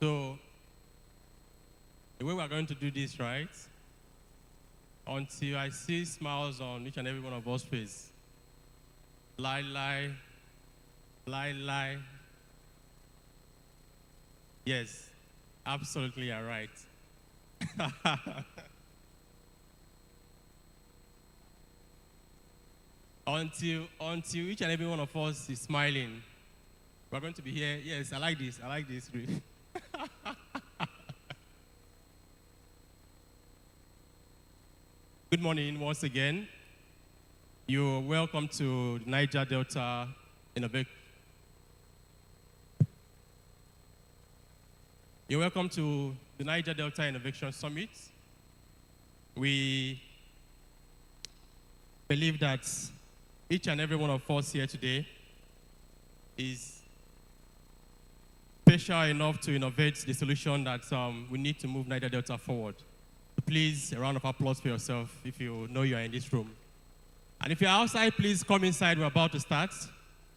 So, the way we're going to do this, right? Until I see smiles on each and every one of us face. Lie, lie, lie, lie. Yes, absolutely, you're right. until each and every one of us is smiling, we're going to be here. Yes, I like this. I like this. Good morning once again. You're welcome to the Niger Delta Innovation. You're welcome to the Niger Delta Innovation Summit. We believe that each and every one of us here today is special enough to innovate the solution that we need to move Niger Delta forward. Please, a round of applause for yourself if you know you are in this room. And if you're outside, please come inside. We're about to start.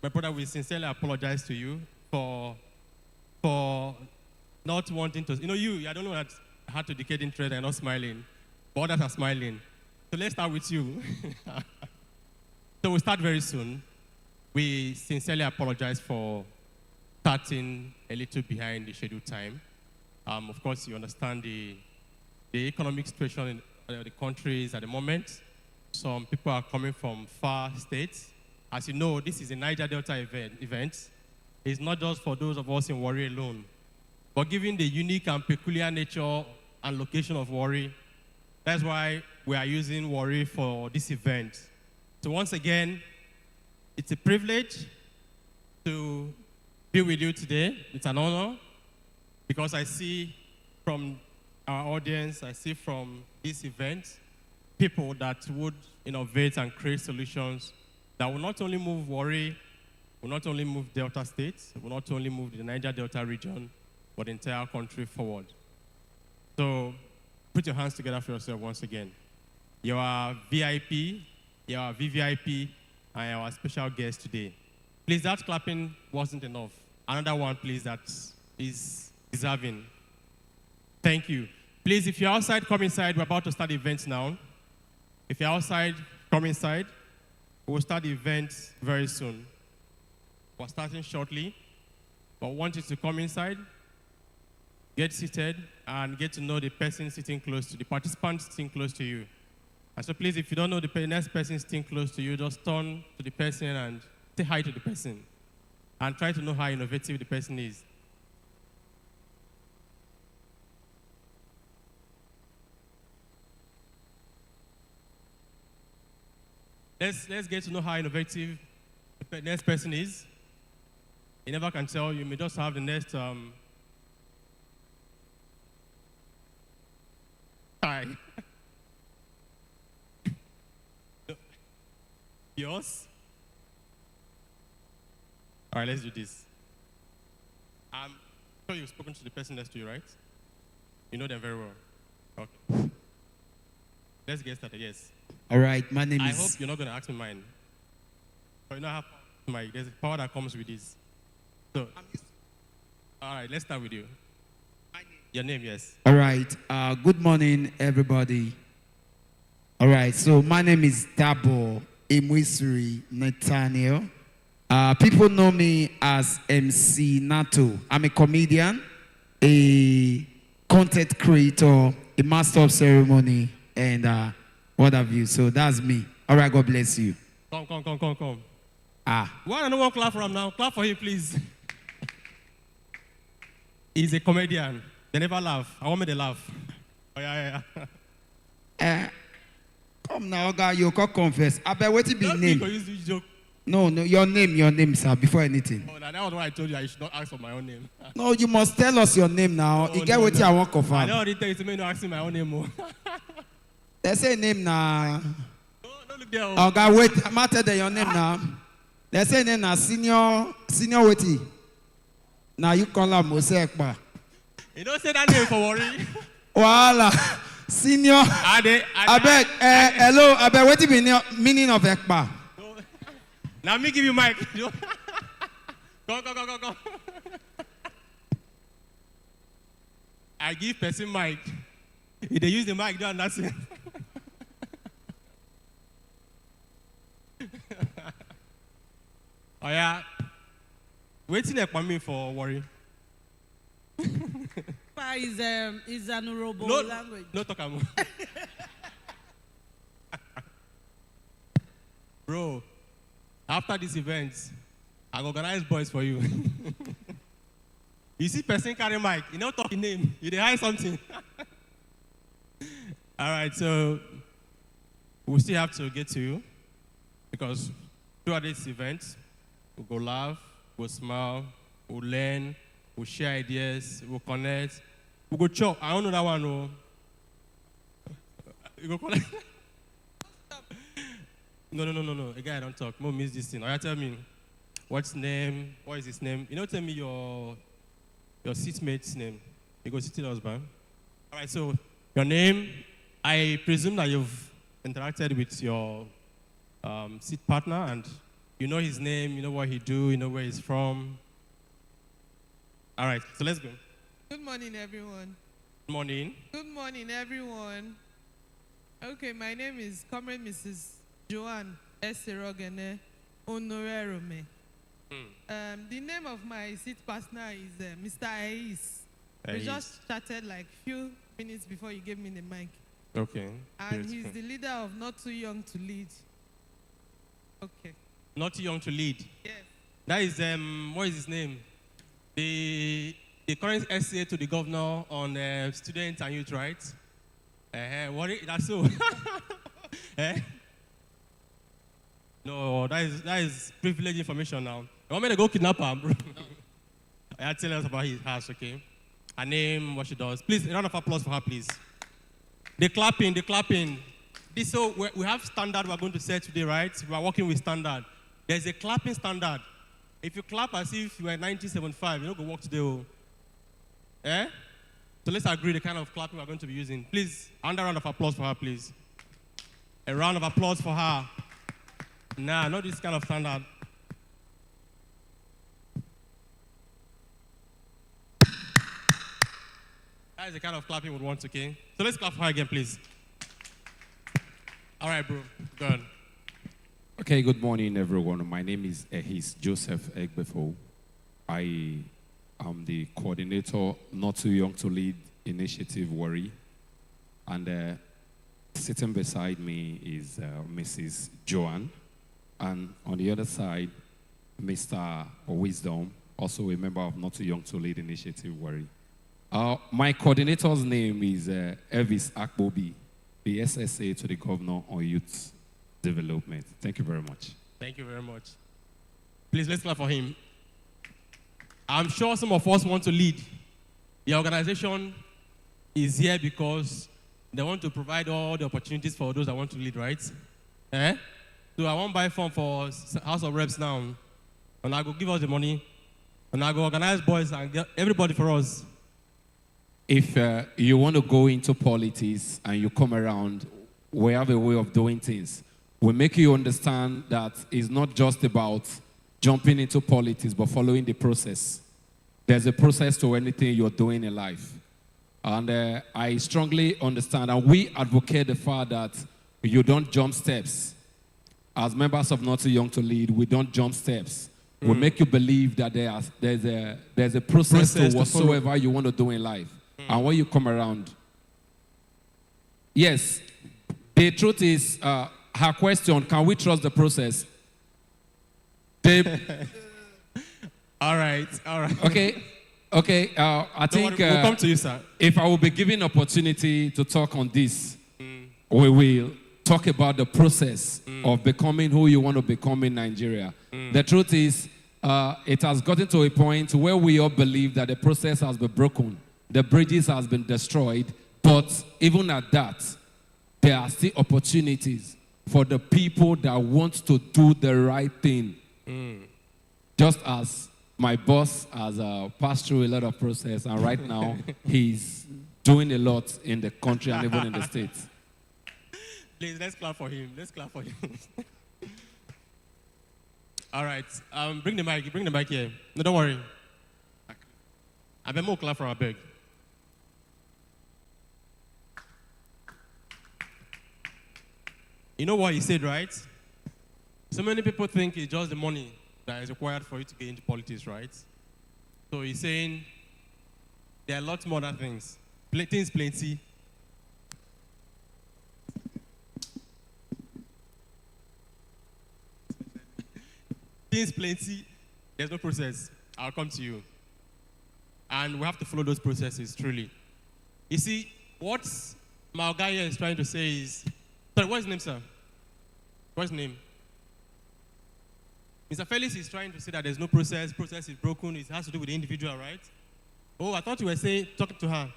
My brother, we sincerely apologize to you for not wanting to. I don't know that had to decade interest and not smiling, but others are smiling. So let's start with you. So we'll start very soon. We sincerely apologize for starting a little behind the scheduled time. Of course, you understand the economic situation in the countries at the moment. Some people are coming from far states. As you know, this is a Niger Delta event. It's not just for those of us in Warri alone. But given the unique and peculiar nature and location of Warri, that's why we are using Warri for this event. So once again, it's a privilege to be with you today. It's an honor because I see from our audience, I see from this event, people that would innovate and create solutions that will not only move Warri, will not only move Delta States, will not only move the Niger Delta region, but the entire country forward. So put your hands together for yourself once again. You are VIP, you are VVIP, and you are our special guest today. Please, that clapping wasn't enough. Another one, please, that is deserving. Thank you. Please, if you're outside, come inside. We're about to start the event now. If you're outside, come inside. We'll start the event very soon. We're starting shortly, but I want you to come inside, get seated, and get to know the person sitting close to the participant sitting close to you. And so please, if you don't know the next person sitting close to you, just turn to the person and say hi to the person and try to know how innovative the person is. Let's get to know how innovative the next person is. You never can tell. You may just have the next hi. Yours? All right, let's do this. I'm sure you've spoken to the person next to you, right? You know them very well. Okay. Let's get started, yes. All right, my name I is... hope you're not going to ask me mine. But you know, I have my, there's a power that comes with this. So, all right, let's start with you. Your name, yes. All right, good morning, everybody. All right, so my name is Dabo Imwisuri Nathaniel. People know me as MC Nato. I'm a comedian, a content creator, a master of ceremony, and what have you. So that's me. All right, God bless you. Come. Why don't one clap for him now? Clap for him, please. He's a comedian. They never laugh. I want me to laugh. Oh, yeah. Come now, God, you can confess. I bet what it be name. Joke. No, your name, sir, before anything. Oh, that was what I told you. I should not ask for my own name. No, you must tell us your name now. You get what I want to confirm. I already tell you to me not asking my own name more. They say name now. Don't look there. Oh, God, wait. I'm not telling your name now. They say name now. Senior waiting. Now you call her Mosekba. You don't say that name for worry. Voila. Senior. I beg. Hello. I beg. What is the meaning of Ekba? Now me give you mic. Go. I give person mic. If they use the mic, do nothing. Oh yeah. Waiting there for me for worry. Is an Urobo No, language. no talk about. Bro, after this event, I'll organize boys for you. You see person carry mic, you don't talk in name, you dey hide something. All right, so we still have to get to you because throughout this event, we'll go laugh, we'll smile, we'll learn, we'll share ideas, we'll connect, we'll go chop. I don't know that one, no. You go connect. No. Again, I don't talk. Mo miss this thing. Oh, yeah, tell me, what's name? What is his name? You know, tell me your seatmate's name. You go sit husband. All right, so your name. I presume that you've interacted with your seat partner and you know his name, you know what he do, you know where he's from. All right, so let's go. Good morning, everyone. Good morning. Good morning, everyone. Okay, my name is Comrade Mrs. Joanne Eserogene Onorerome. The name of my seat partner is Mr. Ais. We just chatted like few minutes before you gave me the mic. Okay. And he's the leader of Not Too Young to Lead. Okay. Not too young to lead. Yes. That is, what is his name? The current essay to the governor on students and youth rights. That's so. No, that is privileged information now. You want me to go kidnap her, bro? No. Tell us about his house, okay? Her name, what she does. Please, a round of applause for her, please. The clapping. So we have standard we're going to set today, right? We are working with standard. There's a clapping standard. If you clap as if you were 1975, you're not going to work today. Oh. Eh? So let's agree the kind of clapping we're going to be using. Please, another round of applause for her, please. A round of applause for her. Nah, not this kind of standard. That is the kind of clapping we would want, okay? So let's clap for her again, please. All right, bro. Go on. Okay, good morning, everyone. My name is Ehis Joseph Egbefo. I am the coordinator, Not Too Young to Lead Initiative Worry. And sitting beside me is Mrs. Joanne. And on the other side, Mr. Wisdom, also a member of Not Too Young to Lead Initiative Worry. My coordinator's name is Elvis Akbobi, the SSA to the Governor on Youth Development. Thank you very much. Thank you very much. Please, let's clap for him. I'm sure some of us want to lead. The organization is here because they want to provide all the opportunities for those that want to lead, right? Eh? So I won't buy form for House of Reps now. And I go give us the money. And I go organize boys and get everybody for us. If you want to go into politics and you come around, we have a way of doing things. We make you understand that it's not just about jumping into politics, but following the process. There's a process to anything you're doing in life. And I strongly understand, and we advocate the fact that you don't jump steps. As members of Not Too Young to Lead, we don't jump steps. We make you believe that there's a process to whatsoever you want to do in life. And when you come around, yes, the truth is, her question, can we trust the process? All right. Okay. I think we'll come to you, sir. If I will be given opportunity to talk on this, we will talk about the process of becoming who you want to become in Nigeria. The truth is, it has gotten to a point where we all believe that the process has been broken. The bridges has been destroyed, but even at that, there are still opportunities for the people that want to do the right thing. Just as my boss has passed through a lot of process, and right now he's doing a lot in the country and even in the States. Please, let's clap for him. All right. Bring the mic here. No, don't worry. I bet more clap for our beg. You know what he said, right? So many people think it's just the money that is required for you to get into politics, right? So he's saying there are lots more other things. Things plenty. Things plenty. There's no process. I'll come to you. And we have to follow those processes, truly. You see, what my guy here is trying to say is, sorry, what's his name, sir? What's his name? Mr. Felix is trying to say that there's no process is broken, it has to do with the individual, right? Oh, I thought you were saying, talking to her.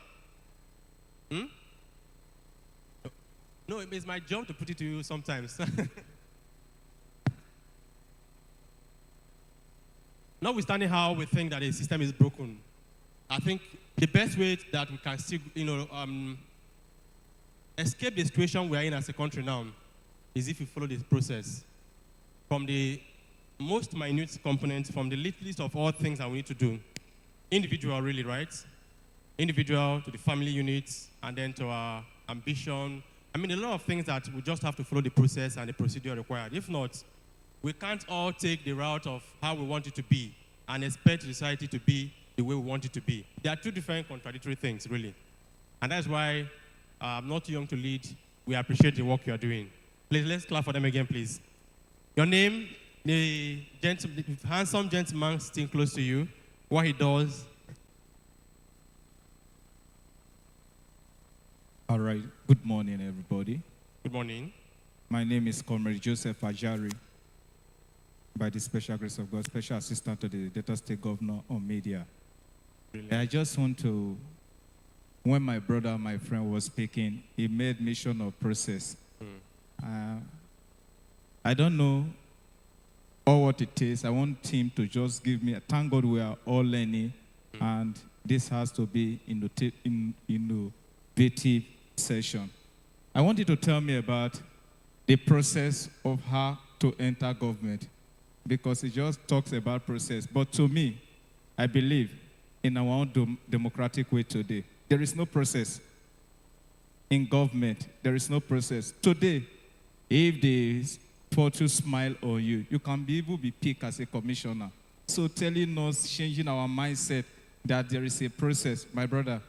No, it's my job to put it to you sometimes. Notwithstanding how we think that the system is broken, I think the best way that we can still, escape the situation we are in as a country now is if we follow this process. From the most minute component, from the littlest of all things that we need to do. Individual, really, right? Individual to the family units, and then to our ambition. I mean, a lot of things that we just have to follow the process and the procedure required. If not, we can't all take the route of how we want it to be and expect society to be the way we want it to be. They are two different contradictory things, really. And that's why I'm not too young to lead. We appreciate the work you are doing. Please, let's clap for them again, please. Your name, the handsome gentleman sitting close to you, what he does. All right. Good morning, everybody. Good morning. My name is Comrade Joseph Ajari, by the special grace of God, Special Assistant to the Delta State Governor on Media. Really? I just want to, when my brother, my friend was speaking, he made mention of process. I don't know all what it is. I want him to just give me, thank God we are all learning, and this has to be innovative session. I want you to tell me about the process of how to enter government, because it just talks about process. But to me, I believe in our own democratic way today, there is no process. In government, there is no process. Today, if they fortune smile on you, you can be able to be picked as a commissioner. So telling us, changing our mindset that there is a process, my brother,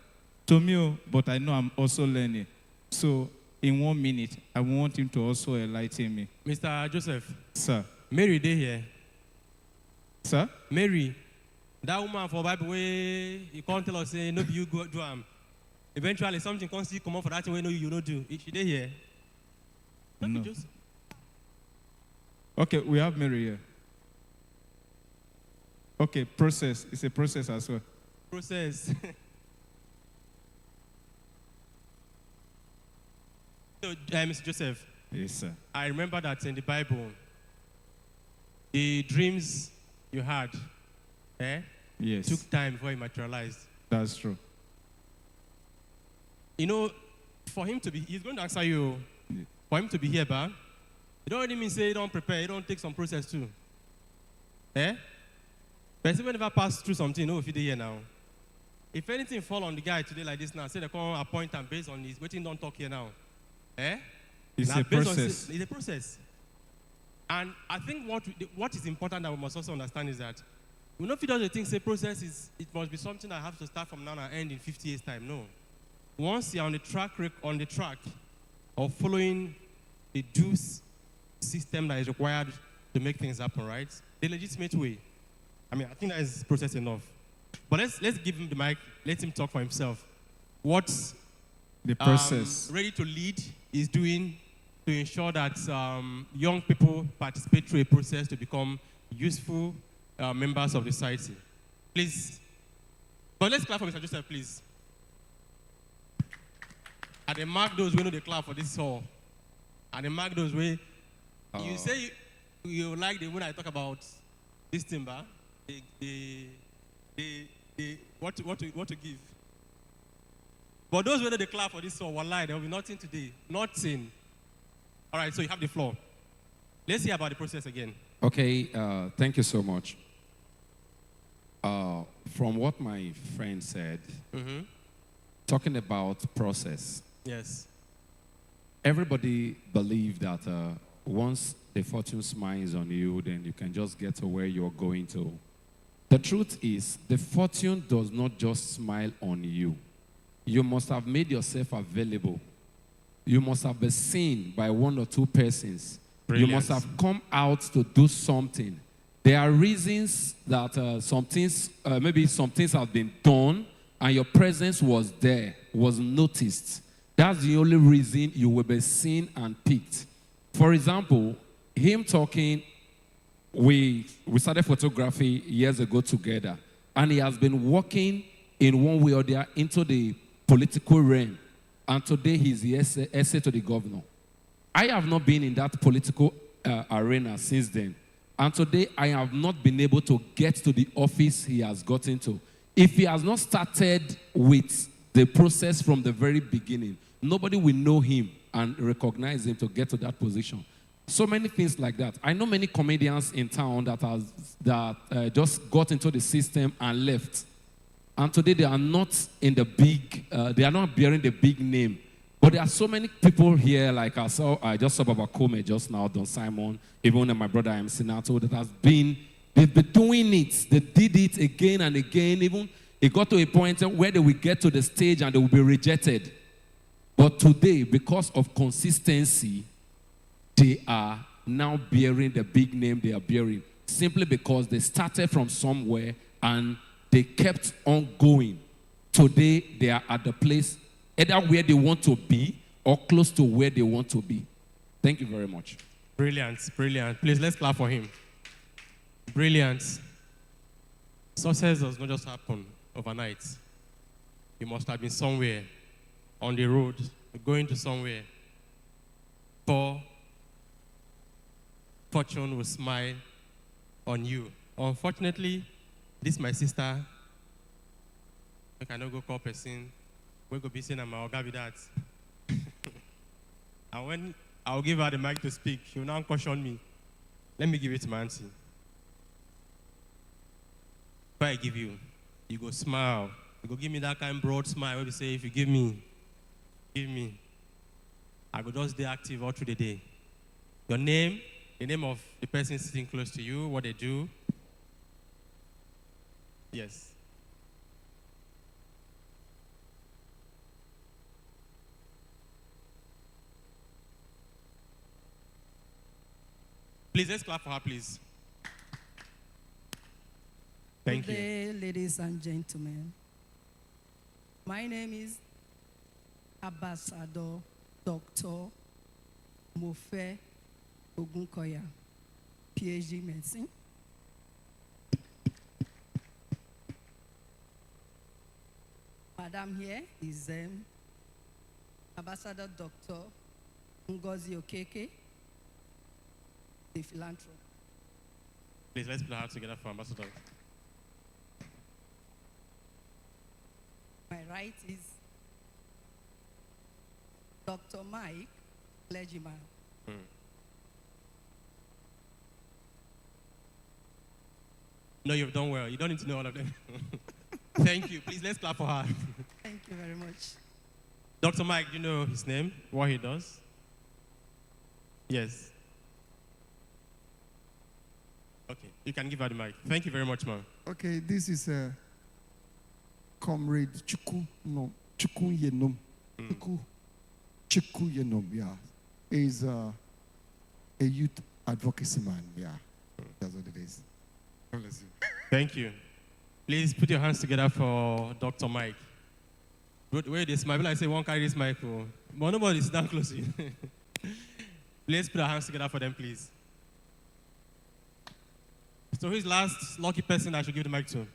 to me, but I know I'm also learning. So in 1 minute, I want him to also enlighten me. Mr. Joseph. Sir. Mary, they here. Sir? Mary, that woman for Bible way, you can't tell us, say, no, you go do eventually, something comes to come up for that way, no, you don't do. Is she there here? No. Okay, we have Mary here. Okay, process. It's a process as well. Process. So, Mr. Joseph. Yes, sir. I remember that in the Bible, the dreams you had, yes, took time before it materialized. That's true. You know, for him to be, he's going to answer you. Yeah. For him to be here, but it don't really mean say you don't prepare, you don't take some process too. But if you never pass through something, you know if you're here now. If anything fall on the guy today like this now, say they come appoint him based on his waiting, don't talk here now. It's now, a process. It's a process. And I think what is important that we must also understand is that we don't feel the thing say process is, it must be something that has to start from now and end in 50 years time. No. Once you're on the track of following the due system that is required to make things happen, right? The legitimate way. I mean, I think that is process enough. But let's give him the mic, let him talk for himself. What the process Ready to Lead is doing to ensure that young people participate through a process to become useful members of the society. Please. But let's clap for Mr. Joseph, please. And then mark those who know the clap for this hall. And then mark those way. You say you like the when I talk about this timber, what to give. But those who know the clap for this hall, wallahi, there will be nothing today. Nothing. All right, so you have the floor. Let's hear about the process again. Okay, thank you so much. From what my friend said, talking about process. Yes. everybody believe that once the fortune smiles on you, then you can just get to where you're going to. The truth is, the fortune does not just smile on you. You must have made yourself available. You must have been seen by one or two persons. Brilliant. You must have come out to do something. There are reasons that maybe some things have been done and your presence was there, was noticed. That's the only reason you will be seen and picked. For example, him talking, we started photography years ago together, and he has been working in one way or the other into the political realm. And today he's the essay to the governor. I have not been in that political arena since then. And today I have not been able to get to the office he has gotten to. If he has not started with the process from the very beginning, nobody will know him and recognize him to get to that position. So many things like that. I know many comedians in town that just got into the system and left. And today they are not in the they are not bearing the big name. But there are so many people here, like I just saw Baba Kome just now, Don Simon, even my brother M. Sinato, they've been doing it. They did it again and again. Even it got to a point where they will get to the stage and they will be rejected. But today, because of consistency, they are now bearing the big name they are bearing, simply because they started from somewhere and they kept on going. Today, they are at the place either where they want to be or close to where they want to be. Thank you very much. Brilliant, brilliant. Please, let's clap for him. Brilliant. Success does not just happen overnight. You must have been somewhere on the road, going to somewhere, for fortune will smile on you. Unfortunately, this my sister. I cannot go call person. We go be saying I'm my with that. And when I'll give her the mic to speak, she will now caution me. Let me give it to my auntie. If I give you, you go smile. You go give me that kind of broad smile where you say, if you give me, I go just stay active all through the day. Your name, the name of the person sitting close to you, what they do. Yes. Please, let's clap for her, please. Thank Good you. day, ladies and gentlemen. My name is Ambassador Dr. Mofe Ogunkoya, PhD medicine. Madam here is Ambassador Dr. Ngozi Okeke, the philanthropist. Please, let's put our hands together for Ambassador. My right is Dr. Mike, clergyman. No, you've done well. You don't need to know all of them. Thank you. Please, let's clap for her. Thank you very much. Dr. Mike, do you know his name? What he does? Yes. Okay, you can give her the mic. Thank you very much, ma'am. Okay, this is Comrade Chuku Yenom. Chuku Yenom, yeah. He's a youth advocacy man, yeah. That's what it is. God bless you. Thank you. Please put your hands together for Dr. Mike. Wait, this mic. I say, one carry this mic. But nobody sit down close to you. Let's put our hands together for them, please. So who's the last lucky person I should give the mic to?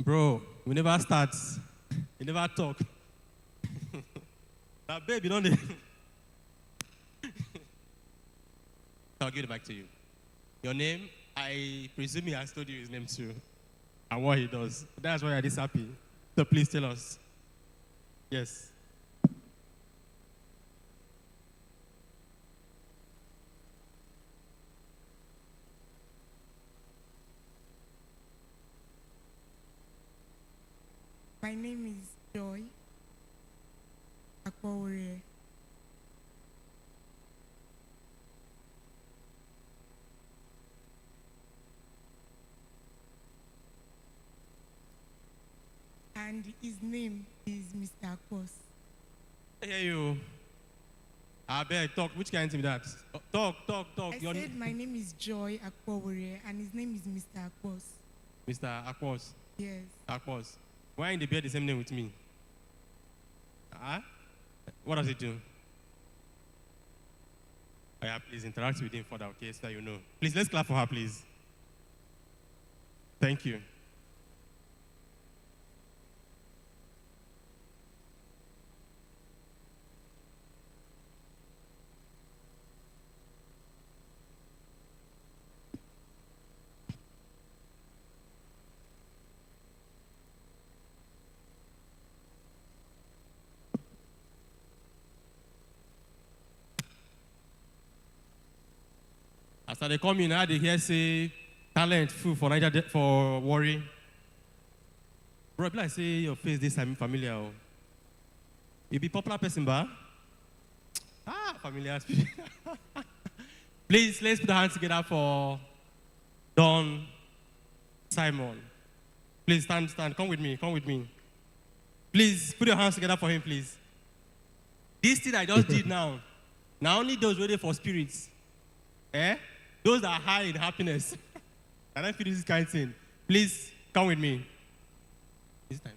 Bro, we never start. We never talk. Now, baby, don't they? I'll give the mic to you. Your name, I presume he has told you his name too, and what he does. That's why you're this happy. So please tell us. Yes. My Joy Akpowore. And his name is Mr. Akpos. I hear you. I beg, talk. Which kind of thing that? Talk. I said my name is Joy Akpowore and his name is Mr. Akpos. Mr. Akpos. Yes. Akpos. Why in the bear the same name with me? Huh? What does he do? Oh, yeah, please interact with him further, okay, so that you know. Please, let's clap for her, please. Thank you. As they come in, I they hear say talent food for Niger for worry. Bro, be like say your face this time familiar. Oh. You be popular person, ba? Familiar. Please, let's put our hands together for Don Simon. Please stand. Come with me. Please put your hands together for him, please. This thing I just did now. Now only those ready for spirits. Those that are high in happiness. I don't feel this kind of thing. Please come with me. This time.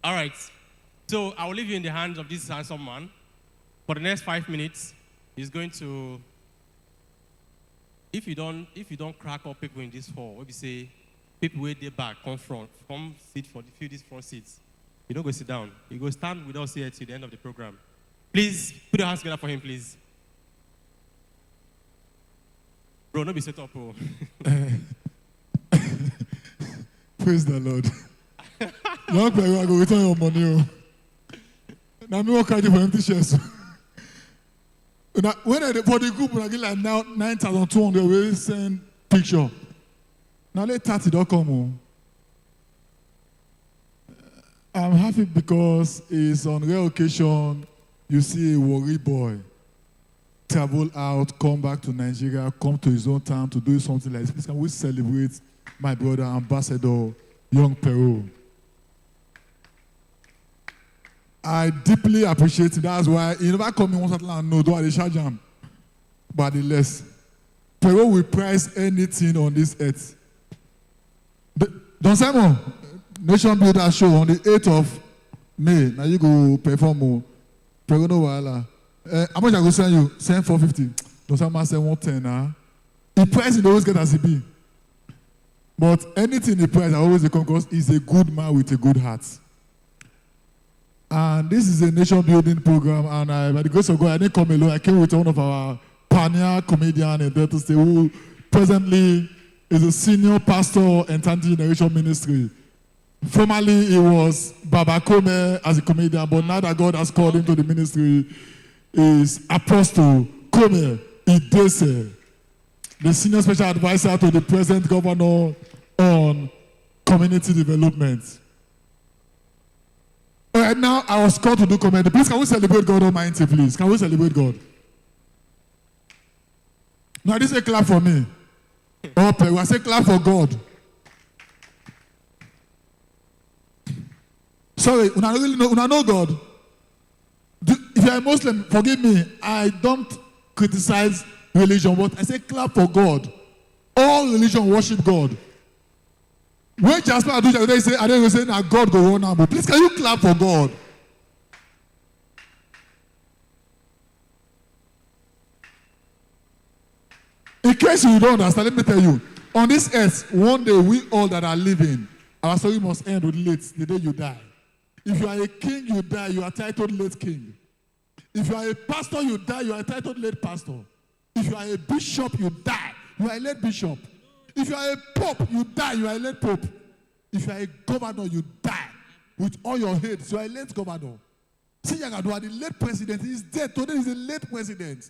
All right. So I will leave you in the hands of this handsome man. For the next 5 minutes, he's going to. If you don't crack up people in this hall, what we say, people where they back, come sit for these front seats. You don't go sit down. You go stand with us here till the end of the program. Please put your hands together for him, please. Bro, don't be set up, bro. Praise the Lord. Long time I go return your money. Now me work hard for empty shares. When I for the group, when I get like now 9,200, we send picture. Now let 30 don't come. I'm happy because it's on rare occasion. You see a worry boy travel out, come back to Nigeria, come to his own town to do something like this. Please, can we celebrate my brother, Ambassador Young Peru? I deeply appreciate it. That's why he never come in one certain land, no, don't charge him. But the less. Peru will price anything on this earth. Don Simon, Nation Builder Show on the 8th of May. Now you go perform. Peru no wahala. How much I go send you? Send 450. Don't Simon send 110. The price you always get as it be. But anything the price I always come because he's a good man with a good heart. And this is a nation building program, and by the grace of God, I didn't come alone. I came with one of our pioneer comedian in Delta State, who presently is a senior pastor in 10th Generation Ministry. Formerly, he was Baba Kome as a comedian, but now that God has called him to the ministry, is Apostle Kome Idese, the senior special advisor to the present governor on community development. All right, now I was called to do comedy. Please, can we celebrate God Almighty, please? Can we celebrate God? Now, this is a clap for me. Okay, I say clap for God. Sorry, when I really know God. If you're a Muslim, forgive me. I don't criticize religion, but I say clap for God. All religion worship God. When Jasper Aduja, they say, I don't say, now God go on now. Please, can you clap for God? In case you don't understand, let me tell you. On this earth, one day we all that are living, our story must end with late, the day you die. If you are a king, you die, you are titled late king. If you are a pastor, you die, you are titled late pastor. If you are a bishop, you die, you are a late bishop. If you are a pope, you die, you are a late pope. If you are a governor, you die. With all your heads, you are a late governor. See, Yagadua, the late president, he is dead. Today is a late president.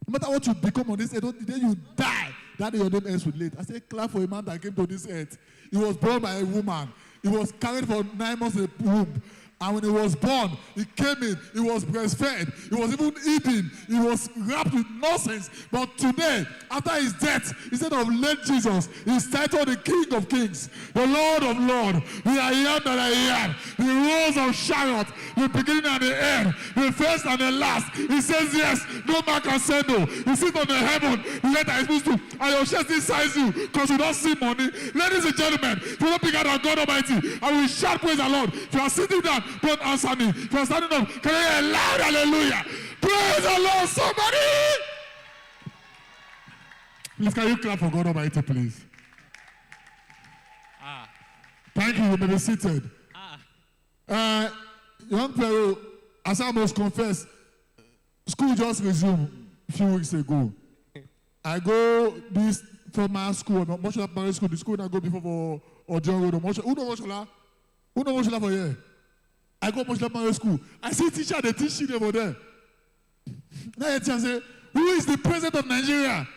No matter what you become on this earth, the day you die, That your name ends with late. I said, clap for a man that came to this earth. He was born by a woman. He was carried for 9 months in the womb. And when he was born, he came in, he was breastfed, he was even eating, he was wrapped with nonsense. But today, after his death, instead of late Jesus, he's titled the King of Kings, the Lord of Lords, the I am that I am, the Rose of Sharon, the beginning and the end, the first and the last. He says yes, no man can say no. He sits on the heaven, the letter is supposed to, and your chest inside you, because you don't see money. Ladies and gentlemen, if you don't pick out on God Almighty, I will shout praise the Lord. If you are sitting down, don't answer me. If you're standing up, can I hear a loud hallelujah? Praise the Lord, somebody! Please, can you clap for God Almighty, please? Thank you. You may be seated. Young Pero, as I must confess, school just resumed a few weeks ago. I go this formal school, Moshula Primary School, the school I go before for Ojon Road. Who know Moshula? Who know Moshula for here? I go Moshula Primary School. I see teacher, they teach you over there. Now the teacher say, who is the president of Nigeria?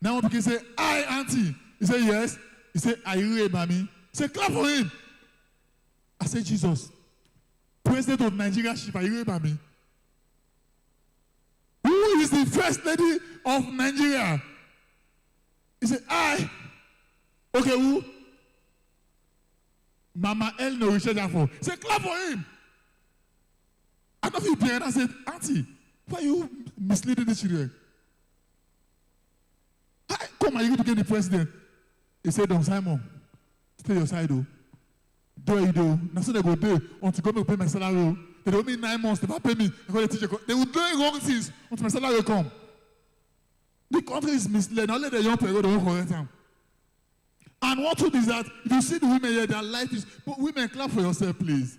Now one people say, I, auntie. He say, yes. He say, are you a mommy? He say, clap for him. I say, Jesus, president of Nigeria, are you a mommy? Who is the first lady of Nigeria? He said, I. Okay, who? Mama El no Richard. He said, clap for him. I don't feel behind. I said, auntie, why are you misleading the children? Come, are you going to get the president? He said, Don Simon, stay your side, though. Do what you do. Now, so they go there until government pay my salary. They don't mean 9 months. They don't pay me. They will do wrong things until my salary come. The country is misled. Now let the young people don't correct them. And what truth is that if you see the women here, their life is. But women, clap for yourself, please.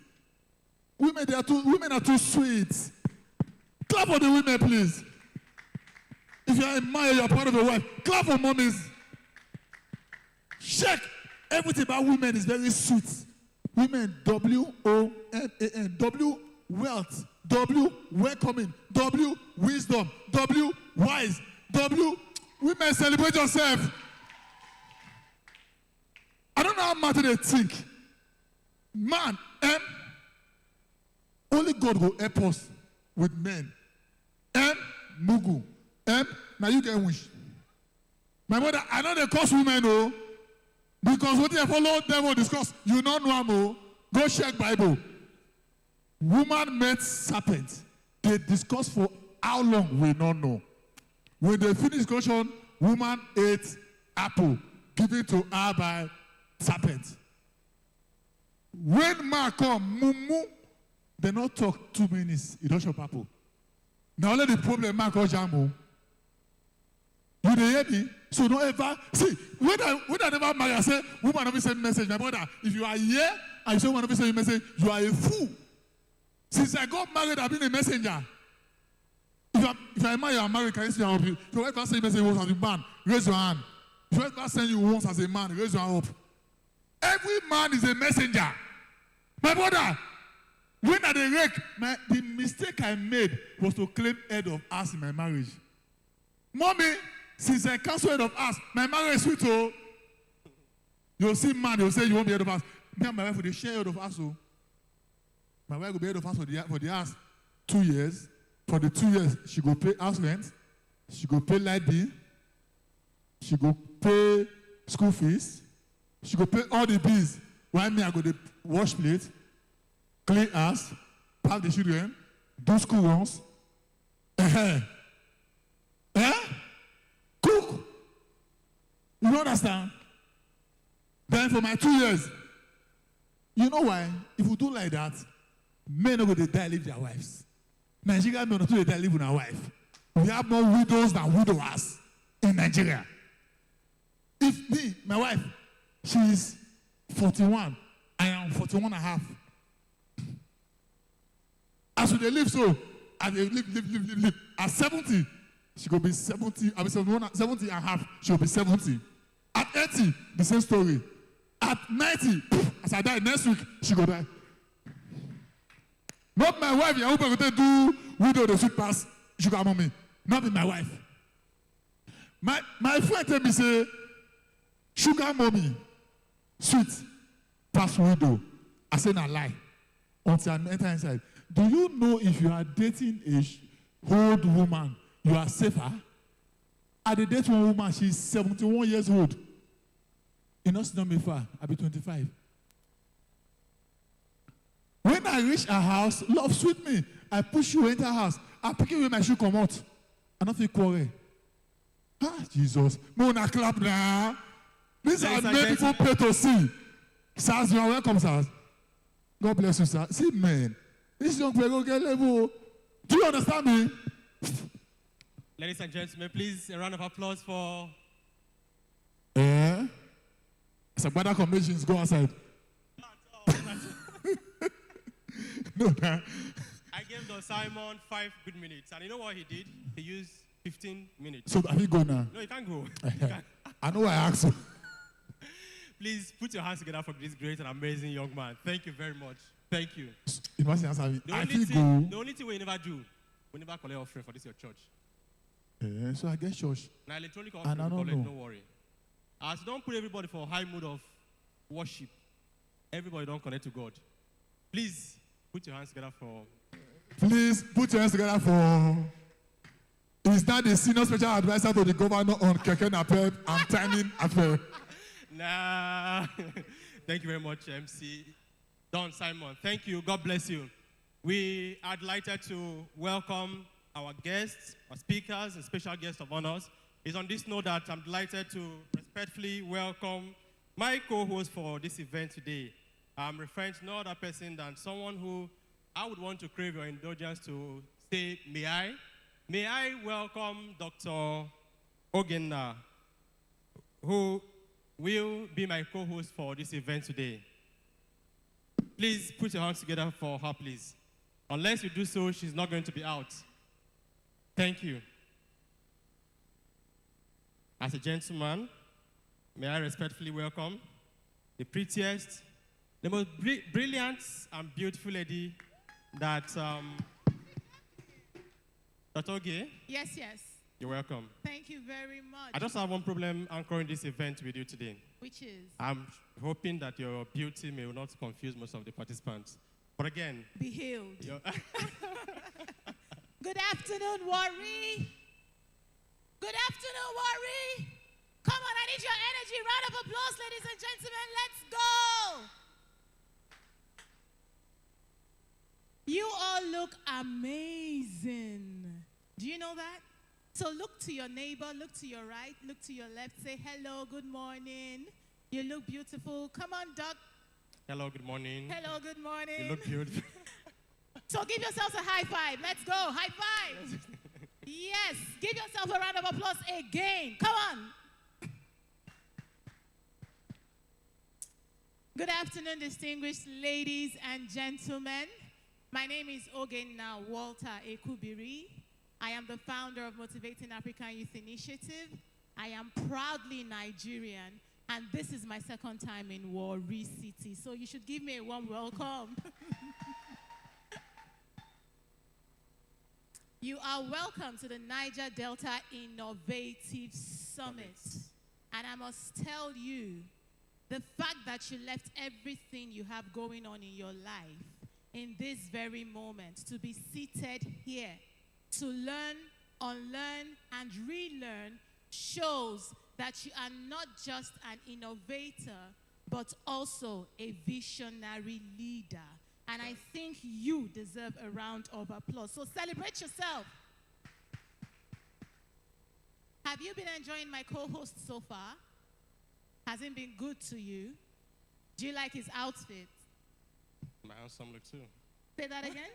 Women are too sweet. Clap for the women, please. If you are a man, you are part of your wife. Clap for mommies. Check. Everything about women is very sweet. Women, W-O-M-A-N. W, wealth. W, welcoming. W, wisdom. W, wise. W, women, celebrate yourself. I don't know how much they think. Man, only God will help us with men. Mugu. Now you can wish. My mother, I know they curse women, oh. Because what they follow, them will discuss. You don't know, oh. Go check Bible. Woman met serpent. They discuss for how long, we don't know. When they finish discussion, woman ate apple given to her by serpent. When man come, mumu, they not talk 2 minutes. You don't shop apple. Now only the problem man call jamu. You dey hear me? So don't ever see when I never marry, I say woman never send message. My brother, if you are here and you say woman never send you message, you are a fool. Since I got married, I've been a messenger. If I marry, I'm married, can you see how you? If your wife can send you message once as a man, raise your hand. If your wife can send you once as a man, raise your hand up. Every man is a messenger. My brother, when I dey rake, the mistake I made was to claim head of house in my marriage. Mommy, since I cancel head of house, my marriage is sweet, oh. You'll see man, you'll say you won't be head of house. Me and my wife will share head of house, oh. My wife will be head of house for the house 2 years. For the 2 years, she go pay house rent, she go pay light bill, she go pay school fees, she go pay all the bills. While me, I go to wash plate, clean house, pack the children, do school runs. Cook. You don't understand? Then for my 2 years, you know why? If we do like that, men are going to die leave their wives. Nigerian men are going to die live with our wife. We have more widows than widowers in Nigeria. If me, my wife, she is 41, I am 41 and a half. As we live so, as they live. At 70, she will be 70, I'll be 71, 70 and a half, she will be 70. At 80, the same story. At 90, as I die next week, she will die. Not my wife, you're going to do widow the sweet pass, sugar mommy. Not be my wife. My friend tell me say, sugar mommy, sweet, pass widow. I say na lie. Until I enter inside. Do you know if you are dating a old woman, you are safer? I dey date one woman, she's 71 years old. You know, she not me far. I'll be 25. When I reach her house, love sweet me. I push you enter her house. I pick you with my shoe come out. I don't feel quarrel. Ah, Jesus. Me una clap now. These are many people pay to see. Sirs, you are welcome, sirs. God bless you, sir. See, man. This young people get level. Do you understand me? Ladies and gentlemen, please, a round of applause for... So, brother conventions, go outside. No, nah. I gave Don Simon 5 good minutes, and you know what he did? He used 15 minutes. So, have you go now? No, you can't go. I know I asked you. Please put your hands together for this great and amazing young man. Thank you very much. Thank you. You must answer me. The only thing we never do, we never collect offering for this your church. So I get church. Now electronic offering, we collect, don't worry. As you don't put everybody for a high mood of worship, everybody don't connect to God. Please put your hands together for... Please put your hands together for... Is that the senior special advisor to the governor on Keke Napep and timing affair? Nah. Thank you very much, MC Don Simon. Thank you. God bless you. We are delighted to welcome our guests, our speakers, and special guests of honors. It's on this note that I'm delighted to respectfully welcome my co-host for this event today. I'm referring to no other person than someone who I would want to crave your indulgence to say, may I? May I welcome Dr. Ogenna, who will be my co-host for this event today. Please put your hands together for her, please. Unless you do so, she's not going to be out. Thank you. As a gentleman, may I respectfully welcome the prettiest, the most brilliant and beautiful lady that, Dr. Oge. Yes, yes. You're welcome. Thank you very much. I just have one problem anchoring this event with you today. Which is? I'm hoping that your beauty may not confuse most of the participants. But again... Be healed. Good afternoon, Warri. Good afternoon, Warri. Come on, I need your energy. Round of applause, ladies and gentlemen. Let's go. You all look amazing. Do you know that? So look to your neighbor, look to your right, look to your left, say hello, good morning. You look beautiful. Come on, Doc. Hello, good morning. Hello, good morning. You look beautiful. So give yourselves a high five. Let's go. High five. Yes. Give yourself a round of applause again. Come on. Good afternoon, distinguished ladies and gentlemen. My name is Ogenna Walter Ekubiri. I am the founder of Motivating African Youth Initiative. I am proudly Nigerian, and this is my second time in Warri City. So you should give me a warm welcome. You are welcome to the Niger Delta Innovative Summit. And I must tell you, the fact that you left everything you have going on in your life in this very moment to be seated here to learn, unlearn, and relearn shows that you are not just an innovator, but also a visionary leader. And I think you deserve a round of applause. So celebrate yourself. Have you been enjoying my co-host so far? Has it been good to you? Do you like his outfit? My handsome look too. Say that again?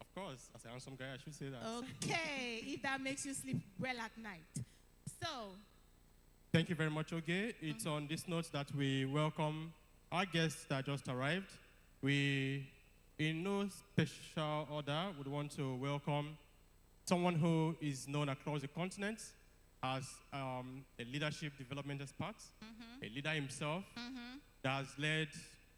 Of course, as a handsome guy, I should say that. Okay, if that makes you sleep well at night. So. Thank you very much, Oge. It's on this note that we welcome our guests that just arrived. We, in no special order, would want to welcome someone who is known across the continent as a leadership development expert, a leader himself that has led,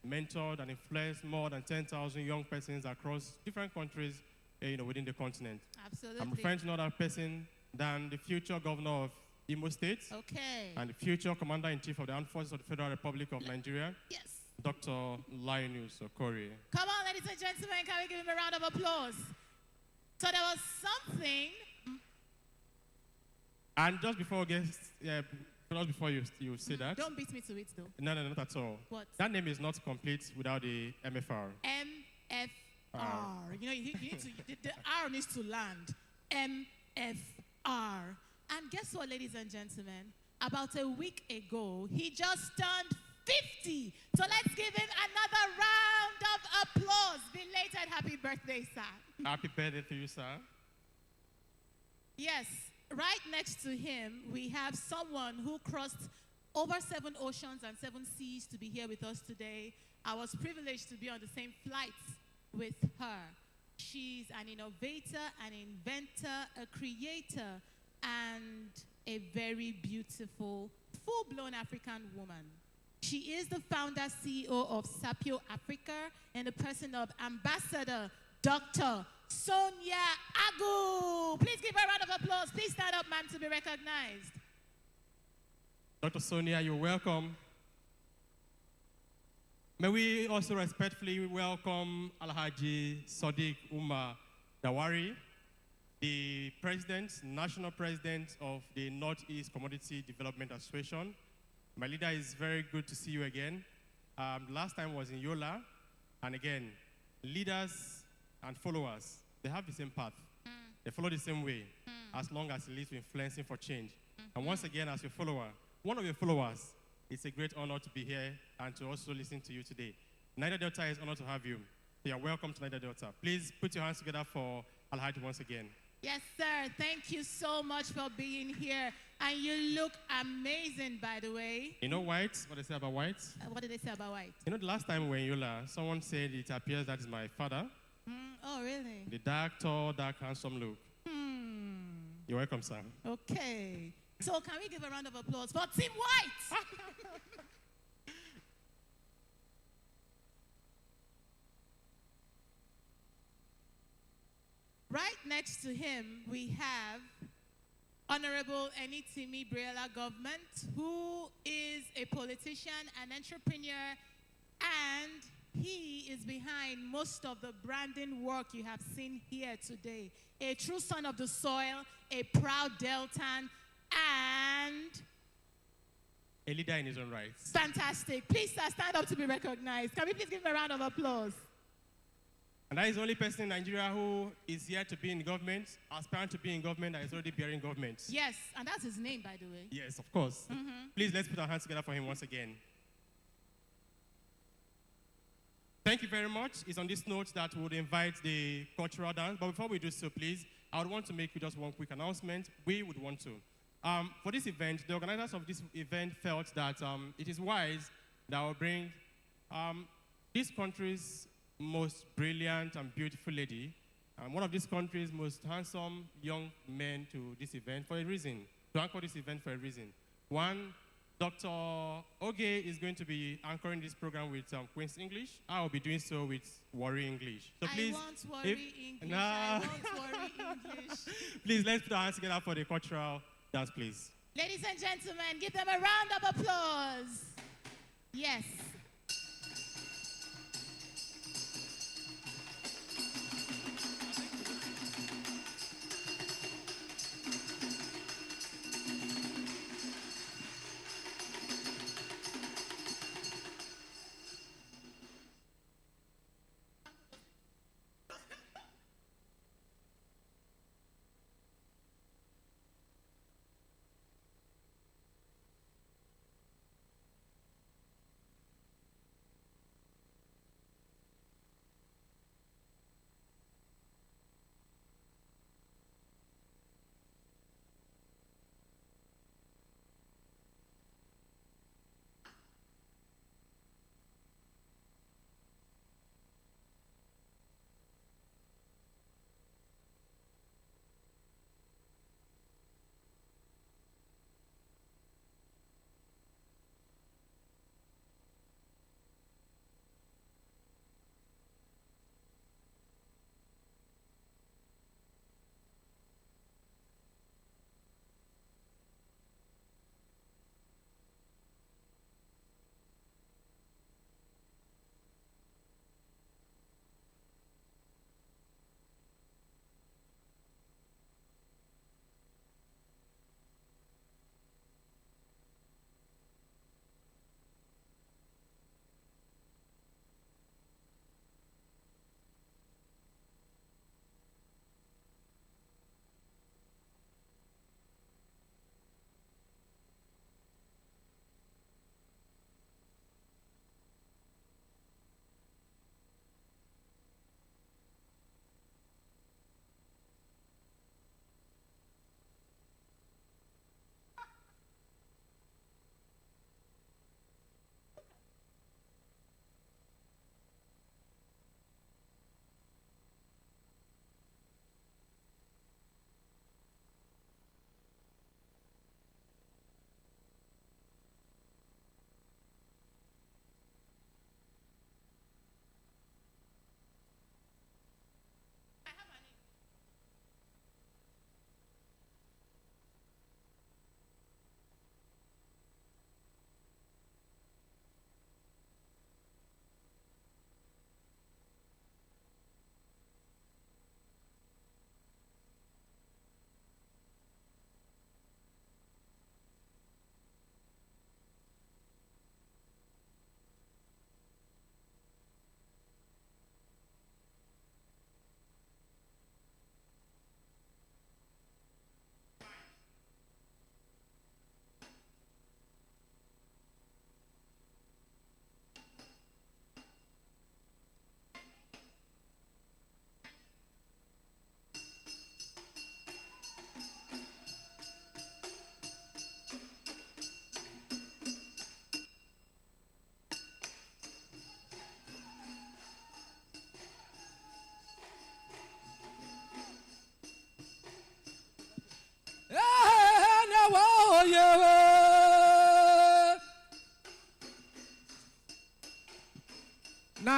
mentored, and influenced more than 10,000 young persons across different countries within the continent. Absolutely. I'm referring to another person than the future governor of Imo State Okay. and the future commander-in-chief of the Armed Forces of the Federal Republic of Nigeria, Yes. Dr. Linus Okori. Come on, ladies and gentlemen, can we give him a round of applause? So there was something. And just before, you say that, Don't beat me to it, though. no, not at all. What? That name is not complete without the MFR. MFR. You know, you need to, the R needs to land. MFR. And guess what, ladies and gentlemen? About a week ago, he just turned 50. So let's give him another round of applause. Belated happy birthday, sir. Happy birthday to you, sir. Yes, right next to him, we have someone who crossed over 7 oceans and 7 seas to be here with us today. I was privileged to be on the same flight with her. She's an innovator, an inventor, a creator, and a very beautiful, full-blown African woman. She is the founder, CEO of Sapio Africa, in the person of Ambassador Dr. Sonia Agu. Please give her a round of applause. Please stand up, ma'am, to be recognized. Dr. Sonia, you're welcome. May we also respectfully welcome Alhaji Sadiq Umar Dawari, the president, national president of the Northeast Commodity Development Association. My leader, is very good to see you again. Last time was in Yola, and again, leaders and followers, they have the same path. They follow the same way, as long as it leads to influencing for change. And once again, as your follower, one of your followers, it's a great honor to be here and to also listen to you today. Niger Delta is honored to have you. You are welcome to Niger Delta. Please put your hands together for Alhaji once again. Yes, sir. Thank you so much for being here. And you look amazing, by the way. You know white? What they say about white? What did they say about white? You know, the last time we were in Yola, someone said it appears that is my father. Oh, really? The dark, tall, dark, handsome look. You're welcome, sir. Okay. So can we give a round of applause for Team White? Right next to him, we have Honorable Enitimi Briella Government, who is a politician, an entrepreneur, and he is behind most of the branding work you have seen here today. A true son of the soil, a proud Deltan, and a leader in his own right. Fantastic. Please, sir, stand up to be recognized. Can we please give him a round of applause? And that is the only person in Nigeria who is here to be in government, aspiring to be in government, that is already bearing government. Yes, and that's his name, by the way. Yes, of course. Please, let's put our hands together for him once again. Thank you very much. It's on this note that we would invite the cultural dance. But before we do so, please, I would want to make you just one quick announcement. We would want to. For this event, the organizers of this event felt that it is wise that I will bring this country's most brilliant and beautiful lady, and one of this country's most handsome young men to this event for a reason, to anchor this event for a reason. One, Dr. Oge is going to be anchoring this program with Queen's English. I will be doing so with Warri English. So please, I won't worry English. I won't worry English. Please, let's put our hands together for the cultural dance, please. Ladies and gentlemen, give them a round of applause. Yes.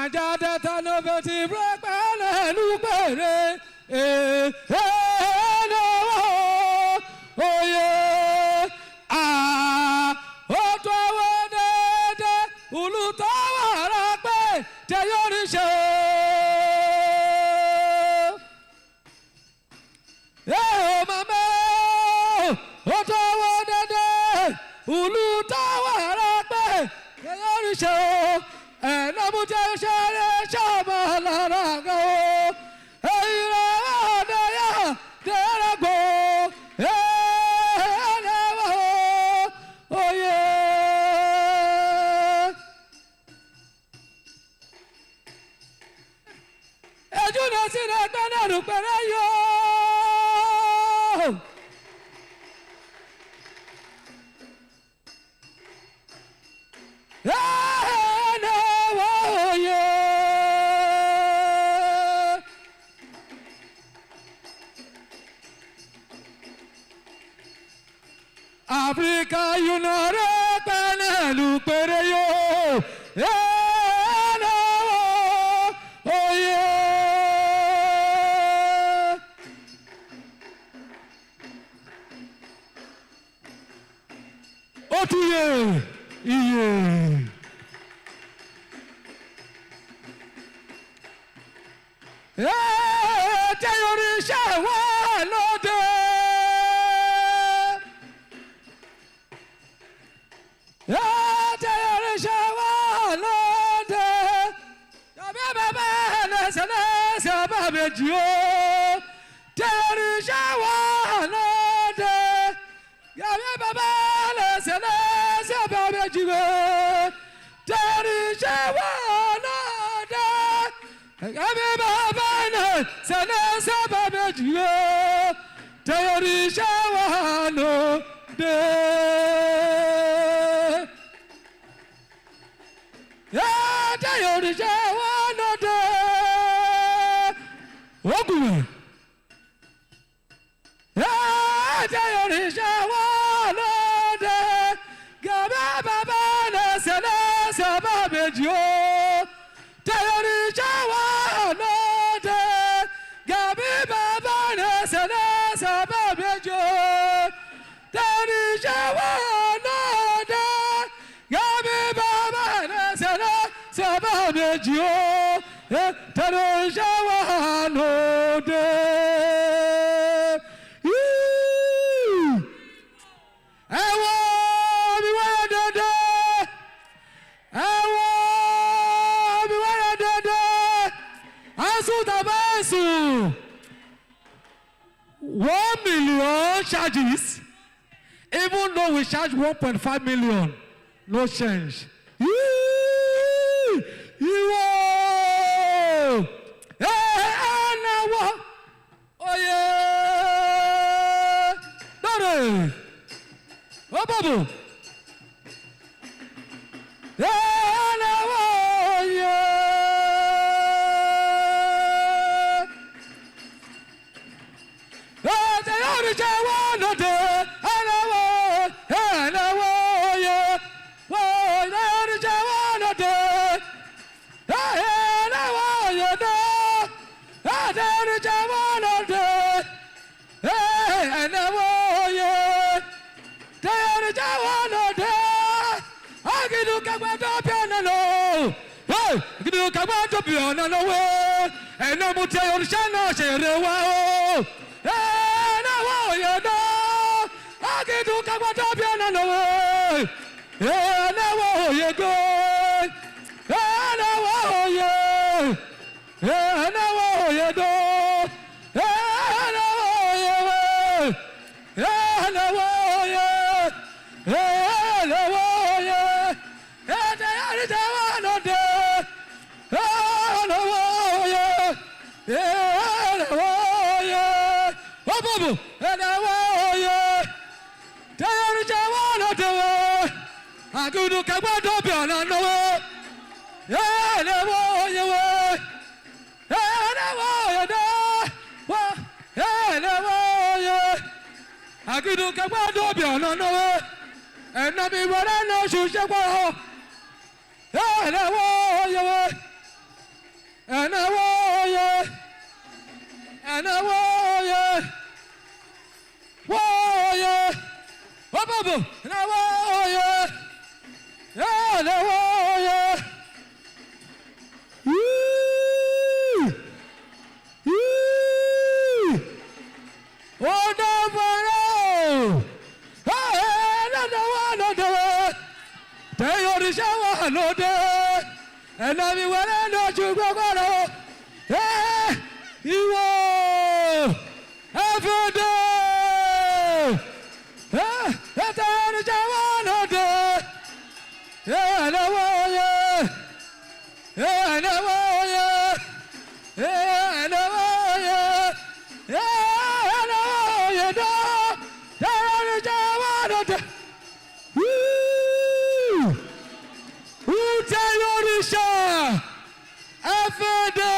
Naija Delta Innovative Rẹ́pẹ́lẹ́ Lúpẹ̀rẹ̀ no oyè ọ̀tọ̀ àwọn dédé olùtọ́wọ̀ rẹ̀ pé tẹ̀yọ́rìṣẹ́ mama ọ̀tọ̀ àwọn dédé olùtọ́wọ̀ rẹ̀ pé tẹ̀yọ́rìṣẹ́ ẹ̀nàmújẹ́ ṣẹlẹ̀ ṣàmà lára gan o ẹ̀yìnrà ọ̀dẹ̀yà dẹ́rẹ́gbọ̀ ẹ̀ẹ́dẹ́wọ̀ oyè. ẹ̀jú náà sì rẹ̀ gbẹ́nà rúpẹ̀rẹ̀ yọ. Africa yunore penelu pereyo ena oye otuye iye teyori shewa lode Charges, even though we charge 1.5 million, no change. Oh yeah, Dore, oh babu, and I warrior, and I warrior, warrior, oh, and I warrior, and I warrior. Oh, no, tell you shower, no day, and I mean, when I know you go, you are every day. That's shower, no day, yeah, no way, yeah, no way, yeah, no way, yeah, no, you know, that's shower, no day. Uteyorisha Afede.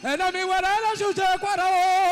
And I mean, what I should take what I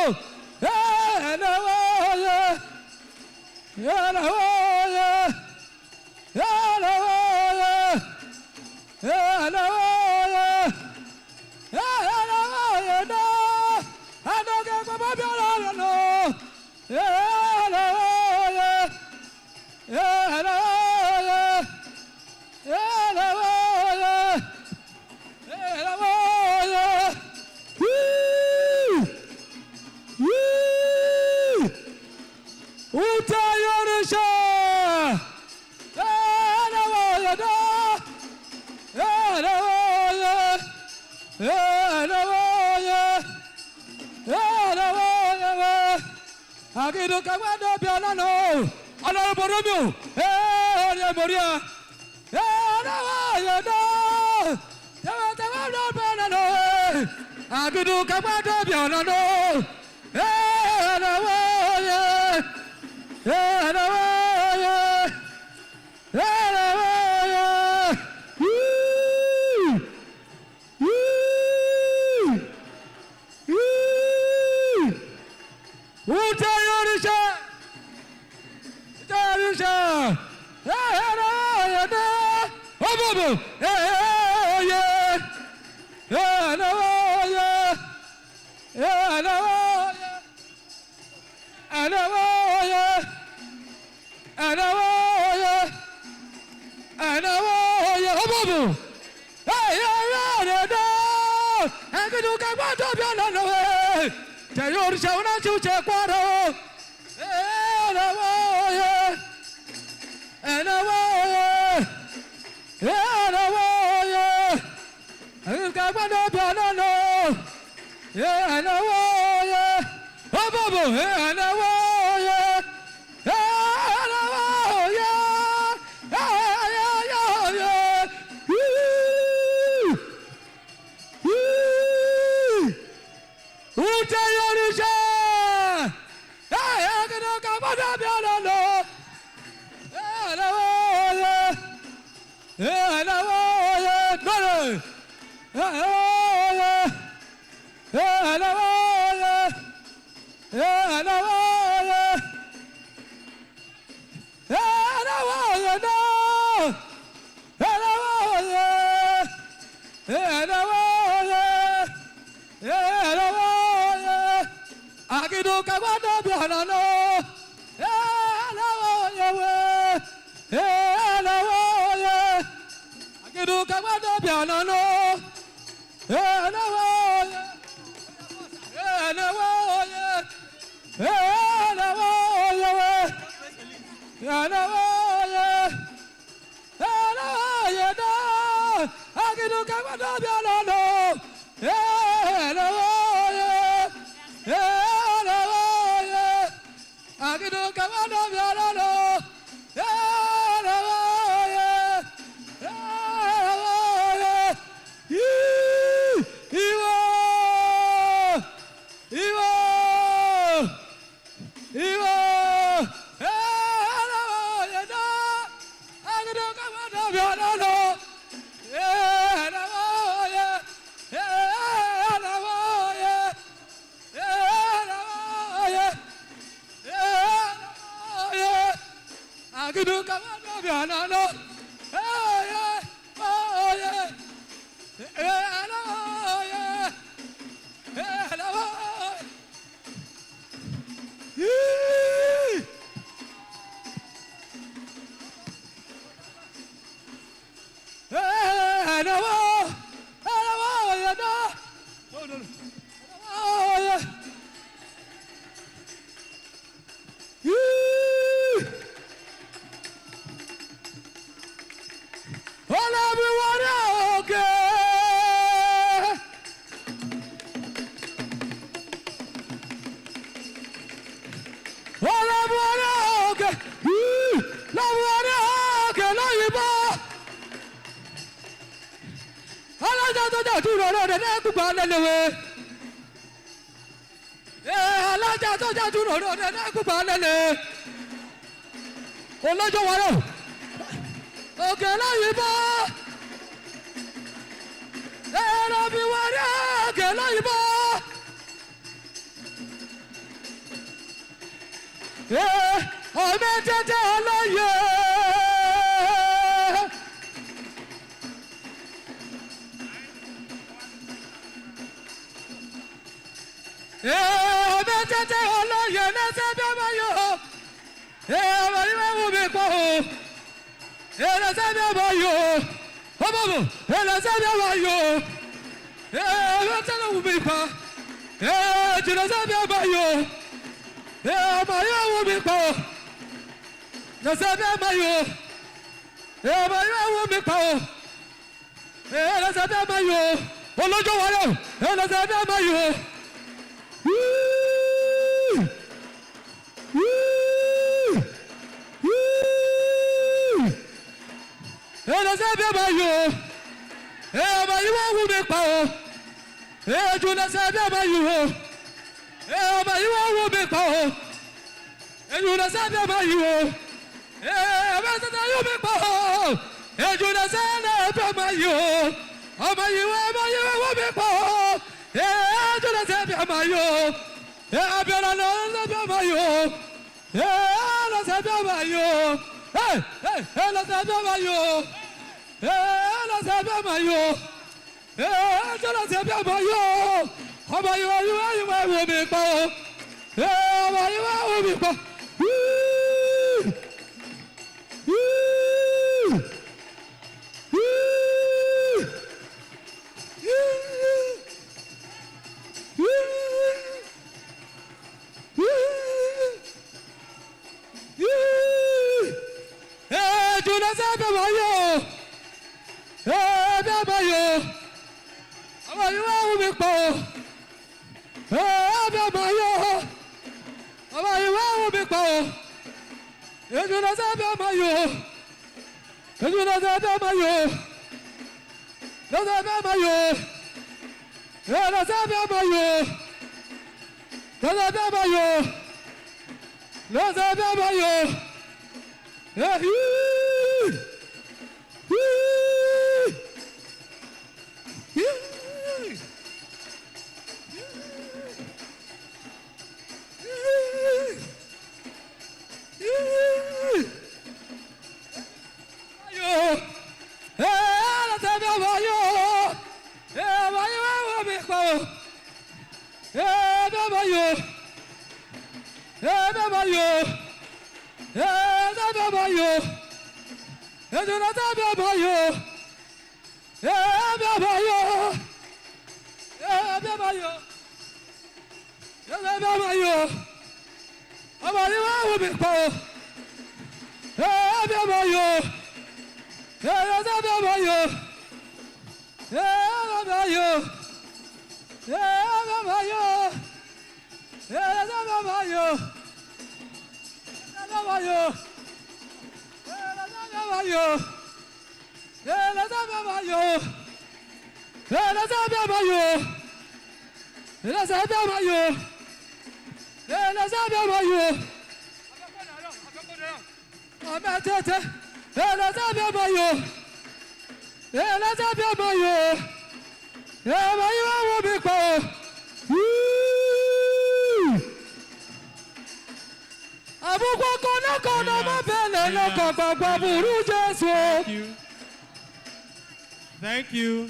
Thank you.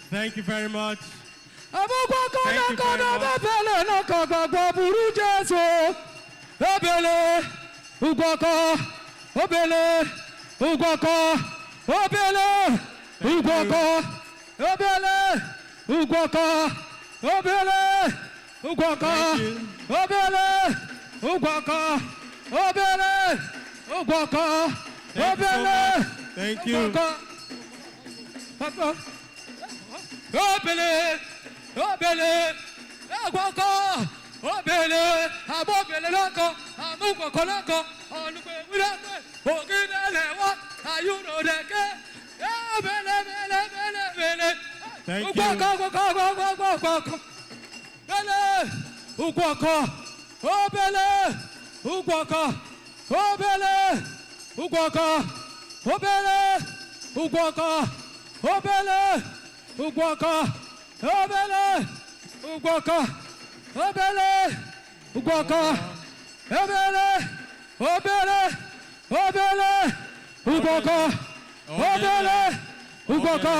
Thank you very much. Thank you. Thank Uguaka, you. uguaka, uguaka, uguaka. Bele, uguaka, oh bele, uguaka, oh bele, uguaka, oh bele, uguaka, oh bele, uguaka, oh bele, uguaka, oh bele, uguaka, oh bele, oh bele, oh bele, uguaka, oh bele, uguaka,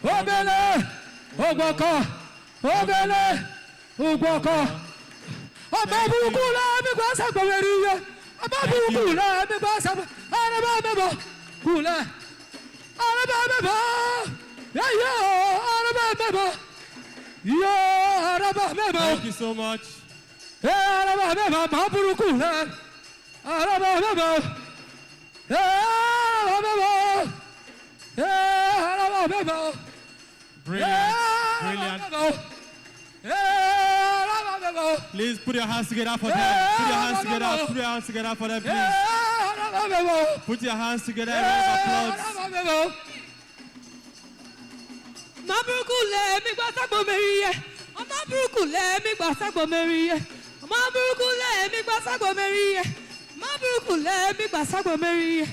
oh bele, uguaka, oh bele, uguaka. Ababukula mi kwasa gbaweriye. Ababukula mi kwasa araba mebo kula. Araba mebo. Yo araba mebo. Yo araba mebo. Thank you so much. Araba mebo maburukula. Araba mebo. Araba mebo. Araba mebo. Brilliant. Brilliant. Please put your hands together for them. Put your hands together. Put your hands together for them, please. Put your hands together. Round of applause. Mabrukule mi gba sagbo meriye. Mabrukule mi gba sagbo meriye. Mabrukule mi gba sagbo meriye. Mabrukule mi gba sagbo meriye.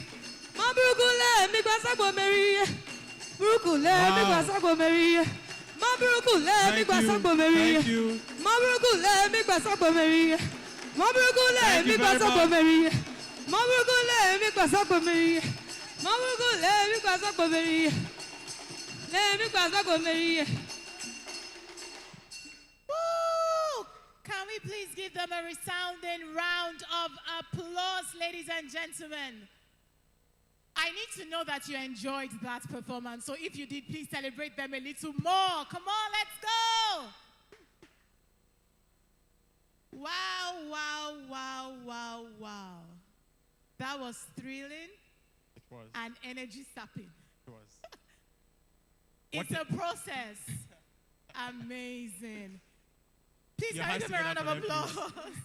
Mabrukule mi gba sagbo meriye. Brukule mi gba sagbo meriye. Mabrukule mi gba sagbo meriye. Thank you. Mabrukule mi gba sagbo meriye. Mabrukule mi gba sagbo meriye. Mabrukule mi gba sagbo meriye. Mabrukule mi gba sagbo meriye. Woo! Can we please give them a resounding round of applause, ladies and gentlemen? I need to know that you enjoyed that performance. So if you did, please celebrate them a little more. Come on, let's go. Wow, wow, wow, wow, wow. That was thrilling It was. and energy sapping. It was. It's a process. Amazing. Please Your can we hands give a round of together for them, applause?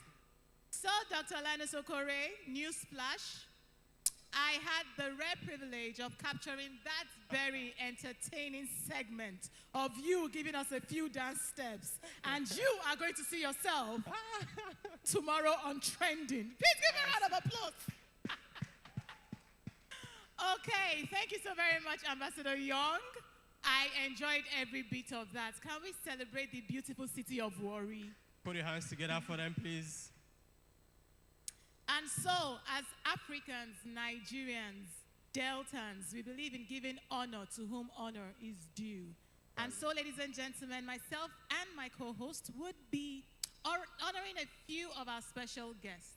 So, Dr. Linus Okore, Newsflash. I had the rare privilege of capturing that very entertaining segment of you giving us a few dance steps. And you are going to see yourself tomorrow on Trending. Please give me a round of applause. Okay, thank you so very much, Ambassador Young. I enjoyed every bit of that. Can we celebrate the beautiful city of Warri? Put your hands together for them, please. And so, as Africans, Nigerians, Deltans, we believe in giving honor to whom honor is due. And so, ladies and gentlemen, myself and my co-host would be honoring a few of our special guests.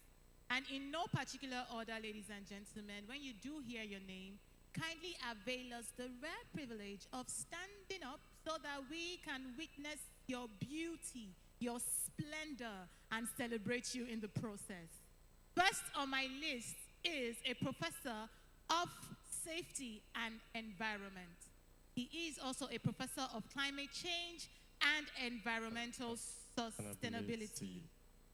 And in no particular order, ladies and gentlemen, when you do hear your name, kindly avail us the rare privilege of standing up so that we can witness your beauty, your splendor, and celebrate you in the process. First on my list is a professor of safety and environment. He is also a professor of climate change and environmental sustainability.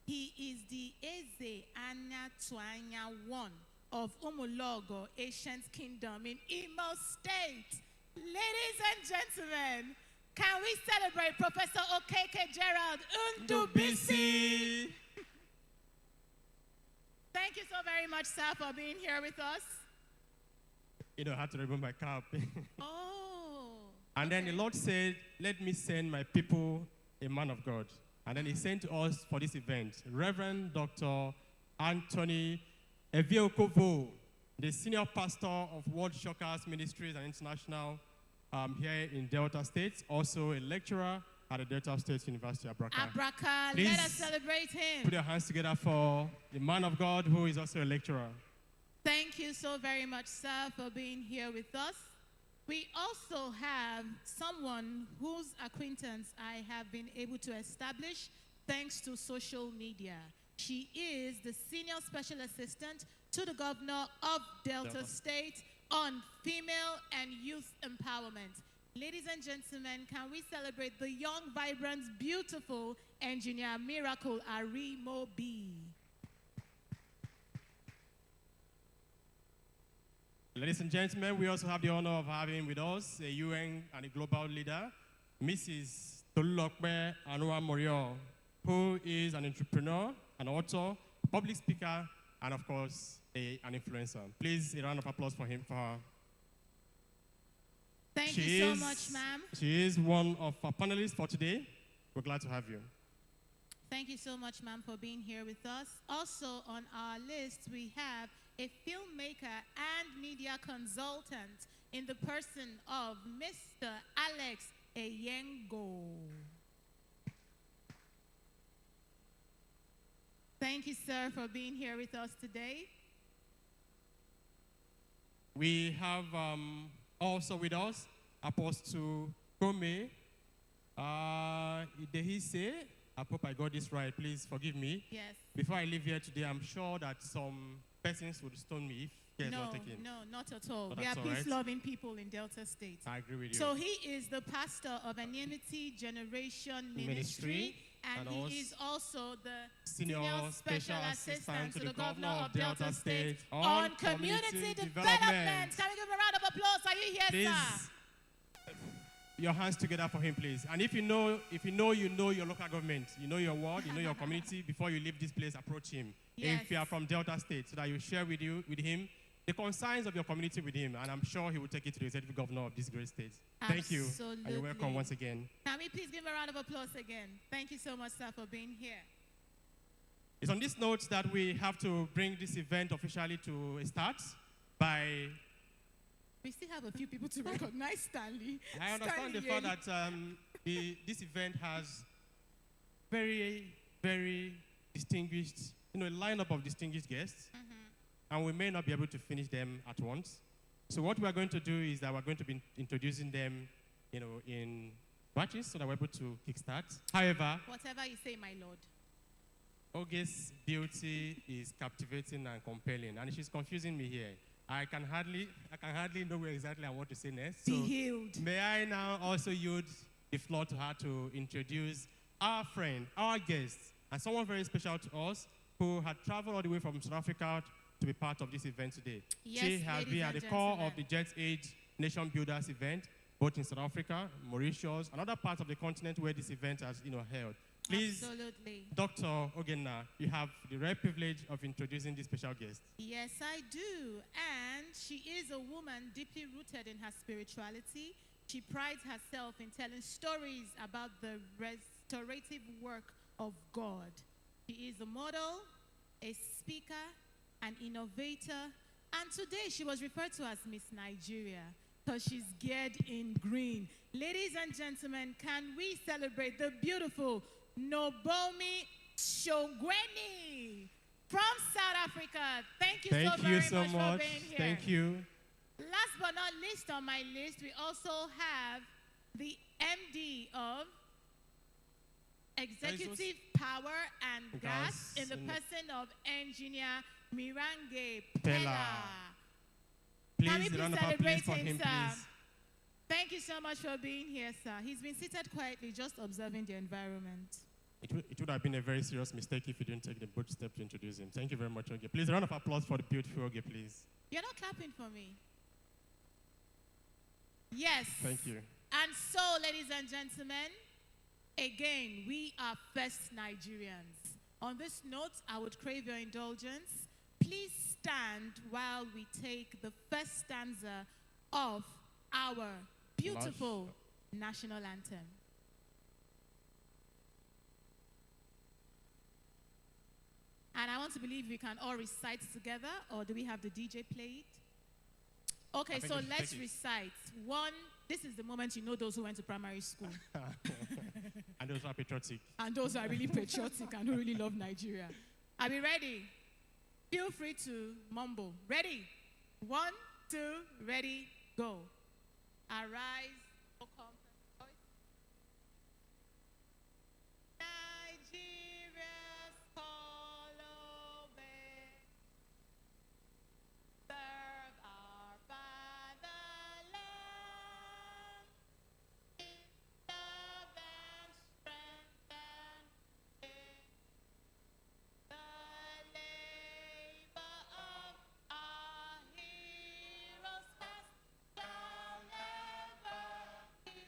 He is the Eze Anatuanya one of Umulogo, Ancient Kingdom in Imo State. Ladies and gentlemen, can we celebrate Professor Okeke Gerald Ndubisi? Thank you so very much, sir, for being here with us. You know, I had to remove my cap. Oh. And then the Lord said, let me send my people a man of God. And then he sent to us for this event, Reverend Dr. Anthony Eviokovo, the senior pastor of World Shockers Ministries and International here in Delta State, also a lecturer at the Delta State University, Abraka. Abraka, Please let us celebrate him. Put your hands together for the man of God who is also a lecturer. Thank you so very much, sir, for being here with us. We also have someone whose acquaintance I have been able to establish thanks to social media. She is the Senior Special Assistant to the Governor of Delta State on female and youth empowerment. Ladies and gentlemen, can we celebrate the young, vibrant, beautiful engineer Miracle Arimo B? Ladies and gentlemen, we also have the honor of having with us a UN and a global leader, Mrs. Tolulokpe Anua Morio, who is an entrepreneur, an author, a public speaker, and of course, an influencer. Please, a round of applause for him, for her. Thank you so much, ma'am. She is one of our panelists for today. We're glad to have you. Thank you so much, ma'am, for being here with us. Also on our list, we have a filmmaker and media consultant in the person of Mr. Alex Eyengo. Thank you, sir, for being here with us today. We have also with us Apostle Kome Idehise. I hope I got this right. Please forgive me. Yes. Before I leave here today, I'm sure that some persons would stone me if care is not taken. No, not at all. But We are that's all right. peace-loving people in Delta State. I agree with you. So he is the pastor of Anonymity Generation Ministry, and he is also the Senior Special Assistant to the Governor of Delta State on Community Development. Can we give him a round of applause? Are you here, Please, sir? your hands together for him, please. And if you know your local government, you know your ward, you know your community, before you leave this place, approach him. Yes. If you are from Delta State, so that you share with him the concerns of your community with him, and I'm sure he will take it to the executive governor of this great state. Thank you, and you're welcome once again. Can we please give him a round of applause again? Thank you so much, sir, for being here. It's on this note that we have to bring this event officially to a start by... We still have a few people to recognize, Stanley. I understand the fact that this event has very, very distinguished, a lineup of distinguished guests, and we may not be able to finish them at once. So what we're going to do is that we're going to be introducing them, in batches so that we're able to kickstart. However, Whatever you say, my lord. Oge's beauty is captivating and compelling, and she's confusing me here. I can hardly know where exactly I want to say next. Be healed. May I now also yield the floor to her to introduce our friend, our guest, and someone very special to us who had traveled all the way from South Africa to be part of this event today. Yes, she has been at the core of the Jet Age Nation Builders event, both in South Africa, Mauritius, and other parts of the continent where this event has held. Please, Absolutely. Dr. Ogena, you have the rare privilege of introducing this special guest. Yes, I do. And she is a woman deeply rooted in her spirituality. She prides herself in telling stories about the restorative work of God. She is a model, a speaker, an innovator, and today she was referred to as Miss Nigeria because she's geared in green. Ladies and gentlemen, can we celebrate the beautiful Nobomi Shogweni from South Africa? Thank you so very much for being here. Thank you. Last but not least on my list, we also have the MD of Executive Power and Gas in the person of Engineer Mirange Pella. Can we Please, please celebrate for him, him, sir? please. Thank you so much for being here, sir. He's been seated quietly, just observing the environment. It would have been a very serious mistake if you didn't take the bold step to introduce him. Thank you very much, Oge. Please, a round of applause for the beautiful Oge, please. You're not clapping for me. Yes. Thank you. And so, ladies and gentlemen, again, we are first Nigerians. On this note, I would crave your indulgence. Please stand while we take the first stanza of our beautiful national anthem. And I want to believe we can all recite together, or do we have the DJ play it? Okay, so let's recite. One, this is the moment you know those who went to primary school. And those who are patriotic. And those who are really patriotic and who really love Nigeria. Are we ready? Feel free to mumble. Ready? 1, 2, ready, go. Arise, O comfort. Nigeria's call obey. Serve our fatherland. Love and strength and faith. The labor of our heroes past shall never be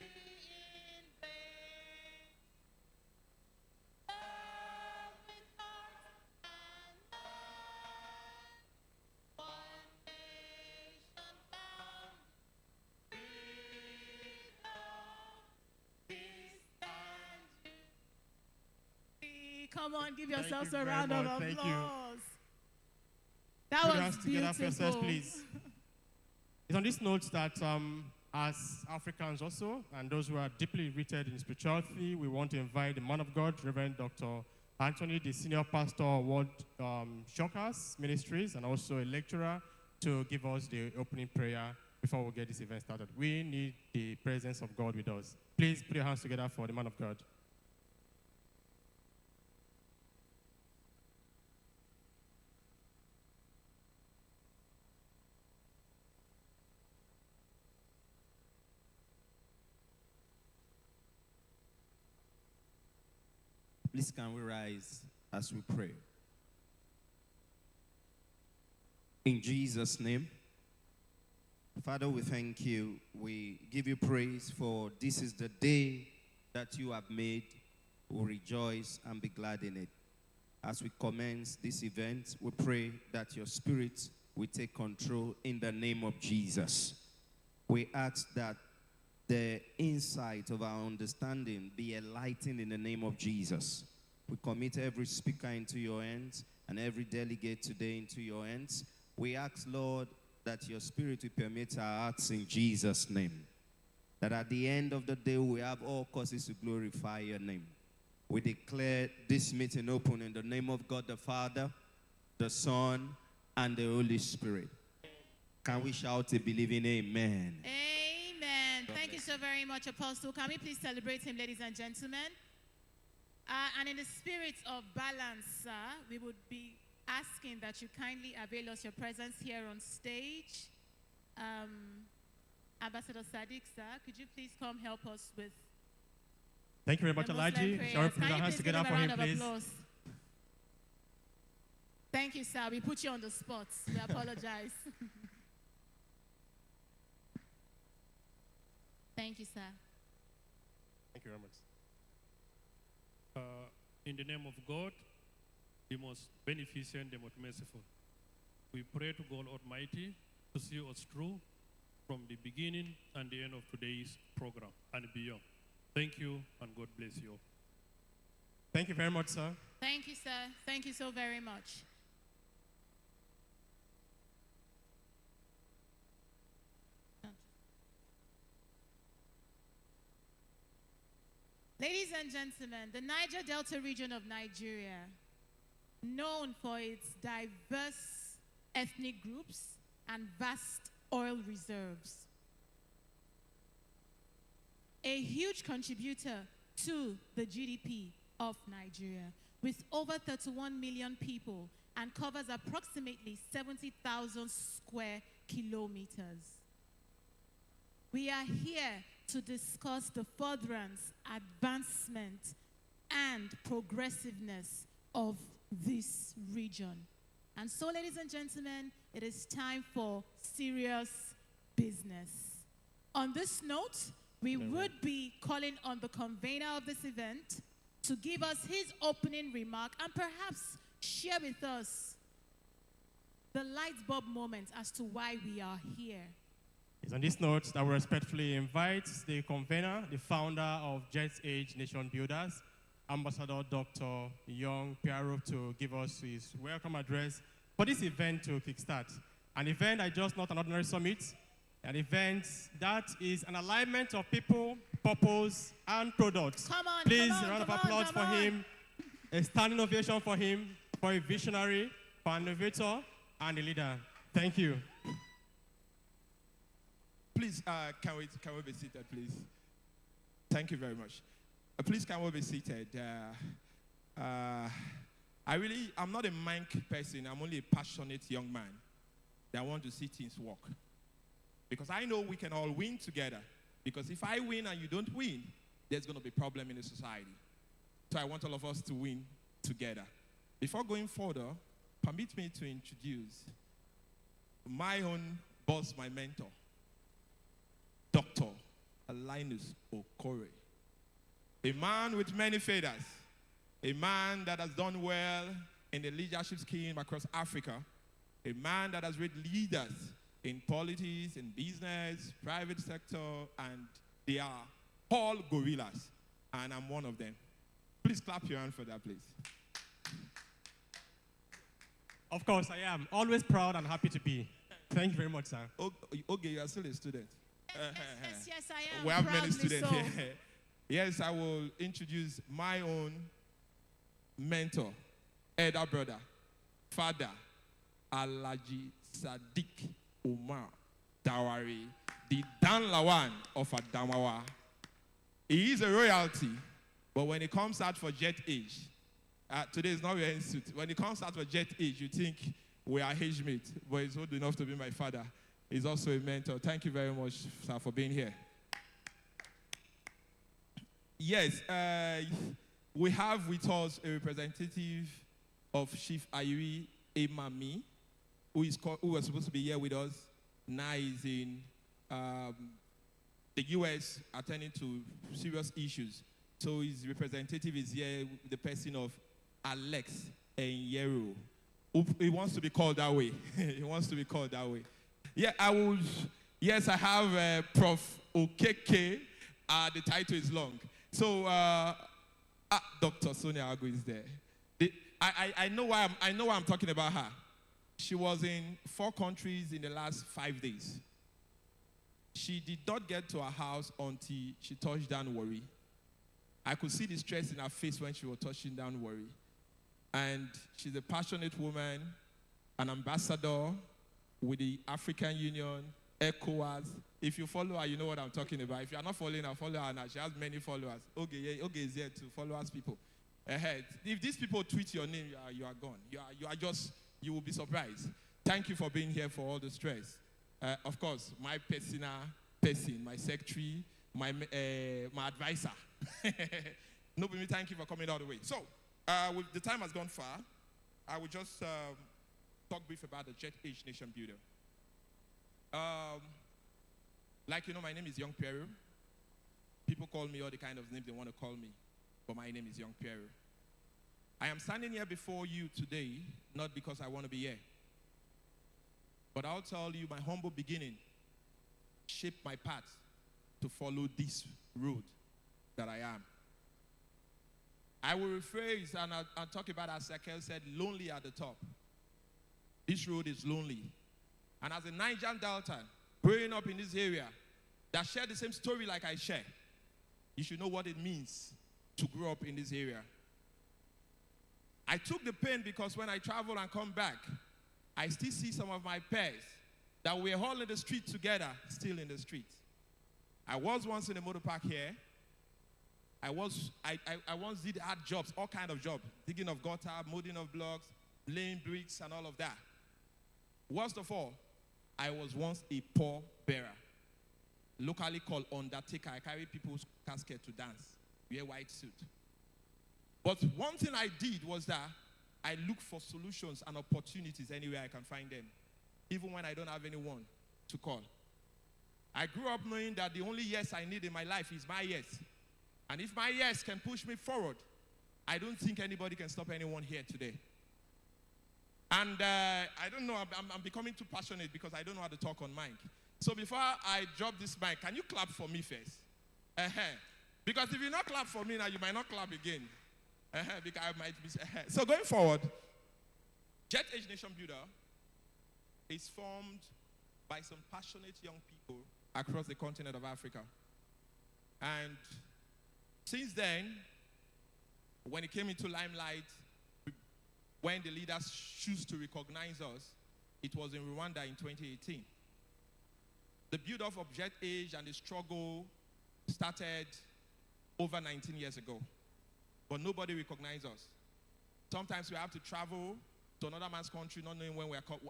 Come on, give Thank yourselves you a very round of much. Thank you. applause. That Put your was hands together for yourselves, beautiful. please. It's on this note that as Africans also, and those who are deeply rooted in spirituality, we want to invite the man of God, Reverend Dr. Anthony, the senior pastor of World Shockers Ministries, and also a lecturer, to give us the opening prayer before we get this event started. We need the presence of God with us. Please put your hands together for the man of God. Please can we rise as we pray? In Jesus' name, Father, we thank you. We give you praise for this is the day that you have made. We rejoice and be glad in it. As we commence this event, we pray that your spirit will take control in the name of Jesus. We ask that the insight of our understanding be enlightened in the name of Jesus. We commit every speaker into your hands and every delegate today into your hands. We ask, Lord, that your spirit will permeate our hearts in Jesus' name. That at the end of the day, we have all causes to glorify your name. We declare this meeting open in the name of God the Father, the Son, and the Holy Spirit. Can we shout a believing amen? Amen. Thank you so very much, Apostle. Can we please celebrate him, ladies and gentlemen? And in the spirit of balance, sir, we would be asking that you kindly avail us your presence here on stage. Ambassador Sadiq, sir, could you please come help us with Thank you very much, the Muslim Alaji. prayers? Shall we put Can our you hands please give together him a for him, round of please? applause? Thank you, sir. We put you on the spot. We apologize. Thank you, sir. Thank you very much. In the name of God, the most beneficent, the most merciful, we pray to God Almighty to see us through from the beginning and the end of today's program and beyond. Thank you, and God bless you. Thank you very much, sir. Thank you, sir. Thank you so very much. Ladies and gentlemen, the Niger Delta region of Nigeria, known for its diverse ethnic groups and vast oil reserves, a huge contributor to the GDP of Nigeria, with over 31 million people and covers approximately 70,000 square kilometers. We are here to discuss the furtherance, advancement, and progressiveness of this region. And so, ladies and gentlemen, it is time for serious business. On this note, we would be calling on the convener of this event to give us his opening remark and perhaps share with us the light bulb moment as to why we are here. It's on this note that we respectfully invite the convener, the founder of Jet's Age Nation Builders, Ambassador Dr. Young Piaro, to give us his welcome address for this event to kickstart. An event that is just not an ordinary summit, an event that is an alignment of people, purpose, and products. Come on, Please, come on, a round of come on, applause come for on. him, a standing ovation for him, for a visionary, for an innovator, and a leader. Thank you. Please, can we be seated, please? Thank you very much. Please, can we be seated? I'm not a mank person. I'm only a passionate young man that want to see things work. Because I know we can all win together. Because if I win and you don't win, there's going to be a problem in the society. So I want all of us to win together. Before going further, permit me to introduce my own boss, my mentor, Dr. Linus Okore, a man with many feathers, a man that has done well in the leadership scheme across Africa, a man that has read leaders in politics, in business, private sector, and they are all gorillas, and I'm one of them. Please clap your hand for that, please. Of course, I am. Always proud and happy to be. Thank you very much, sir. Okay, you are still a student. Yes, I am. We have many Proudly students so. here. Yes, I will introduce my own mentor, elder brother, father, Alaji Sadiq Umar Dawari, the Dan Lawan of Adamawa. He is a royalty, but when it comes out for jet age, today is not wearing suit. When it comes out for jet age, you think we are age mate, but he's old enough to be my father. He's also a mentor. Thank you very much, sir, for being here. Yes, we have with us a representative of Chief Ayuri Emami, who was supposed to be here with us. Now he's in the U.S. attending to serious issues. So his representative is here, the person of Alex Enyero. He wants to be called that way. He wants to be called that way. Yeah, yes, I have Prof. Okeke. The title is long. So, Dr. Sonia Agu is there. I know why I'm talking about her. She was in 4 countries in the last 5 days. She did not get to her house until she touched down Warri. I could see the stress in her face when she was touching down Warri. And she's a passionate woman, an ambassador with the African Union, ECOWAS. If you follow her, you know what I'm talking about. If you are not following her, follow her now. She has many followers. Okay is here to follow us people. If these people tweet your name, you are gone. You will be surprised. Thank you for being here for all the stress. Of course, my personal person, my secretary, my advisor. Nobody, thank you for coming all the way. So, the time has gone far. I will just talk brief about the Jet Age Nation Builder. Like you know, my name is Young Pierre. People call me all the kind of names they want to call me, but my name is Young Pierre. I am standing here before you today, not because I want to be here, but I'll tell you my humble beginning shaped my path to follow this road that I am. I will rephrase and I'll talk about, as Sakel said, lonely at the top. This road is lonely. And as a Niger Delta, growing up in this area, that share the same story like I share, you should know what it means to grow up in this area. I took the pain because when I travel and come back, I still see some of my peers that we're all in the street together, still in the street. I was once in a motor park here. I once did hard jobs, all kind of jobs, digging of gutter, molding of blocks, laying bricks, and all of that. Worst of all, I was once a poor bearer, locally called undertaker. I carry people's casket to dance, wear white suit. But one thing I did was that I look for solutions and opportunities anywhere I can find them, even when I don't have anyone to call. I grew up knowing that the only yes I need in my life is my yes. And if my yes can push me forward, I don't think anybody can stop anyone here today. And I don't know, I'm becoming too passionate because I don't know how to talk on mic. So before I drop this mic, can you clap for me first? Because if you not clap for me now, you might not clap again. Because I might be. So going forward, Jet Age Nation Builder is formed by some passionate young people across the continent of Africa. And since then, when it came into limelight, when the leaders choose to recognize us, it was in Rwanda in 2018. The build-up of Jet Age and the struggle started over 19 years ago, but nobody recognized us. Sometimes we have to travel to another man's country not knowing when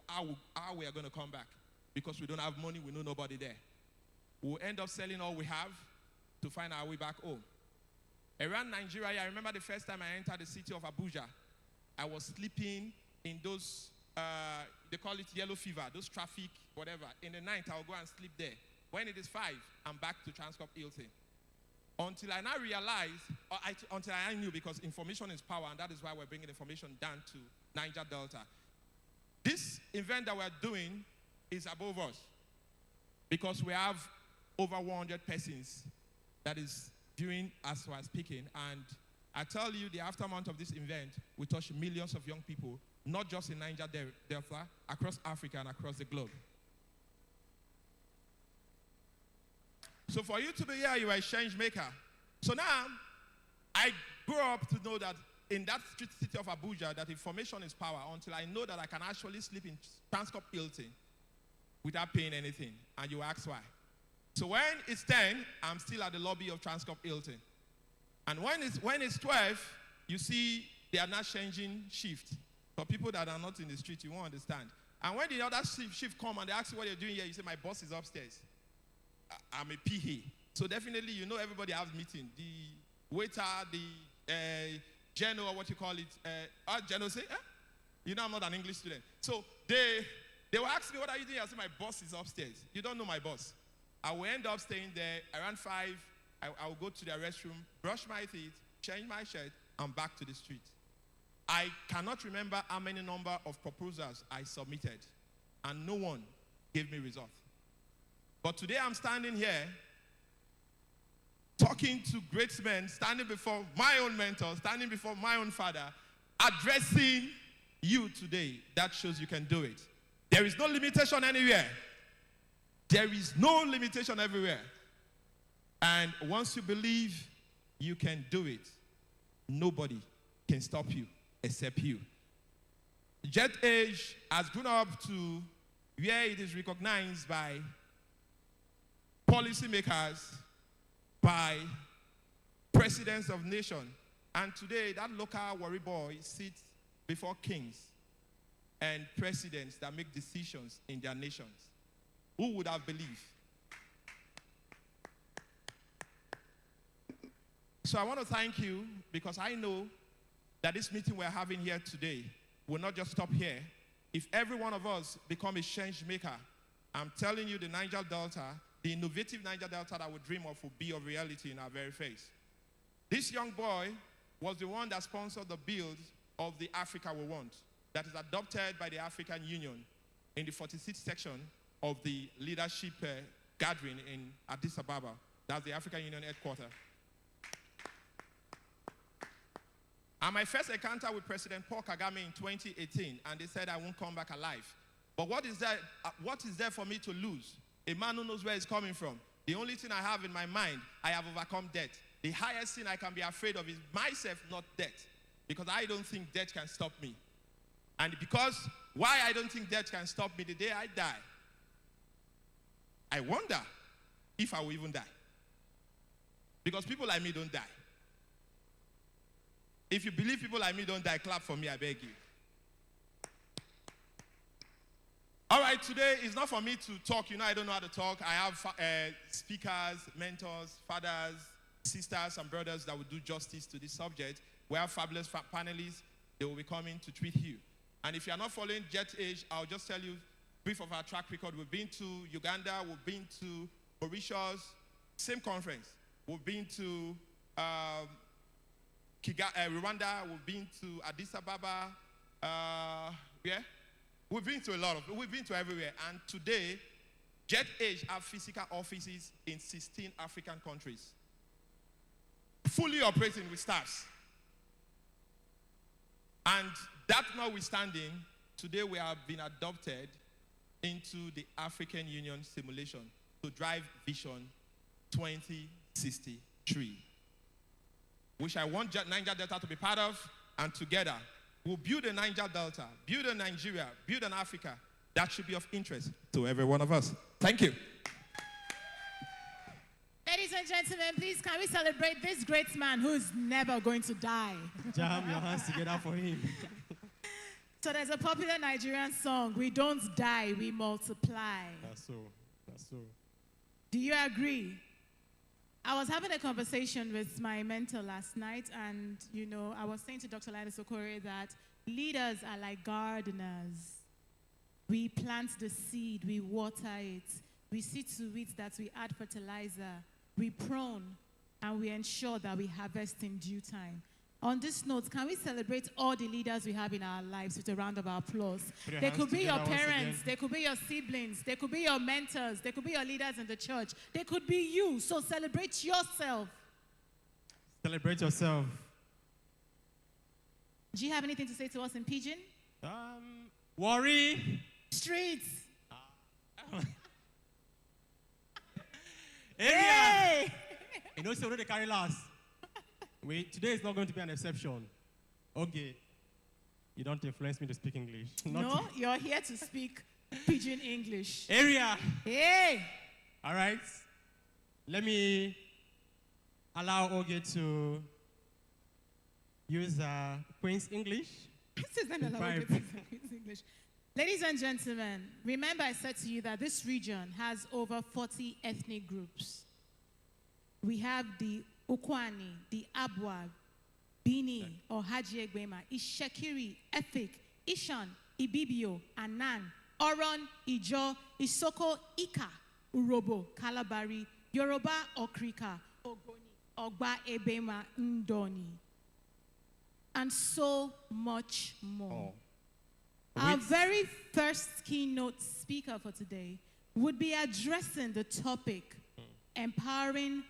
how we are going to come back because we don't have money, we know nobody there. We'll end up selling all we have to find our way back home. Around Nigeria, I remember the first time I entered the city of Abuja, I was sleeping in those, they call it yellow fever, those traffic, whatever. In the night, I'll go and sleep there. When it is 5, I'm back to Transcorp Hilton. Until I now realized, until I knew, because information is power, and that is why we're bringing information down to Niger Delta. This event that we're doing is above us because we have over 100 persons that is viewing as we're speaking, and I tell you, the aftermath of this event will touch millions of young people, not just in Niger Delta, across Africa and across the globe. So for you to be here, you are a change maker. So now, I grew up to know that in that city of Abuja, that information is power, until I know that I can actually sleep in Transcorp Hilton without paying anything. And you ask why. So when it's 10, I'm still at the lobby of Transcorp Hilton. And when it's 12, you see they are not changing shift. For people that are not in the street, you won't understand. And when the other shift come and they ask you what you're doing here, you say, my boss is upstairs. I'm a PA. So definitely, you know, everybody has meeting. The waiter, the general, what you call it, general say, you know I'm not an English student. So they will ask me, what are you doing? I say, my boss is upstairs. You don't know my boss. I will end up staying there around 5. I will go to the restroom, brush my teeth, change my shirt, and back to the street. I cannot remember how many number of proposals I submitted, and no one gave me result. But today I'm standing here talking to great men, standing before my own mentor, standing before my own father, addressing you today. That shows you can do it. There is no limitation anywhere. There is no limitation everywhere. And once you believe you can do it, nobody can stop you except you. Jet Age has grown up to where it is recognized by policymakers, by presidents of nations. And today, that local worry boy sits before kings and presidents that make decisions in their nations. Who would have believed? So I want to thank you because I know that this meeting we're having here today will not just stop here. If every one of us become a change maker, I'm telling you the Niger Delta, the innovative Niger Delta that we dream of will be a reality in our very face. This young boy was the one that sponsored the build of the Africa We Want that is adopted by the African Union in the 46th section of the leadership gathering in Addis Ababa. That's the African Union headquarters. And my first encounter with President Paul Kagame in 2018, and they said I won't come back alive. But what is there for me to lose? A man who knows where he's coming from. The only thing I have in my mind, I have overcome death. The highest thing I can be afraid of is myself, not death. Because I don't think death can stop me. And because why I don't think death can stop me the day I die, I wonder if I will even die. Because people like me don't die. If you believe people like me don't die, clap for me, I beg you. All right, today is not for me to talk. You know, I don't know how to talk. I have speakers, mentors, fathers, sisters, and brothers that will do justice to this subject. We have fabulous panelists. They will be coming to treat you. And if you are not following Jet Age, I'll just tell you brief of our track record. We've been to Uganda. We've been to Mauritius. Same conference. We've been to Rwanda. We've been to Addis Ababa. Yeah? We've been to a lot of, we've been to everywhere. And today, Jet Age have physical offices in 16 African countries. Fully operating with staffs. And that notwithstanding, today we have been adopted into the African Union simulation to drive Vision 2063, which I want Niger Delta to be part of, and together we'll build a Niger Delta, build a Nigeria, build an Africa that should be of interest to every one of us. Thank you. Ladies and gentlemen, please can we celebrate this great man who's never going to die? Jam your hands together for him. So there's a popular Nigerian song, we don't die, we multiply. That's so. That's so. Do you agree? I was having a conversation with my mentor last night, and, you know, I was saying to Dr. Laida Sokore that leaders are like gardeners. We plant the seed, we water it, we see to it that we add fertilizer, we prune, and we ensure that we harvest in due time. On this note, can we celebrate all the leaders we have in our lives with a round of applause? They could be your parents, they could be your siblings, they could be your mentors, they could be your leaders in the church, they could be you. So celebrate yourself. Celebrate yourself. Do you have anything to say to us in Pidgin? Worry. Streets. Area. Hey! You know, so they carry last. Today is not going to be an exception. Okay. You don't influence me to speak English. No, you're here to speak Pidgin English. Area. Hey! All right. Let me allow Oge to use Queen's English. This is not allowed to use Queen's English. Ladies and gentlemen, remember I said to you that this region has over 40 ethnic groups. We have the Ukwani, the Abwa, Bini, or Haji Egbema, Ishekiri, Efik, Ishan, Ibibio, Anan, Oron, Ijo, Isoko, Ika, Urobo, Kalabari, Yoruba, Okrika, Ogoni, Ogba Ebema, Ndoni, and so much more. Our very first keynote speaker for today would be addressing the topic, empowering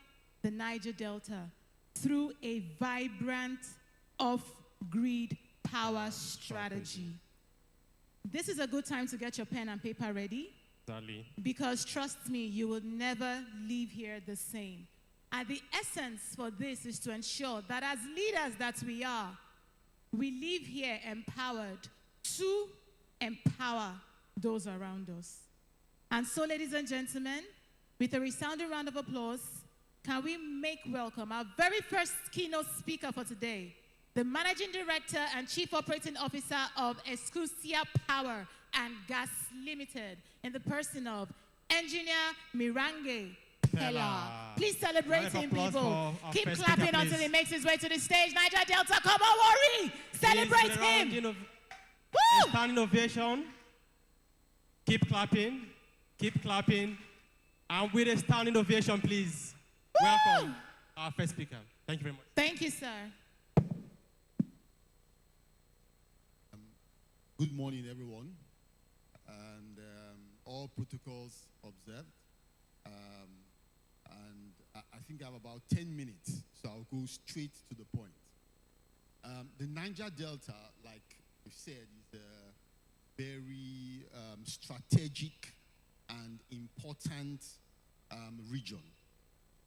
the Niger Delta through a vibrant off-grid power strategy. This is a good time to get your pen and paper ready. Exactly. Because trust me, you will never leave here the same. And the essence for this is to ensure that as leaders that we are, we leave here empowered to empower those around us. And so, ladies and gentlemen, with a resounding round of applause, can we make welcome our very first keynote speaker for today, the Managing Director and Chief Operating Officer of Escusia Power and Gas Limited, in the person of Engineer Mirange Pella. Please celebrate him, people. Keep clapping until he makes his way to the stage. Niger Delta, come on, worry. Celebrate him. Woo! Standing ovation. Keep clapping. Keep clapping. And with a standing ovation, please. Woo! Welcome our first speaker. Thank you very much. Thank you, sir. Good morning, everyone. And all protocols observed. And I think I have about 10 minutes, so I'll go straight to the point. The Niger Delta, like you said, is a very strategic and important region.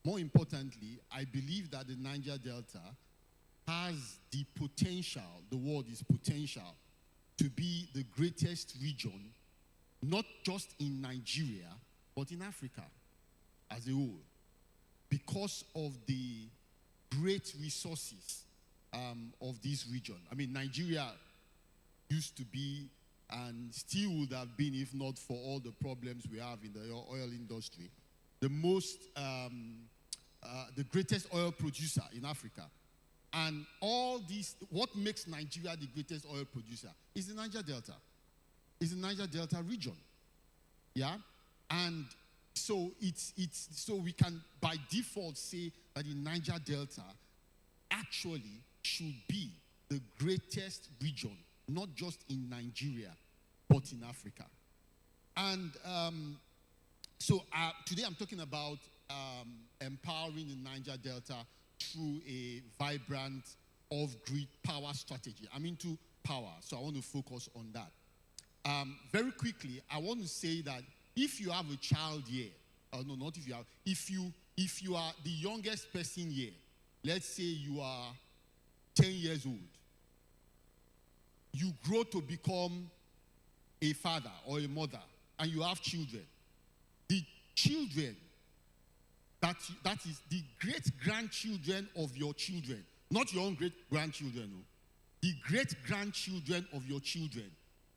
More importantly, I believe that the Niger Delta has the potential, the word is potential, to be the greatest region, not just in Nigeria, but in Africa as a whole, because of the great resources of this region. I mean, Nigeria used to be and still would have been, if not for all the problems we have in the oil industry, the greatest oil producer in Africa. And all these, what makes Nigeria the greatest oil producer is the Niger Delta. It's the Niger Delta region. Yeah? And so so we can by default say that the Niger Delta actually should be the greatest region, not just in Nigeria, but in Africa. And so today I'm talking about empowering the Niger Delta through a vibrant off-grid power strategy. I'm into power, so I want to focus on that. Very quickly, I want to say that if you have a child here, no, not if you have, if you are the youngest person here, let's say you are 10 years old, you grow to become a father or a mother, and you have children. The children, that is the great-grandchildren of your children, not your own great-grandchildren, no. The great-grandchildren of your children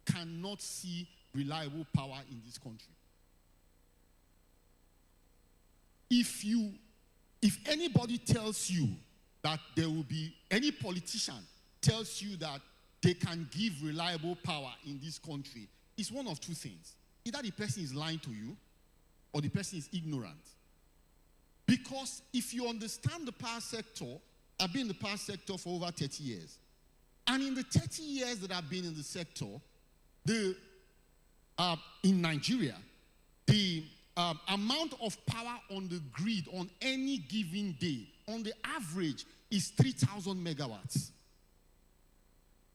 cannot see reliable power in this country. If anybody tells you that there will be, any politician tells you that they can give reliable power in this country, it's one of two things. Either the person is lying to you, or the person is ignorant. Because if you understand the power sector, I've been in the power sector for over 30 years. And in the 30 years that I've been in the sector, in Nigeria, the amount of power on the grid on any given day, on the average, is 3,000 megawatts.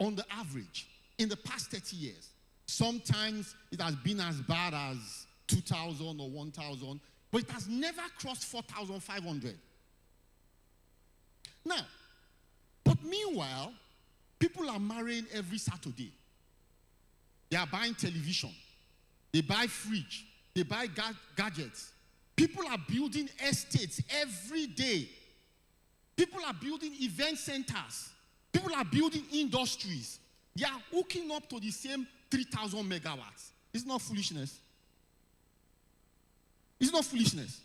on the average in the past 30 years. Sometimes it has been as bad as 2,000 or 1,000, but it has never crossed 4,500. Now, but meanwhile, people are marrying every Saturday. They are buying television. They buy fridge. They buy gadgets. People are building estates every day. People are building event centers. People are building industries. They are hooking up to the same 3,000 megawatts. It's not foolishness. It's not foolishness.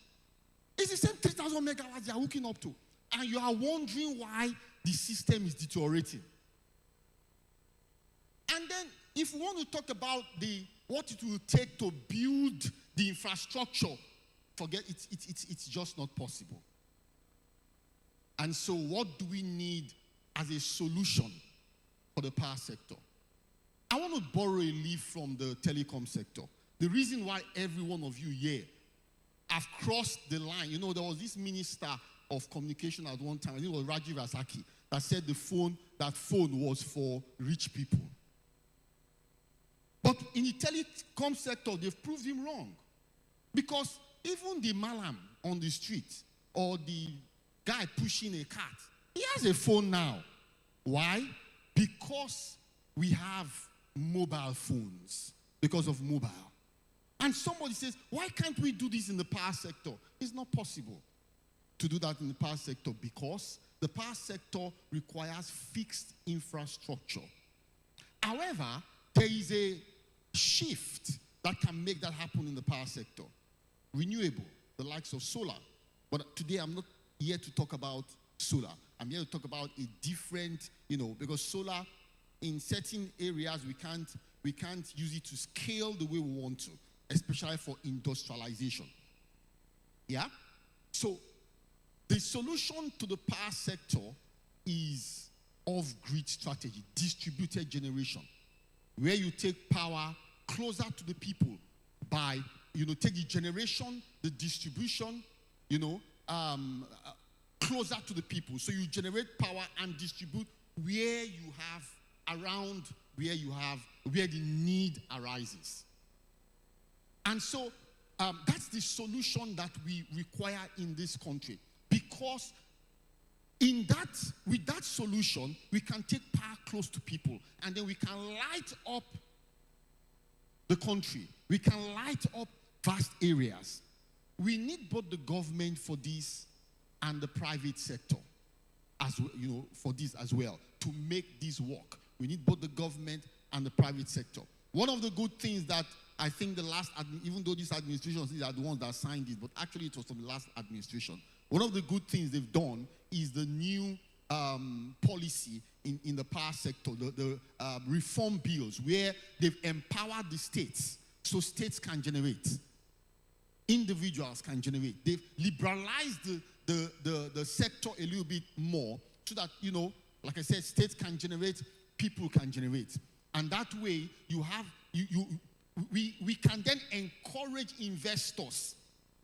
It's the same 3,000 megawatts they are hooking up to. And you are wondering why the system is deteriorating. And then, if we want to talk about what it will take to build the infrastructure, forget it, it's just not possible. And so, what do we need as a solution for the power sector? I want to borrow a leaf from the telecom sector. The reason why every one of you here have crossed the line, you know, there was this minister of communication at one time, I think it was Rajiv Rasaki, that said that phone was for rich people. But in the telecom sector, they've proved him wrong. Because even the malam on the street or the guy pushing a cart, he has a phone now. Why? Because we have mobile phones. Because of mobile. And somebody says, why can't we do this in the power sector? It's not possible to do that in the power sector because the power sector requires fixed infrastructure. However, there is a shift that can make that happen in the power sector. Renewable, the likes of solar. But today I'm not here to talk about solar. I'm here to talk about a different, because solar in certain areas we can't use it to scale the way we want to, especially for industrialization. Yeah? So the solution to the power sector is off-grid strategy, distributed generation, where you take power closer to the people by, take the generation, the distribution, closer to the people. So you generate power and distribute where you have, around where the need arises. And so that's the solution that we require in this country. Because with that solution, we can take power close to people, and then we can light up the country. We can light up vast areas. We need both the government for this and the private sector for this as well to make this work. We need both the government and the private sector. One of the good things that I think even though this administration are the ones that signed it, but actually it was from the last administration. One of the good things they've done is the new policy in the power sector, the reform bills, where they've empowered the states so states can generate. Individuals can generate. They've liberalized the sector a little bit more so that, like I said, states can generate, people can generate. And that way, we can then encourage investors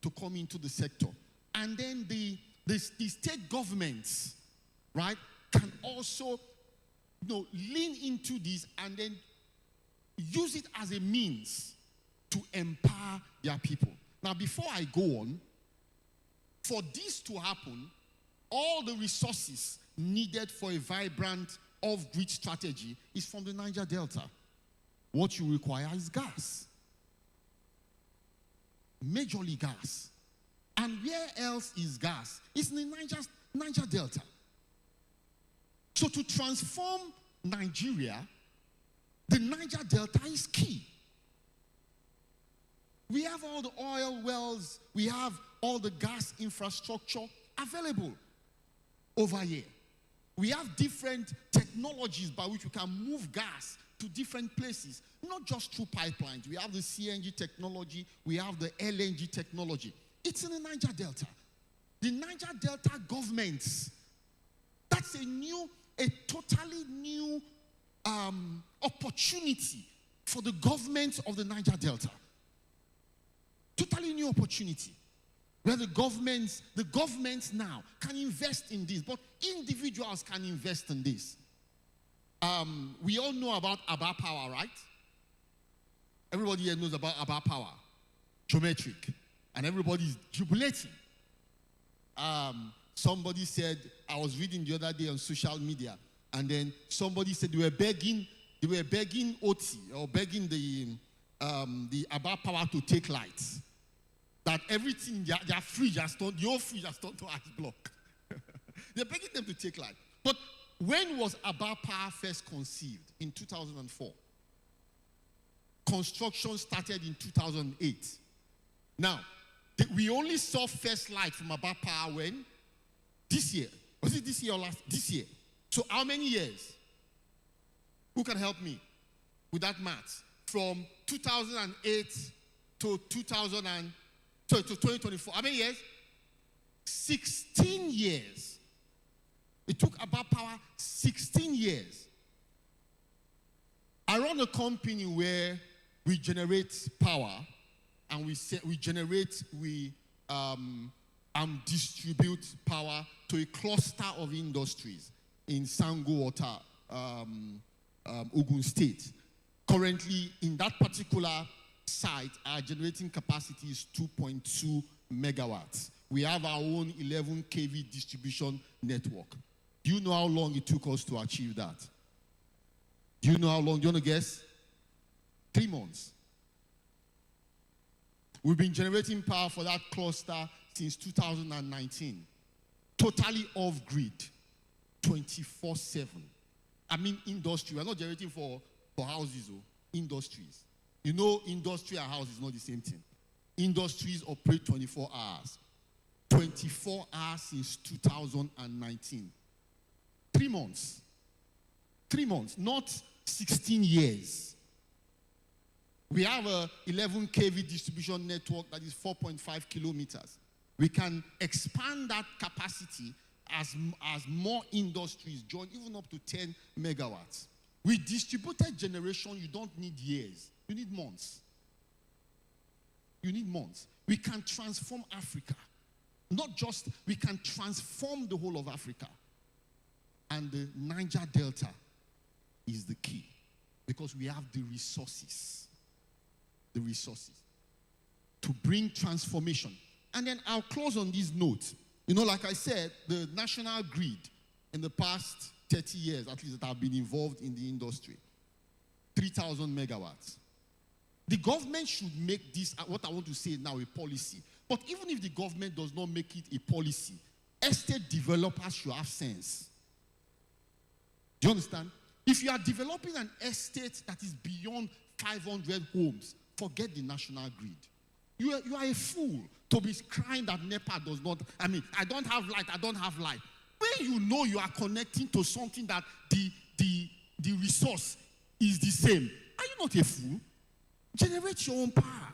to come into the sector. And then the state governments, right, can also lean into this and then use it as a means to empower their people. Now, before I go on, for this to happen, all the resources needed for a vibrant off-grid strategy is from the Niger Delta. What you require is gas. Majorly gas. And where else is gas? It's in the Niger Delta. So to transform Nigeria, the Niger Delta is key. We have all the oil wells, we have all the gas infrastructure available over here. We have different technologies by which we can move gas to different places, not just through pipelines. We have the CNG technology, we have the LNG technology. It's in the Niger Delta. The Niger Delta governments, that's a totally new opportunity for the government of the Niger Delta. Totally new opportunity. Where the governments now can invest in this, but individuals can invest in this. We all know about Aba Power, right? Everybody here knows about Aba Power, geometric, and everybody is jubilating. Somebody said, I was reading the other day on social media, and then somebody said they were begging OT or begging the Aba Power to take lights. That everything, their fridge has turned, your fridge has turned to ice block. They're begging them to take light. But when was Aba Power first conceived? In 2004. Construction started in 2008. Now, we only saw first light from Aba Power when? This year. Was it this year or last? This year. So how many years? Who can help me with that math? From 2008 to 2024. How many years? 16 years. It took Aba Power 16 years. I run a company where we generate power and we distribute power to a cluster of industries in Sango Water, Ogun State. Currently, in that particular site, our generating capacity is 2.2 megawatts. We have our own 11 kV distribution network. Do you know how long it took us to achieve that? Do you know how long? Do you want to guess? 3 months. We've been generating power for that cluster since 2019. Totally off-grid, 24/7. I mean industry. We're not generating for houses or industries. You know, industry and house is not the same thing. Industries operate 24 hours. 24 hours since 2019. 3 months. 3 months, not 16 years. We have a 11 kV distribution network that is 4.5 kilometers. We can expand that capacity as more industries join, even up to 10 megawatts. With distributed generation, you don't need years. You need months. You need months. We can transform Africa. Not just, we can transform the whole of Africa. And the Niger Delta is the key. Because we have the resources. The resources. To bring transformation. And then I'll close on this note. You know, like I said, the national grid in the past 30 years, at least, that I've been involved in the industry, 3,000 megawatts. The government should make this, what I want to say now, a policy. But even if the government does not make it a policy, estate developers should have sense. Do you understand? If you are developing an estate that is beyond 500 homes, forget the national grid. You are a fool to be crying that NEPA does not, I mean, I don't have light, I don't have light. When you know you are connecting to something that the resource is the same, are you not a fool? Generate your own power.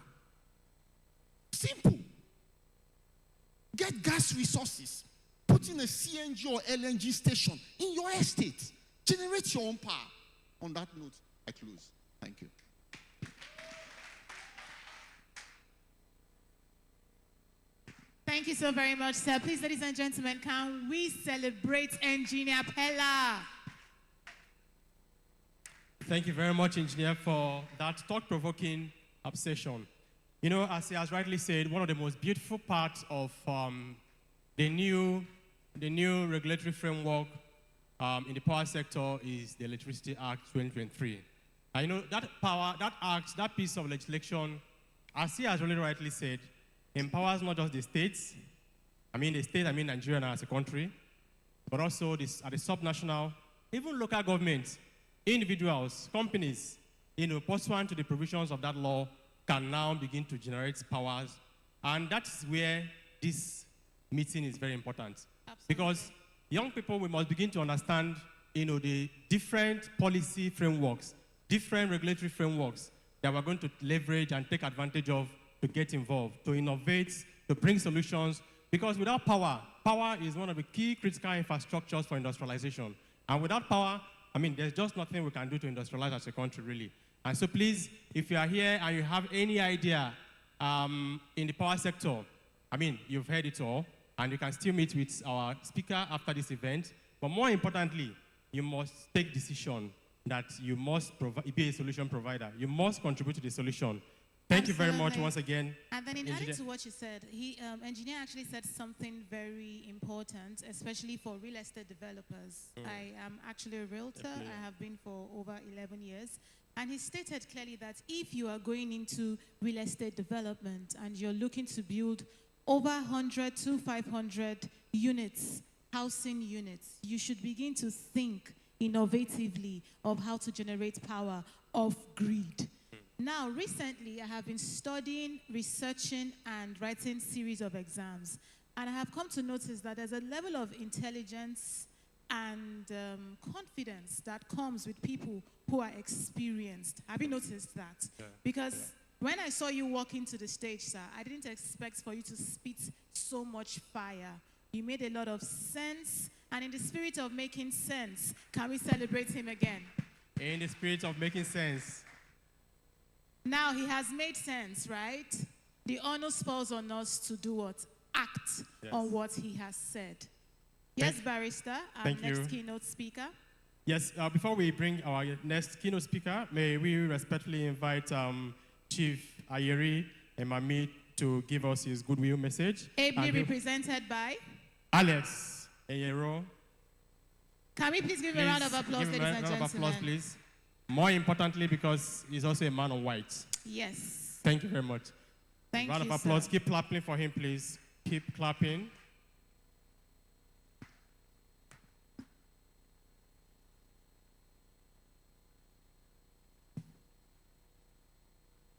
Simple. Get gas resources. Put in a CNG or LNG station in your estate. Generate your own power. On that note, I close. Thank you. Thank you so very much, sir. Please, ladies and gentlemen, can we celebrate Engineer Pella? Thank you very much, Engineer, for that thought-provoking obsession. You know, as he has rightly said, one of the most beautiful parts of the new regulatory framework in the power sector is the Electricity Act 2023. And you know, that piece of legislation, as he has really rightly said, empowers not just the states, I mean Nigeria now as a country, but also at the subnational, even local governments, individuals, companies, you know, pursuant to the provisions of that law, can now begin to generate powers. And that's where this meeting is very important. Absolutely. Because young people, we must begin to understand, you know, the different policy frameworks, different regulatory frameworks that we're going to leverage and take advantage of to get involved, to innovate, to bring solutions. Because without power, power is one of the key critical infrastructures for industrialization. And without power, I mean, there's just nothing we can do to industrialize as a country, really. And so please, if you are here and you have any idea in the power sector, I mean, you've heard it all, and you can still meet with our speaker after this event. But more importantly, you must take decision that you must be a solution provider. You must contribute to the solution. Thank you very much Absolutely. once again. And then in Engineer. adding to what you said, engineer actually said something very important, especially for real estate developers. I am actually a realtor. I have been for over 11 years. And he stated clearly that if you are going into real estate development and you're looking to build over 100 to 500 units, housing units, you should begin to think innovatively of how to generate power off grid. Now, recently, I have been studying, researching, and writing series of exams. And I have come to notice that there's a level of intelligence and confidence that comes with people who are experienced. Have you noticed that? Yeah. Because when I saw you walk into the stage, sir, I didn't expect for you to spit so much fire. You made a lot of sense. And in the spirit of making sense, can we celebrate him again? In the spirit of making sense. Now he has made sense, right? The honors falls on us to do what? Act on what he has said. Yes, Barrister, our next keynote speaker. Yes, before we bring our next keynote speaker, may we respectfully invite Chief Ayeri Emami to give us his goodwill message. Ably represented by Alex Eyero. Can we please give him a round of applause, ladies and gentlemen? Round of applause, please. More importantly, because he's also a man of white. Yes. Thank you very much. Thank you, round of applause. sir. Keep clapping for him, please. Keep clapping.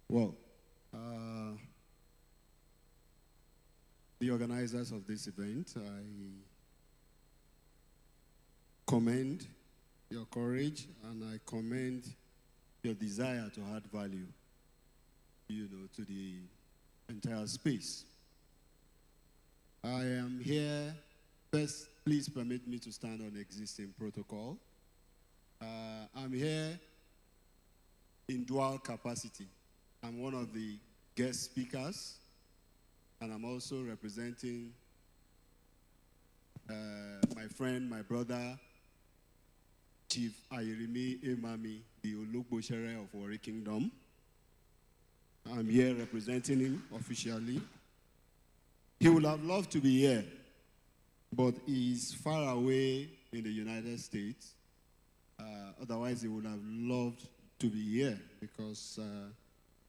Well, the organizers of this event, I commend your courage and I commend your desire to add value, to the entire space. I am here. First, please permit me to stand on existing protocol. I'm here in dual capacity. I'm one of the guest speakers, and I'm also representing my friend, my brother, Chief Ayerimi Emami, the Ologboshere of Warri Kingdom. I'm here representing him officially. He would have loved to be here, but he's far away in the United States. Otherwise, he would have loved to be here because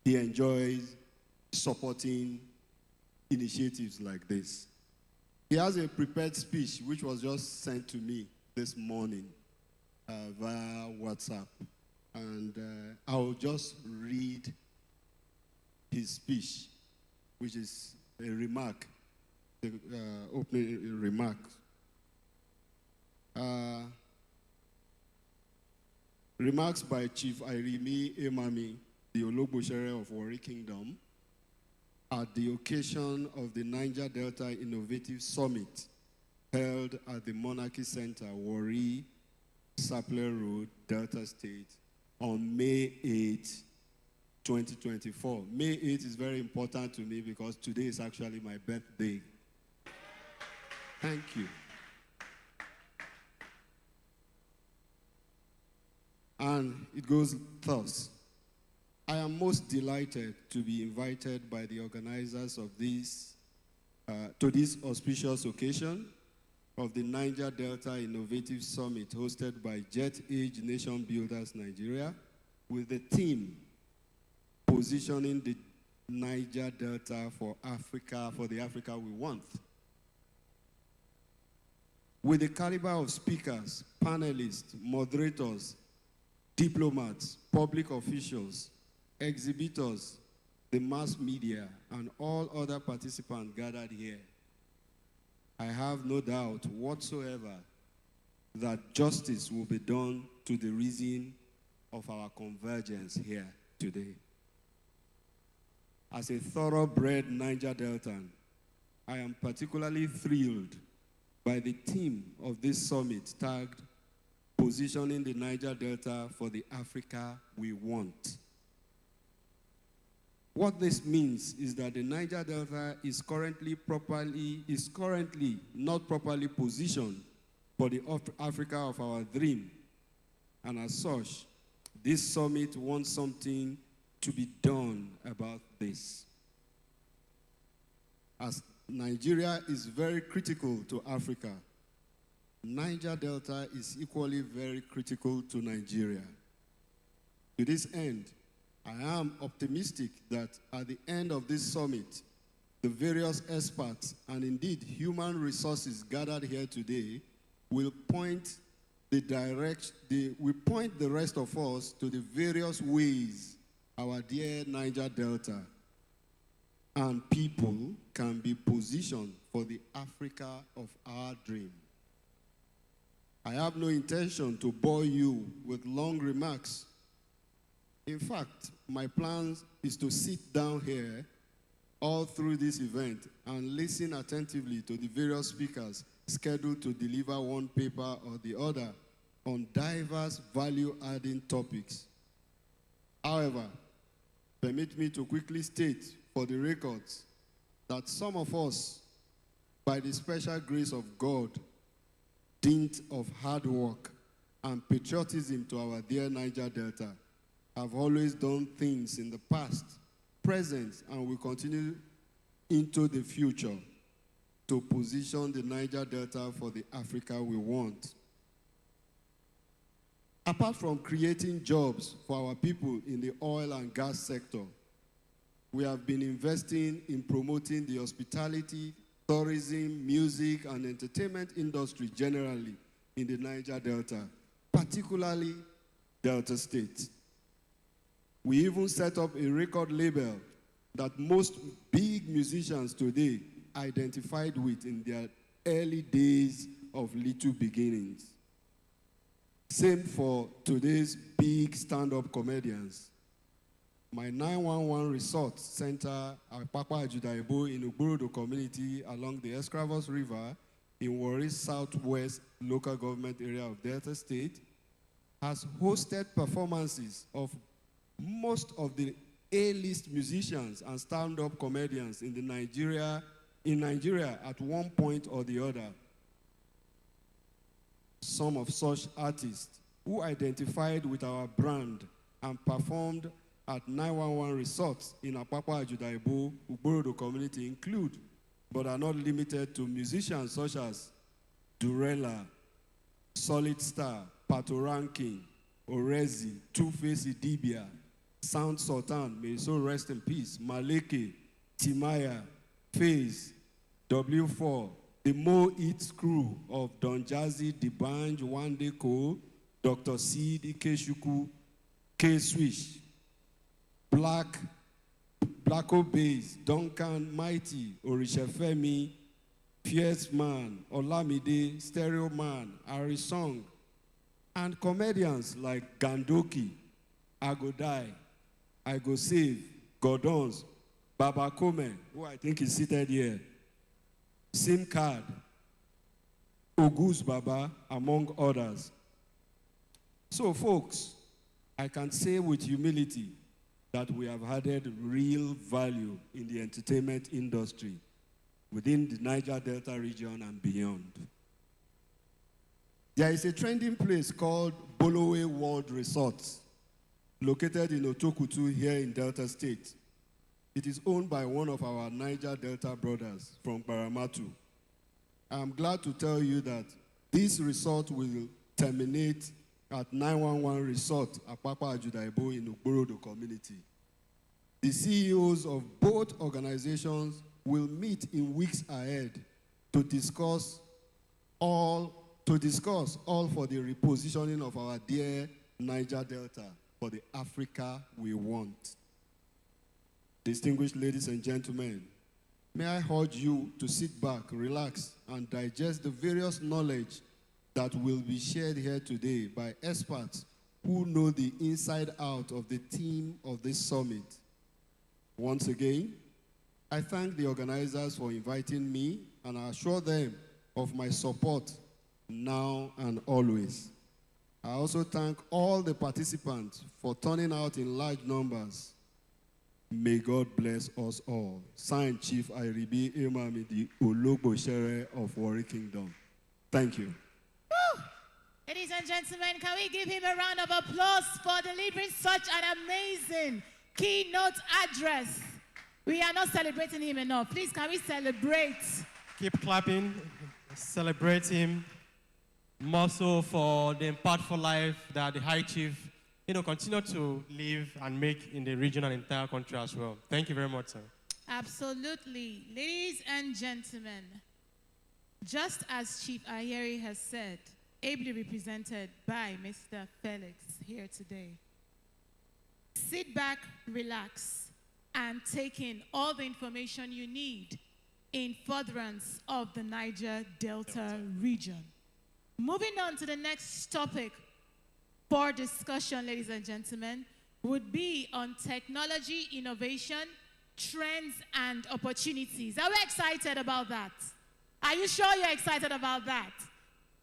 he enjoys supporting initiatives like this. He has a prepared speech which was just sent to me this morning via WhatsApp. And I'll just read his speech, which is a remark, the opening remark. Remarks by Chief Ayerimi Emami, the Ologboshere of Warri Kingdom, at the occasion of the Niger Delta Innovative Summit held at the Monarchy Center, Warri, Sapler Road, Delta State, on May 8, 2024. May 8 is very important to me because today is actually my birthday. Thank you. And it goes thus. I am most delighted to be invited by the organizers of this, to this auspicious occasion of the Niger Delta Innovative Summit hosted by Jet Age Nation Builders Nigeria with the theme positioning the Niger Delta for Africa, for the Africa we want. With the caliber of speakers, panelists, moderators, diplomats, public officials, exhibitors, the mass media, and all other participants gathered here, I have no doubt whatsoever that justice will be done to the reason of our convergence here today. As a thoroughbred Niger Deltan, I am particularly thrilled by the theme of this summit tagged Positioning the Niger Delta for the Africa We Want. What this means is that the Niger Delta is currently not properly positioned for the Africa of our dream. And as such, this summit wants something to be done about this. As Nigeria is very critical to Africa, Niger Delta is equally very critical to Nigeria. To this end, I am optimistic that at the end of this summit, the various experts and indeed human resources gathered here today will point the rest of us to the various ways our dear Niger Delta and people can be positioned for the Africa of our dream. I have no intention to bore you with long remarks. In fact, my plan is to sit down here all through this event and listen attentively to the various speakers scheduled to deliver one paper or the other on diverse value-adding topics. However, permit me to quickly state for the records that some of us, by the special grace of God, dint of hard work and patriotism to our dear Niger Delta, have always done things in the past, present, and will continue into the future to position the Niger Delta for the Africa we want. Apart from creating jobs for our people in the oil and gas sector, we have been investing in promoting the hospitality, tourism, music, and entertainment industry generally in the Niger Delta, particularly Delta State. We even set up a record label that most big musicians today identified with in their early days of little beginnings. Same for today's big stand-up comedians. My 911 Resort Center at Papa Ajudaibo in Ugborodo community along the Escravos River in Warri's Southwest local government area of Delta State has hosted performances of most of the A-list musicians and stand-up comedians in Nigeria at one point or the other. Some of such artists who identified with our brand and performed at 911 resorts in Apapa Ajudaibo, Ugborodo community include, but are not limited to, musicians such as Durella, Solid Star, Pato Ranking, Orezi, Two-Face Idibia, Sound Sultan, may so rest in peace, Maleke, Timaya, FaZe, W4, the Mo Eats crew of Don Jazzy, Dibanj, Wande Ko, Dr. Seed, Ikeshuku, K-Swish, Blacko Bass, Duncan, Mighty, Orishafemi, Fierce Man, Olamide, Stereo Man, Ari Song, and comedians like Gandoki, I Go Die, I Go Save, Gordons, Baba Kome, who I think is seated here, SIM Card, Ogus Baba, among others. So, folks, I can say with humility that we have added real value in the entertainment industry within the Niger Delta region and beyond. There is a trending place called Bolowe World Resorts, located in Otokutu here in Delta State. It is owned by one of our Niger Delta brothers from Baramatu. I'm glad to tell you that this resort will terminate at 911 Resort at Papa Ajudaibo in Ugborodo community. The CEOs of both organizations will meet in weeks ahead to discuss all for the repositioning of our dear Niger Delta for the Africa we want. Distinguished ladies and gentlemen, may I urge you to sit back, relax, and digest the various knowledge that will be shared here today by experts who know the inside out of the theme of this summit. Once again, I thank the organizers for inviting me, and I assure them of my support now and always. I also thank all the participants for turning out in large numbers. May God bless us all. Signed, Chief Ayribi Emami, the Ologbo Shere of Warri Kingdom. Thank you. Ladies and gentlemen, can we give him a round of applause for delivering such an amazing keynote address? We are not celebrating him enough. Please, can we celebrate? Keep clapping, celebrate him. More so for the impactful life that the High Chief, continue to live and make in the region and entire country as well. Thank you very much, sir. Absolutely. Ladies and gentlemen, just as Chief Ayeri has said, ably represented by Mr. Felix here today, sit back, relax, and take in all the information you need in furtherance of the Niger Delta region. Moving on to the next topic for discussion, ladies and gentlemen, would be on technology, innovation, trends, and opportunities. Are we excited about that? Are you sure you're excited about that?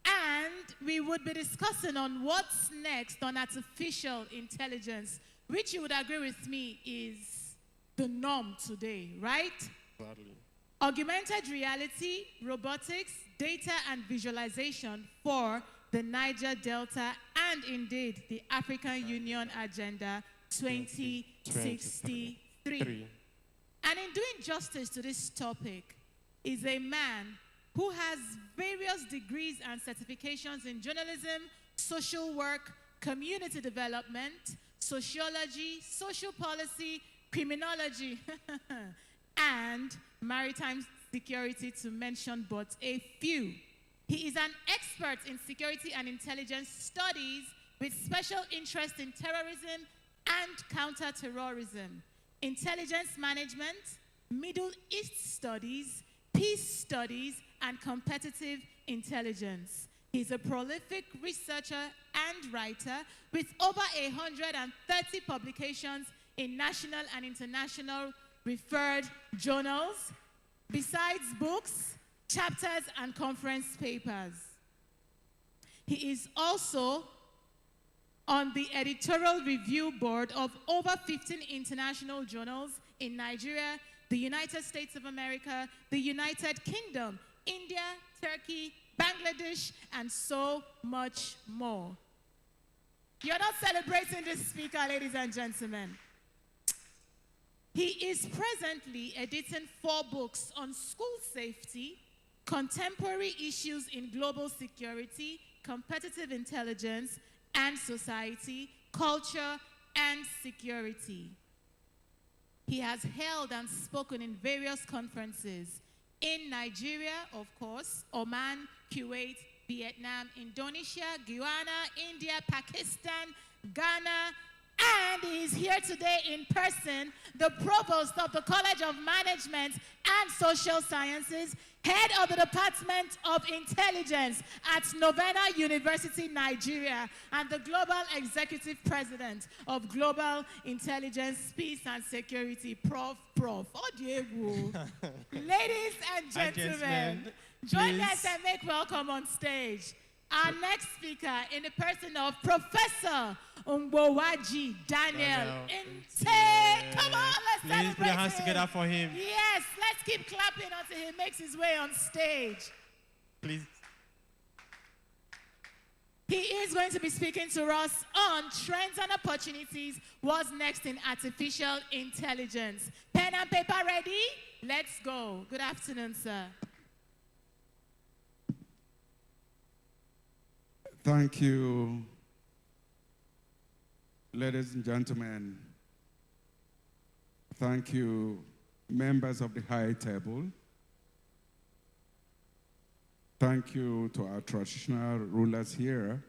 And we would be discussing on what's next on artificial intelligence, which you would agree with me is the norm today, right? Gladly. Augmented reality, robotics, data and visualization for the Niger Delta and indeed the African Union Agenda 2063. And in doing justice to this topic is a man who has various degrees and certifications in journalism, social work, community development, sociology, social policy, criminology, and maritime security, to mention but a few. He is an expert in security and intelligence studies with special interest in terrorism and counter-terrorism, intelligence management, Middle East studies, peace studies, and competitive intelligence. He's a prolific researcher and writer with over 130 publications in national and international referred journals, besides books, chapters, and conference papers. He is also on the editorial review board of over 15 international journals in Nigeria, the United States of America, the United Kingdom, India, Turkey, Bangladesh, and so much more. You're not celebrating this speaker, ladies and gentlemen. He is presently editing 4 books on school safety, contemporary issues in global security, competitive intelligence and society, culture and security. He has held and spoken in various conferences in Nigeria, of course, Oman, Kuwait, Vietnam, Indonesia, Guyana, India, Pakistan, Ghana, and he is here today in person, the provost of the College of Management and Social Sciences, head of the Department of Intelligence at Novena University, Nigeria, and the Global Executive President of Global Intelligence, Peace and Security, Prof. Oh, Diego. Ladies and gentlemen, join us and make welcome on stage our next speaker in the person of Professor Ngbowaji Daniel Inte. Come on, let's celebrate. Please put your hands together for him. Yes, let's keep clapping until he makes his way on stage. Please. He is going to be speaking to us on trends and opportunities. What's next in artificial intelligence? Pen and paper ready? Let's go. Good afternoon, sir. Thank you, ladies and gentlemen. Thank you, members of the high table. Thank you to our traditional rulers here,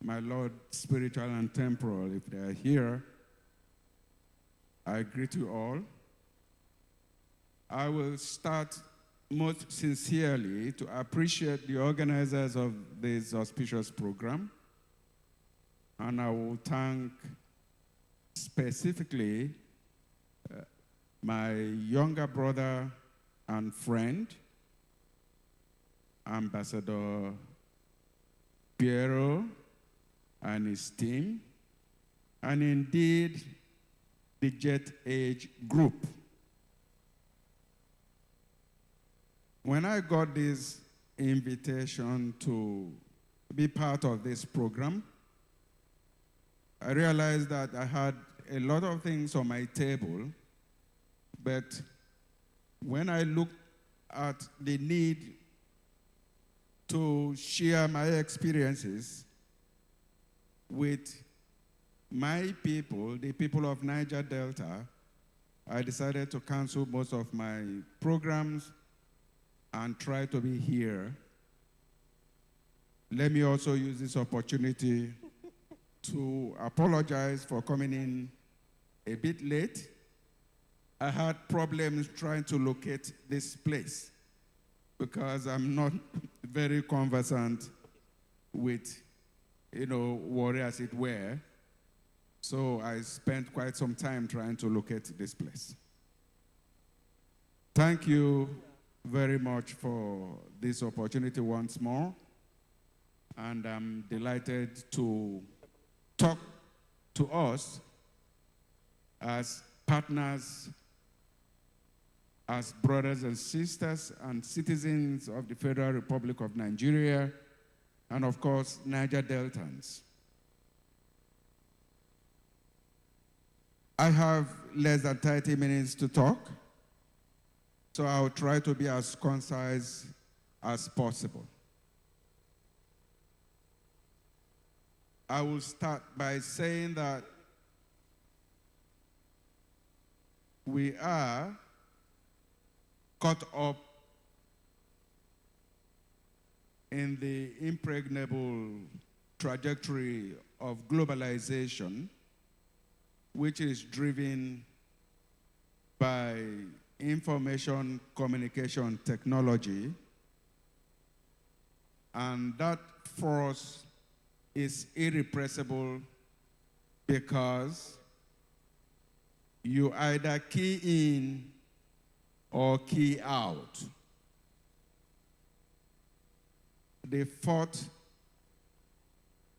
my Lord, spiritual and temporal, if they are here. I greet you all. I will start most sincerely to appreciate the organizers of this auspicious program, and I will thank specifically my younger brother and friend, Ambassador Piero and his team, and indeed the Jet Age Group. When I got this invitation to be part of this program. I realized that I had a lot of things on my table, but when I looked at the need to share my experiences with my people, the people of Niger Delta, I decided to cancel most of my programs and try to be here. Let me also use this opportunity to apologize for coming in a bit late. I had problems trying to locate this place because I'm not very conversant with, Warri, as it were. So I spent quite some time trying to locate this place. Thank you very much for this opportunity once more. And I'm delighted to talk to us as partners, as brothers and sisters and citizens of the Federal Republic of Nigeria, and of course, Niger Deltans. I have less than 30 minutes to talk, so I'll try to be as concise as possible. I will start by saying that we are caught up in the impregnable trajectory of globalization, which is driven by information communication technology. And that force is irrepressible because you either key in or key out. The fourth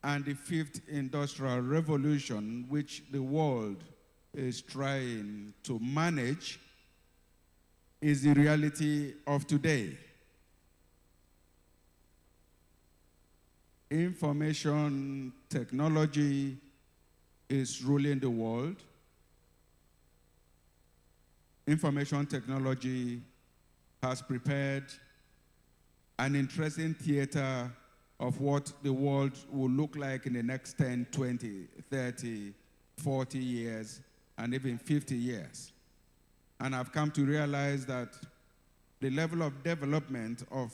and the fifth industrial revolution, which the world is trying to manage, is the reality of today. Information technology is ruling the world. Information technology has prepared an interesting theater of what the world will look like in the next 10, 20, 30, 40 years, and even 50 years. And I've come to realize that the level of development of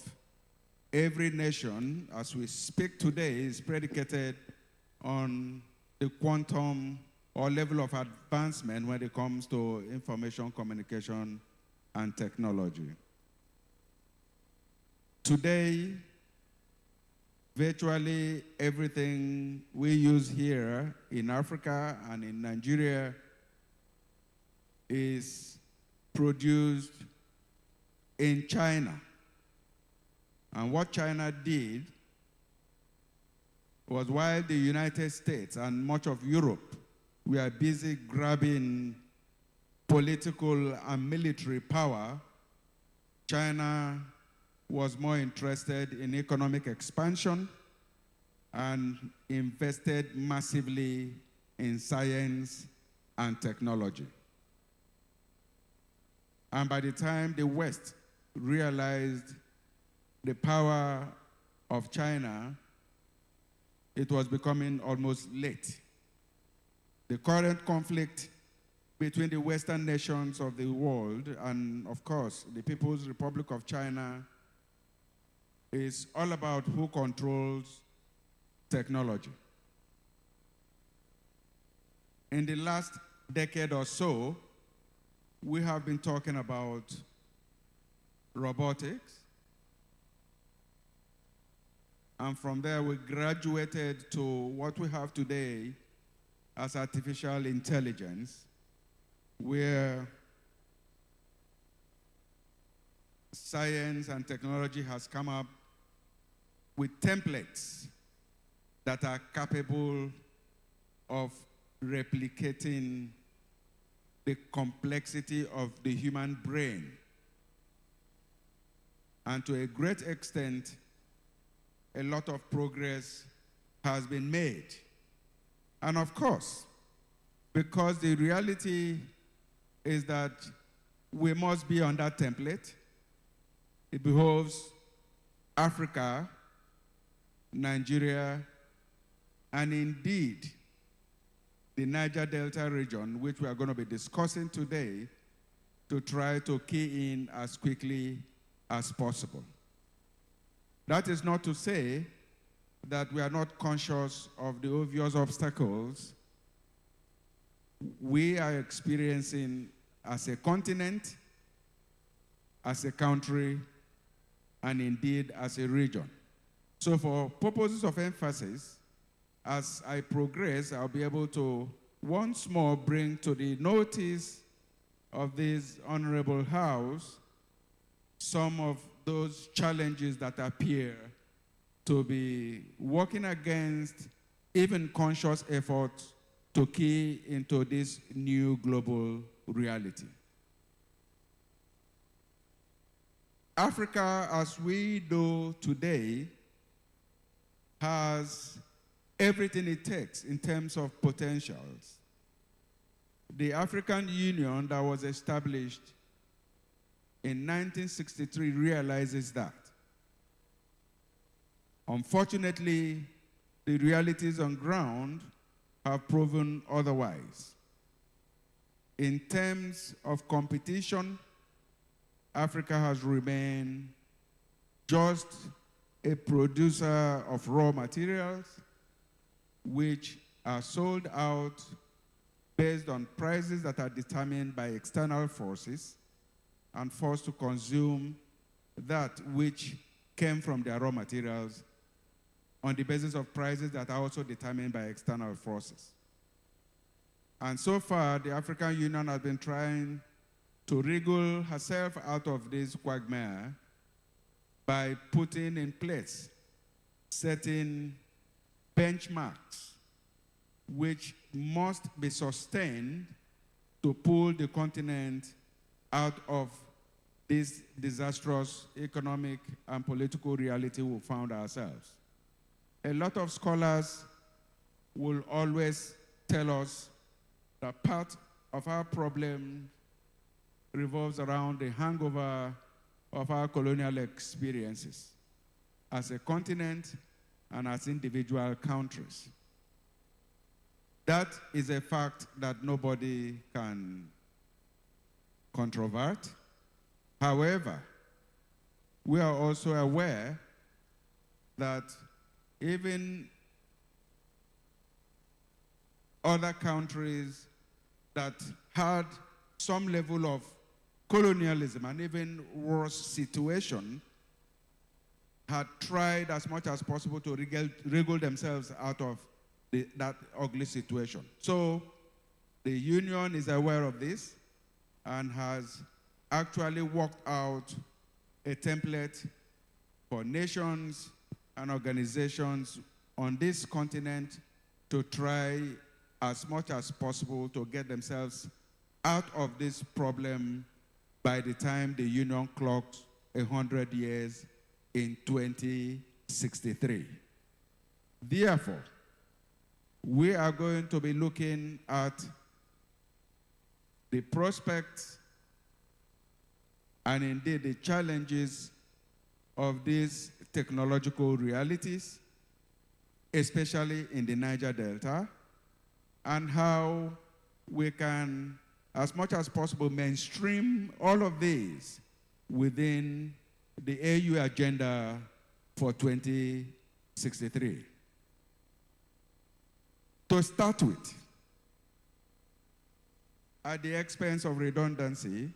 every nation, as we speak today, is predicated on the quantum or level of advancement when it comes to information communication and technology. Today, virtually everything we use here in Africa and in Nigeria is produced in China. And what China did was, while the United States and much of Europe were busy grabbing political and military power, China was more interested in economic expansion and invested massively in science and technology. And by the time the West realized the power of China, it was becoming almost late. The current conflict between the Western nations of the world and, of course, the People's Republic of China is all about who controls technology. In the last decade or so, we have been talking about robotics. And from there, we graduated to what we have today as artificial intelligence, where science and technology has come up with templates that are capable of replicating the complexity of the human brain. And to a great extent, a lot of progress has been made. And of course, because the reality is that we must be on that template, it behoves Africa, Nigeria, and indeed the Niger Delta region, which we are going to be discussing today, to try to key in as quickly as possible. That is not to say that we are not conscious of the obvious obstacles we are experiencing as a continent, as a country, and indeed as a region. So for purposes of emphasis, as I progress, I'll be able to once more bring to the notice of this honorable house some of those challenges that appear to be working against even conscious efforts to key into this new global reality. Africa, as we know today, has everything it takes in terms of potentials. The African Union that was established in 1963 realizes that. Unfortunately, the realities on ground have proven otherwise. In terms of competition, Africa has remained just a producer of raw materials which are sold out based on prices that are determined by external forces and forced to consume that which came from their raw materials on the basis of prices that are also determined by external forces. And so far, the African Union has been trying to wriggle herself out of this quagmire by putting in place certain benchmarks which must be sustained to pull the continent out of this disastrous economic and political reality we found ourselves. A lot of scholars will always tell us that part of our problem revolves around the hangover of our colonial experiences as a continent and as individual countries. That is a fact that nobody can controvert. However, we are also aware that even other countries that had some level of colonialism and even worse situation had tried as much as possible to wriggle themselves out of that ugly situation. So the union is aware of this and has actually worked out a template for nations and organizations on this continent to try as much as possible to get themselves out of this problem by the time the union clocks 100 years in 2063. Therefore, we are going to be looking at the prospects and indeed the challenges of these technological realities, especially in the Niger Delta, and how we can, as much as possible, mainstream all of these within the AU agenda for 2063. To start with, at the expense of redundancy,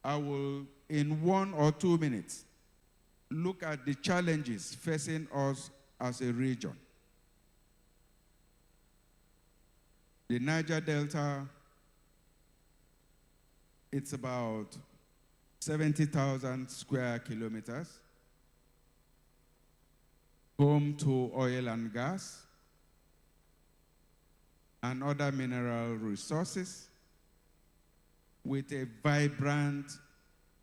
I will, in 1 or 2 minutes, look at the challenges facing us as a region. The Niger Delta, it's about 70,000 square kilometers, home to oil and gas and other mineral resources, with a vibrant,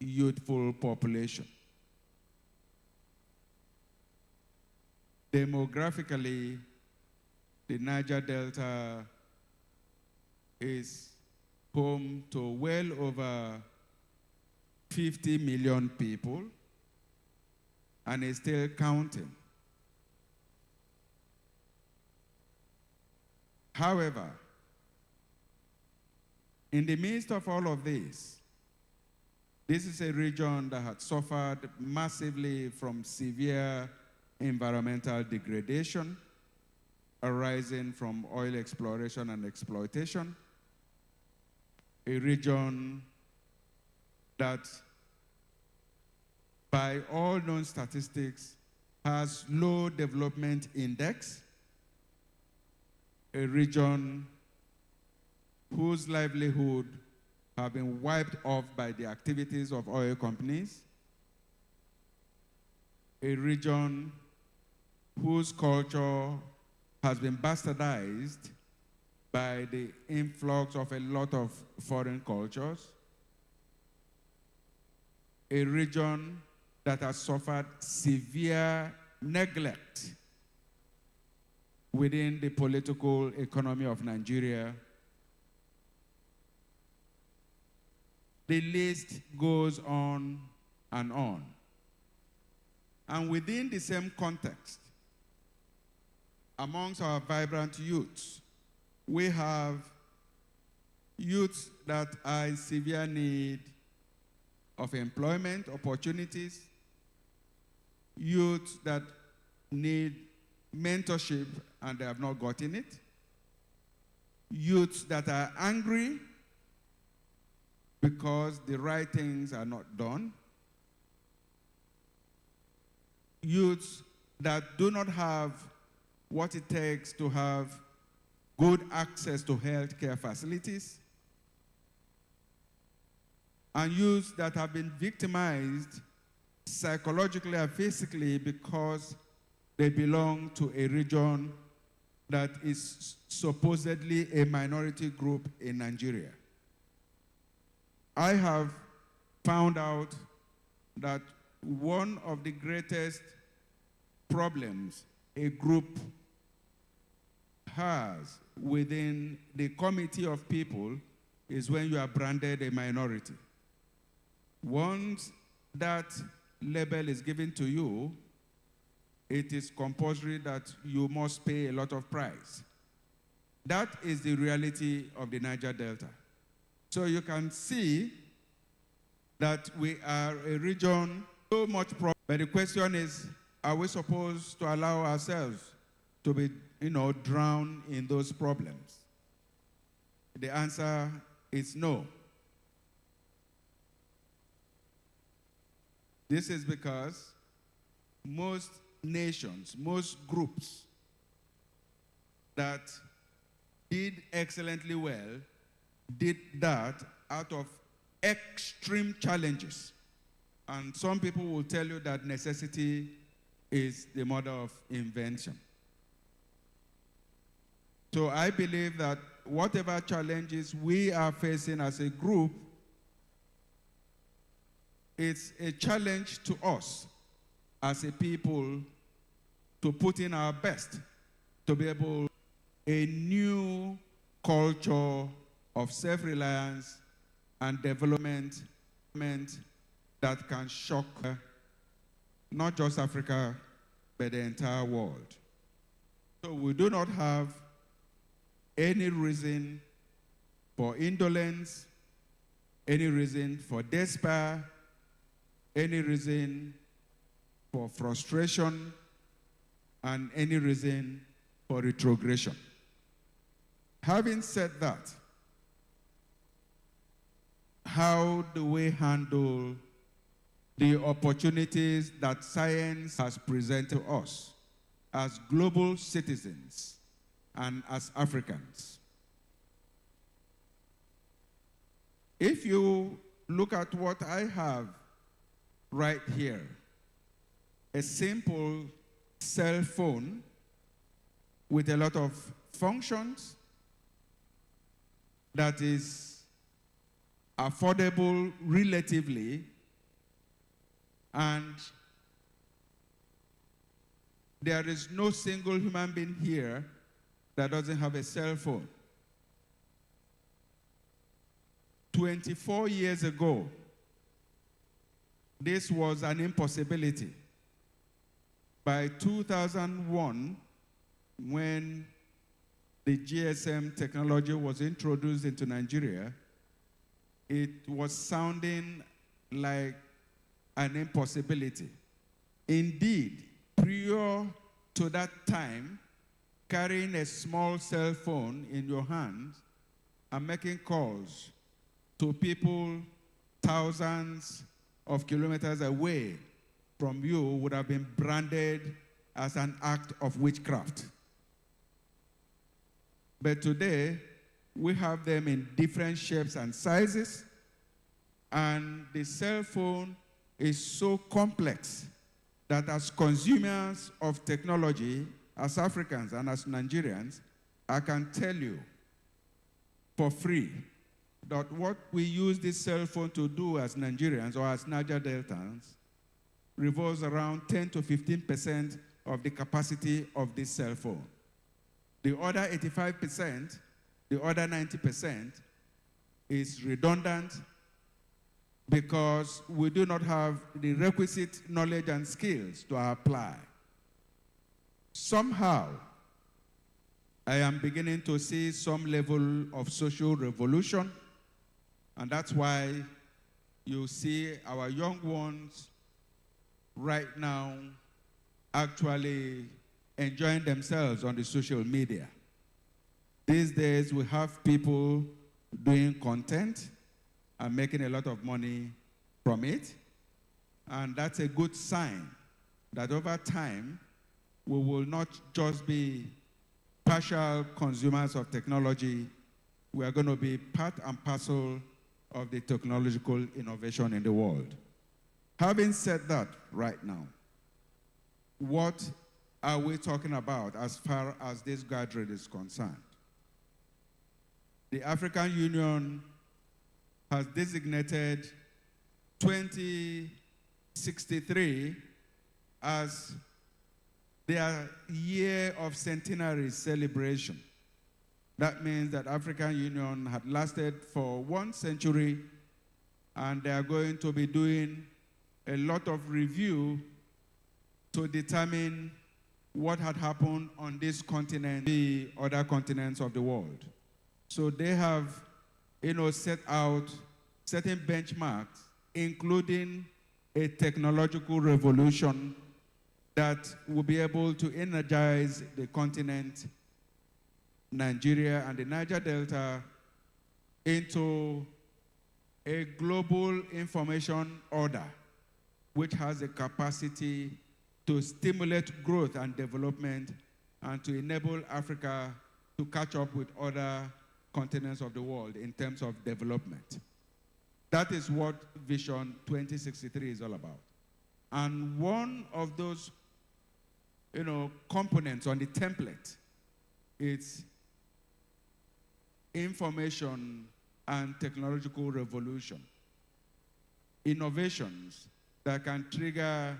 youthful population. Demographically, the Niger Delta is home to well over 50 million people and is still counting. However, in the midst of all of this is a region that had suffered massively from severe environmental degradation arising from oil exploration and exploitation, a region that, by all known statistics, has low development index, a region whose livelihood have been wiped off by the activities of oil companies, a region whose culture has been bastardized by the influx of a lot of foreign cultures, a region that has suffered severe neglect within the political economy of Nigeria. The list goes on and on. And within the same context, amongst our vibrant youths, we have youths that are in severe need of employment opportunities, youths that need mentorship and they have not gotten it, youths that are angry because the right things are not done, youths that do not have what it takes to have good access to healthcare facilities, and youths that have been victimized psychologically and physically because they belong to a region that is supposedly a minority group in Nigeria. I have found out that one of the greatest problems a group has within the committee of people is when you are branded a minority. Once that label is given to you, it is compulsory that you must pay a lot of price. That is the reality of the Niger Delta. So you can see that we are a region so much problem. But the question is, are we supposed to allow ourselves to be, drowned in those problems? The answer is no. This is because most nations, most groups that did excellently well did that out of extreme challenges. And some people will tell you that necessity is the mother of invention. So I believe that whatever challenges we are facing as a group, it's a challenge to us as a people to put in our best to be able a new culture of self-reliance and development that can shock not just Africa, but the entire world. So we do not have any reason for indolence, any reason for despair, any reason for frustration, and any reason for retrogression. Having said that, how do we handle the opportunities that science has presented to us as global citizens and as Africans? If you look at what I have right here, a simple cell phone with a lot of functions that is affordable relatively and there is no single human being here that doesn't have a cell phone. 24 years ago, this was an impossibility. By 2001, when the GSM technology was introduced into Nigeria, it was sounding like an impossibility. Indeed, prior to that time, carrying a small cell phone in your hand and making calls to people thousands of kilometers away from you would have been branded as an act of witchcraft. But today, we have them in different shapes and sizes, and the cell phone is so complex that as consumers of technology, as Africans and as Nigerians, I can tell you for free that what we use this cell phone to do as Nigerians or as Niger Deltans revolves around 10 to 15% of the capacity of this cell phone. The other 85%, the other 90% is redundant because we do not have the requisite knowledge and skills to apply. Somehow, I am beginning to see some level of social revolution, and that's why you see our young ones right now actually enjoying themselves on the social media. These days, we have people doing content and making a lot of money from it, and that's a good sign that over time, we will not just be partial consumers of technology, we are going to be part and parcel of the technological innovation in the world. Having said that right now, what are we talking about as far as this gathering is concerned? The African Union has designated 2063 as their year of centenary celebration. That means that African Union had lasted for 1 century, and they are going to be doing a lot of review to determine what had happened on this continent, the other continents of the world. So they have, set out certain benchmarks, including a technological revolution that will be able to energize the continent, Nigeria and the Niger Delta, into a global information order, which has the capacity to stimulate growth and development and to enable Africa to catch up with other continents of the world in terms of development. That is what Vision 2063 is all about. And one of those components on the template is information and technological revolution. Innovations that can trigger,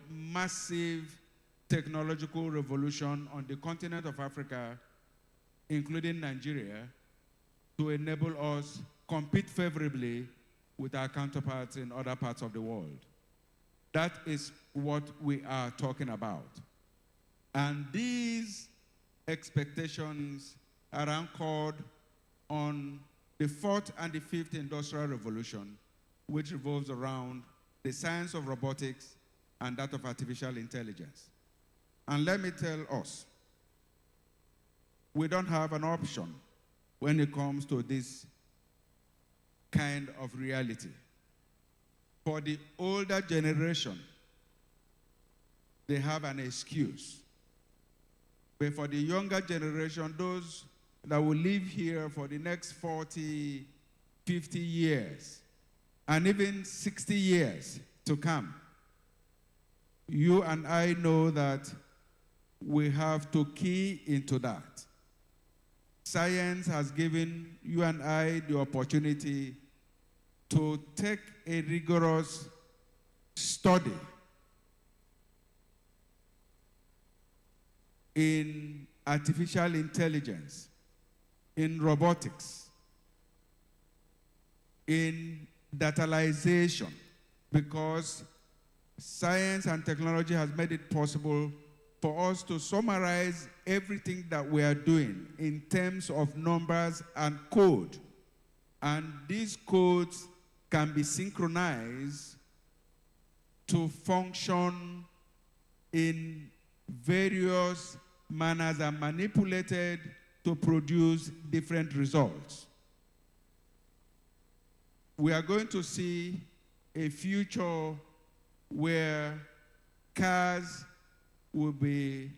massive technological revolution on the continent of Africa, including Nigeria, to enable us compete favorably with our counterparts in other parts of the world. That is what we are talking about. And these expectations are anchored on the 4th and the 5th Industrial Revolution, which revolves around the science of robotics and that of artificial intelligence. And let me tell us, we don't have an option when it comes to this kind of reality. For the older generation, they have an excuse. But for the younger generation, those that will live here for the next 40, 50 years, and even 60 years to come, you and I know that we have to key into that. Science has given you and I the opportunity to take a rigorous study in artificial intelligence, in robotics, in datalization, because science and technology has made it possible for us to summarize everything that we are doing in terms of numbers and code. And these codes can be synchronized to function in various manners and manipulated to produce different results. We are going to see a future where cars will be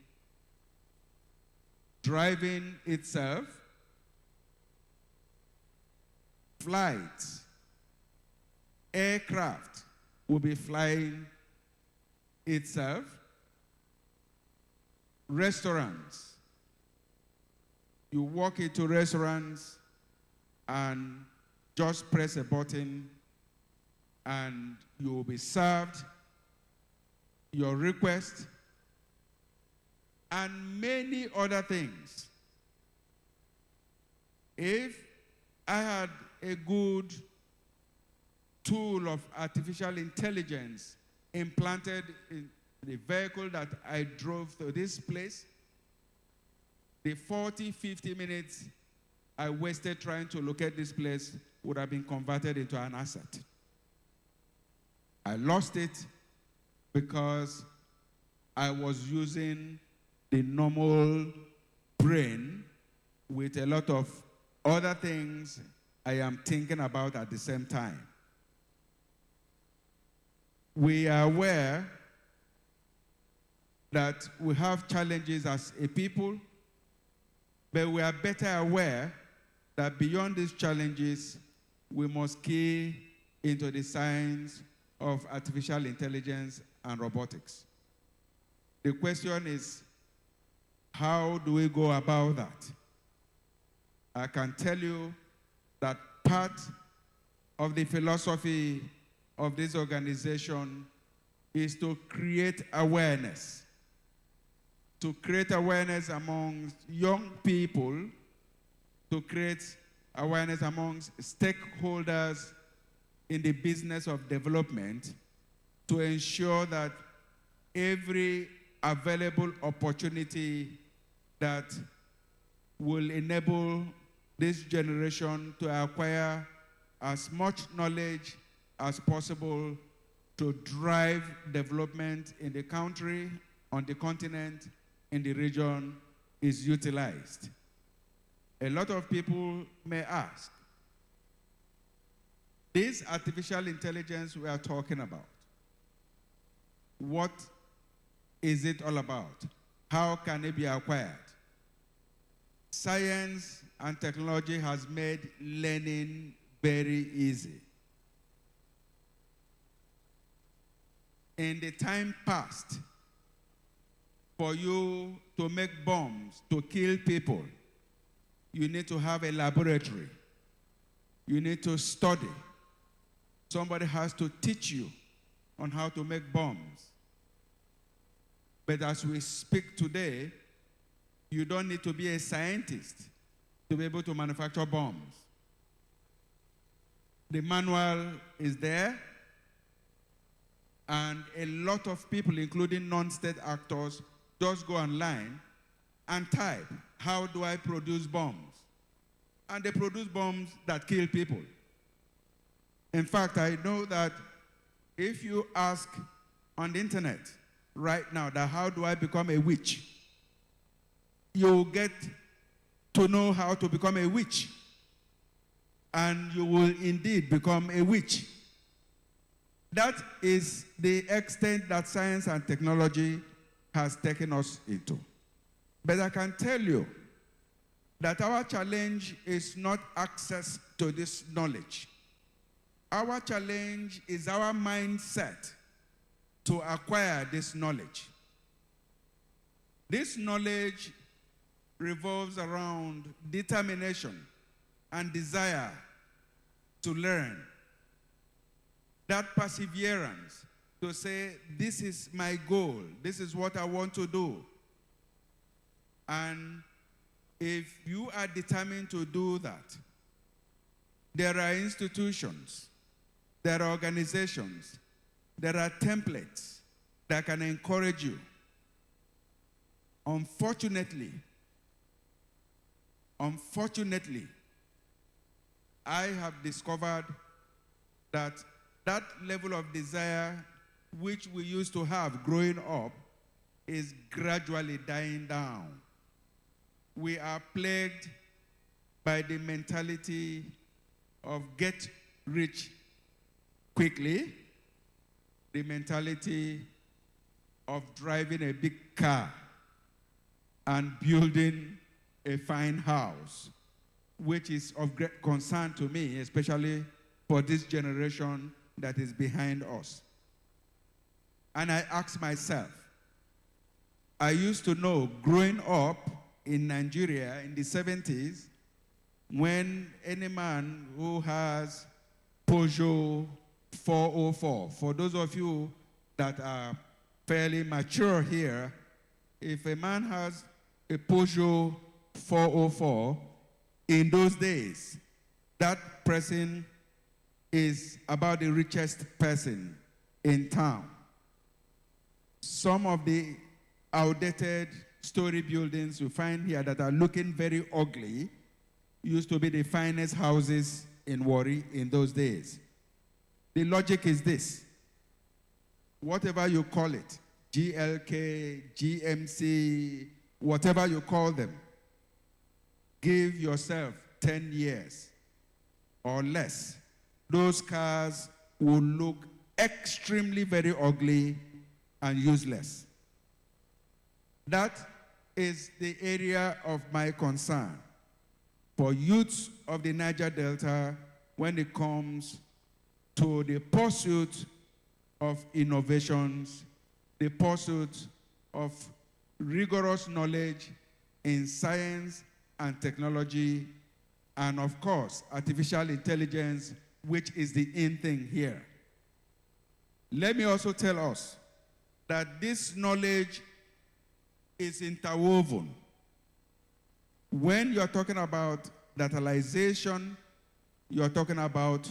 driving itself, flights, aircraft will be flying itself, restaurants. You walk into restaurants and just press a button and you will be served your request and many other things. If I had a good tool of artificial intelligence implanted in the vehicle that I drove to this place, the 40, 50 minutes I wasted trying to locate this place would have been converted into an asset. I lost it because I was using the normal brain with a lot of other things I am thinking about at the same time. We are aware that we have challenges as a people, but we are better aware that beyond these challenges, we must key into the science of artificial intelligence and robotics. The question is, how do we go about that? I can tell you that part of the philosophy of this organization is to create awareness. To create awareness amongst young people, to create awareness amongst stakeholders in the business of development, to ensure that every available opportunity that will enable this generation to acquire as much knowledge as possible to drive development in the country, on the continent, in the region is utilized. A lot of people may ask, this artificial intelligence we are talking about, what is it all about? How can it be acquired? Science and technology has made learning very easy. In the time past, for you to make bombs, to kill people, you need to have a laboratory. You need to study. Somebody has to teach you on how to make bombs. But as we speak today, you don't need to be a scientist to be able to manufacture bombs. The manual is there, and a lot of people, including non-state actors, just go online and type, how do I produce bombs? And they produce bombs that kill people. In fact, I know that if you ask on the internet right now that how do I become a witch, you'll get to know how to become a witch. And you will indeed become a witch. That is the extent that science and technology has taken us into. But I can tell you that our challenge is not access to this knowledge. Our challenge is our mindset to acquire this knowledge. This knowledge revolves around determination and desire to learn. That perseverance to say, this is my goal, this is what I want to do. And if you are determined to do that, there are institutions, there are organizations, there are templates that can encourage you. Unfortunately, I have discovered that that level of desire which we used to have growing up is gradually dying down. We are plagued by the mentality of get rich quickly, the mentality of driving a big car and building a fine house, which is of great concern to me, especially for this generation that is behind us. And I ask myself, I used to know growing up in Nigeria in the 70s, when any man who has Peugeot 404, for those of you that are fairly mature here, if a man has a Peugeot 404, in those days, that person is about the richest person in town. Some of the outdated story buildings you find here that are looking very ugly used to be the finest houses in Warri in those days. The logic is this: whatever you call it, GLK, GMC, whatever you call them, give yourself 10 years or less. Those cars will look extremely very ugly and useless. That is the area of my concern for youths of the Niger Delta when it comes to the pursuit of innovations, the pursuit of rigorous knowledge in science and technology, and of course, artificial intelligence, which is the in thing here. Let me also tell us that this knowledge is interwoven. When you're talking about dataization, you're talking about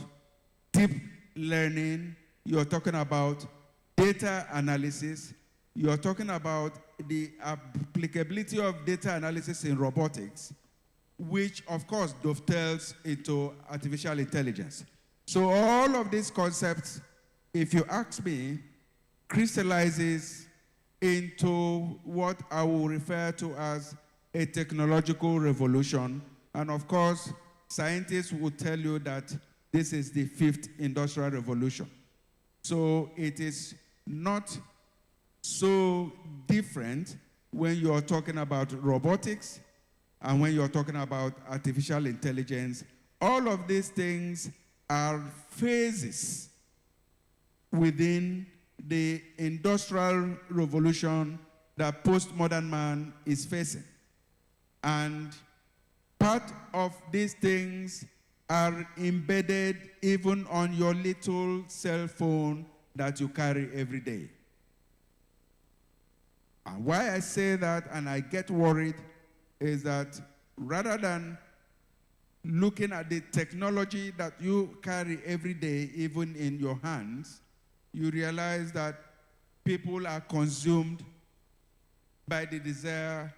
deep learning, you're talking about data analysis, you're talking about the applicability of data analysis in robotics, which of course dovetails into artificial intelligence. So all of these concepts, if you ask me, crystallizes into what I will refer to as a technological revolution. And of course, scientists will tell you that this is the 5th industrial revolution. So it is not so different when you're talking about robotics and when you're talking about artificial intelligence. All of these things are phases within the industrial revolution that postmodern man is facing. And part of these things are embedded even on your little cell phone that you carry every day. And why I say that and I get worried is that rather than looking at the technology that you carry every day, even in your hands, you realize that people are consumed by the desire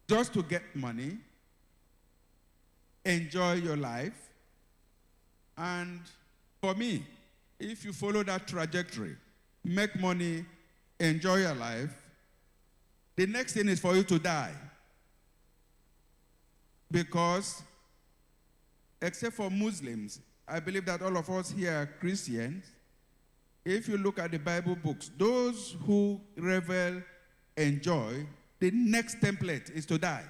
just to get money, enjoy your life. And for me, if you follow that trajectory, make money, enjoy your life, the next thing is for you to die. Because, except for Muslims, I believe that all of us here are Christians. If you look at the Bible books, those who revel, enjoy, the next template is to die.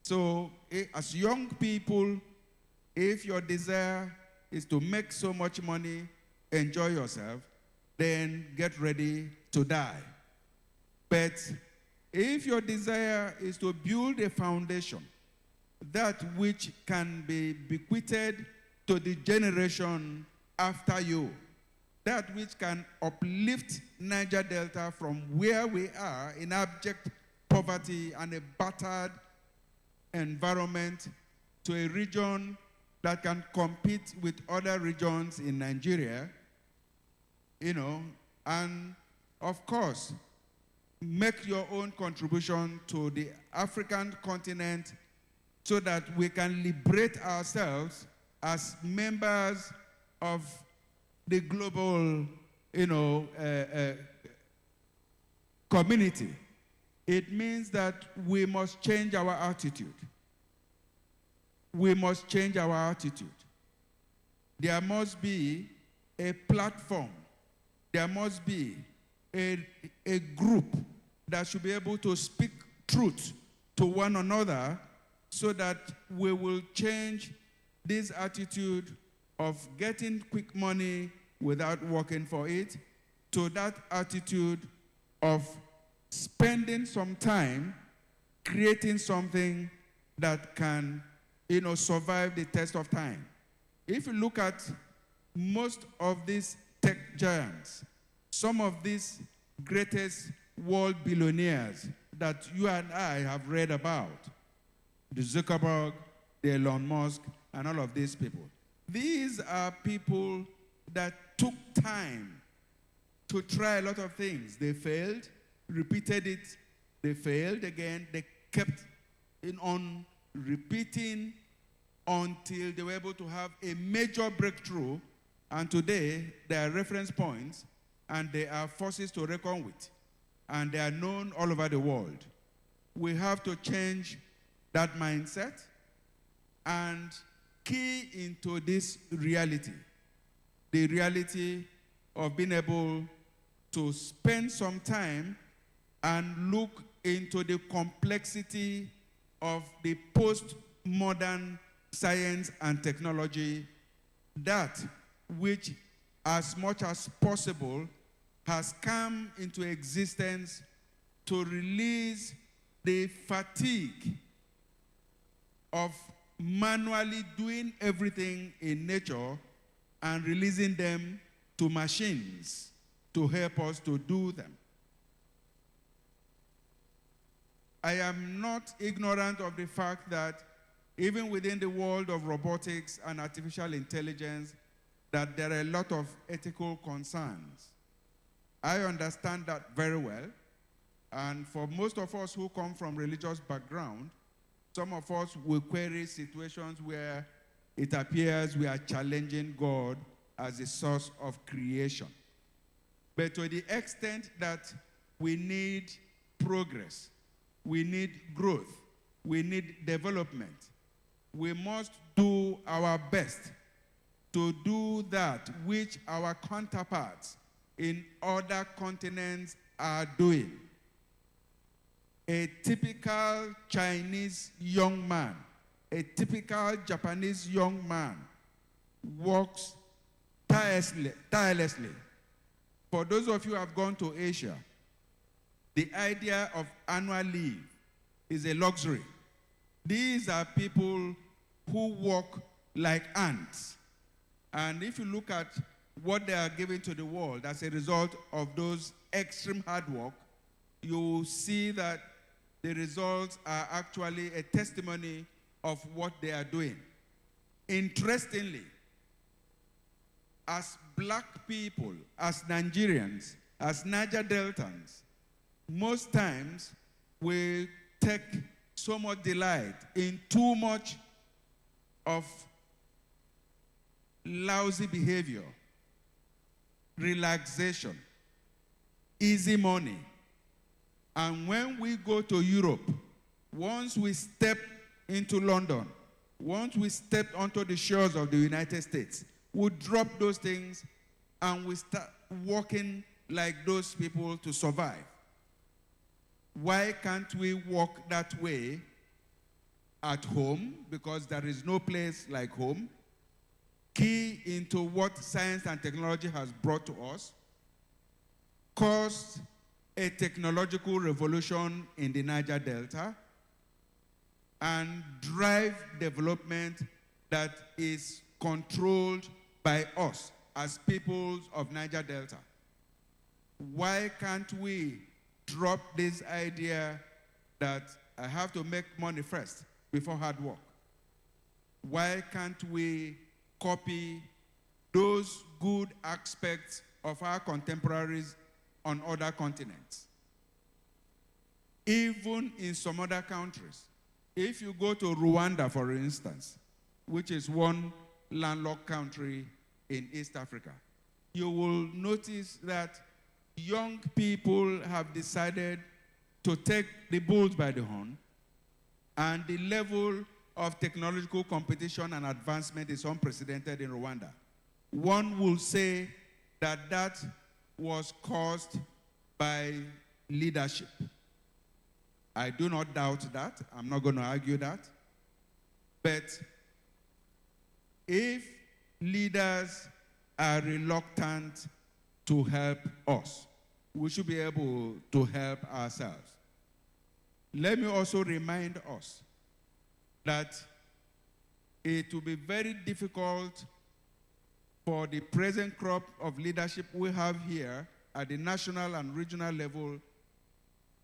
So, as young people, if your desire is to make so much money, enjoy yourself, then get ready to die. But if your desire is to build a foundation, that which can be bequeathed to the generation after you, that which can uplift Niger Delta from where we are in abject poverty poverty and a battered environment to a region that can compete with other regions in Nigeria, and of course, make your own contribution to the African continent so that we can liberate ourselves as members of the global, community. It means that we must change our attitude. We must change our attitude. There must be a platform. There must be a group that should be able to speak truth to one another so that we will change this attitude of getting quick money without working for it to that attitude of spending some time creating something that can, survive the test of time. If you look at most of these tech giants, some of these greatest world billionaires that you and I have read about, the Zuckerberg, the Elon Musk, and all of these people. These are people that took time to try a lot of things. They failed, repeated it, they failed again, they kept on repeating until they were able to have a major breakthrough, and today they are reference points and they are forces to reckon with, and they are known all over the world. We have to change that mindset and key into this reality, the reality of being able to spend some time and look into the complexity of the postmodern science and technology, that which as much as possible has come into existence to release the fatigue of manually doing everything in nature and releasing them to machines to help us to do them. I am not ignorant of the fact that even within the world of robotics and artificial intelligence, that there are a lot of ethical concerns. I understand that very well. And for most of us who come from religious background, some of us will query situations where it appears we are challenging God as the source of creation. But to the extent that we need progress, we need growth, we need development, we must do our best to do that which our counterparts in other continents are doing. A typical Chinese young man, a typical Japanese young man works tirelessly. For those of you who have gone to Asia, the idea of annual leave is a luxury. These are people who work like ants. And if you look at what they are giving to the world as a result of those extreme hard work, you will see that the results are actually a testimony of what they are doing. Interestingly, as black people, as Nigerians, as Niger Deltans, most times we take so much delight in too much of lousy behavior, relaxation, easy money. And when we go to Europe, once we step into London, once we step onto the shores of the United States, we drop those things and we start walking like those people to survive. Why can't we walk that way at home? Because there is no place like home. Key into what science and technology has brought to us, caused a technological revolution in the Niger Delta, and drive development that is controlled by us as peoples of Niger Delta. Why can't we drop this idea that I have to make money first before hard work. Why can't we copy those good aspects of our contemporaries on other continents? Even in some other countries. If you go to Rwanda, for instance, which is one landlocked country in East Africa, you will notice that young people have decided to take the bulls by the horn, and the level of technological competition and advancement is unprecedented in Rwanda. One will say that that was caused by leadership. I do not doubt that. I'm not going to argue that. But if leaders are reluctant to help us, we should be able to help ourselves. Let me also remind us that it will be very difficult for the present crop of leadership we have here at the national and regional level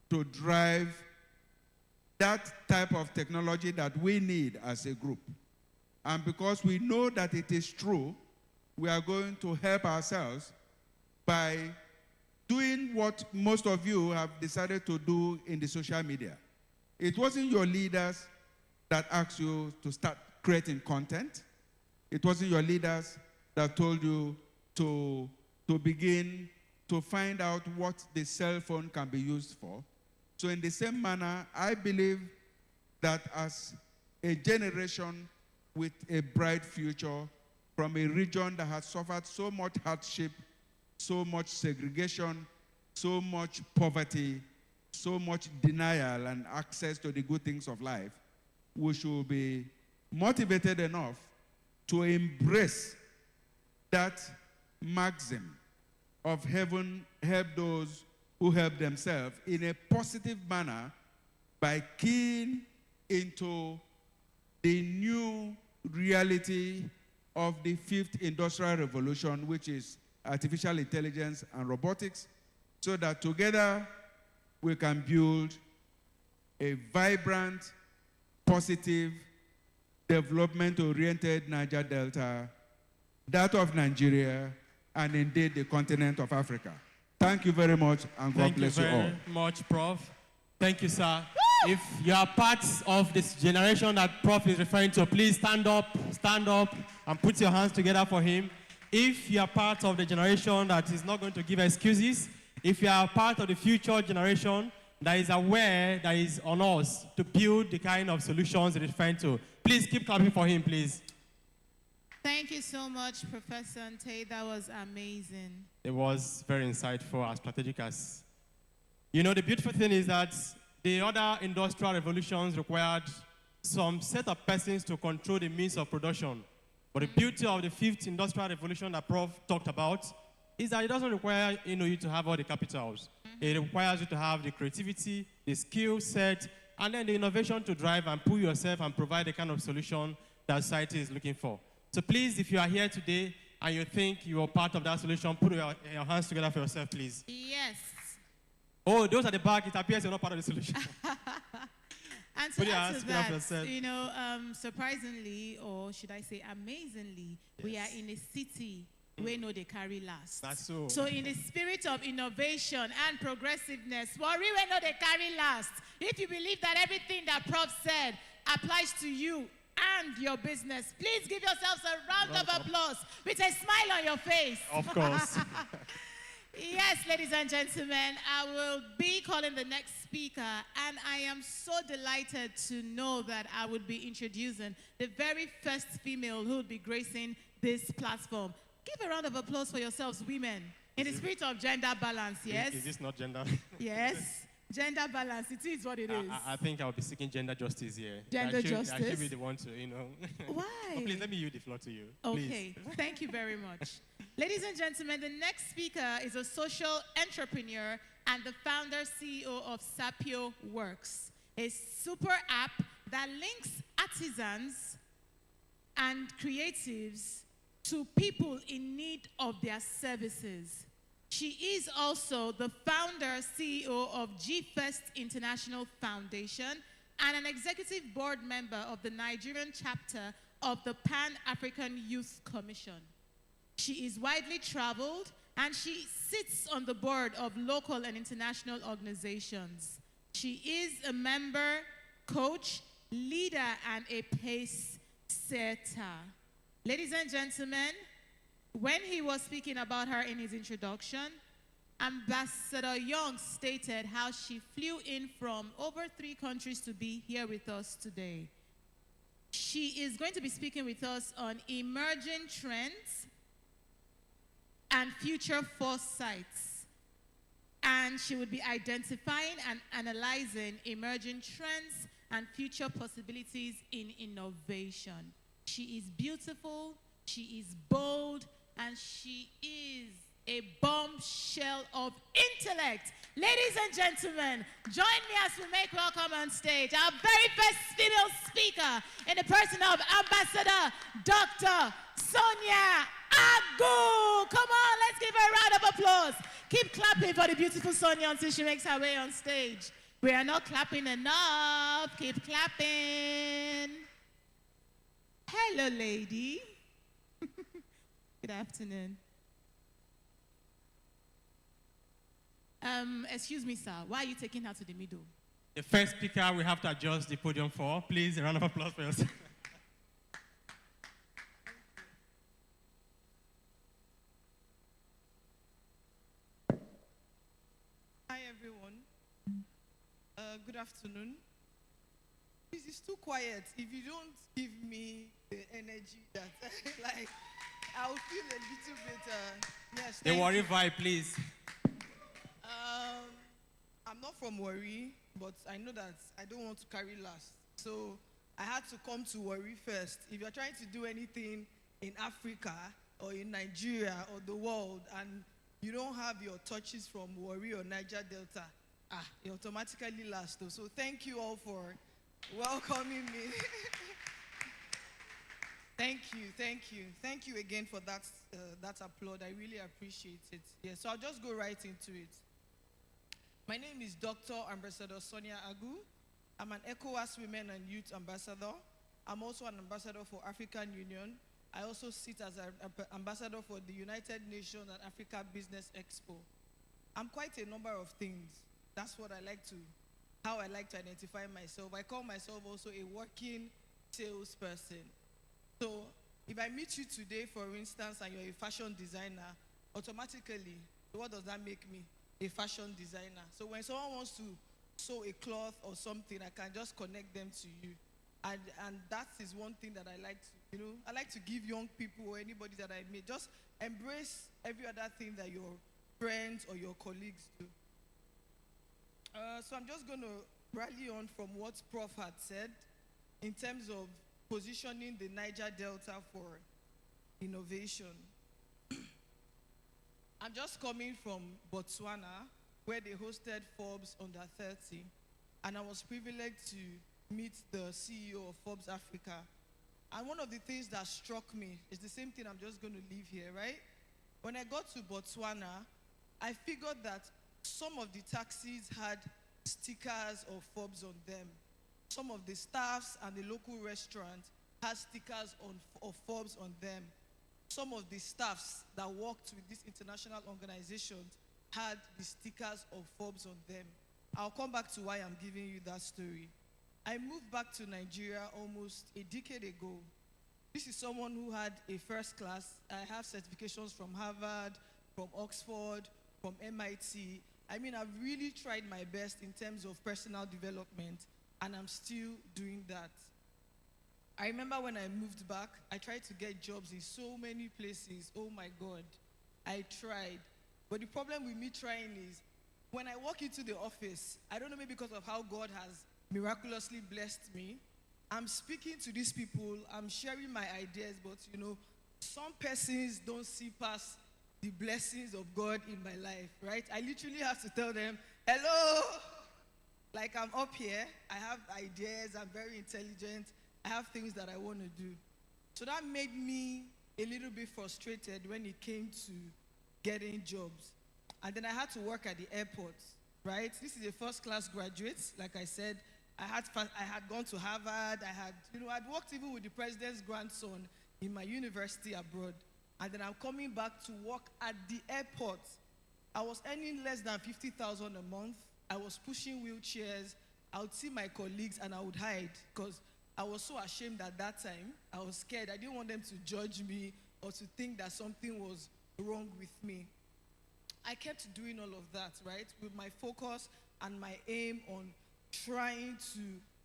to drive that type of technology that we need as a group. And because we know that it is true, we are going to help ourselves by doing what most of you have decided to do in the social media. It wasn't your leaders that asked you to start creating content. It wasn't your leaders that told you to begin to find out what the cell phone can be used for. So in the same manner, I believe that as a generation with a bright future from a region that has suffered so much hardship, so much segregation, so much poverty, so much denial and access to the good things of life, we should be motivated enough to embrace that maxim of heaven help those who help themselves in a positive manner by keying into the new reality of the fifth industrial revolution, which is artificial intelligence and robotics, so that together we can build a vibrant, positive, development-oriented Niger Delta, that of Nigeria, and indeed the continent of Africa. Thank you very much, and God bless you all. Thank you very much, Prof. Thank you, sir. If you are part of this generation that Prof is referring to, please stand up, and put your hands together for him. If you are part of the generation that is not going to give excuses, if you are part of the future generation that is aware that is on us to build the kind of solutions he's referring to, please keep clapping for him, please. Thank you so much, Professor Ante. That was amazing. It was very insightful, as strategic as... You know, the beautiful thing is that the other industrial revolutions required some set of persons to control the means of production. But the beauty of the fifth industrial revolution that Prof talked about is that it doesn't require you to have all the capitals. It requires you to have the creativity, the skill set, and then the innovation to drive and pull yourself and provide the kind of solution that society is looking for. So please, if you are here today and you think you are part of that solution, put your hands together for yourself, please. Yes. Oh, those at the back, it appears you're not part of the solution. And to add to that, you know, surprisingly, or should I say amazingly, we are in a city where no they carry last. That's so. So in the spirit of innovation and progressiveness, worry when no they carry last. If you believe that everything that Prof said applies to you and your business, please give yourselves a round of applause with a smile on your face. Of course. Yes, ladies and gentlemen, I will be calling the next speaker, and I am so delighted to know that I would be introducing the very first female who will be gracing this platform. Give a round of applause for yourselves, women, in the spirit of gender balance, yes? Is this not gender? Yes. Gender balance, it is what it is. I think I'll be seeking gender justice here. Gender justice? I should be the one to, Why? Oh, please, let me yield the floor to you. Okay, Please. thank you very much. Ladies and gentlemen, the next speaker is a social entrepreneur and the founder CEO of Sapio Works, a super app that links artisans and creatives to people in need of their services. She is also the founder, CEO of G-Fest International Foundation and an executive board member of the Nigerian chapter of the Pan-African Youth Commission. She is widely traveled and she sits on the board of local and international organizations. She is a member, coach, leader, and a pace setter. Ladies and gentlemen, when he was speaking about her in his introduction, Ambassador Young stated how she flew in from over 3 countries to be here with us today. She is going to be speaking with us on emerging trends and future foresights. And she would be identifying and analyzing emerging trends and future possibilities in innovation. She is beautiful, she is bold, and she is a bombshell of intellect. Ladies and gentlemen, join me as we make welcome on stage our very first female speaker in the person of Ambassador Dr. Sonia Agu. Come on, let's give her a round of applause. Keep clapping for the beautiful Sonia until she makes her way on stage. We are not clapping enough. Keep clapping. Hello, lady. Good afternoon. Excuse me, sir. Why are you taking her to the middle? The first speaker we have to adjust the podium for. Please, a round of applause for yourself. Hi, everyone. Good afternoon. This is too quiet. If you don't give me the energy that, like, I'll feel a little bit, yes. The worry vibe, please. I'm not from Warri, but I know that I don't want to carry last. So I had to come to Warri first. If you're trying to do anything in Africa or in Nigeria or the world and you don't have your touches from Warri or Niger Delta, you automatically last. So thank you all for welcoming me. Thank you, thank you. Thank you again for that, that applaud. I really appreciate it. Yeah, so I'll just go right into it. My name is Dr. Ambassador Sonia Agu. I'm an ECOWAS Women and Youth Ambassador. I'm also an ambassador for African Union. I also sit as an ambassador for the United Nations and Africa Business Expo. I'm quite a number of things. That's what how I like to identify myself. I call myself also a working salesperson. So if I meet you today, for instance, and you're a fashion designer, automatically, what does that make me? A fashion designer. So when someone wants to sew a cloth or something, I can just connect them to you. And that is one thing that I like to, I like to give young people or anybody that I meet, just embrace every other thing that your friends or your colleagues do. So I'm just going to rally on from what Prof had said in terms of positioning the Niger Delta for innovation. I'm just coming from Botswana, where they hosted Forbes Under 30, and I was privileged to meet the CEO of Forbes Africa. And one of the things that struck me is the same thing I'm just going to leave here, right? When I got to Botswana, I figured that some of the taxis had stickers of Forbes on them. Some of the staffs and the local restaurants had stickers of Forbes on them. Some of the staffs that worked with these international organizations had the stickers of Forbes on them. I'll come back to why I'm giving you that story. I moved back to Nigeria almost a decade ago. This is someone who had a first class. I have certifications from Harvard, from Oxford, from MIT. I mean, I've really tried my best in terms of personal development, and I'm still doing that. I remember when I moved back, I tried to get jobs in so many places. Oh my God, I tried. But the problem with me trying is, when I walk into the office, I don't know, maybe because of how God has miraculously blessed me, I'm speaking to these people, I'm sharing my ideas, but some persons don't see past the blessings of God in my life, right? I literally have to tell them, hello, like I'm up here, I have ideas, I'm very intelligent, I have things that I want to do. So that made me a little bit frustrated when it came to getting jobs. And then I had to work at the airport, right? This is a first-class graduate. Like I said, I had gone to Harvard. I'd worked even with the president's grandson in my university abroad. And then I'm coming back to work at the airport. I was earning less than 50,000 a month. I was pushing wheelchairs. I would see my colleagues and I would hide because I was so ashamed at that time. I was scared. I didn't want them to judge me or to think that something was wrong with me. I kept doing all of that, right, with my focus and my aim on trying to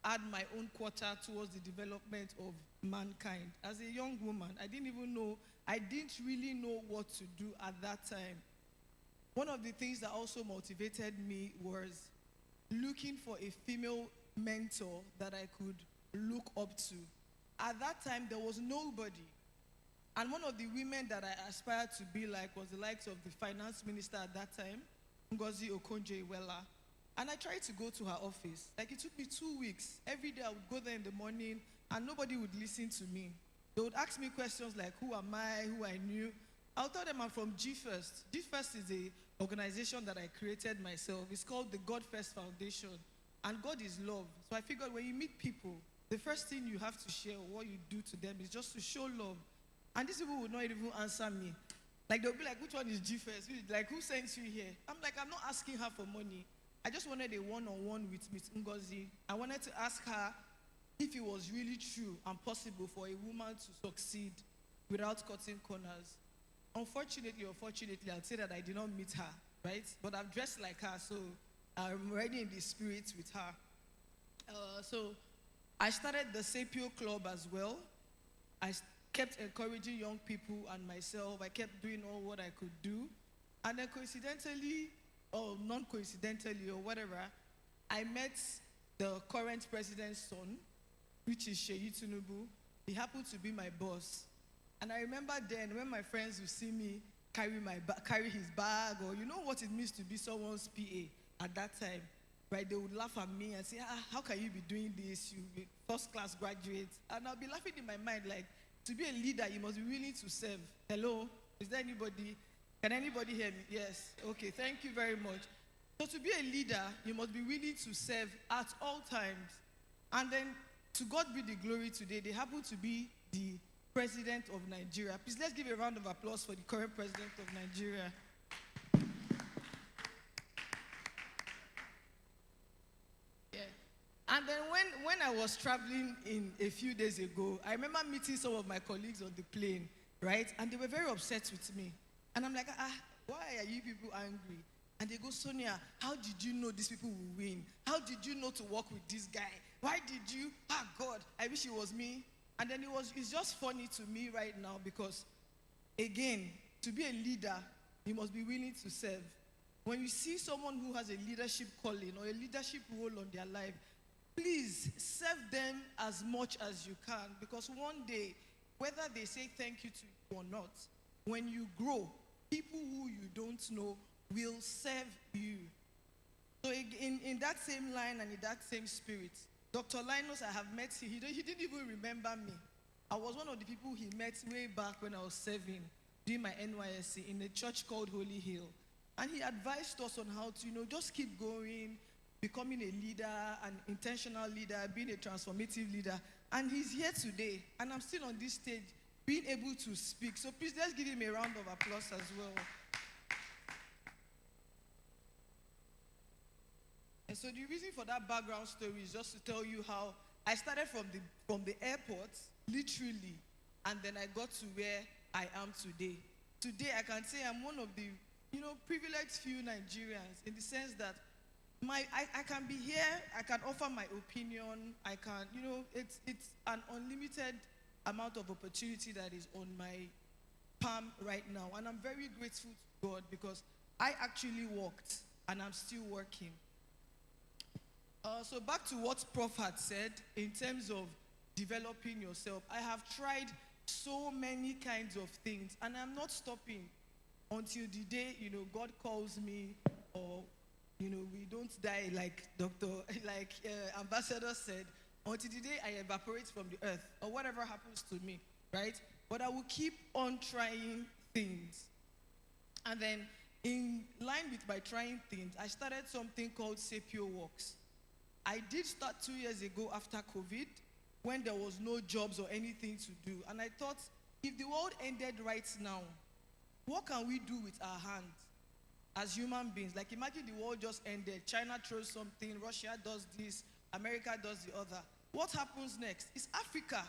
add my own quota towards the development of mankind. As a young woman, I didn't really know what to do at that time. One of the things that also motivated me was looking for a female mentor that I could look up to. At that time, there was nobody. And one of the women that I aspired to be like was the likes of the finance minister at that time, Ngozi Okonjo-Iweala. And I tried to go to her office. Like, it took me 2 weeks. Every day I would go there in the morning, and nobody would listen to me. They would ask me questions like, who am I, who I knew. I'll tell them I'm from G-First. G-First is an organization that I created myself. It's called the God First Foundation. And God is love. So I figured when you meet people, the first thing you have to share or what you do to them is just to show love. And these people would not even answer me. Like, they'll be like, which one is G-First? Like, who sent you here? I'm like, I'm not asking her for money. I just wanted a one-on-one with Ms. Ngozi. I wanted to ask her if it was really true and possible for a woman to succeed without cutting corners. Unfortunately or fortunately, I'll say that I did not meet her, right? But I'm dressed like her, so I'm already in the spirit with her. So I started the Sapio Club as well. I kept encouraging young people and myself. I kept doing all what I could do. And then coincidentally, or non-coincidentally or whatever, I met the current president's son, which is Sheyi Tinubu. He happened to be my boss. And I remember then when my friends would see me carry his bag, or you know what it means to be someone's PA at that time, right? They would laugh at me and say, how can you be doing this? You be first-class graduate. And I'll be laughing in my mind like, to be a leader, you must be willing to serve. Hello? Is there anybody? Can anybody hear me? Yes. Okay, thank you very much. So to be a leader, you must be willing to serve at all times. And then, to God be the glory today, they happen to be the president of Nigeria. Please, let's give a round of applause for the current president of Nigeria. Yeah. And then when I was traveling in a few days ago, I remember meeting some of my colleagues on the plane, right? And they were very upset with me. And I'm like, why are you people angry? And they go, Sonia, how did you know these people will win? How did you know to work with this guy? Why did you? God, I wish it was me. And then it's just funny to me right now because, again, to be a leader, you must be willing to serve. When you see someone who has a leadership calling or a leadership role on their life, please serve them as much as you can, because one day, whether they say thank you to you or not, when you grow, people who you don't know will serve you. So in that same line and in that same spirit, Dr. Linus, I have met him. He didn't even remember me. I was one of the people he met way back when I was serving, doing my NYSC in a church called Holy Hill. And he advised us on how to, just keep going, becoming a leader, an intentional leader, being a transformative leader. And he's here today, and I'm still on this stage, being able to speak. So please, let's give him a round of applause as well. And so the reason for that background story is just to tell you how I started from the airport, literally, and then I got to where I am today. Today, I can say I'm one of the, privileged few Nigerians, in the sense that I can be here, I can offer my opinion, I can, it's an unlimited amount of opportunity that is on my palm right now. And I'm very grateful to God because I actually worked and I'm still working. So back to what Prof had said in terms of developing yourself. I have tried so many kinds of things, and I'm not stopping until the day, God calls me, or, we don't die like Ambassador said, until the day I evaporate from the earth, or whatever happens to me, right? But I will keep on trying things. And then in line with my trying things, I started something called Sapio Walks. I did start 2 years ago after COVID, when there was no jobs or anything to do. And I thought, if the world ended right now, what can we do with our hands as human beings? Like, imagine the world just ended. China throws something, Russia does this, America does the other. What happens next? It's Africa.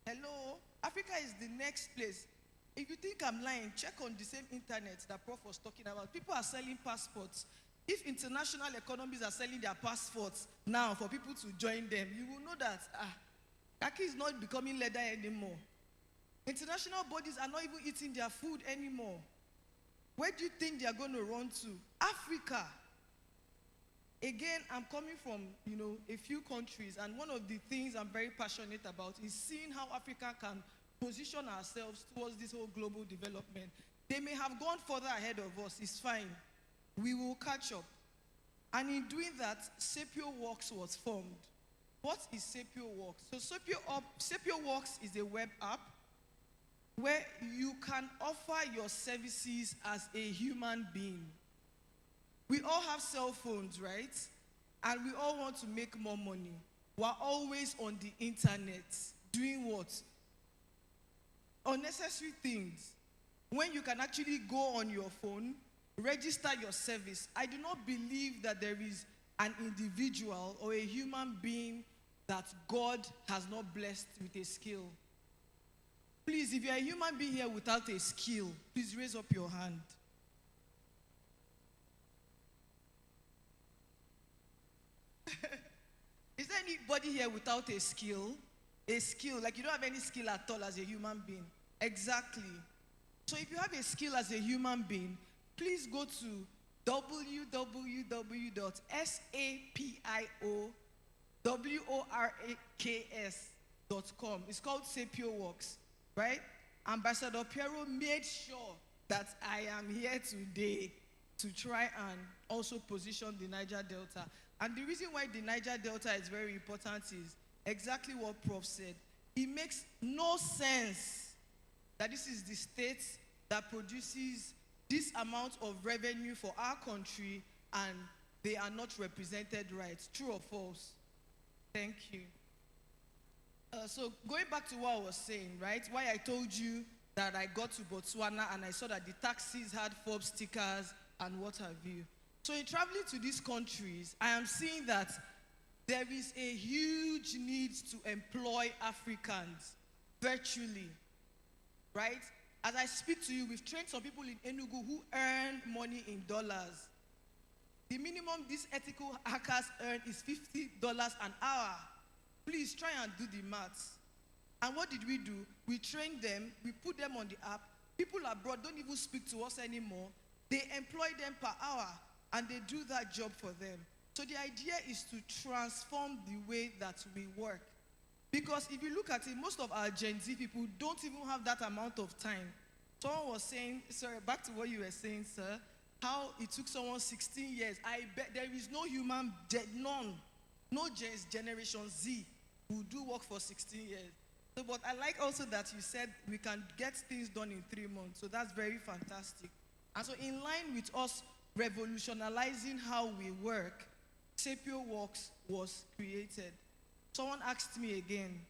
Hello? Africa is the next place. If you think I'm lying, check on the same internet that Prof was talking about. People are selling passports. If international economies are selling their passports now for people to join them, you will know that Kaki is not becoming leather anymore. International bodies are not even eating their food anymore. Where do you think they are going to run to? Africa. Again, I'm coming from, a few countries, and one of the things I'm very passionate about is seeing how Africa can position ourselves towards this whole global development. They may have gone further ahead of us. It's fine. We will catch up. And in doing that, Sapio Works was formed. What is Sapio Works? So Sapio Works is a web app where you can offer your services as a human being. We all have cell phones, right? And we all want to make more money. We're always on the internet. Doing what? Unnecessary things. When you can actually go on your phone, register your service. I do not believe that there is an individual or a human being that God has not blessed with a skill. Please, if you're a human being here without a skill, please raise up your hand. Is there anybody here without a skill? A skill, like you don't have any skill at all as a human being. Exactly. So if you have a skill as a human being, please go to www.sapioworks.com. It's called Sapio Works, right? Ambassador Piero made sure that I am here today to try and also position the Niger Delta. And the reason why the Niger Delta is very important is exactly what Prof said. It makes no sense that this is the state that produces this amount of revenue for our country and they are not represented right. True or false? Thank you. So going back to what I was saying, right? Why I told you that I got to Botswana and I saw that the taxis had Forbes stickers and what have you. So in traveling to these countries, I am seeing that there is a huge need to employ Africans virtually, right? As I speak to you, we've trained some people in Enugu who earn money in dollars. The minimum these ethical hackers earn is $50 an hour. Please try and do the maths. And what did we do? We trained them, we put them on the app. People abroad don't even speak to us anymore. They employ them per hour and they do that job for them. So the idea is to transform the way that we work. Because if you look at it, most of our Gen Z people don't even have that amount of time. Someone was saying, sorry, back to what you were saying, sir, how it took someone 16 years. I bet there is no human, no Generation Z who do work for 16 years. So, but I like also that you said we can get things done in 3 months. So that's very fantastic. And so in line with us revolutionizing how we work, Sapio Works was created. Someone asked me again,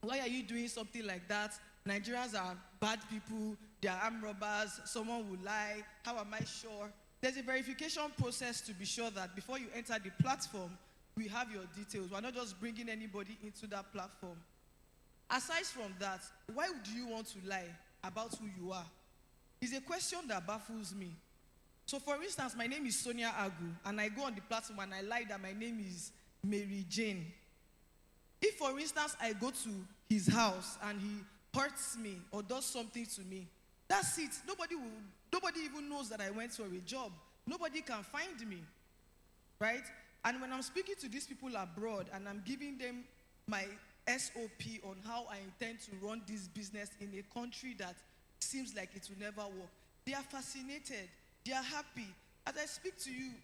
why are you doing something like that? Nigerians are bad people, they are armed robbers, someone will lie, how am I sure? There's a verification process to be sure that before you enter the platform, we have your details. We're not just bringing anybody into that platform. Aside from that, why do you want to lie about who you are? It's a question that baffles me. So for instance, my name is Sonia Agu, and I go on the platform and I lie that my name is Mary Jane. If, for instance, I go to his house and he hurts me or does something to me, that's it. Nobody even knows that I went for a job. Nobody can find me, right? And when I'm speaking to these people abroad and I'm giving them my SOP on how I intend to run this business in a country that seems like it will never work, they are fascinated. They are happy. As I speak to you,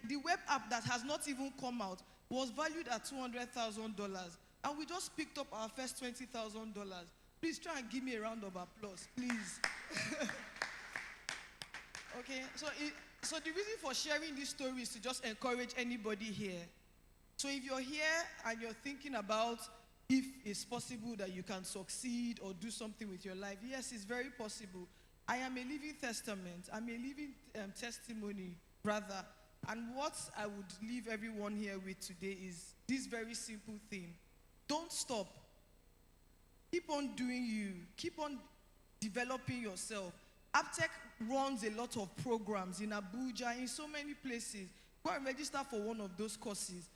the web app that has not even come out was valued at $200,000, and we just picked up our first $20,000. Please try and give me a round of applause, please. Okay, so the reason for sharing this story is to just encourage anybody here. So if you're here and you're thinking about if it's possible that you can succeed or do something with your life, yes, it's very possible. I am a living testament. I'm a living testimony, rather. And what I would leave everyone here with today is this very simple thing. Don't stop. Keep on doing you. Keep on developing yourself. Aptech runs a lot of programs in Abuja, in so many places. Go and register for one of those courses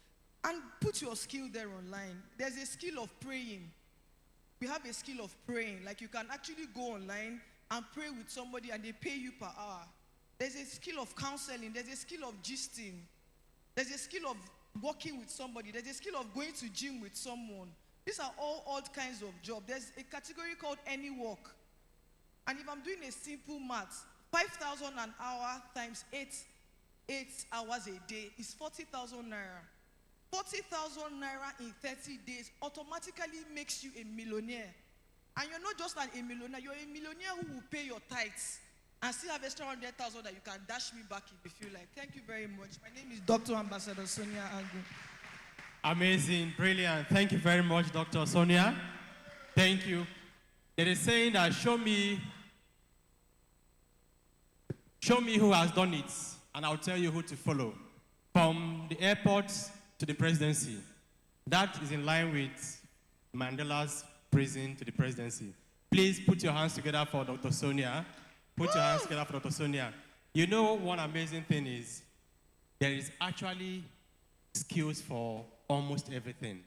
and put your skill there online. There's a skill of praying. We have a skill of praying. Like you can actually go online and pray with somebody and they pay you per hour. There's a skill of counseling. There's a skill of gisting. There's a skill of working with somebody. There's a skill of going to gym with someone. These are all odd kinds of jobs. There's a category called any work. And if I'm doing a simple math, 5,000 an hour times 8 hours a day is 40,000 naira. 40,000 naira in 30 days automatically makes you a millionaire. And you're not just a millionaire, you're a millionaire who will pay your tithes and still have extra 100,000 that you can dash me back if you like. Thank you very much. My name is Dr. Ambassador Sonia Agu. Amazing, brilliant. Thank you very much, Dr. Sonia. Thank you. There is saying that show me who has done it, and I'll tell you who to follow. From the airport to the presidency. That is in line with Mandela's prison to the presidency. Please put your hands together for Dr. Sonia. Put your hands together for Dr. Sonia. You know one amazing thing is, there is actually skills for almost everything.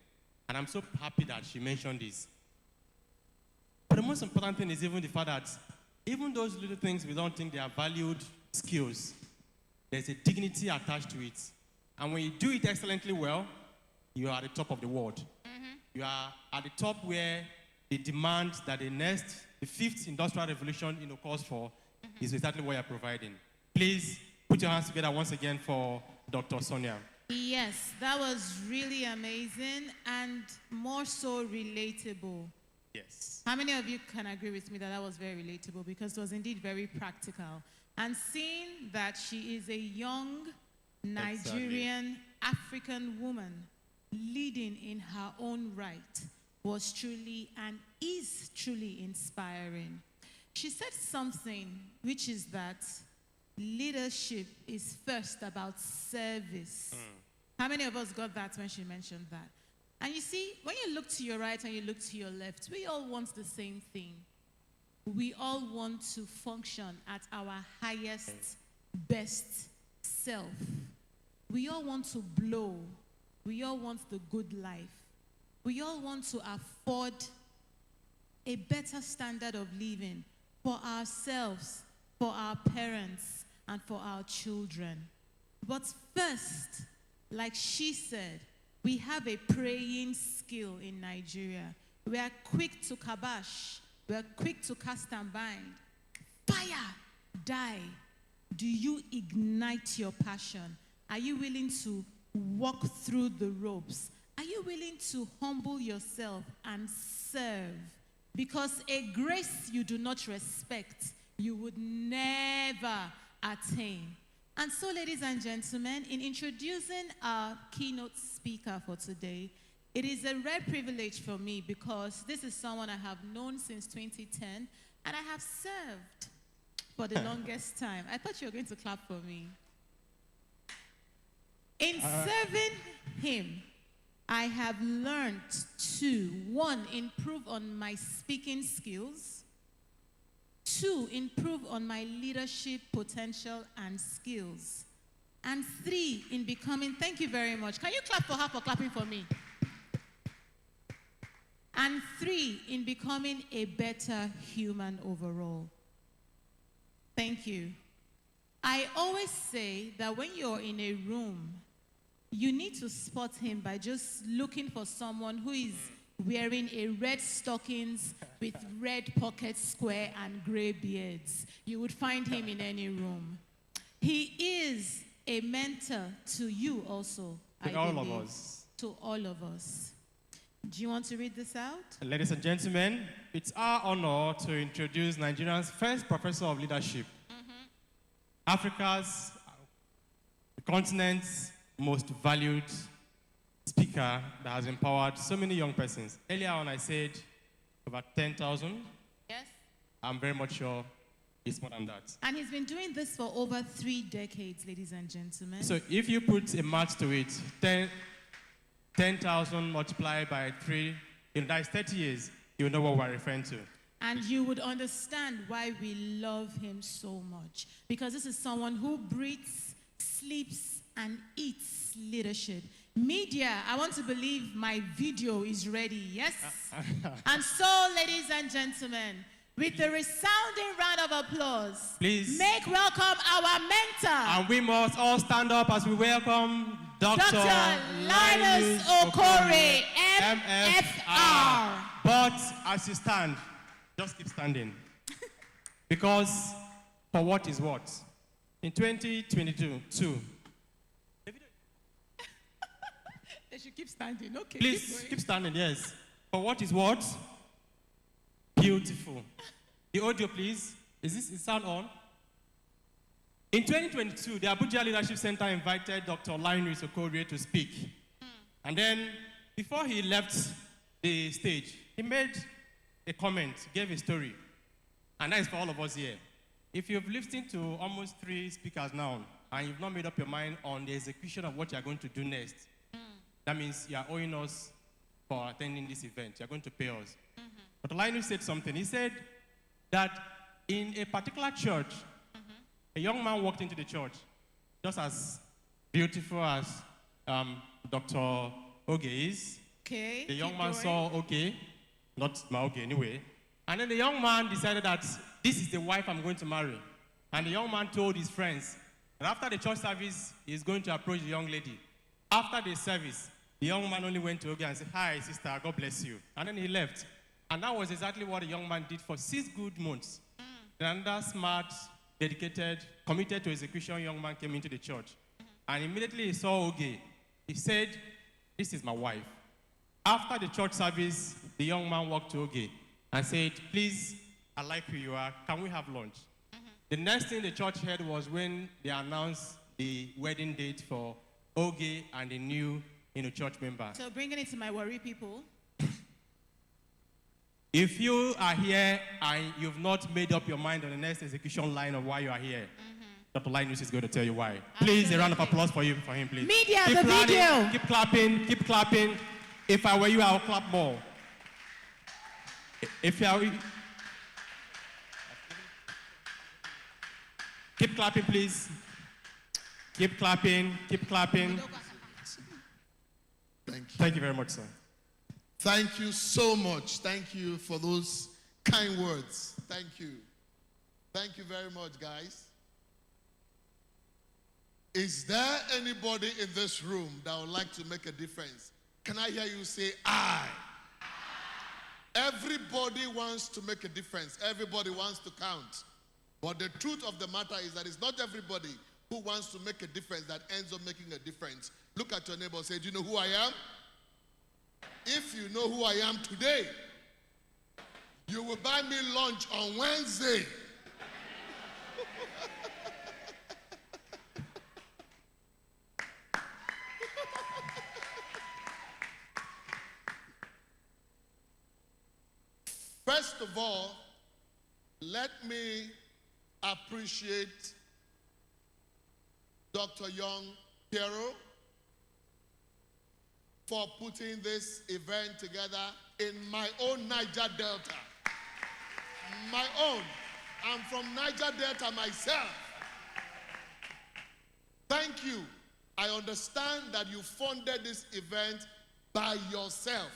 And I'm so happy that she mentioned this. But the most important thing is even the fact that even those little things we don't think they are valued skills, there's a dignity attached to it. And when you do it excellently well, you are at the top of the world. You are at the top where they demand that the fifth industrial revolution calls for is exactly what you're providing. Please put your hands together once again for Dr. Sonia. Yes, that was really amazing and more so relatable. Yes. How many of you can agree with me that that was very relatable, because it was indeed very practical? And seeing that she is a young Nigerian African woman leading in her own right was truly and is truly inspiring. She said something, which is that leadership is first about service. How many of us got that when she mentioned that? And you see, when you look to your right and you look to your left, we all want the same thing. We all want to function at our highest, best self. We all want to blow. We all want the good life. We all want to afford a better standard of living for ourselves, for our parents, and for our children. But first, like she said, we have a praying skill in Nigeria. We are quick to kabash. We are quick to cast and bind. Fire, die. Do you ignite your passion? Are you willing to walk through the ropes? Are you willing to humble yourself and serve? Because a grace you do not respect, you would never attain. And so, ladies and gentlemen, in introducing our keynote speaker for today, it is a rare privilege for me because this is someone I have known since 2010 and I have served for the longest time. I thought you were going to clap for me. In serving him, I have learned to, 1, improve on my speaking skills, 2, improve on my leadership potential and skills, and 3, in becoming, thank you very much. Can you clap for her for clapping for me? And 3, in becoming a better human overall. Thank you. I always say that when you're in a room, you need to spot him by just looking for someone who is wearing a red stockings with red pockets square and gray beards. You would find him in any room. He is a mentor to you also, To all of us. To all of us. Do you want to read this out? Ladies and gentlemen, it's our honor to introduce Nigeria's first professor of leadership. Africa's, the continent's most valued speaker that has empowered so many young persons. Earlier on, I said over 10,000. Yes. I'm very much sure it's more than that. And he's been doing this for over 3 decades, ladies and gentlemen. So if you put a match to it, 10,000 multiplied by 3, that's 30 years, you know what we're referring to. And you would understand why we love him so much. Because this is someone who breathes, sleeps, and eats leadership. Media, I want to believe my video is ready, yes? And so, ladies and gentlemen, with a resounding round of applause, please make welcome our mentor. And we must all stand up as we welcome Dr. Linus Okore, MFR. But as you stand, just keep standing. Because for what is what? In 2022, they should keep standing, okay. Please keep standing, yes. For what is what? Beautiful. The audio, please. Is sound on? In 2022, the Abuja Leadership Center invited Dr. Linus Okore to speak. And then, before he left the stage, he made a comment, gave a story. And that is for all of us here. If you've listened to almost 3 speakers now, and you've not made up your mind on the execution of what you're going to do next, that means you're owing us for attending this event. You're going to pay us. But Linus said something. He said that in a particular church, a young man walked into the church, just as beautiful as Dr. Oge is. Okay. The young man saw Oge, not my Oge anyway. And then the young man decided that this is the wife I'm going to marry. And the young man told his friends that after the church service, he's going to approach the young lady. After the service, the young man only went to Oge and said, "Hi, sister, God bless you." And then he left. And that was exactly what the young man did for 6 good months. Then that smart, dedicated, committed to execution young man came into the church. And immediately he saw Oge. He said, "This is my wife." After the church service, the young man walked to Oge and said, "Please, I like who you are. Can we have lunch?" The next thing the church heard was when they announced the wedding date for Oge and the new church member. So bringing it to my worry people. If you are here and you've not made up your mind on the next execution line of why you are here, Dr. Linus is going to tell you why. Please, a round of applause for him, please. Media, keep the clapping, video. Keep clapping, keep clapping. If I were you, I would clap more. If you are... Keep clapping, please. Keep clapping, keep clapping. Thank you. Thank you very much, sir. Thank you so much. Thank you for those kind words. Thank you. Thank you very much, guys. Is there anybody in this room that would like to make a difference? Can I hear you say, "I"? Everybody wants to make a difference. Everybody wants to count. But the truth of the matter is that it's not everybody who wants to make a difference that ends up making a difference. Look at your neighbor and say, "Do you know who I am?" If you know who I am today, you will buy me lunch on Wednesday. First of all, let me appreciate Dr. Young Piero for putting this event together in my own Niger Delta. My own. I'm from Niger Delta myself. Thank you. I understand that you funded this event by yourself.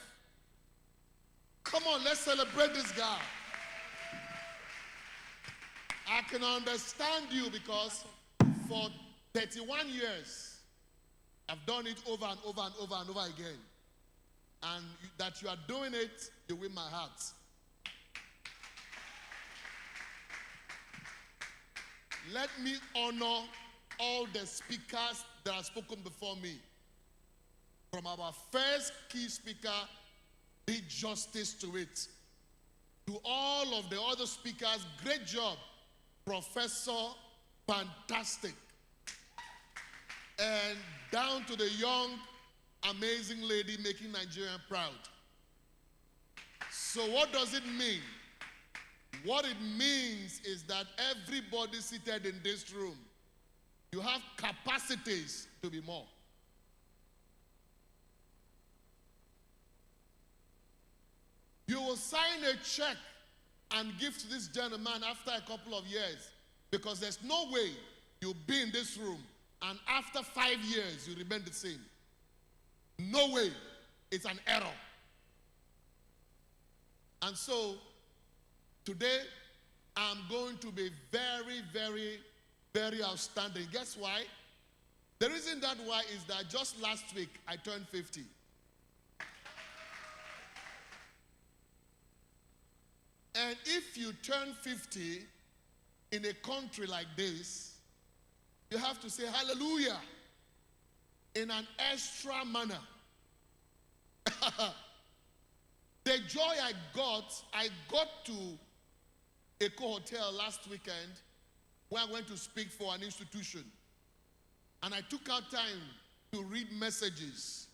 Come on, let's celebrate this guy. I can understand you because for 31 years, I've done it over and over and over and over again. And that you are doing it, you win my heart. Let me honor all the speakers that have spoken before me. From our first key speaker, did justice to it. To all of the other speakers, great job. Professor Fantastic. And down to the young, amazing lady making Nigeria proud. So what does it mean? What it means is that everybody seated in this room, you have capacities to be more. You will sign a check and give to this gentleman after a couple of years, because there's no way you'll be in this room and after 5 years you remain the same. No way. It's an error. And so today I'm going to be very, very, very outstanding. Guess why? The reason that why is that just last week I turned 50. And if you turn 50 in a country like this, you have to say hallelujah in an extra manner. The joy I got to Eco Hotel last weekend where I went to speak for an institution. And I took out time to read messages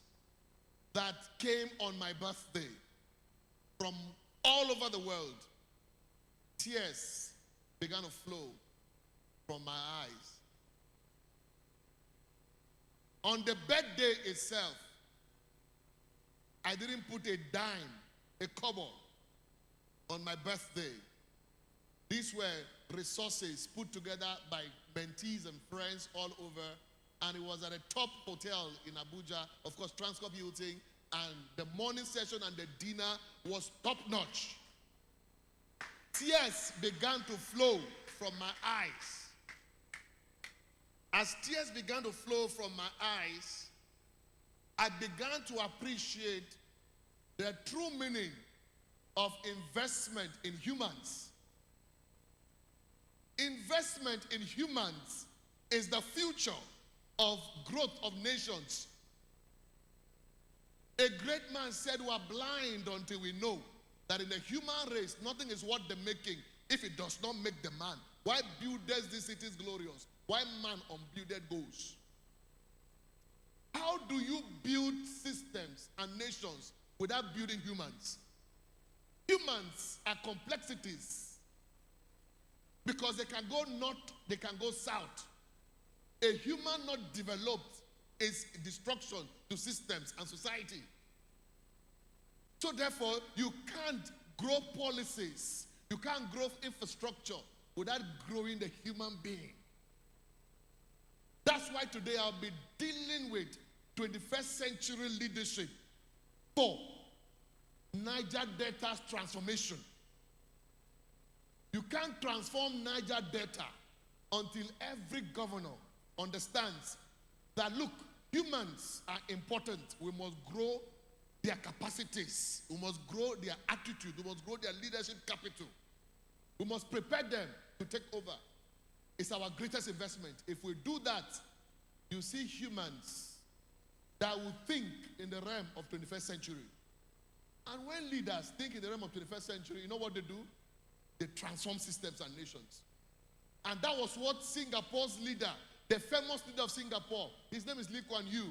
that came on my birthday from all over the world. Tears began to flow from my eyes. On the birthday itself, I didn't put a dime, a kobo on my birthday. These were resources put together by mentees and friends all over, and it was at a top hotel in Abuja, of course, Transcorp Hilton, and the morning session and the dinner was top-notch. Tears began to flow from my eyes. As tears began to flow from my eyes, I began to appreciate the true meaning of investment in humans. Investment in humans is the future of growth of nations. A great man said, we are blind until we know that in the human race, nothing is worth the making if it does not make the man. Why buildest these cities glorious? Why man unbuilded goes? How do you build systems and nations without building humans? Humans are complexities because they can go north, they can go south. A human not developed is destruction to systems and society. So therefore, you can't grow policies, you can't grow infrastructure without growing the human being. That's why today I'll be dealing with 21st century leadership for Niger Delta's transformation. You can't transform Niger Delta until every governor understands that, look, humans are important. We must grow their capacities. We must grow their attitude. We must grow their leadership capital. We must prepare them to take over. It's our greatest investment. If we do that, you see humans that will think in the realm of 21st century. And when leaders think in the realm of 21st century, you know what they do? They transform systems and nations. And that was what Singapore's leader, the famous leader of Singapore, his name is Lee Kuan Yew.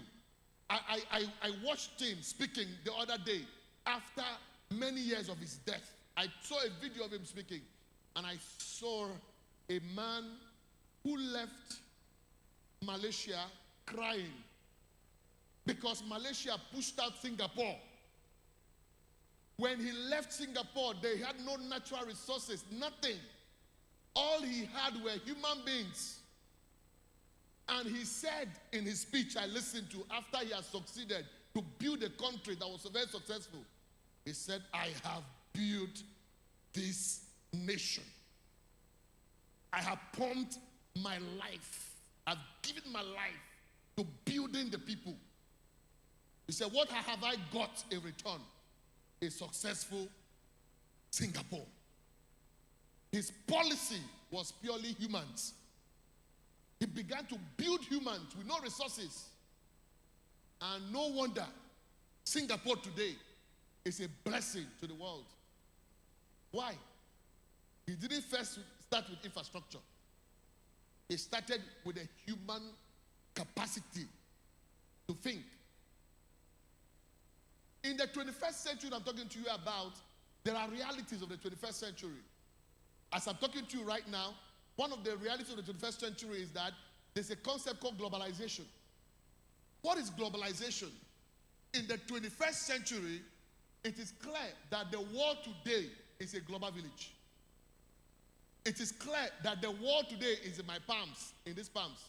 I watched him speaking the other day after many years of his death. I saw a video of him speaking, and I saw a man who left Malaysia crying because Malaysia pushed out Singapore. When he left Singapore, they had no natural resources, nothing. All he had were human beings. And he said in his speech I listened to after he had succeeded to build a country that was very successful, he said, I have built this nation. I have pumped my life. I've given my life to building the people. He said, what have I got in return? A successful Singapore. His policy was purely humans. He began to build humans with no resources. And no wonder Singapore today is a blessing to the world. Why? He didn't first start with infrastructure. It started with a human capacity to think. In the 21st century I'm talking to you about, there are realities of the 21st century. As I'm talking to you right now, one of the realities of the 21st century is that there's a concept called globalization. What is globalization? In the 21st century, it is clear that the world today is a global village. It is clear that the world today is in my palms, in these palms.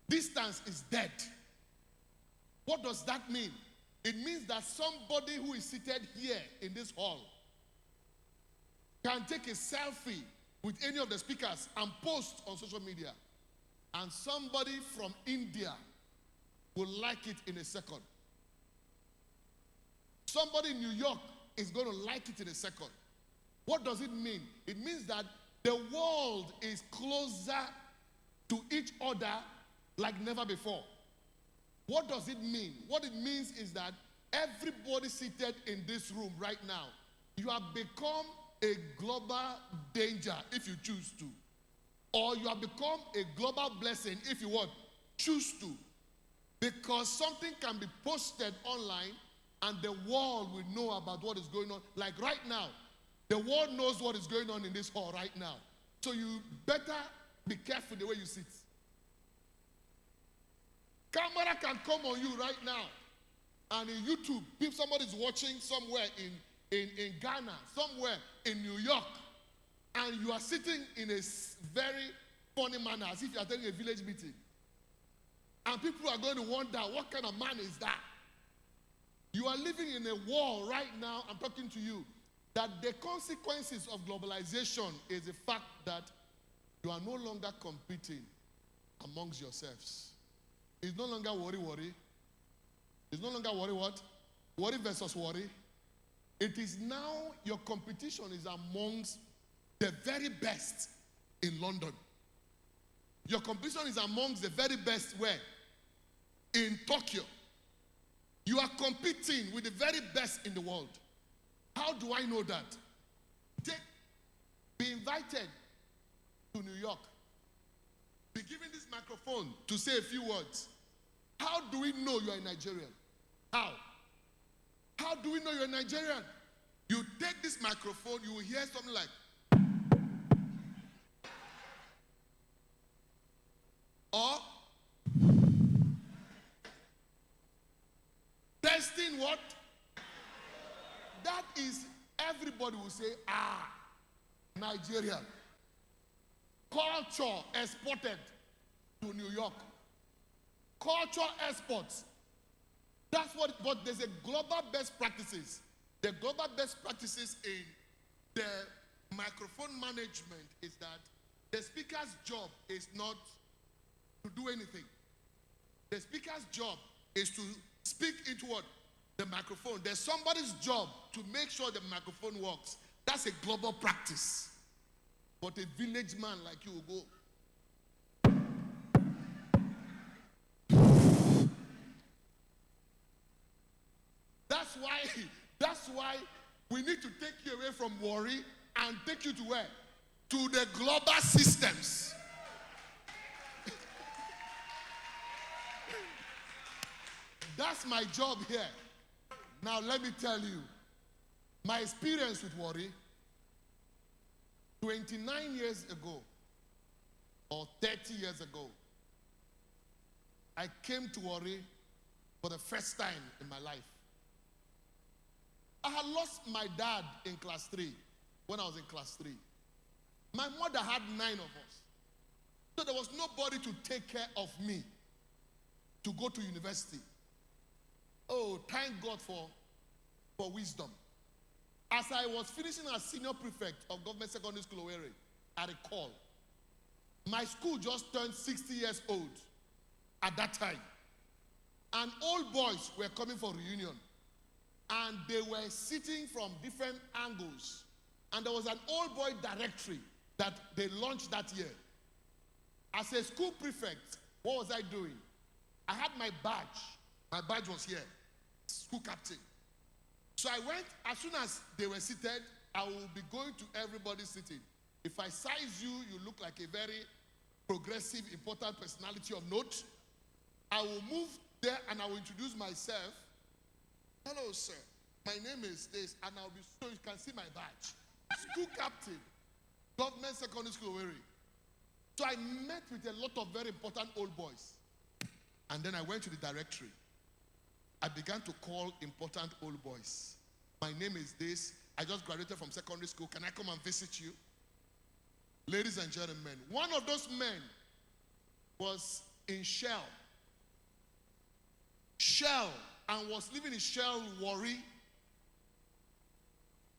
Distance is dead. What does that mean? It means that somebody who is seated here in this hall can take a selfie with any of the speakers and post on social media. And somebody from India will like it in a second. Somebody in New York is going to like it in a second. What does it mean? It means that the world is closer to each other like never before. What does it mean? What it means is that everybody seated in this room right now, you have become a global danger if you choose to. Or you have become a global blessing if you what? Choose to. Because something can be posted online and the world will know about what is going on. Like right now, the world knows what is going on in this hall right now. So you better be careful the way you sit. Camera can come on you right now. And in YouTube, if somebody's watching somewhere in Ghana, somewhere in New York, and you are sitting in a very funny manner, as if you are attending a village meeting, and people are going to wonder, what kind of man is that? You are living in a world right now, I'm talking to you, that the consequences of globalization is the fact that you are no longer competing amongst yourselves. It's no longer worry. It's no longer worry what? Worry versus worry. It is now your competition is amongst the very best in London. Your competition is amongst the very best where? In Tokyo. You are competing with the very best in the world. How do I know that? Be invited to New York. Be given this microphone to say a few words. How do we know you are a Nigerian? How? How do we know you're a Nigerian? You take this microphone, you will hear something like, or testing what? That is, everybody will say, Nigerian. Culture exported to New York. Culture exports. That's what, but there's a global best practices. The global best practices in the microphone management is that the speaker's job is not to do anything. The speaker's job is to speak into what? The microphone. There's somebody's job to make sure the microphone works. That's a global practice. But a village man like you will go. That's why we need to take you away from worry and take you to where? To the global systems. That's my job here. Now let me tell you, my experience with worry, 29 years ago, or 30 years ago, I came to worry for the first time in my life. I had lost my dad in class 3, when I was in class 3. My mother had 9 of us. So there was nobody to take care of me to go to university. Oh, thank God for wisdom. As I was finishing as senior prefect of government secondary school Owerri, I recall, my school just turned 60 years old at that time. And old boys were coming for reunion. And they were sitting from different angles. And there was an old boy directory that they launched that year. As a school prefect, what was I doing? I had my badge. My badge was here, school captain. So I went, as soon as they were seated, I will be going to everybody sitting. If I size you, you look like a very progressive, important personality of note. I will move there and I will introduce myself. Hello, sir. My name is this, and I'll be so you can see my badge. School captain, government secondary school, Owerri. So I met with a lot of very important old boys. And then I went to the directory. I began to call important old boys. My name is this. I just graduated from secondary school. Can I come and visit you? Ladies and gentlemen, one of those men was in Shell. And was living in Shell, Warri.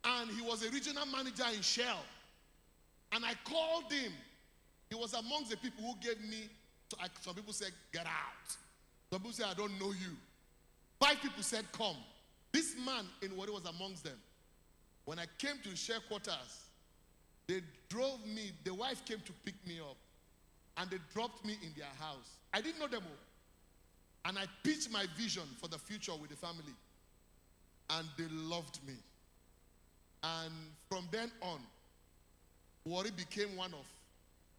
And he was a regional manager in Shell. And I called him. He was amongst the people who gave me, some people said, get out. Some people said, I don't know you. 5 people said, come. This man in Warri was amongst them. When I came to Shell quarters, they drove me, the wife came to pick me up. And they dropped me in their house. I didn't know them all. And I pitched my vision for the future with the family. And they loved me. And from then on, Warri became one of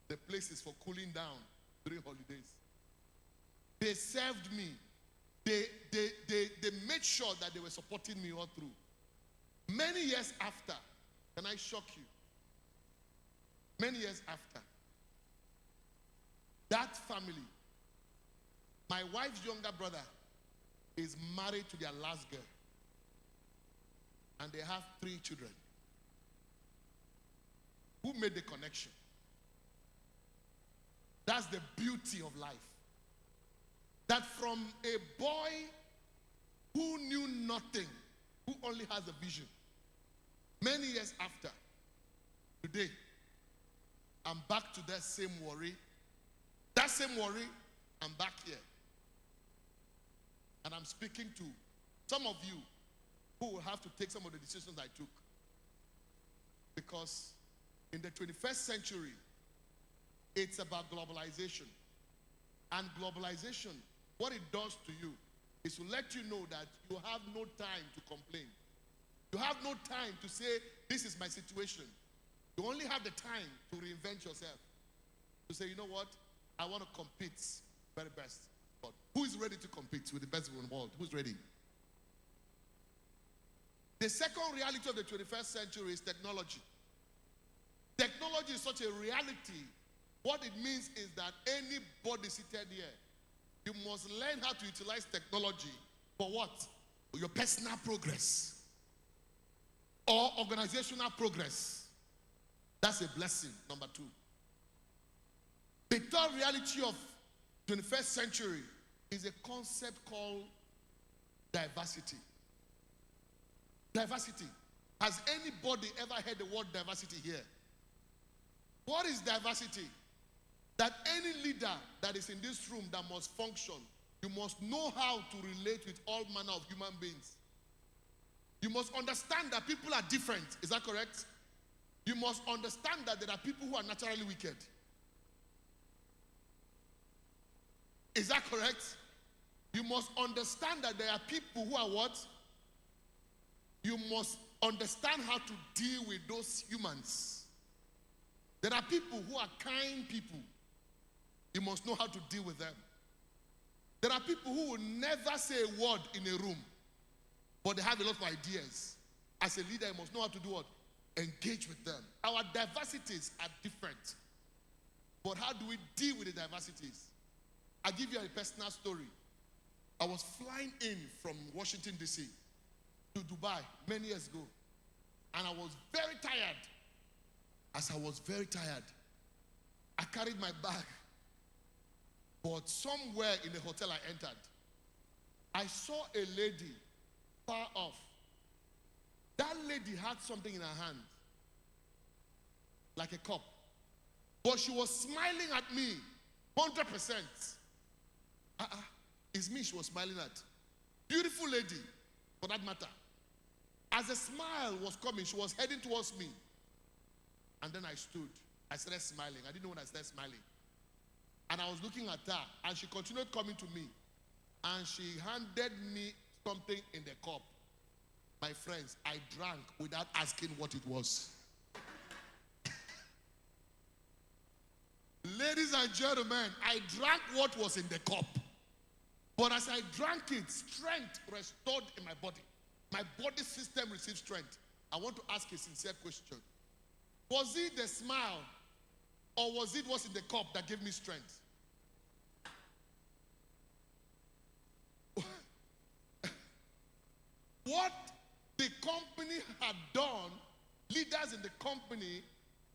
the places for cooling down during holidays. They served me. They made sure that they were supporting me all through. Many years after, can I shock you? Many years after, that family, my wife's younger brother is married to their last girl. And they have 3 children. Who made the connection? That's the beauty of life. That from a boy who knew nothing, who only has a vision, many years after, today, I'm back to that same Warri. That same Warri, I'm back here. And I'm speaking to some of you who will have to take some of the decisions I took. Because in the 21st century, it's about globalization. And globalization, what it does to you is to let you know that you have no time to complain. You have no time to say, this is my situation. You only have the time to reinvent yourself. To say, you know what? I want to compete very best. But who is ready to compete with the best in the world? Who's ready? The second reality of the 21st century is technology. Technology is such a reality. What it means is that anybody seated here, you must learn how to utilize technology for what? For your personal progress or organizational progress. That's a blessing, number 2. The third reality of 21st century is a concept called diversity. Diversity. Has anybody ever heard the word diversity here? What is diversity? That any leader that is in this room that must function, you must know how to relate with all manner of human beings. You must understand that people are different. Is that correct? You must understand that there are people who are naturally wicked. Is that correct? You must understand that there are people who are what? You must understand how to deal with those humans. There are people who are kind people. You must know how to deal with them. There are people who will never say a word in a room, but they have a lot of ideas. As a leader, you must know how to do what? Engage with them. Our diversities are different. But how do we deal with the diversities? I'll give you a personal story. I was flying in from Washington, D.C. to Dubai many years ago. And I was very tired. As I was very tired, I carried my bag. But somewhere in the hotel I entered, I saw a lady far off. That lady had something in her hand, like a cup. But she was smiling at me, 100%. It's me she was smiling at. Beautiful lady, for that matter. As a smile was coming, she was heading towards me. And then I stood. I started smiling. I didn't know when I started smiling. And I was looking at her, and she continued coming to me. And she handed me something in the cup. My friends, I drank without asking what it was. Ladies and gentlemen, I drank what was in the cup. But as I drank it, strength restored in my body. My body system received strength. I want to ask a sincere question. Was it the smile or was it what's in the cup that gave me strength? What the company had done, leaders in the company,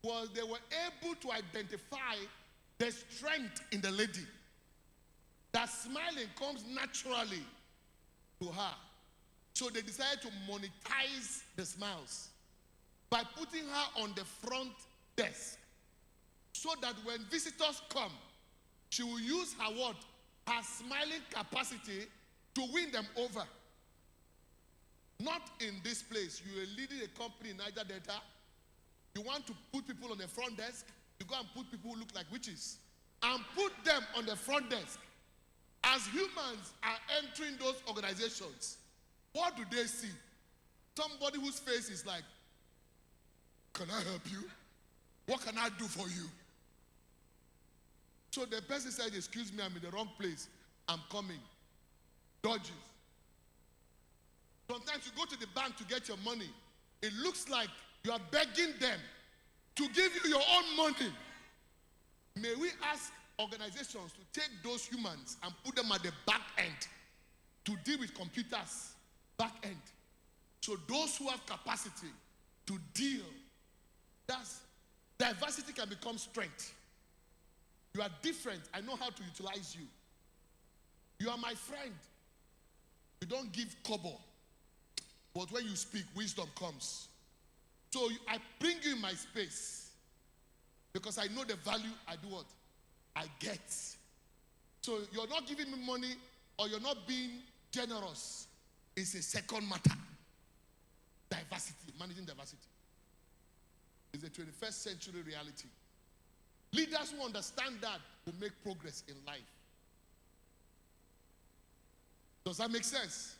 was they were able to identify the strength in the lady. That smiling comes naturally to her. So they decided to monetize the smiles by putting her on the front desk so that when visitors come, she will use her what? Her smiling capacity to win them over. Not in this place. You are leading a company in Niger Delta. You want to put people on the front desk. You go and put people who look like witches and put them on the front desk. As humans are entering those organizations, what do they see? Somebody whose face is like, can I help you? What can I do for you? So the person said, excuse me, I'm in the wrong place. I'm coming. Dodges. Sometimes you go to the bank to get your money. It looks like you are begging them to give you your own money. May we ask organizations to take those humans and put them at the back end to deal with computers, back end. So those who have capacity to deal, that's diversity can become strength. You are different. I know how to utilize you. You are my friend. You don't give kobo. But when you speak, wisdom comes. So I bring you in my space because I know the value I do what? I get. So you're not giving me money or you're not being generous. It's a second matter. Diversity, managing diversity. It's a 21st century reality. Leaders who understand that will make progress in life. Does that make sense?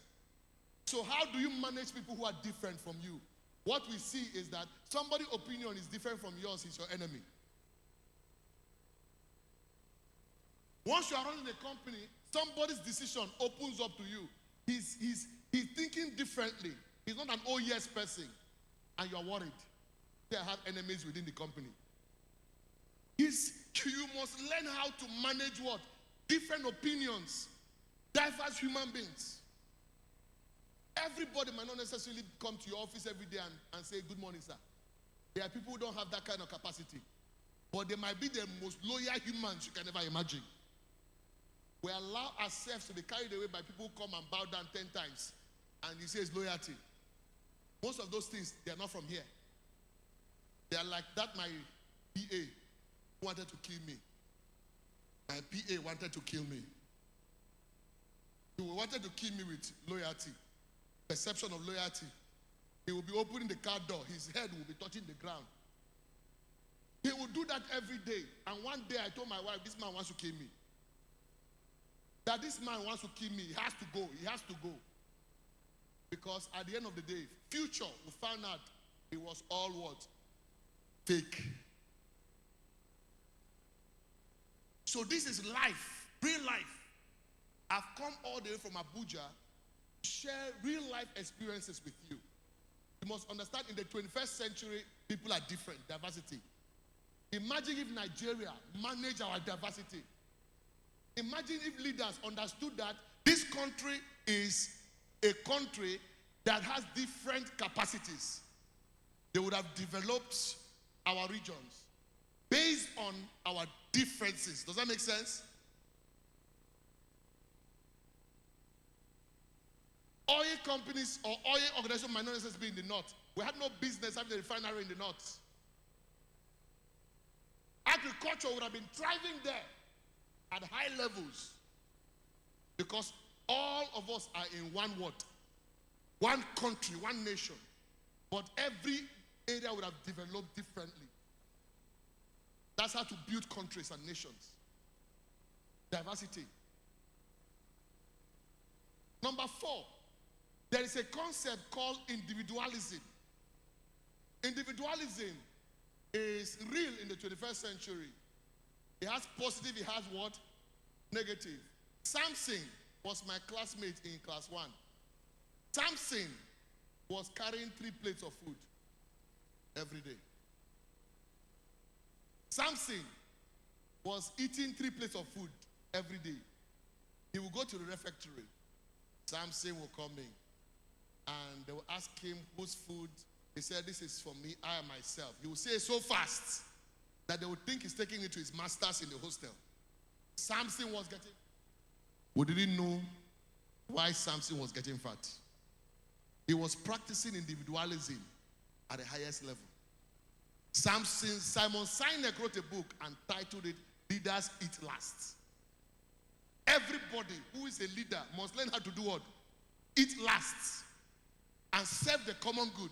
So how do you manage people who are different from you? What we see is that somebody's opinion is different from yours, is your enemy. Once you are running a company, somebody's decision opens up to you. He's thinking differently. He's not an oh yes person. And you're worried. They have enemies within the company. You must learn how to manage what? Different opinions. Diverse human beings. Everybody might not necessarily come to your office every day and say, good morning, sir. There are people who don't have that kind of capacity. But they might be the most loyal humans you can ever imagine. We allow ourselves to be carried away by people who come and bow down 10 times. And you say it's loyalty. Most of those things, they are not from here. They are like that my PA wanted to kill me. My PA wanted to kill me. He wanted to kill me with loyalty. Perception of loyalty. He will be opening the car door. His head will be touching the ground. He will do that every day. And one day I told my wife, this man wants to kill me. That this man wants to kill me. He has to go. He has to go. Because at the end of the day, future, we found out it was all what? Fake. So this is life. Real life. I've come all the way from Abuja to share real life experiences with you. You must understand in the 21st century, people are different. Diversity. Imagine if Nigeria managed our diversity. Imagine if leaders understood that this country is a country that has different capacities. They would have developed our regions based on our differences. Does that make sense? Oil companies or oil organizations might not necessarily be in the north. We had no business having a refinery in the north. Agriculture would have been thriving there at high levels because all of us are in one what? One country, one nation. But every area would have developed differently. That's how to build countries and nations. Diversity. Number 4, there is a concept called individualism. Individualism is real in the 21st century. It has positive, it has what? Negative. Samson was my classmate in class 1. Samson was carrying 3 plates of food every day. Samson was eating 3 plates of food every day. He will go to the refectory. Samson will come in and they will ask him whose food. He said, this is for me, I myself. He will say it so fast that they would think he's taking it to his masters in the hostel. Samson was getting. We didn't know why Samson was getting fat. He was practicing individualism at the highest level. Simon Sinek wrote a book and titled it, Leaders Eat Last. Everybody who is a leader must learn how to do what? Eat last and serve the common good.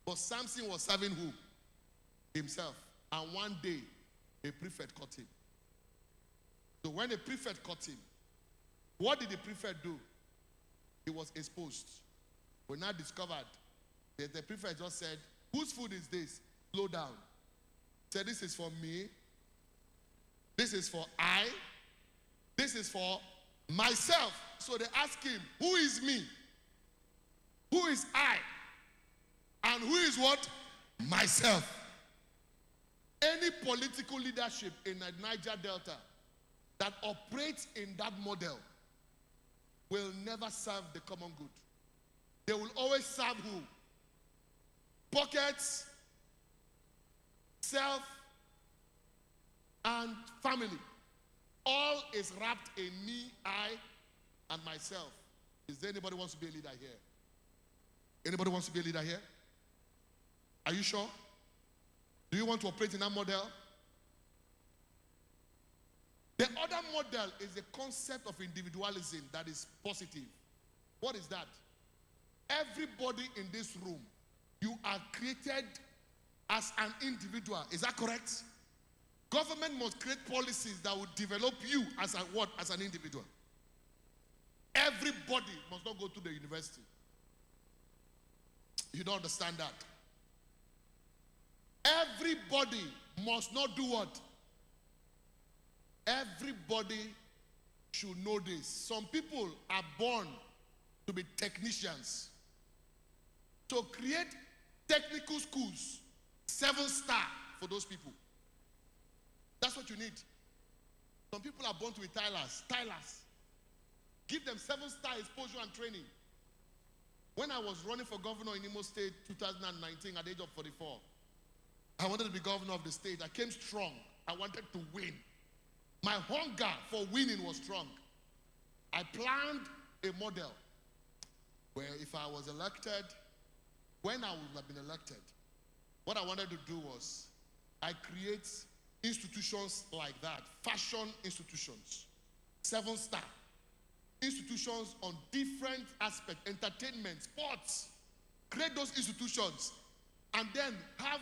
But Samson was serving who? Himself. And one day, a prefect caught him. So when a prefect caught him, what did the prefect do? He was exposed. We now discovered that the prefect just said, whose food is this? Slow down. Said, this is for me. This is for I. This is for myself. So they asked him, who is me? Who is I? And who is what? Myself. Any political leadership in the Niger Delta that operates in that model will never serve the common good. They will always serve who? Pockets, self, and family. All is wrapped in me, I, and myself. Is there anybody who wants to be a leader here? Anybody wants to be a leader here? Are you sure? Do you want to operate in that model? The other model is the concept of individualism that is positive. What is that? Everybody in this room, you are created as an individual. Is that correct? Government must create policies that will develop you as a what? As an individual. Everybody must not go to the university. You don't understand that. Everybody must not do what? Everybody should know this. Some people are born to be technicians. So create technical schools, 7-star for those people. That's what you need. Some people are born to be tilers. Give them 7-star exposure and training. When I was running for governor in Imo State 2019 at the age of 44, I wanted to be governor of the state. I came strong. I wanted to win. My hunger for winning was strong. I planned a model where if I was elected, when I would have been elected, what I wanted to do was I create institutions like that, fashion institutions, 7-star, institutions on different aspects, entertainment, sports, create those institutions, and then have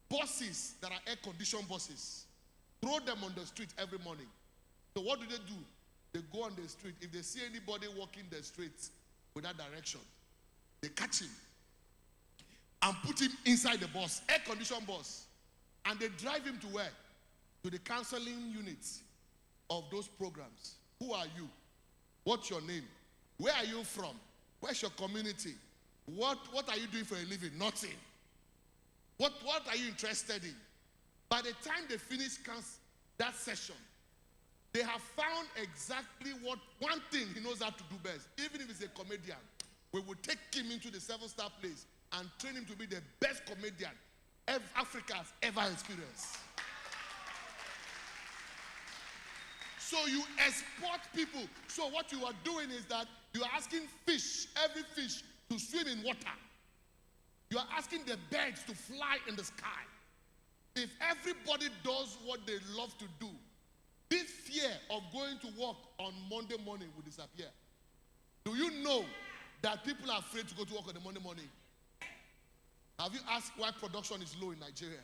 buses that are air-conditioned buses. Throw them on the street every morning. So what do? They go on the street. If they see anybody walking the streets without direction, they catch him and put him inside the bus, air-conditioned bus. And they drive him to where? To the counseling units of those programs. Who are you? What's your name? Where are you from? Where's your community? What are you doing for a living? Nothing. What are you interested in? By the time they finish that session, they have found exactly one thing he knows how to do best. Even if he's a comedian, we will take him into the 7-star place and train him to be the best comedian Africa has ever experienced. So you export people. So what you are doing is that you are asking fish, every fish, to swim in water. You are asking the birds to fly in the sky. If everybody does what they love to do, this fear of going to work on Monday morning will disappear. Do you know that people are afraid to go to work on the Monday morning? Have you asked why production is low in Nigeria?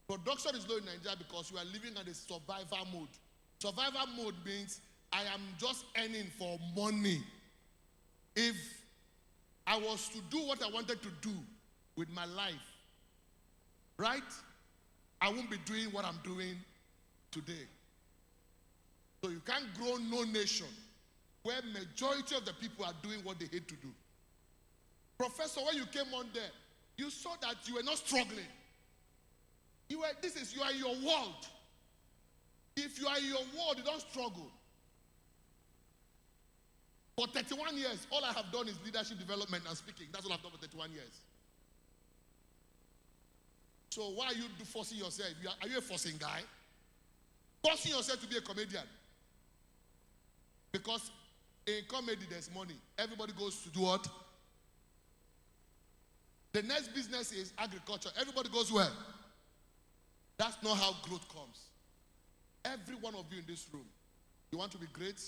Production is low in Nigeria because you are living in a survival mode. Survival mode means I am just earning for money. If I was to do what I wanted to do with my life, right? I won't be doing what I'm doing today. So you can't grow no nation where majority of the people are doing what they hate to do. Professor, when you came on there, you saw that you were not struggling. You are in your world. If you are in your world, you don't struggle. For 31 years, all I have done is leadership development and speaking. That's all I've done for 31 years. So why are you forcing yourself? Are you a forcing guy? Forcing yourself to be a comedian. Because in comedy, there's money. Everybody goes to do what? The next business is agriculture. Everybody goes where? That's not how growth comes. Every one of you in this room, you want to be great?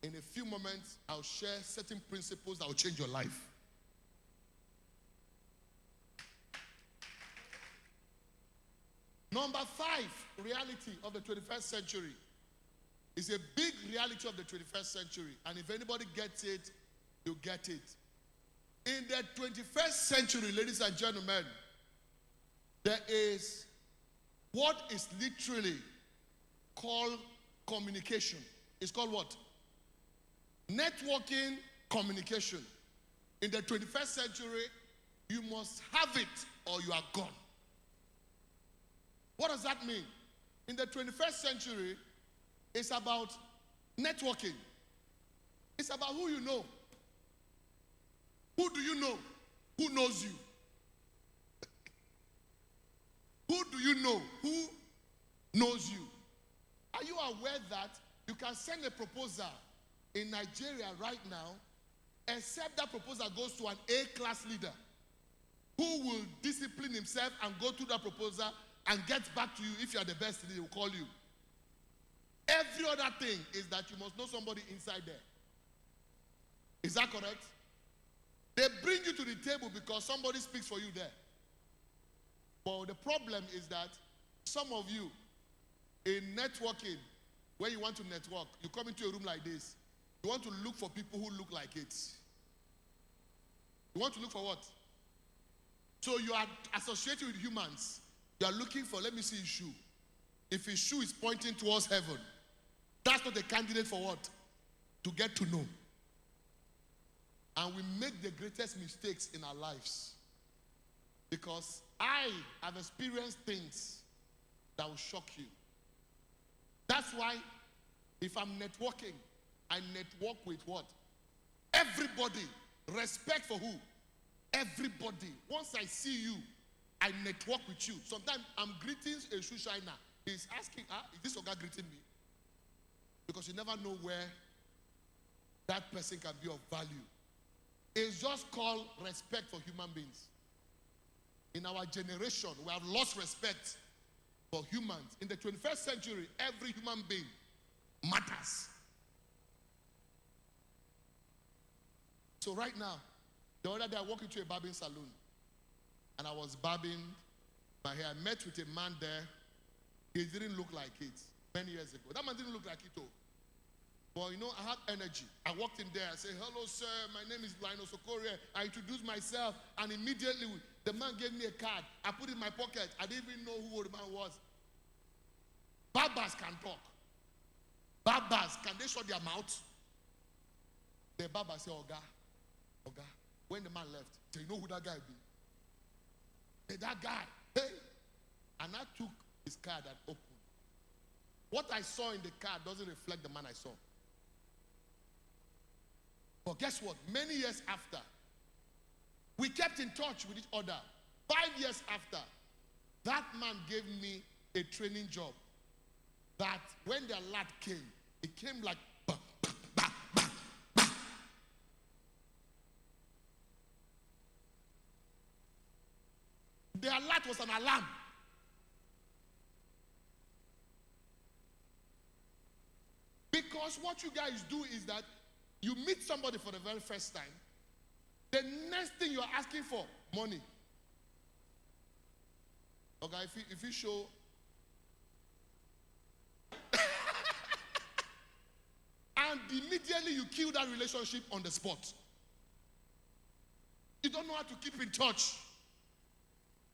In a few moments, I'll share certain principles that will change your life. Number 5, reality of the 21st century. Is a big reality of the 21st century. And if anybody gets it, you get it. In the 21st century, ladies and gentlemen, there is what is literally called communication. It's called what? Networking communication. In the 21st century, you must have it or you are gone. What does that mean? In the 21st century, it's about networking. It's about who you know. Who do you know? Who knows you? Who do you know? Who knows you? Are you aware that you can send a proposal in Nigeria right now, except that proposal goes to an A-class leader who will discipline himself and go through that proposal and get back to you. If you are the best, he will call you. Every other thing is that you must know somebody inside there. Is that correct? They bring you to the table because somebody speaks for you there. But the problem is that some of you, in networking, when you want to network, you come into a room like this. You want to look for people who look like it. You want to look for what? So you are associated with humans. You are looking for, let me see his shoe. If his shoe is pointing towards heaven, that's not a candidate for what? To get to know. And we make the greatest mistakes in our lives. Because I have experienced things that will shock you. That's why if I'm networking, I network with what? Everybody. Respect for who? Everybody. Once I see you, I network with you. Sometimes I'm greeting a shoe shiner. He's asking, is this guy greeting me? Because you never know where that person can be of value. It's just called respect for human beings. In our generation, we have lost respect for humans. In the 21st century, every human being matters. So right now, the other day I walked into a barbing salon and I was barbing my hair. I met with a man there. He didn't look like it many years ago. That man didn't look like it though. But you know, I had energy. I walked in there. I said, hello, sir. My name is Linus Okorie. I introduced myself. And immediately, the man gave me a card. I put it in my pocket. I didn't even know who the man was. Barbers can talk. Barbers, can they shut their mouth? The barber said, Oga. When the man left, say, you know who that guy be? Hey, that guy. Hey. And I took his card and opened. What I saw in the card doesn't reflect the man I saw. But guess what? Many years after, we kept in touch with each other. 5 years after, that man gave me a training job that when the alert came, it came like bah, bah, bah, bah, bah. The alert was an alarm. Because what you guys do is that you meet somebody for the very first time. The next thing you're asking for, money. Okay, if you show and immediately you kill that relationship on the spot. You don't know how to keep in touch.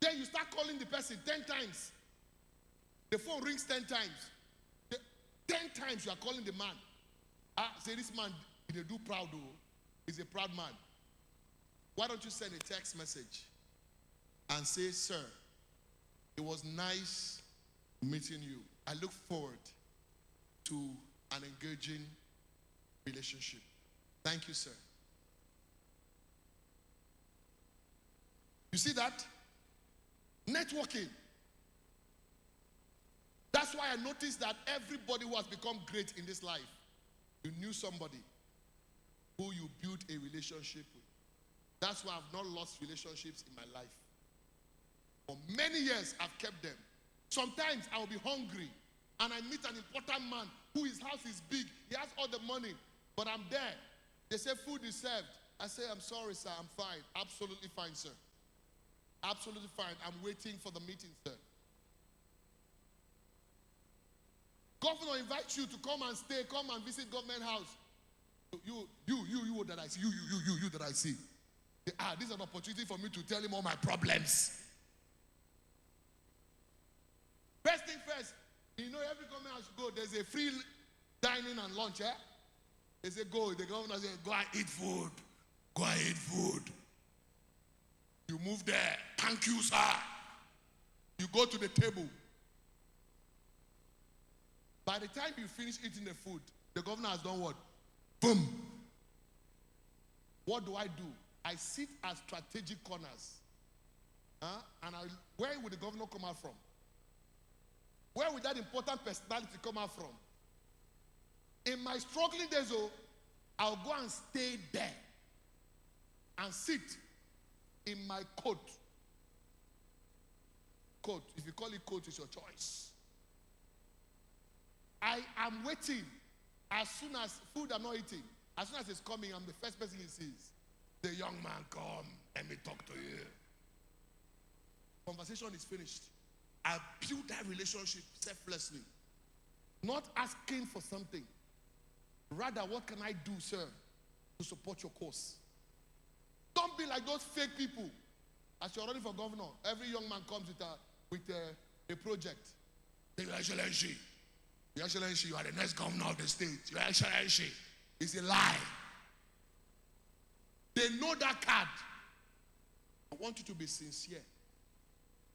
Then you start calling the person 10 times. The phone rings 10 times. 10 times you are calling the man. Say this man, he do proud though. He's a proud man. Why don't you send a text message and say, sir, it was nice meeting you. I look forward to an engaging relationship. Thank you, sir. You see that? Networking. That's why I noticed that everybody who has become great in this life, you knew somebody who you built a relationship with. That's why I've not lost relationships in my life. For many years, I've kept them. Sometimes I will be hungry and I meet an important man who his house is big. He has all the money, but I'm there. They say food is served. I say, I'm sorry, sir, I'm fine. Absolutely fine, sir. Absolutely fine. I'm waiting for the meeting, sir. Governor invites you to come and stay, come and visit government house. You that I see, you that I see. This is an opportunity for me to tell him all my problems. First thing first, you know every government house you go, there's a free dining and lunch, eh? They say go, the governor says, go and eat food. Go and eat food. You move there. Thank you, sir. You go to the table. By the time you finish eating the food, the governor has done what? Boom. What do? I sit at strategic corners. Where would the governor come out from? Where would that important personality come out from? In my struggling days, I'll go and stay there and sit in my coat. Coat. If you call it coat, it's your choice. I am waiting. As soon as food I'm not eating, as soon as it's coming, I'm the first person he sees. The young man, come, let me talk to you. Conversation is finished. I built that relationship selflessly. Not asking for something. Rather, what can I do, sir, to support your cause? Don't be like those fake people. As you're running for governor, every young man comes with a project. Your Excellency, Your Excellency, you are the next governor of the state. Your Excellency, it's a lie. They know that card. I want you to be sincere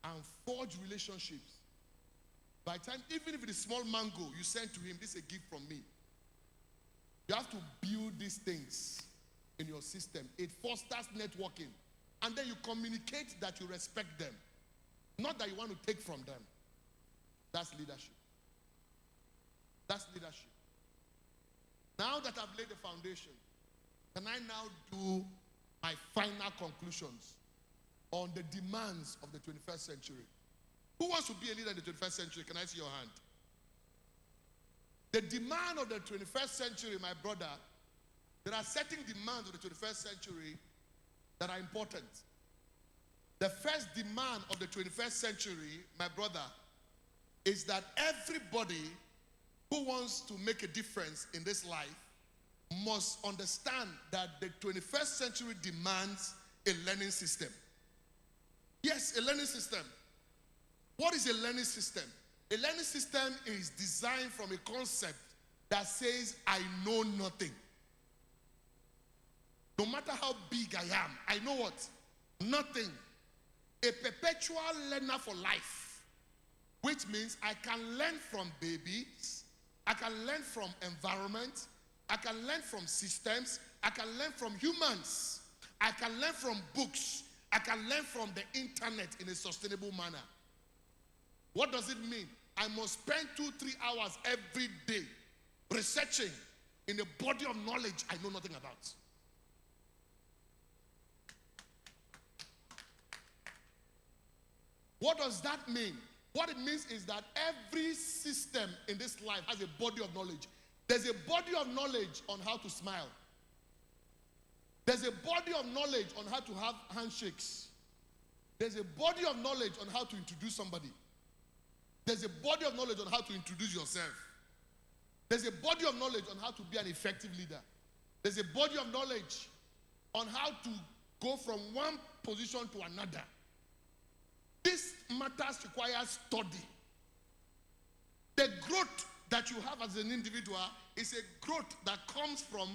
and forge relationships. By the time, even if it is small mango you send to him, this is a gift from me. You have to build these things in your system. It fosters networking. And then you communicate that you respect them. Not that you want to take from them. That's leadership. That's leadership. Now that I've laid the foundation, can I now do my final conclusions on the demands of the 21st century? Who wants to be a leader in the 21st century? Can I see your hand? The demand of the 21st century, my brother, there are certain demands of the 21st century that are important. The first demand of the 21st century, my brother, is that everybody who wants to make a difference in this life must understand that the 21st century demands a learning system. Yes, a learning system. What is a learning system? A learning system is designed from a concept that says, I know nothing. No matter how big I am, I know what? Nothing. A perpetual learner for life, which means I can learn from babies, I can learn from environment, I can learn from systems, I can learn from humans, I can learn from books, I can learn from the internet in a sustainable manner. What does it mean? I must spend 2-3 hours every day researching in a body of knowledge I know nothing about. What does that mean? What it means is that every system in this life has a body of knowledge. There's a body of knowledge on how to smile. There's a body of knowledge on how to have handshakes. There's a body of knowledge on how to introduce somebody. There's a body of knowledge on how to introduce yourself. There's a body of knowledge on how to be an effective leader. There's a body of knowledge on how to go from one position to another. This matters requires study. The growth that you have as an individual is a growth that comes from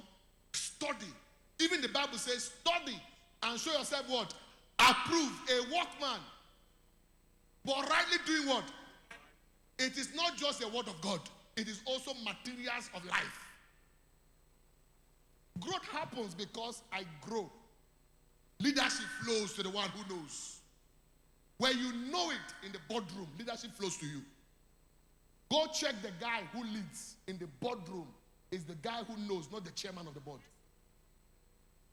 study. Even the Bible says, study and show yourself what? Approved, a workman. But rightly doing what? It is not just a word of God. It is also materials of life. Growth happens because I grow. Leadership flows to the one who knows. When you know it in the boardroom, leadership flows to you. Go check the guy who leads in the boardroom is the guy who knows, not the chairman of the board.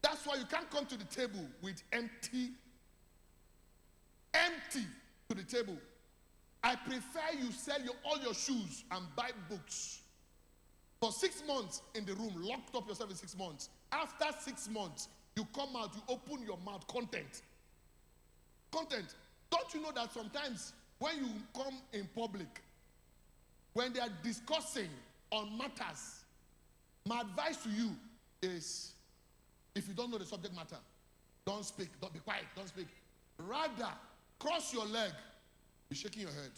That's why you can't come to the table with empty to the table. I prefer you sell all your shoes and buy books. For 6 months in the room, locked up yourself in 6 months. After 6 months, you come out, you open your mouth, content. Content. Don't you know that sometimes when you come in public, when they are discussing on matters, my advice to you is, if you don't know the subject matter, don't speak, don't be quiet, don't speak. Rather, cross your leg, be shaking your head.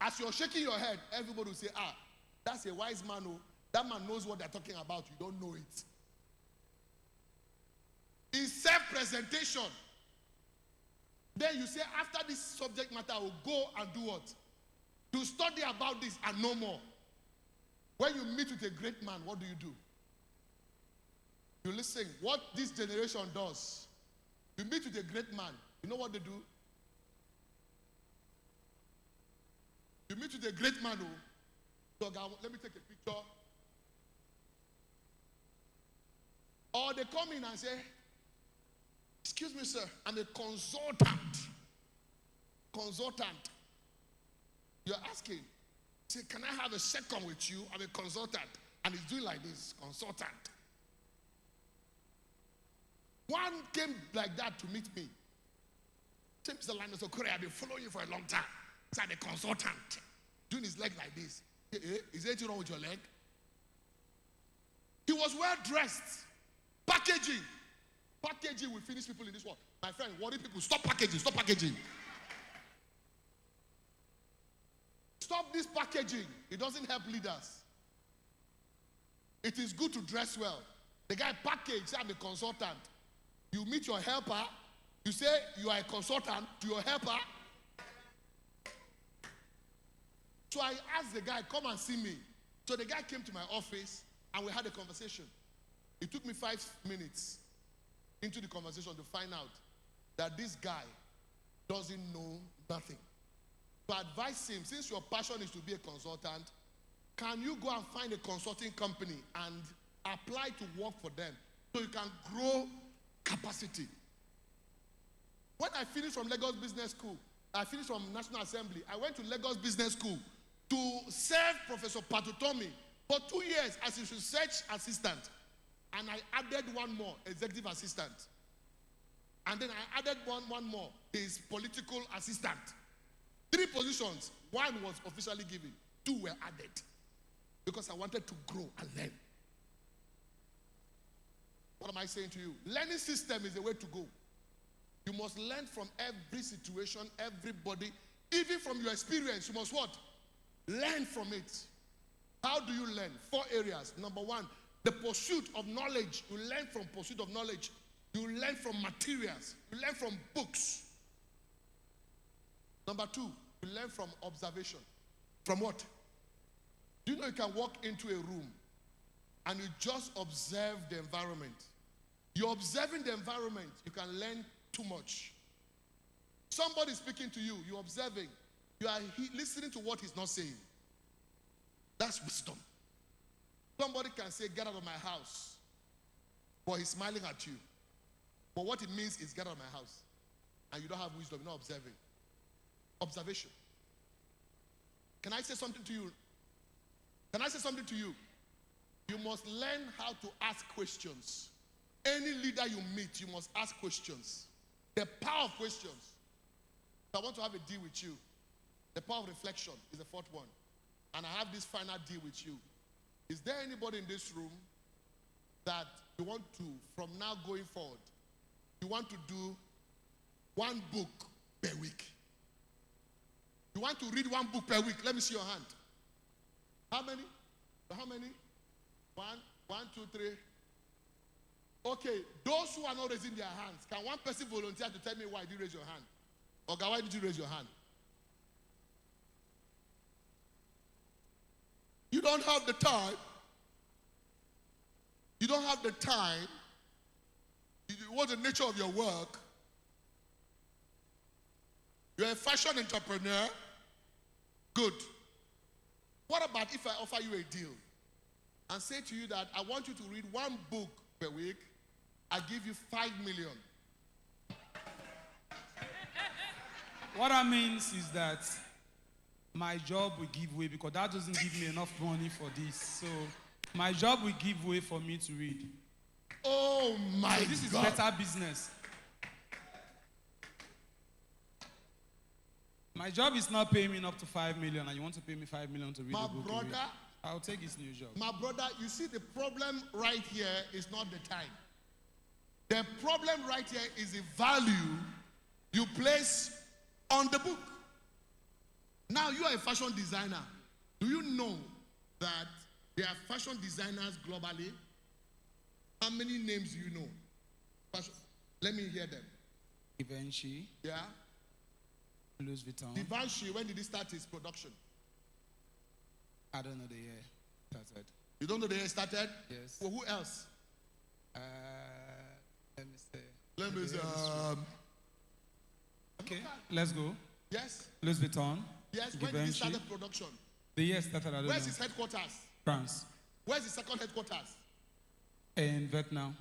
As you're shaking your head, everybody will say, that's a wise man. Oh, that man knows what they're talking about. You don't know it. It's self-presentation. Then you say, after this subject matter, I will go and do what? To study about this and no more. When you meet with a great man, what do? You listen. What this generation does, you meet with a great man, you know what they do? You meet with a great man, let me take a picture. Or they come in and say, excuse me, sir, I'm a consultant. Consultant. You're asking, say, can I have a second with you? I'm a consultant. And he's doing like this, consultant. One came like that to meet me. Said, Mr. Linus Okore, I've been following you for a long time. So I'm a consultant. Doing his leg like this. Is there anything wrong with your leg? He was well dressed. Packaging. Packaging will finish people in this world. My friend, worry people, stop packaging, stop packaging. Stop this packaging. It doesn't help leaders. It is good to dress well. The guy packaged, say I'm a consultant. You meet your helper, you say you are a consultant to your helper. So I asked the guy, come and see me. So the guy came to my office and we had a conversation. It took me 5 minutes into the conversation to find out that this guy doesn't know nothing. So I advised him, since your passion is to be a consultant, can you go and find a consulting company and apply to work for them so you can grow capacity? When I finished from Lagos Business School, I finished from National Assembly, I went to Lagos Business School to serve Professor Patutomi for 2 years as his research assistant. And I added one more, executive assistant. And then I added one more, his political assistant. 3 positions. 1 was officially given. 2 were added. Because I wanted to grow and learn. What am I saying to you? Learning system is the way to go. You must learn from every situation, everybody. Even from your experience, you must what? Learn from it. How do you learn? 4 areas. Number 1, the pursuit of knowledge. You learn from pursuit of knowledge. You learn from materials. You learn from books. Number 2, you learn from observation. From what? Do you know you can walk into a room and you just observe the environment? You're observing the environment, you can learn too much. Somebody speaking to you, you're observing. You are listening to what he's not saying. That's wisdom. Somebody can say, get out of my house. But he's smiling at you. But what it means is, get out of my house. And you don't have wisdom, you're not observing. Observation. Can I say something to you? Can I say something to you? You must learn how to ask questions. Any leader you meet, you must ask questions. The power of questions. I want to have a deal with you. The power of reflection is the 4th one. And I have this final deal with you. Is there anybody in this room that you want to, from now going forward, you want to do 1 book per week? You want to read one book per week? Let me see your hand. How many? How many? One, two, three. Okay, those who are not raising their hands, can one person volunteer to tell me why did you raise your hand? Okay, why did you raise your hand? You don't have the time. You don't have the time. What's the nature of your work? You're a fashion entrepreneur. Good. What about if I offer you a deal and say to you that I want you to read one book per week, I give you 5 million. What that means is that my job will give way because that doesn't give me enough money for this. So my job will give way for me to read. Oh my God. So this is better business. My job is not paying me up to 5 million and you want to pay me 5 million to read a book. My brother, I'll take this new job. My brother, you see the problem right here is not the time. The problem right here is the value you place on the book. Now you are a fashion designer. Do you know that there are fashion designers globally? How many names do you know? Fashion. Let me hear them. Givenchy. Yeah. Louis Vuitton. Givenchy, when did he start his production? I don't know the year started. You don't know the year it started? Yes. Well, who else? Let me say. Let me say. Okay, let's go. Yes. Louis Vuitton. Yes, when did he start the production? The year started, I don't know. Where's his headquarters? France. Where's his second headquarters? In Vietnam.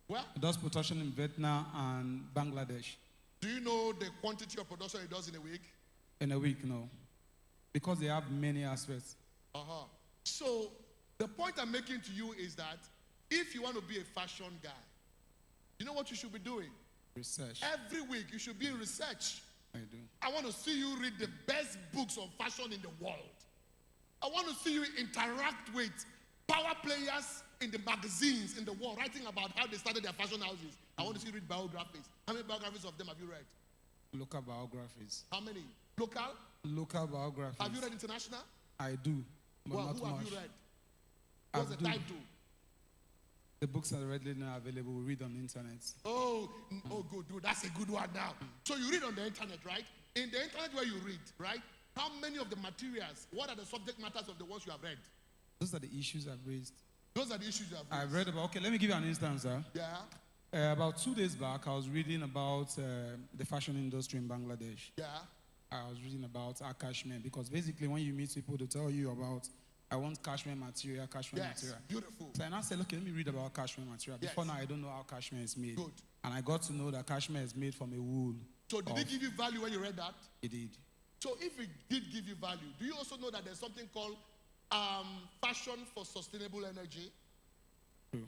Where? He does production in Vietnam and Bangladesh. Do you know the quantity of production he does in a week? In a week, no. Because they have many aspects. Uh-huh. So the point I'm making to you is that if you want to be a fashion guy, you know what you should be doing? Research. Every week you should be in research. I do. I want to see you read the best books on fashion in the world. I want to see you interact with power players in the magazines in the world, writing about how they started their fashion houses. I want to see you read biographies. How many biographies of them have you read? Local biographies. How many? Local? Local biographies. Have you read international? I do, but Well, not who much. have you read? What's the title? The books are readily now available. We read on the internet. Oh, good. That's a good one now. So you read on the internet, right? In the internet where you read, right? How many of the materials, what are the subject matters of the ones you have read? Those are the issues I've raised. Those are the issues you have raised. I've read about, okay, let me give you an instance, sir. Yeah. About 2 days back, I was reading about the fashion industry in Bangladesh. Yeah. I was reading about our cashmere because basically when you meet people, they tell you about, I want cashmere material. Yes, beautiful. So I said, okay, let me read about cashmere material. Before now, I don't know how cashmere is made. Good. And I got to know that cashmere is made from a wool. So did it give you value when you read that? It did. So if it did give you value, do you also know that there's something called fashion for sustainable energy? True.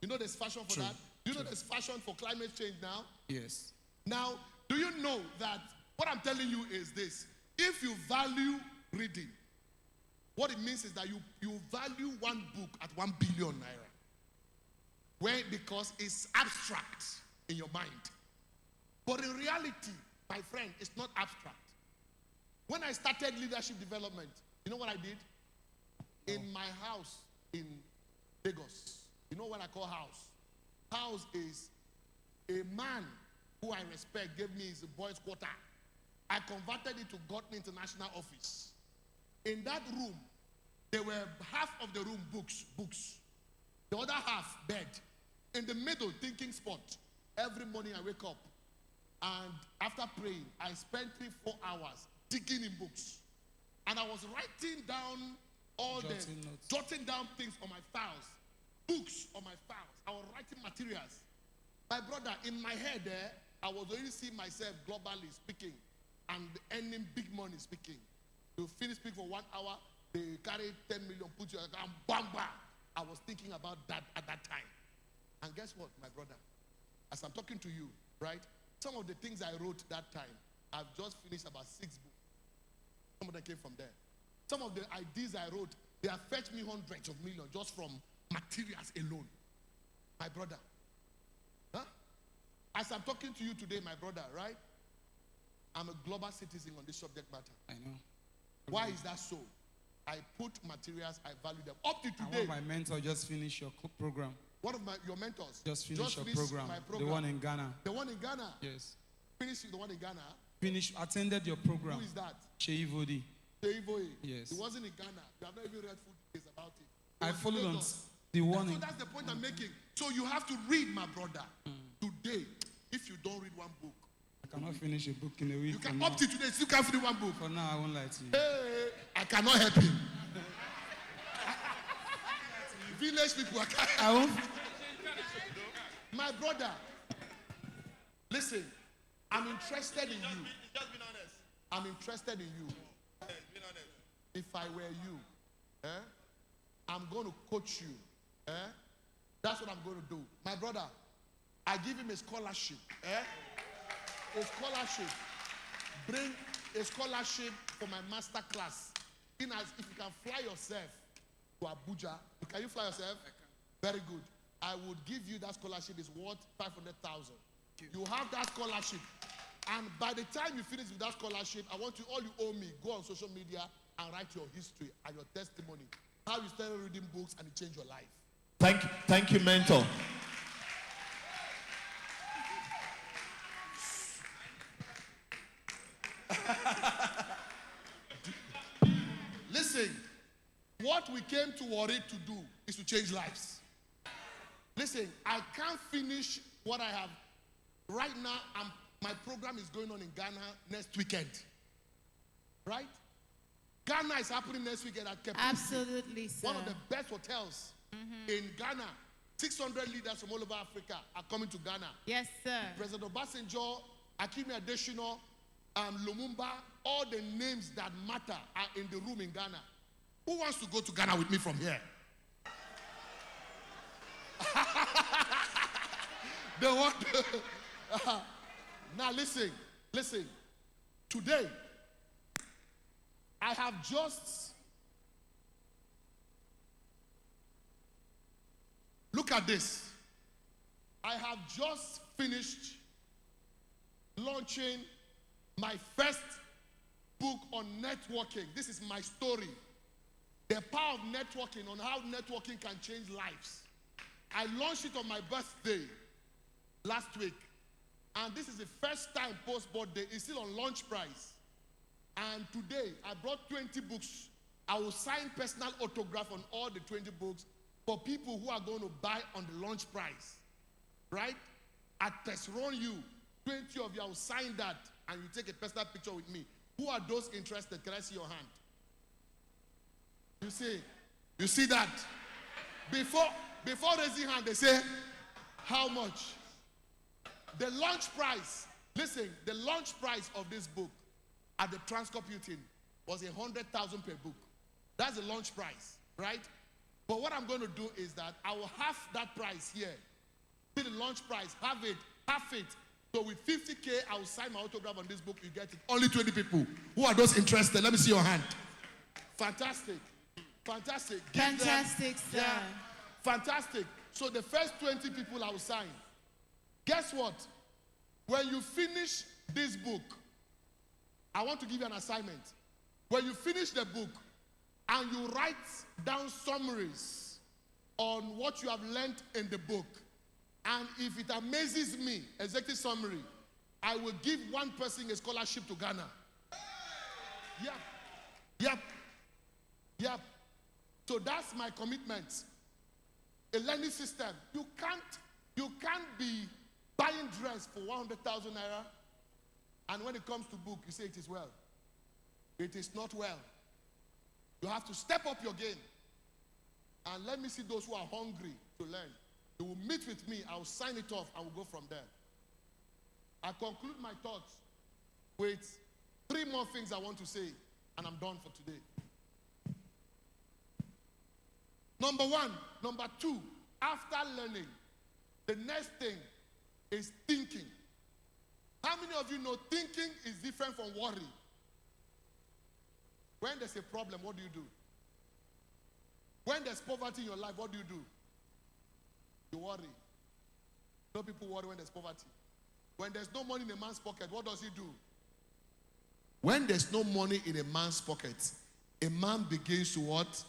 You know there's fashion for True. that? Do you know there's fashion for climate change now? Yes. Now, do you know that what I'm telling you is this? If you value reading, what it means is that you value one book at 1 billion naira. Where? Because it's abstract in your mind. But in reality, my friend, it's not abstract. When I started leadership development, you know what I did? In my house in Lagos, you know what I call house? House is a man who I respect gave me his boys' quarter. I converted it to Gotten International Office. In that room, there were half of the room books. The other half, bed. In the middle, thinking spot. Every morning I wake up, and after praying, I spend 3-4 hours digging in books. And I was writing down jotting down things on my files. Books on my files. I was writing materials. My brother, in my head there, I was already seeing myself globally speaking and earning big money speaking. You finish speaking for 1 hour, they carry 10 million, put you and bam, bam. I was thinking about that at that time. And guess what, my brother? As I'm talking to you, right? Some of the things I wrote that time, I've just finished about 6 books. Some of them came from there. Some of the ideas I wrote, they have fetched me hundreds of millions just from materials alone. My brother. Huh? As I'm talking to you today, my brother, right? I'm a global citizen on this subject matter. I know. Why is that so? I put materials, I value them. Up to I today, want my mentor just finish your program. one of your mentors Just finish your finished program. my The one in Ghana. The one in Ghana. Yes. Finish the one in Ghana. Attended your program. Who is that? Sheyi Vodi. Deivoe. Yes. He wasn't in Ghana. You have not even read full details about it. I followed on the one So in. that's the point I'm making. So you have to read, my brother. Today, if you don't read one book, I cannot finish a book in a week. you can up to today, you can't finish one book. For now, I won't lie to you. Hey, I cannot help him. Village people, I won't. My brother, listen, I'm interested in you. Just be honest. I'm interested in you. Be honest. If I were you, I'm going to coach you. That's what I'm going to do. My brother, I give him a scholarship. A scholarship. Bring a scholarship for my master class. If you can fly yourself to Abuja, can you fly yourself? Very good. I would give you that scholarship. Is worth 500,000. You have that scholarship. And by the time you finish with that scholarship, I want you, all you owe me, go on social media and write your history and your testimony. How you started reading books and it changed your life. Thank you, mentor. Listen, what we came to worry to do is to change lives. Listen, I can't finish what I have. Right now, my program is going on in Ghana next weekend. Right? Ghana is happening next weekend at Cape. Absolutely, sir. One of the best hotels in Ghana. 600 leaders from all over Africa are coming to Ghana. Yes, sir. President Obasanjo, Akimi Adesina, Lumumba, all the names that matter are in the room in Ghana. Who wants to go to Ghana with me from here? They want. Now listen. Today, I have just. Look at this. I have just finished launching my first book on networking. This is my story. The power of networking, on how networking can change lives. I launched it on my birthday last week. And this is the first time post-birthday. It's still on launch price. And today, I brought 20 books. I will sign personal autograph on all the 20 books for people who are going to buy on the launch price. Right? At Tesron U, 20 of you, I will sign that and you take a personal picture with me. Who are those interested? Can I see your hand? You see that? Before raising hand, they say, how much? The launch price, listen, the launch price of this book at the Transcorp Hilton was 100,000 per book. That's the launch price, right? But what I'm going to do is that I will have that price here. See the launch price, half it. So with 50K, I will sign my autograph on this book. You get it. Only 20 people. Who are those interested? Let me see your hand. Fantastic. Fantastic, sir. Yeah, fantastic. So the first 20 people I will sign. Guess what? When you finish this book, I want to give you an assignment. When you finish the book and you write down summaries on what you have learned in the book, and if it amazes me, executive summary, I will give one person a scholarship to Ghana. Yep. So that's my commitment. A learning system. You can't be buying dress for 100,000 naira, and when it comes to book, you say it is well. It is not well. You have to step up your game. And let me see those who are hungry to learn. You will meet with me. I will sign it off. I will go from there. I conclude my thoughts with 3 more things I want to say, and I'm done for today. Number 1. Number 2, after learning, the next thing is thinking. How many of you know thinking is different from worry? When there's a problem, what do you do? When there's poverty in your life, what do? You worry. No people worry when there's poverty. When there's no money in a man's pocket, what does he do? When there's no money in a man's pocket, a man begins to what?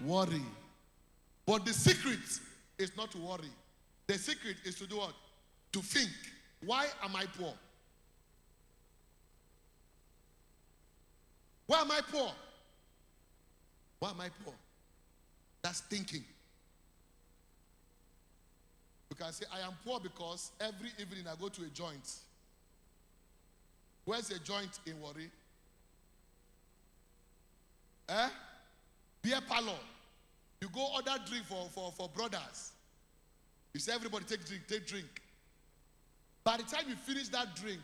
Worry. But the secret is not to worry. The secret is to do what? To think. Why am I poor? Why am I poor? Why am I poor? That's thinking. You can say, I am poor because every evening I go to a joint. Where's a joint in Warri? Beer parlor. You go order drink for brothers. You say, everybody take drink. By the time you finish that drink,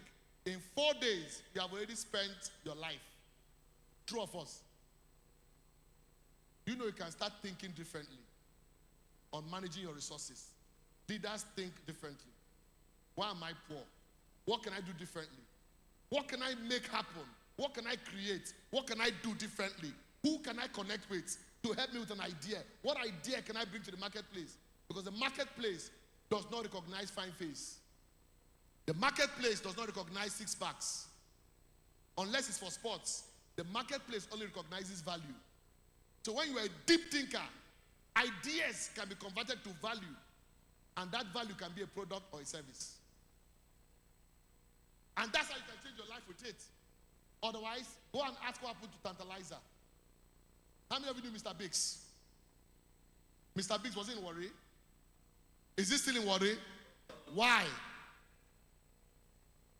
in 4 days, you have already spent your life. True of us. You know you can start thinking differently on managing your resources. Leaders think differently. Why am I poor? What can I do differently? What can I make happen? What can I create? What can I do differently? Who can I connect with to help me with an idea? What idea can I bring to the marketplace? Because the marketplace does not recognize fine face. The marketplace does not recognize six packs. Unless it's for sports. The marketplace only recognizes value. So when you are a deep thinker, ideas can be converted to value. And that value can be a product or a service. And that's how you can change your life with it. Otherwise, go and ask what happened to Tantalizer. How many of you knew Mr. Biggs? Mr. Biggs was in Warri. Is he still in Warri? Why?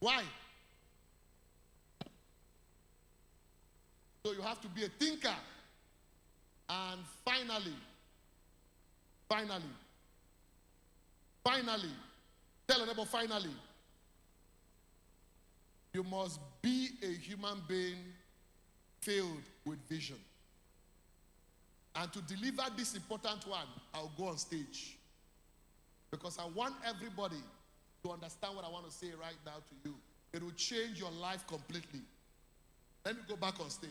Why? So you have to be a thinker. And finally, tell a neighbor, finally, you must be a human being filled with vision. And to deliver this important one, I'll go on stage. Because I want everybody to understand what I want to say right now to you. It will change your life completely. Let me go back on stage.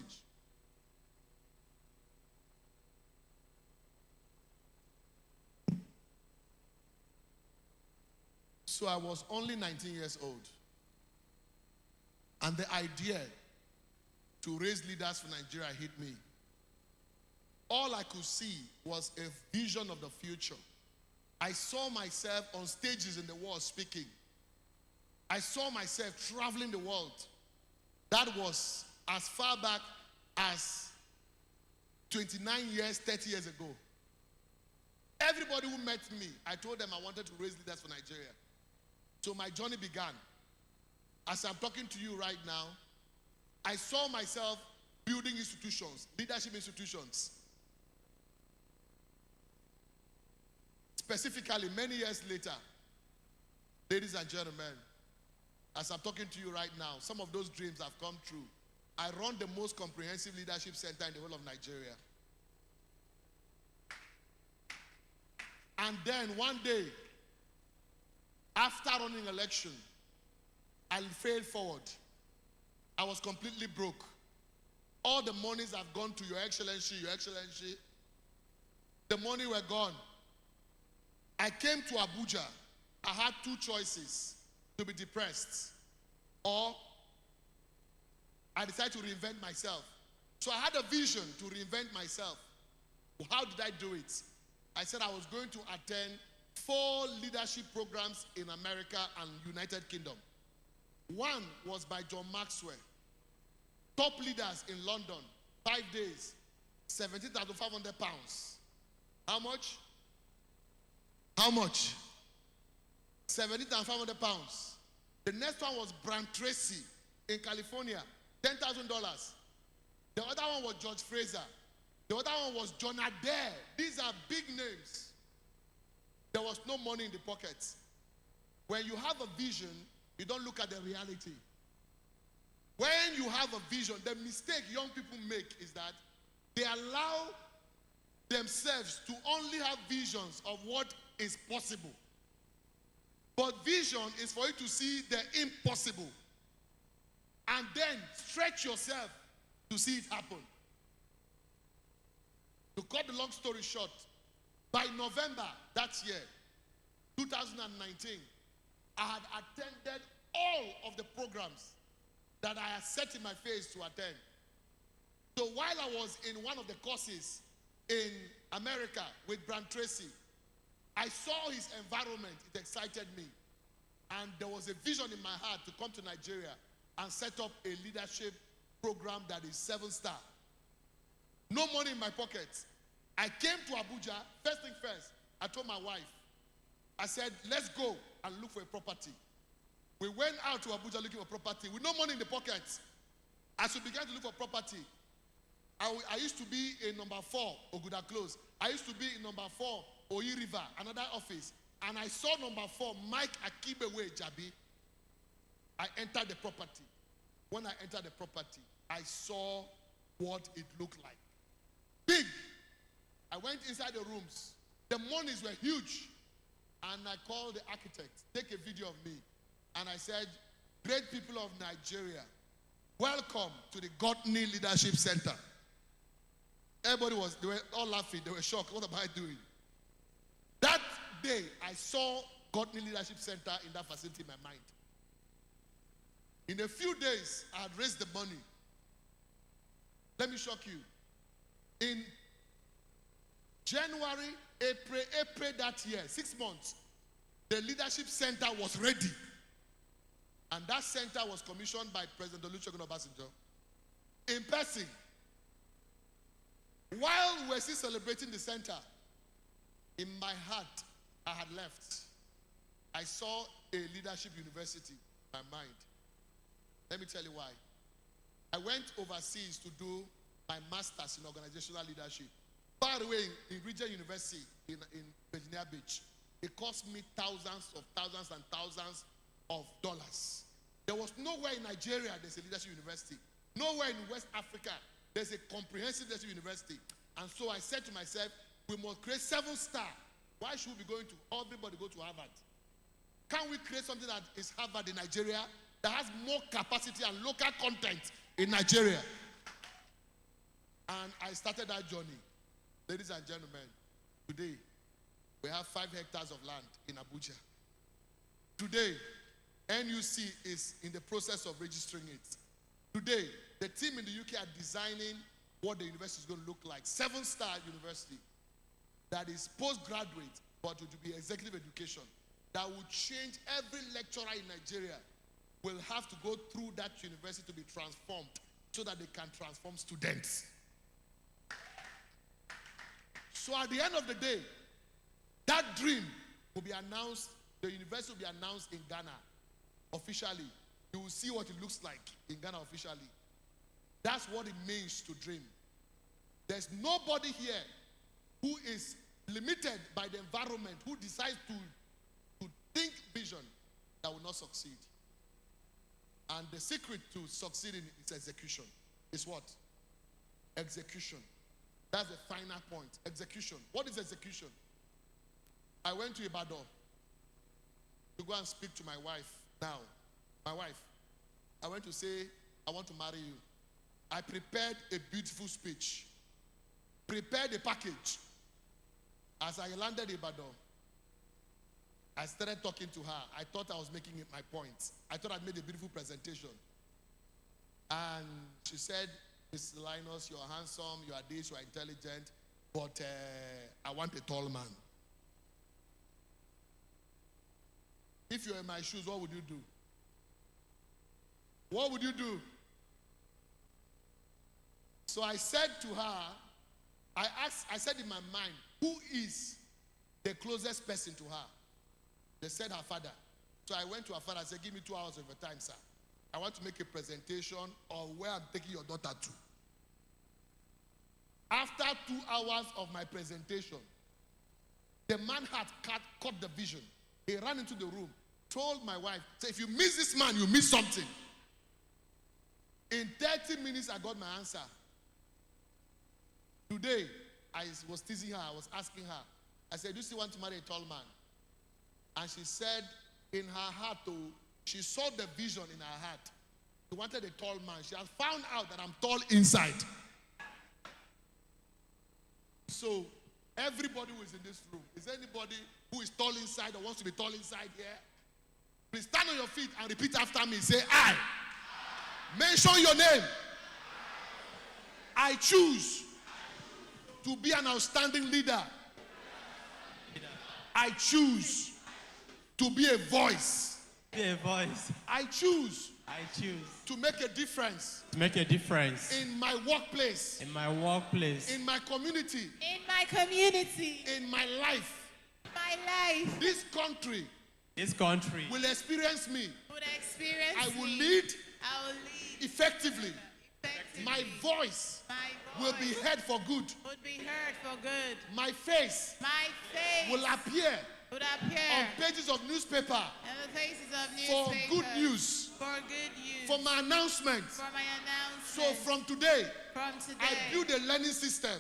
So I was only 19 years old. And the idea to raise leaders for Nigeria hit me. All I could see was a vision of the future. I saw myself on stages in the world speaking. I saw myself traveling the world. That was as far back as 29 years, 30 years ago. Everybody who met me, I told them I wanted to raise leaders for Nigeria. So my journey began. As I'm talking to you right now, I saw myself building institutions, leadership institutions. Specifically, many years later, ladies and gentlemen, as I'm talking to you right now, some of those dreams have come true. I run the most comprehensive leadership center in the whole of Nigeria. And then one day, after running election, I failed forward. I was completely broke. All the monies have gone to Your Excellency, Your Excellency. The money were gone. I came to Abuja. I had two choices: to be depressed, or I decided to reinvent myself. So I had a vision to reinvent myself. How did I do it? I said I was going to attend 4 leadership programs in America and United Kingdom. One was by John Maxwell. Top leaders in London, 5 days, 17,500 pounds. How much? How much? 17,500 pounds. The next one was Brand Tracy in California, $10,000. The other one was George Fraser. The other one was John Adair. These are big names. There was no money in the pockets. When you have a vision, you don't look at the reality. When you have a vision, the mistake young people make is that they allow themselves to only have visions of what is possible. But vision is for you to see the impossible and then stretch yourself to see it happen. To cut the long story short, by November that year, 2019, I had attended all of the programs that I had set in my face to attend. So while I was in one of the courses in America with Brand Tracy, I saw his environment. It excited me. And there was a vision in my heart to come to Nigeria and set up a leadership program that is 7-star. No money in my pockets. I came to Abuja, first thing first, I told my wife, I said, let's go and look for a property. We went out to Abuja looking for property with no money in the pockets. As we began to look for property, I used to be in number 4, Oguda Close. I used to be in number 4, Oyi River, another office. And I saw number 4, Mike Akibewe Jabi. I entered the property. When I entered the property, I saw what it looked like. Big. I went inside the rooms. The monies were huge. And I called the architect, take a video of me. And I said, great people of Nigeria, welcome to the Godney Leadership Center. Everybody they were all laughing. They were shocked. What am I doing? That day, I saw Godney Leadership Center in that facility in my mind. In a few days, I had raised the money. Let me shock you. In January, April that year, 6 months, the leadership center was ready. And that center was commissioned by President Olusegun Obasanjo in person. While we were still celebrating the center, in my heart, I had left. I saw a leadership university in my mind. Let me tell you why. I went overseas to do my master's in organizational leadership. By the way, in Regent University in Virginia Beach, it cost me thousands and thousands of dollars. There was nowhere in Nigeria there's a leadership university. Nowhere in West Africa there's a comprehensive leadership university. And so I said to myself, we must create 7-star. Why should we be going to everybody go to Harvard? Can't we create something that is Harvard in Nigeria that has more capacity and local content in Nigeria? And I started that journey. Ladies and gentlemen, today we have 5 hectares of land in Abuja. Today, NUC is in the process of registering it. Today, the team in the UK are designing what the university is going to look like. 7-star university that is postgraduate, but it will be executive education that will change. Every lecturer in Nigeria will have to go through that university to be transformed so that they can transform students. So at the end of the day, that dream will be announced, the university will be announced in Ghana officially. You will see what it looks like in Ghana officially. That's what it means to dream. There's nobody here who is limited by the environment, who decides to think vision, that will not succeed. And the secret to succeeding is execution. Is what? Execution. That's the final point. Execution. What is execution? I went to Ibadan to go and speak to my wife now. My wife. I went to say, I want to marry you. I prepared a beautiful speech. Prepared a package. As I landed in Ibadan, I started talking to her. I thought I was making it my point. I thought I'd made a beautiful presentation. And she said, Mr. Linus, you're handsome, you are this, you are intelligent, but I want a tall man. If you're in my shoes, what would you do? What would you do? So I said to her, I said in my mind, who is the closest person to her? They said her father. So I went to her father and said, give me 2 hours of your time, sir. I want to make a presentation on where I'm taking your daughter to. After 2 hours of my presentation, the man had caught the vision. He ran into the room, told my wife, say, if you miss this man, you miss something. In 30 minutes, I got my answer. Today, I was teasing her, I was asking her. I said, do you still want to marry a tall man? And she said, in her heart, she saw the vision in her heart. She wanted a tall man. She has found out that I'm tall inside. So, everybody who is in this room, is there anybody who is tall inside or wants to be tall inside here? Please stand on your feet and repeat after me. Say, I. Mention your name. I choose to be an outstanding leader. I choose to be a voice. Be a voice. I choose to make a difference. make a difference In my workplace. in my workplace, In my community. In my community. In my life. My life. This country this country will experience me. Would experience I will me. lead I will lead effectively. My voice will be heard for good. Would be heard for good. My face My face will appear would appear on pages of newspaper on the faces of for newspapers. good news. For good news. For my announcement. For my announcement. So from today, From today. I build a learning system.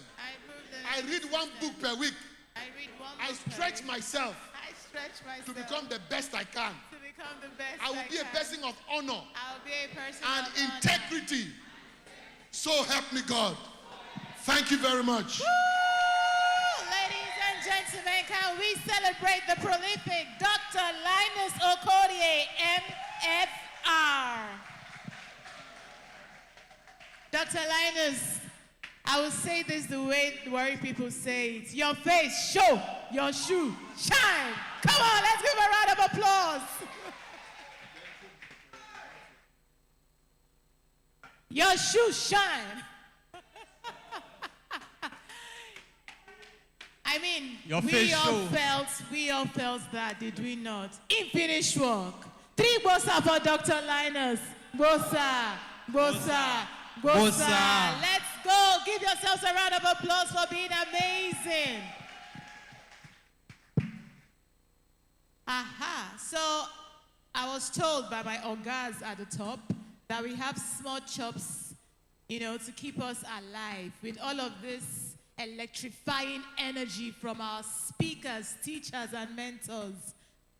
I read one book per week. I read one I book per stretch week. myself I stretch myself to become the best I can. to become the best I will be a can. person of honor I will be a person and of honor. integrity. So help me God. Thank you very much. Woo! Ladies and gentlemen, can we celebrate the prolific Dr. Linus Okorie, MFR? Dr. Linus, I will say this the way the worry people say it. Your face, show. Your shoe, shine. Come on, let's give a round of applause. Your shoe shine. I mean, Your we face all show. we all felt that, did we not? Unfinished work. 3 bossa for Dr. Linus. Bossa, bossa, bossa. Bossa. Let's go. Give yourselves a round of applause for being amazing. Aha. So I was told by my ogas at the top that we have small chops, to keep us alive with all of this electrifying energy from our speakers, teachers, and mentors.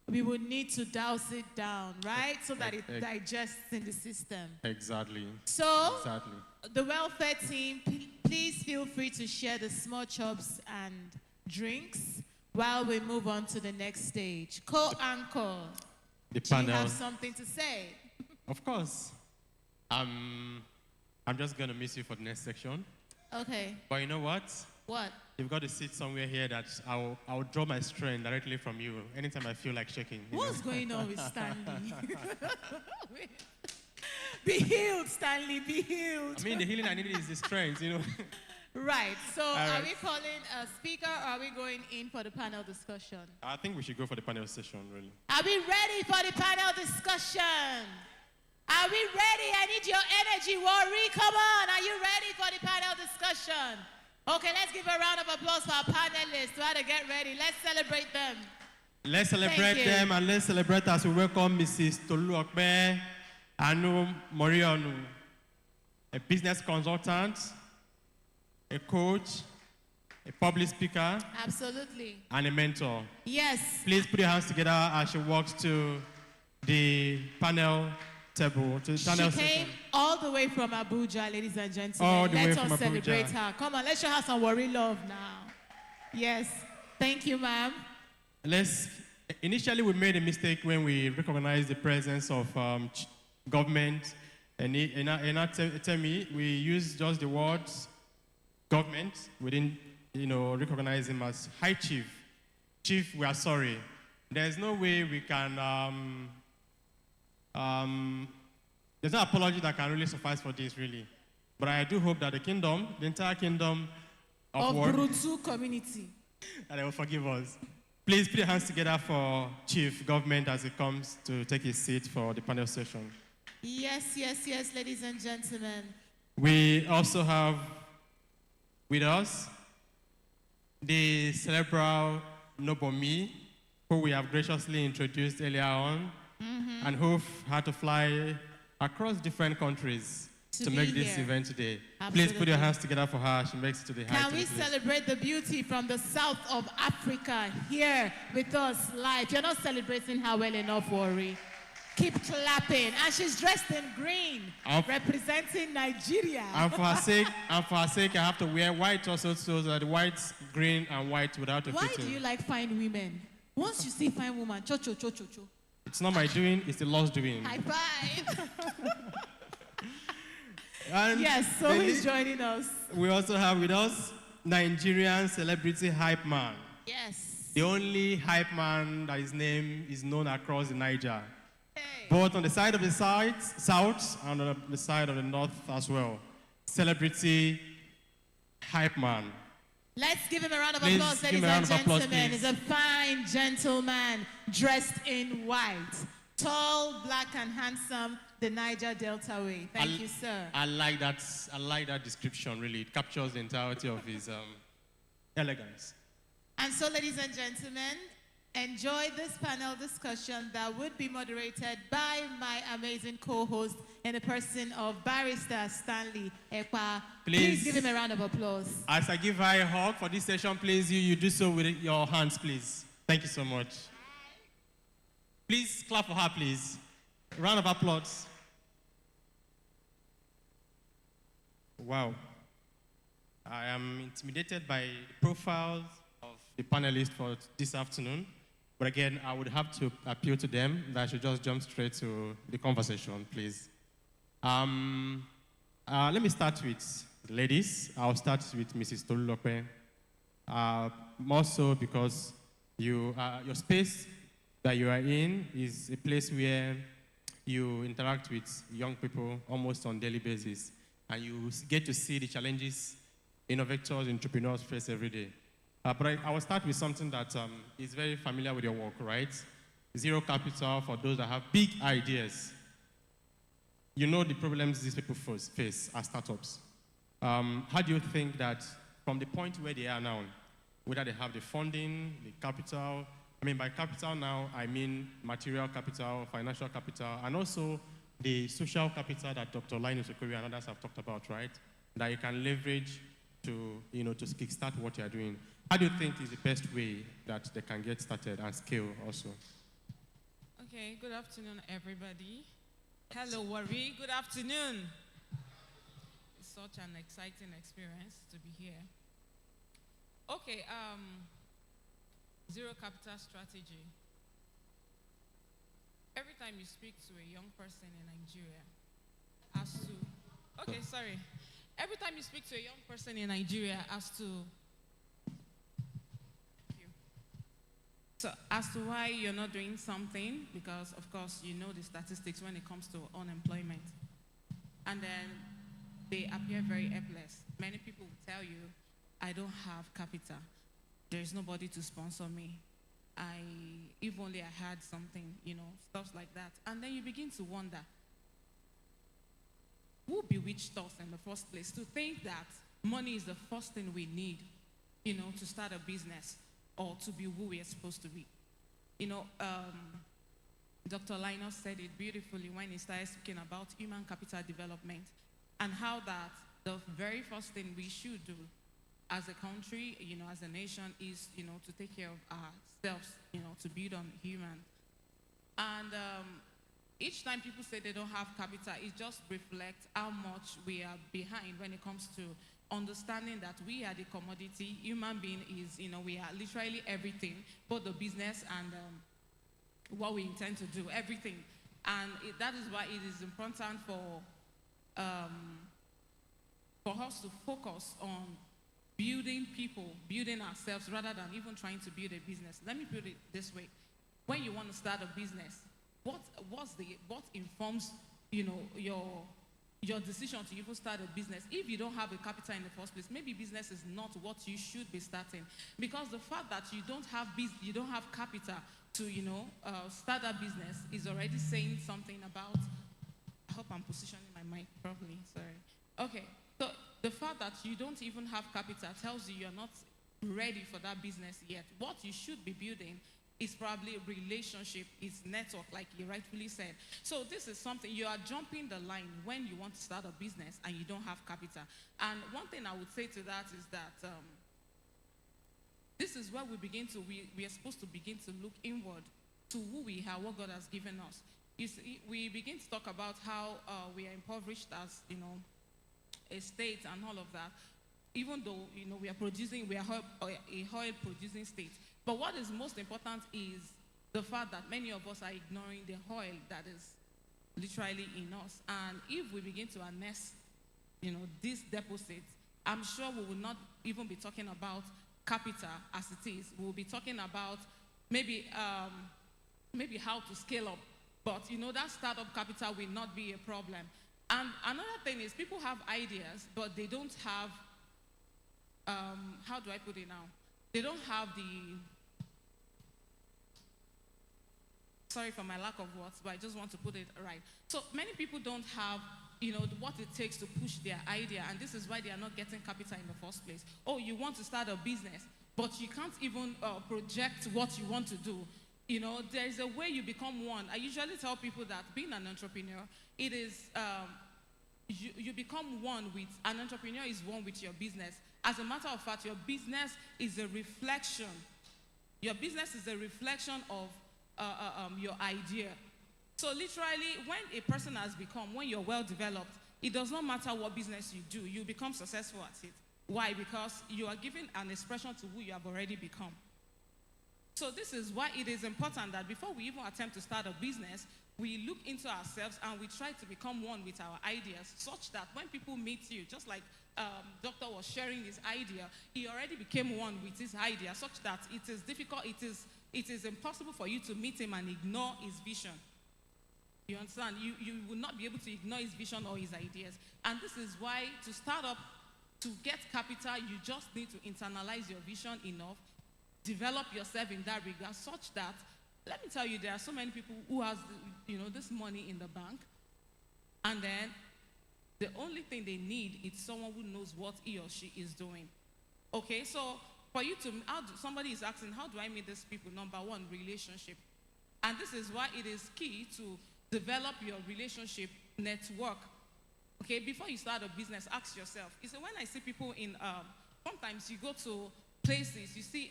We would need to douse it down, right? So that it digests in the system. Exactly. So, Exactly. the welfare team, please feel free to share the small chops and drinks while we move on to the next stage. Co-anchor, The do you panel. have something to say? Of course. I'm just gonna miss you for the next section. Okay. But you know what? What? You've got to sit somewhere here that I'll draw my strength directly from you anytime I feel like shaking. What's going on with Stanley? Be healed, Stanley, be healed. I mean, the healing I needed is the strength, Right, so All are right. we calling a speaker or are we going in for the panel discussion? I think we should go for the panel session, really. Are we ready for the panel discussion? Are we ready? I need your energy, Worry. Come on, are you ready for the panel discussion? Okay, let's give a round of applause for our panelists. Try to get ready. Let's celebrate them. Let's celebrate Thank you. them and let's celebrate as we welcome Mrs. Tolu Okpe Anu Morionu, a business consultant, a coach, a public speaker, Absolutely. and a mentor. Yes. Please put your hands together as she walks to the panel table, to the She panel came session. all the way from Abuja, ladies and gentlemen. All the way Let from us celebrate Abuja. her. Come on, let's show her some Worry love now. Yes. Thank you, ma'am. Initially, we made a mistake when we recognized the presence of government. And in our term, we used just the words government. We didn't, recognize him as High Chief. Chief, we are sorry. There's no way we can, there's no apology that can really suffice for this, really. But I do hope that the entire kingdom Of war, Brutu community. that they will forgive us. Please put your hands together for Chief Government as he comes to take his seat for the panel session. Yes, yes, yes, ladies and gentlemen. We also have with us the cerebral Nobomi, who we have graciously introduced earlier on, and who had to fly across different countries To to be make this here. event today. Please Absolutely. put your hands together for her. She makes it to the Can height. we celebrate the beauty from the south of Africa here with us live? You're not celebrating her well enough, Worry. Keep clapping. And she's dressed in green, representing Nigeria. And for her sake, I have to wear white also, so that white, green, and white without a Why fitting. do you like fine women? Once you see fine woman, cho cho cho cho cho. It's not my doing; it's the Lord's doing. High five. And Yes, so the he's le- joining us. We also have with us Nigerian celebrity hype man. Yes. The only hype man that his name is known across the Niger. Both on the side of the south and on the side of the north as well. Celebrity hype man. Let's give him a round of Please applause, give ladies him a round and of applause, gentlemen. please. He's a fine gentleman dressed in white. Tall, black, and handsome, the Niger Delta way. Thank you, sir. I like that. I like that description. Really, it captures the entirety of his elegance. And so, ladies and gentlemen, enjoy this panel discussion that would be moderated by my amazing co-host in the person of Barrister Stanley Ekpa. Please give him a round of applause. As I give her a hug for this session, please, you do so with your hands, please. Thank you so much. Please clap for her, please. Round of applause. Wow. I am intimidated by the profiles of the panelists for this afternoon. But again, I would have to appeal to them that I should just jump straight to the conversation, please. Let me start with the ladies. I'll start with Mrs. Tolulope. More so because your space that you are in is a place where you interact with young people almost on a daily basis, and you get to see the challenges innovators, entrepreneurs face every day. But I will start with something that is very familiar with your work, right? Zero capital for those that have big ideas. You know the problems these people face as startups. How do you think that from the point where they are now, whether they have the funding, the capital, I mean by capital now, I mean material capital, financial capital, and also the social capital that Dr. Linus Okorie and others have talked about, right? That you can leverage to kickstart what you're doing. How do you think is the best way that they can get started and scale also? Okay, good afternoon, everybody. Hello, Wari. Good afternoon. It's such an exciting experience to be here. Okay, zero capital strategy. Every time you speak to a young person in Nigeria, Every time you speak to a young person in Nigeria as to why you're not doing something, because of course you know the statistics when it comes to unemployment. And then they appear very helpless. Many people will tell you, I don't have capital. There's nobody to sponsor me. If only I had something, stuff like that. And then you begin to wonder, who bewitched us in the first place to think that money is the first thing we need, to start a business or to be who we are supposed to be. Dr. Linus said it beautifully when he started speaking about human capital development and how that the very first thing we should do as a country, as a nation is, to take care of ourselves, to build on human. And each time people say they don't have capital, it just reflects how much we are behind when it comes to understanding that we are the commodity. Human being is, we are literally everything, both the business and what we intend to do, everything. And that is why it is important for us to focus on building people, building ourselves, rather than even trying to build a business. Let me put it this way. When you want to start a business, what informs, your decision to even start a business? If you don't have a capital in the first place, maybe business is not what you should be starting. Because the fact that you don't have capital to, start a business is already saying something about, I hope I'm positioning my mic properly, sorry. Okay, so the fact that you don't even have capital tells you you're not ready for that business yet. What you should be building is probably a relationship, is network, like you rightfully said. So this is something, you are jumping the line when you want to start a business and you don't have capital. And one thing I would say to that is that this is where we are supposed to begin to look inward to who we are, what God has given us. You see, we begin to talk about how we are impoverished as, a state and all of that, even though, we are a oil producing state. But what is most important is the fact that many of us are ignoring the oil that is literally in us. And if we begin to harness these deposits, I'm sure we will not even be talking about capital as it is. We'll be talking about maybe how to scale up. But that startup capital will not be a problem. And another thing is people have ideas, but they don't have, how do I put it now? They don't have sorry for my lack of words, but I just want to put it right. So many people don't have what it takes to push their idea, and this is why they are not getting capital in the first place. Oh, you want to start a business, but you can't even project what you want to do. There's a way you become one. I usually tell people that being an entrepreneur, it is, you become one with, an entrepreneur is one with your business. As a matter of fact, your business is a reflection. Your business is a reflection of your idea. So literally, when a person has become, when you're well developed, it does not matter what business you do, you become successful at it. Why? Because you are giving an expression to who you have already become. So this is why it is important that before we even attempt to start a business, we look into ourselves and we try to become one with our ideas, such that when people meet you, just like Doctor was sharing his idea, he already became one with his idea, such that it is difficult, it is impossible for you to meet him and ignore his vision. You understand? You will not be able to ignore his vision or his ideas. And this is why to start up, to get capital, you just need to internalize your vision enough, develop yourself in that regard, such that, let me tell you, there are so many people who has this money in the bank, and then the only thing they need is someone who knows what he or she is doing. Okay, so for you to, somebody is asking, how do I meet these people? Number one, relationship. And this is why it is key to develop your relationship network. Okay, before you start a business, ask yourself. You see, when I see people in, sometimes you go to places, you see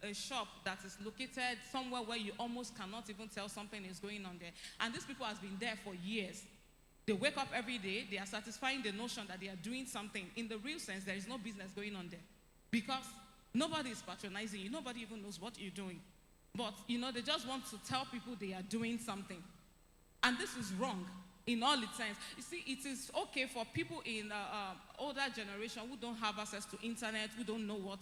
a shop that is located somewhere where you almost cannot even tell something is going on there. And these people has been there for years. They wake up every day, they are satisfying the notion that they are doing something. In the real sense, there is no business going on there. Because nobody is patronizing you, nobody even knows what you're doing. But, they just want to tell people they are doing something. And this is wrong in all its sense. You see, it is okay for people in older generation who don't have access to internet, who don't know what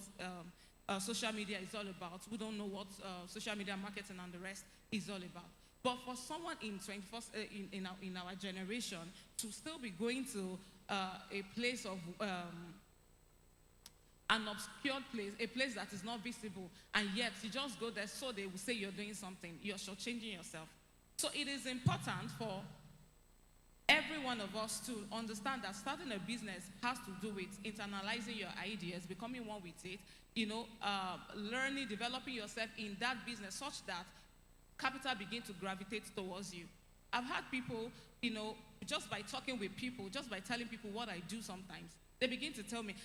social media is all about, who don't know what social media marketing and the rest is all about. But for someone in 21st, in our generation to still be going to a place of an obscure place, a place that is not visible, and yet you just go there so they will say you're doing something, you're shortchanging yourself. So it is important for every one of us to understand that starting a business has to do with internalizing your ideas, becoming one with it, learning, developing yourself in that business such that capital begin to gravitate towards you. I've had people, just by talking with people, just by telling people what I do sometimes, they begin to tell me,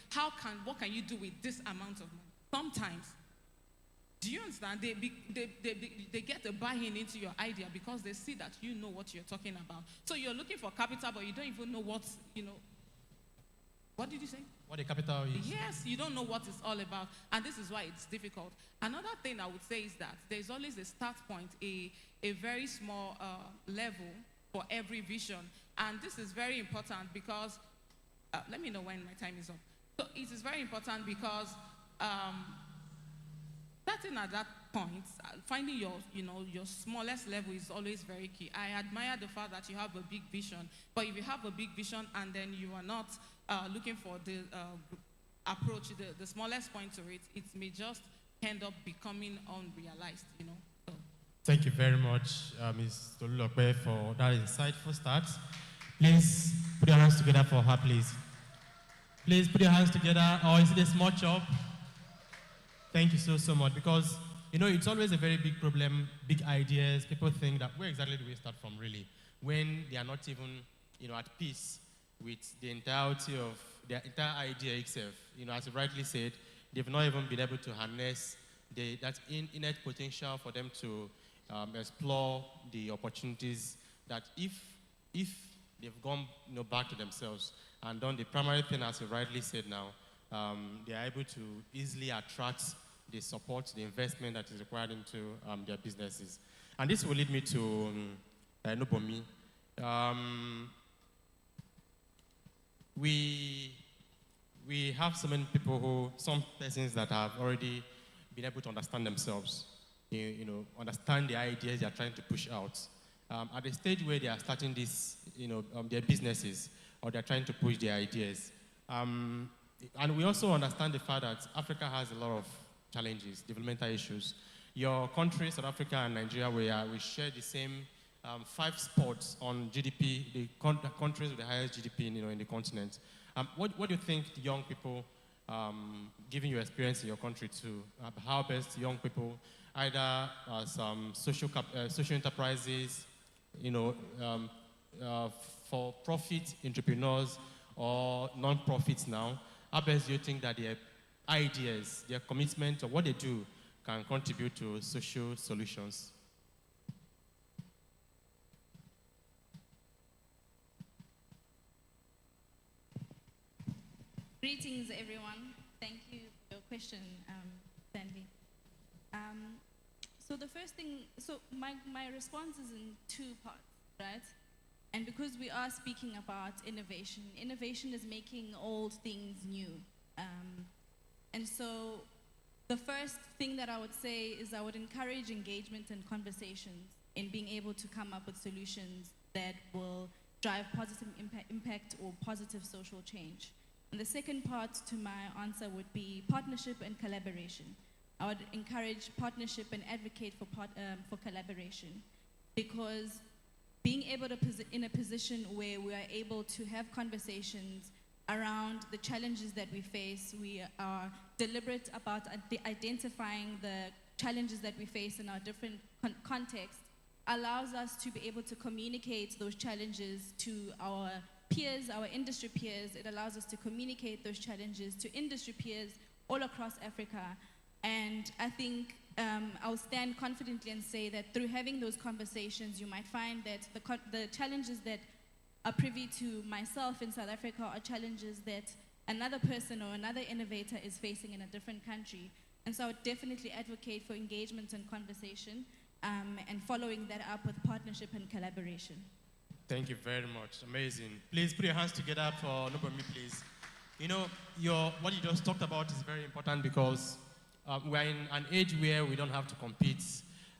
what can you do with this amount of money? Sometimes. Do you understand? They get a buy-in into your idea because they see that you know what you're talking about. So you're looking for capital, but you don't even know what, what did you say? What the capital is. Yes, you don't know what it's all about. And this is why it's difficult. Another thing I would say is that there's always a start point, a very small level for every vision. And this is very important because, let me know when my time is up. So it is very important because starting at that point, finding your smallest level is always very key. I admire the fact that you have a big vision, but if you have a big vision and then you are not looking for the approach, the smallest point to it, it may just end up becoming unrealized, So. Thank you very much, Ms. Tolulope, for that insightful start. Please put your hands together for her, please. Please put your hands together, or is it a small chop? Thank you so much, because, it's always a very big problem, big ideas. People think that where exactly do we start from, really? When they are not even, at peace with the entirety of their entire idea itself. As you rightly said, they've not even been able to harness that innate potential for them to explore the opportunities that if they've gone back to themselves and done the primary thing, as you rightly said now, they are able to easily attract the support, the investment that is required into their businesses. And this will lead me to Nobomi. we have so many people some persons that have already been able to understand themselves, understand the ideas they are trying to push out. At the stage where they are starting this, their businesses, or they're trying to push their ideas. And we also understand the fact that Africa has a lot of challenges, developmental issues. Your country, South Africa and Nigeria, we share the same 5 spots on GDP, the countries with the highest GDP in the continent. What do you think the young people, given your experience in your country too, how best young people, either as social enterprises, for profit entrepreneurs or non-profits now, how best do you think that their ideas, their commitment, or what they do can contribute to social solutions? Greetings, everyone. Thank you for your question, Sandy. So the first thing, my response is in 2 parts, right? And because we are speaking about innovation, innovation is making old things new. And so the first thing that I would say is I would encourage engagement and conversations in being able to come up with solutions that will drive positive impact or positive social change. And the second part to my answer would be partnership and collaboration. I would encourage partnership and advocate for collaboration, because being able to in a position where we are able to have conversations around the challenges that we face, we are deliberate about identifying the challenges that we face in our different contexts, allows us to be able to communicate those challenges to our peers, our industry peers. It allows us to communicate those challenges to industry peers all across Africa. And I think I'll stand confidently and say that through having those conversations, you might find that the challenges that are privy to myself in South Africa are challenges that another person or another innovator is facing in a different country. And so I would definitely advocate for engagement and conversation, and following that up with partnership and collaboration. Thank you very much. Amazing. Please put your hands together for Nobomi, please. What you just talked about is very important, because we're in an age where we don't have to compete.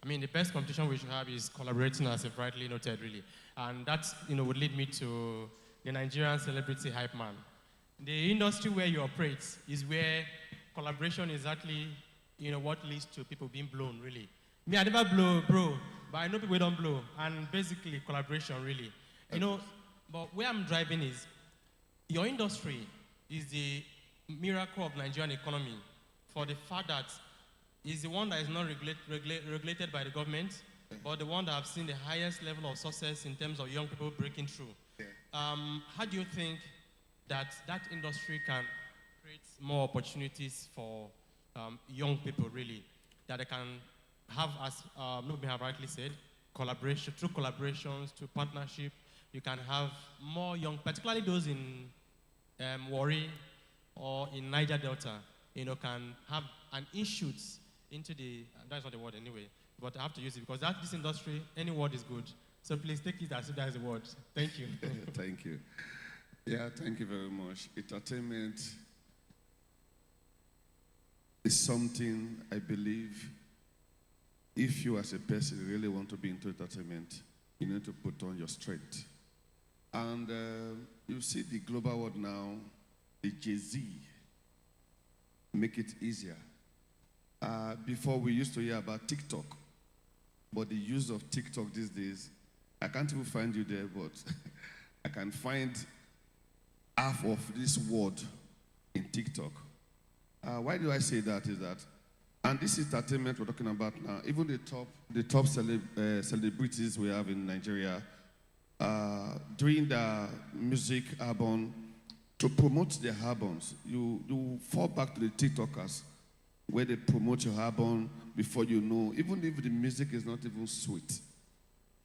I mean, the best competition we should have is collaborating, as you've rightly noted, really. And that, would lead me to the Nigerian celebrity hype man. The industry where you operate is where collaboration is actually, what leads to people being blown, really. Me, I never blow, bro, but I know people don't blow. And basically, collaboration, really. But where I'm driving is, your industry is the miracle of Nigerian economy, for the fact that it's the one that is not regulated by the government, but the one that have seen the highest level of success in terms of young people breaking through. How do you think that industry can create more opportunities for young people, really, that they can have, as Nubi have rightly said, collaboration, through collaborations, through partnership, you can have more young, particularly those in Warri or in Niger Delta, can have an input into the, that's not the word anyway, but I have to use it because this industry, any word is good. So please take it as if that is the word. Thank you. Thank you. Yeah, thank you very much. Entertainment is something I believe if you as a person really want to be into entertainment, you need to put on your strength. And you see the global world now, the Jay-Z, make it easier. Before we used to hear about TikTok, but the use of TikTok these days, I can't even find you there, but I can find half of this word in TikTok. Why do I say that is that, and this entertainment we're talking about now, even the top celebrities we have in Nigeria, during the music album, to promote their albums, you fall back to the TikTokers where they promote your album before you know, even if the music is not even sweet,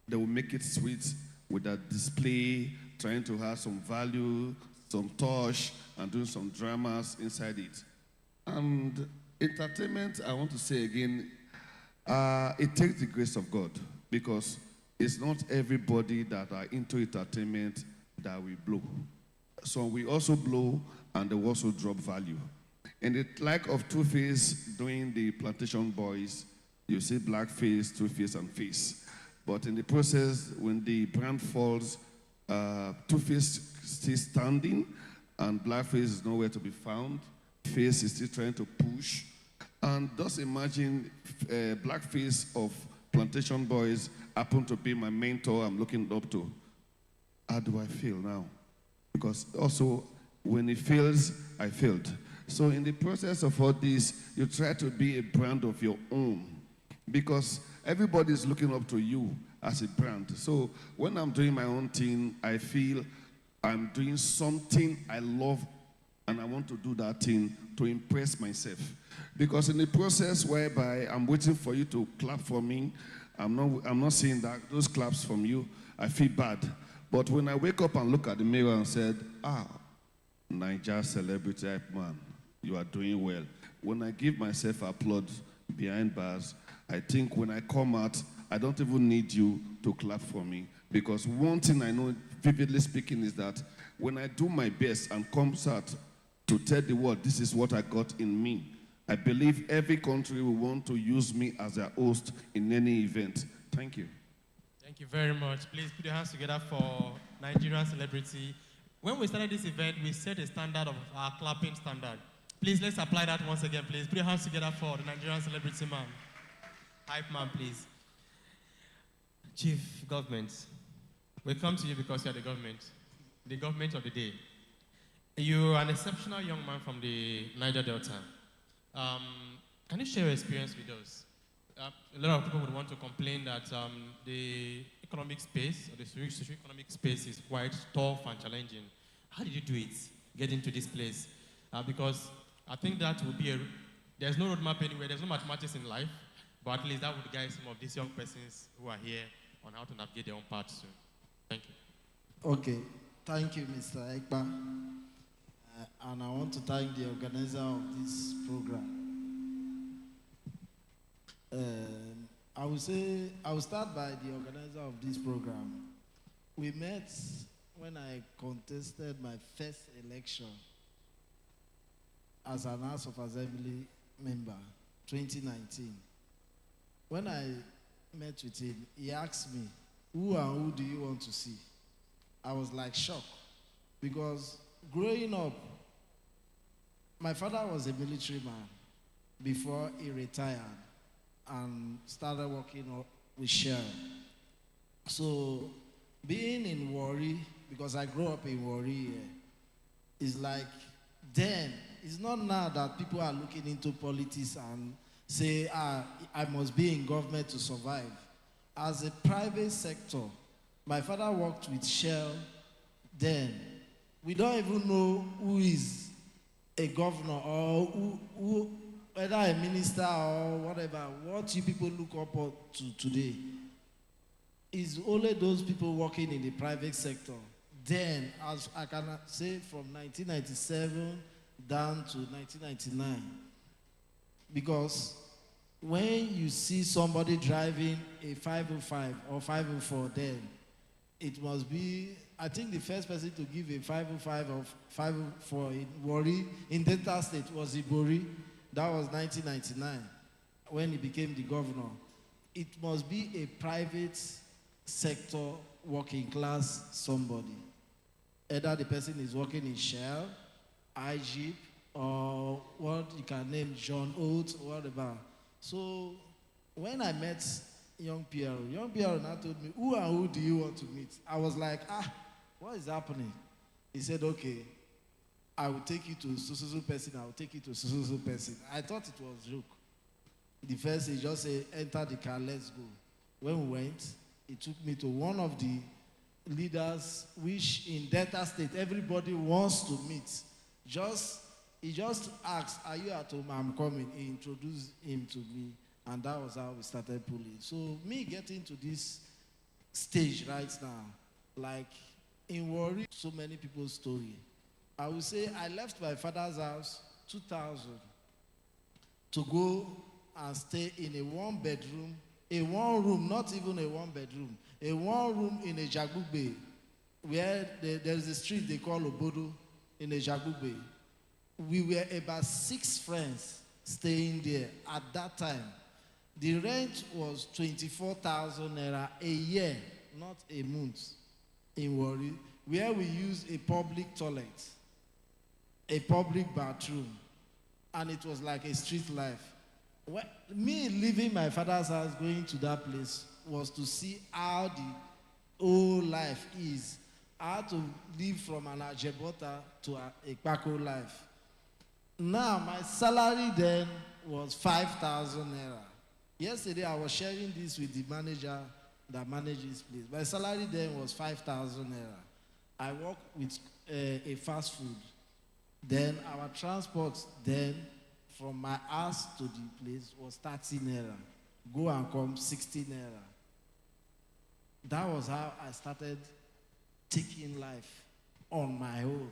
they will make it sweet with a display, trying to have some value, some touch, and doing some dramas inside it. And entertainment, I want to say again, it takes the grace of God, because it's not everybody that are into entertainment that will blow. So we also blow and they also drop value. In the like of Two-Face doing the Plantation Boys, you see Blackface, Two-Face, and Face. But in the process, when the brand falls, Two-Face still standing, and Blackface is nowhere to be found. Face is still trying to push. And just imagine Blackface of Plantation Boys happen to be my mentor I'm looking up to. How do I feel now? Because also, when it fails, I failed. So in the process of all this, you try to be a brand of your own because everybody is looking up to you as a brand. So when I'm doing my own thing, I feel I'm doing something I love and I want to do that thing to impress myself. Because in the process whereby I'm waiting for you to clap for me, I'm not seeing that those claps from you, I feel bad. But when I wake up and look at the mirror and said, Niger celebrity hype man, you are doing well. When I give myself applause behind bars, I think when I come out, I don't even need you to clap for me. Because one thing I know, vividly speaking, is that when I do my best and comes out to tell the world, this is what I got in me, I believe every country will want to use me as their host in any event. Thank you. Thank you very much. Please put your hands together for Nigerian celebrity. When we started this event, we set a standard of our clapping standard. Please, let's apply that once again, please. Put your hands together for the Nigerian celebrity man. Hype man, please. Chief Government, we come to you because you are the government of the day. You are an exceptional young man from the Niger Delta. Can you share your experience with us? A lot of people would want to complain that the economic space, or the socio-economic space is quite tough and challenging. How did you do it, get into this place? Because I think that would be there's no roadmap anywhere, there's no mathematics in life, but at least that would guide some of these young persons who are here on how to navigate their own path soon. Thank you. Okay, thank you, Mr. Ekpa. And I want to thank the organizer of this program. I will start by the organizer of this program. We met when I contested my first election as an House of Assembly member, 2019. When I met with him, he asked me, who and who do you want to see? I was like shocked because growing up, my father was a military man before he retired and started working with Shell. So being in Warri, because I grew up in Warri, is like then, it's not now that people are looking into politics and say, I must be in government to survive. As a private sector, my father worked with Shell then. We don't even know who is a governor or who whether a minister or whatever, what you people look up to today is only those people working in the private sector. Then, as I can say, from 1997 down to 1999. Because when you see somebody driving a 505 or 504 then, it must be, I think the first person to give a 505 or 504 in Warri, in Delta State, was Ibori. That was 1999 when he became the governor. It must be a private sector working class somebody. Either the person is working in Shell, IGP, or what you can name, John Oates, whatever. So when I met young Pierre now told me, who and who do you want to meet? I was like, what is happening? He said, okay, I will take you to so person, I will take you to so person. I thought it was a joke. The first, he just said, enter the car, let's go. When we went, he took me to one of the leaders, which in Delta State, everybody wants to meet. He just asked, are you at home? I'm coming. He introduced him to me, and that was how we started pulling. So me getting to this stage right now, like in Warri, so many people's story. I would say I left my father's house 2000 to go and stay in a one-bedroom, not even a one-bedroom, a one-room in a Jagugbe where there's a street they call Obodo in Ejagugbe. We were about 6 friends staying there at that time. The rent was 24,000 naira a year, not a month, in Warri, where we used a public toilet, a public bathroom, and it was like a street life. Me leaving my father's house, going to that place, was to see how the old life is. How to live from an Ajebota to a Kpako life. Now, my salary then was 5,000 naira. Yesterday, I was sharing this with the manager that manages this place. My salary then was 5,000 naira. I work with a fast food. Then our transport then from my house to the place was 30 naira. Go and come 60 naira. That was how I started taking life on my own,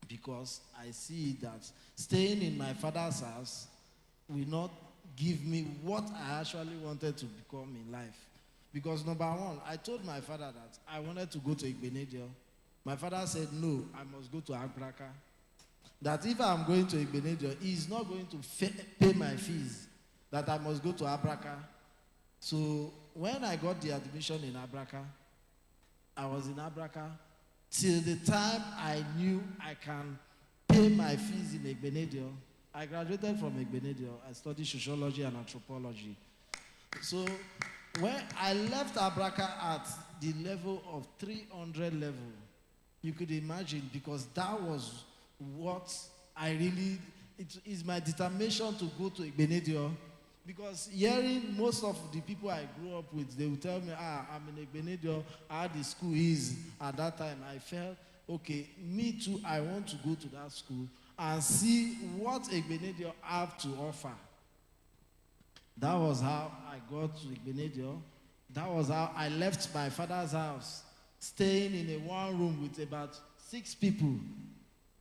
because I see that staying in my father's house will not give me what I actually wanted to become in life. Because number one, I told my father that I wanted to go to Igbenedion. My father said, no, I must go to Abraka. That if I'm going to Igbenedion, he's not going to pay my fees, that I must go to Abraka. So when I got the admission in Abraka, I was in Abraka till the time I knew I can pay my fees in Igbenedion. I graduated from Igbenedion. I studied sociology and anthropology. So when I left Abraka at the level of 300 level, you could imagine, because that was what I really, it is my determination to go to Igbenedion. Because hearing most of the people I grew up with, they would tell me, I'm in Igbenedion, how the school is. At that time, I felt, okay, me too, I want to go to that school and see what Igbenedion have to offer. That was how I got to Igbenedion. That was how I left my father's house, staying in a one room with about 6 people,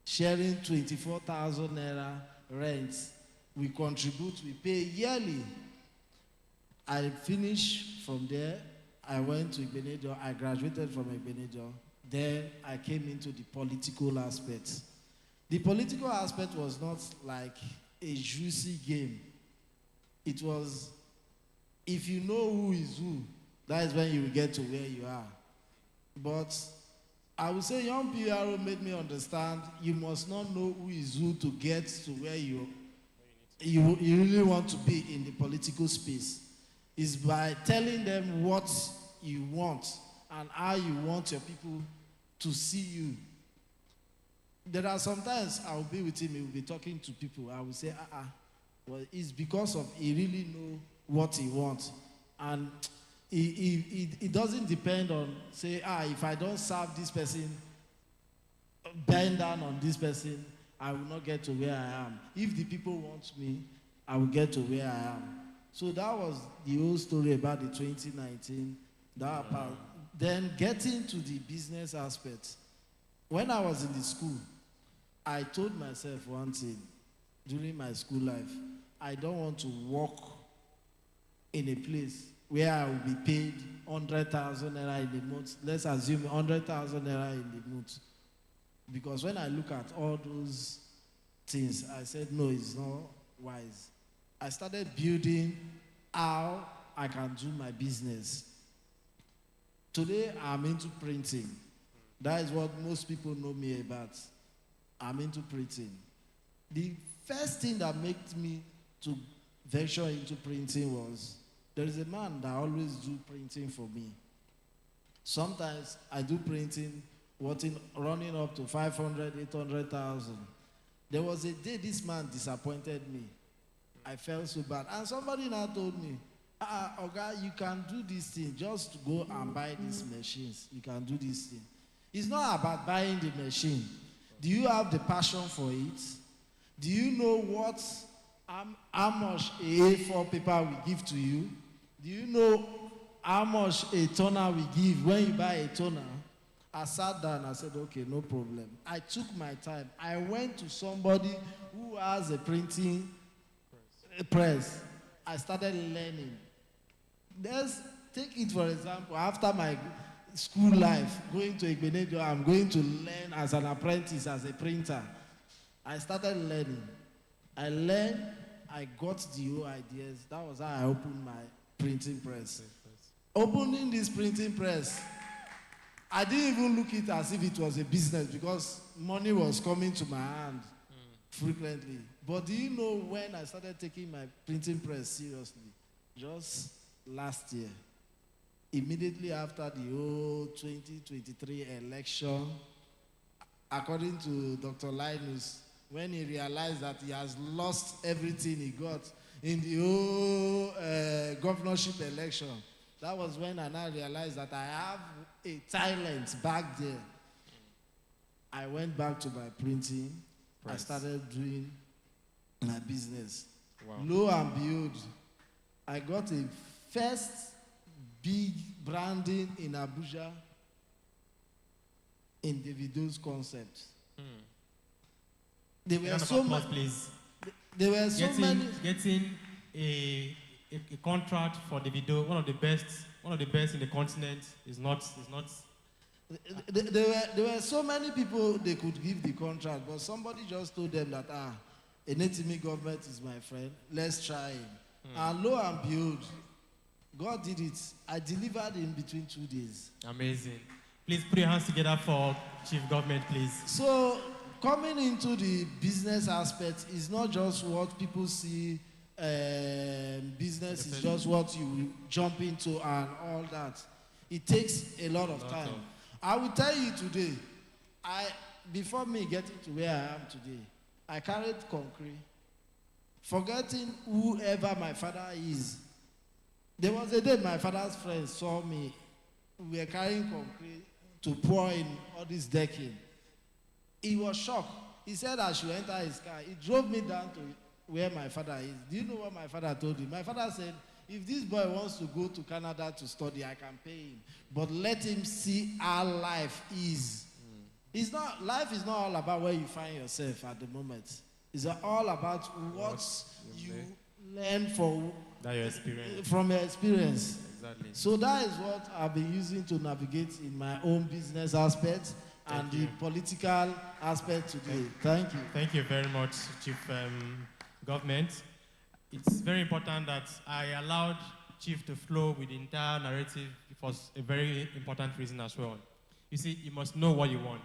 sharing 24,000 naira rent. We contribute, we pay yearly. I finished from there. I went to Igbenedion. I graduated from Igbenedion. Then I came into the political aspect. The political aspect was not like a juicy game. It was, if you know who is who, that is when you will get to where you are. But I would say young PRO made me understand you must not know who is who to get to where you really want to be in the political space. Is by telling them what you want and how you want your people to see you. There are sometimes I will be with him, he will be talking to people. I will say, well, it's because of he really know what he wants. And it doesn't depend on, say, if I don't serve this person, bend down on this person, I will not get to where I am. If the people want me, I will get to where I am. So that was the whole story about the 2019. That part. Then getting to the business aspect. When I was in the school, I told myself one thing during my school life. I don't want to work in a place where I will be paid 100,000 naira in the month. Let's assume 100,000 naira in the month. Because when I look at all those things, I said, no, it's not wise. I started building how I can do my business. Today, I'm into printing. That is what most people know me about. I'm into printing. The first thing that made me to venture into printing was, there is a man that always do printing for me. Sometimes I do printing running up to 500, 800,000. There was a day this man disappointed me. I felt so bad. And somebody now told me, Oga, you can do this thing. Just go and buy these machines. You can do this thing. It's not about buying the machine. Do you have the passion for it? Do you know how much a A4 paper will give to you? Do you know how much a toner will give when you buy a toner? I sat down and I said, okay, no problem. I took my time. I went to somebody who has a printing press. I started learning. Let's take it for example, after my school life, going to Igbeneghu, I'm going to learn as an apprentice, as a printer. I started learning. I learned, I got the whole ideas. That was how I opened my printing press. Opening this printing press, I didn't even look it as if it was a business because money was coming to my hand frequently. But do you know when I started taking my printing press seriously? Just last year. Immediately after the whole 2023 election, according to Dr. Linus, when he realized that he has lost everything he got in the whole governorship election, that was when I now realized that I have a talent back there. I went back to my printing. I started doing my business. Wow. Lo and behold, I got a first big branding in Abuja in Davido's concept. There were so many. Please. There were so many. Getting a contract for Davido, one of the best in the continent, is not. There were so many people they could give the contract, but somebody just told them that Enetimi government is my friend. Let's try him. And lo and behold, God did it. I delivered in between 2 days. Amazing. Please put your hands together for Chief Government, please. So coming into the business aspect is not just what people see. Business is just what you jump into and all that. It takes a lot of time. I will tell you today, before me getting to where I am today, I carried concrete, forgetting whoever my father is. There was a day my father's friends saw me. We were carrying concrete to pour in all this decking. He was shocked. He said I should enter his car. He drove me down to where my father is. Do you know what my father told him? My father said, if this boy wants to go to Canada to study, I can pay him. But let him see how life is. Life is not all about where you find yourself at the moment. It's all about what you learn from your experience. Exactly. So that is what I've been using to navigate in my own business aspect and the political aspect today. Thank you. Thank you very much, Chief Government. It's very important that I allowed Chief to flow with the entire narrative for a very important reason as well. You see, you must know what you want.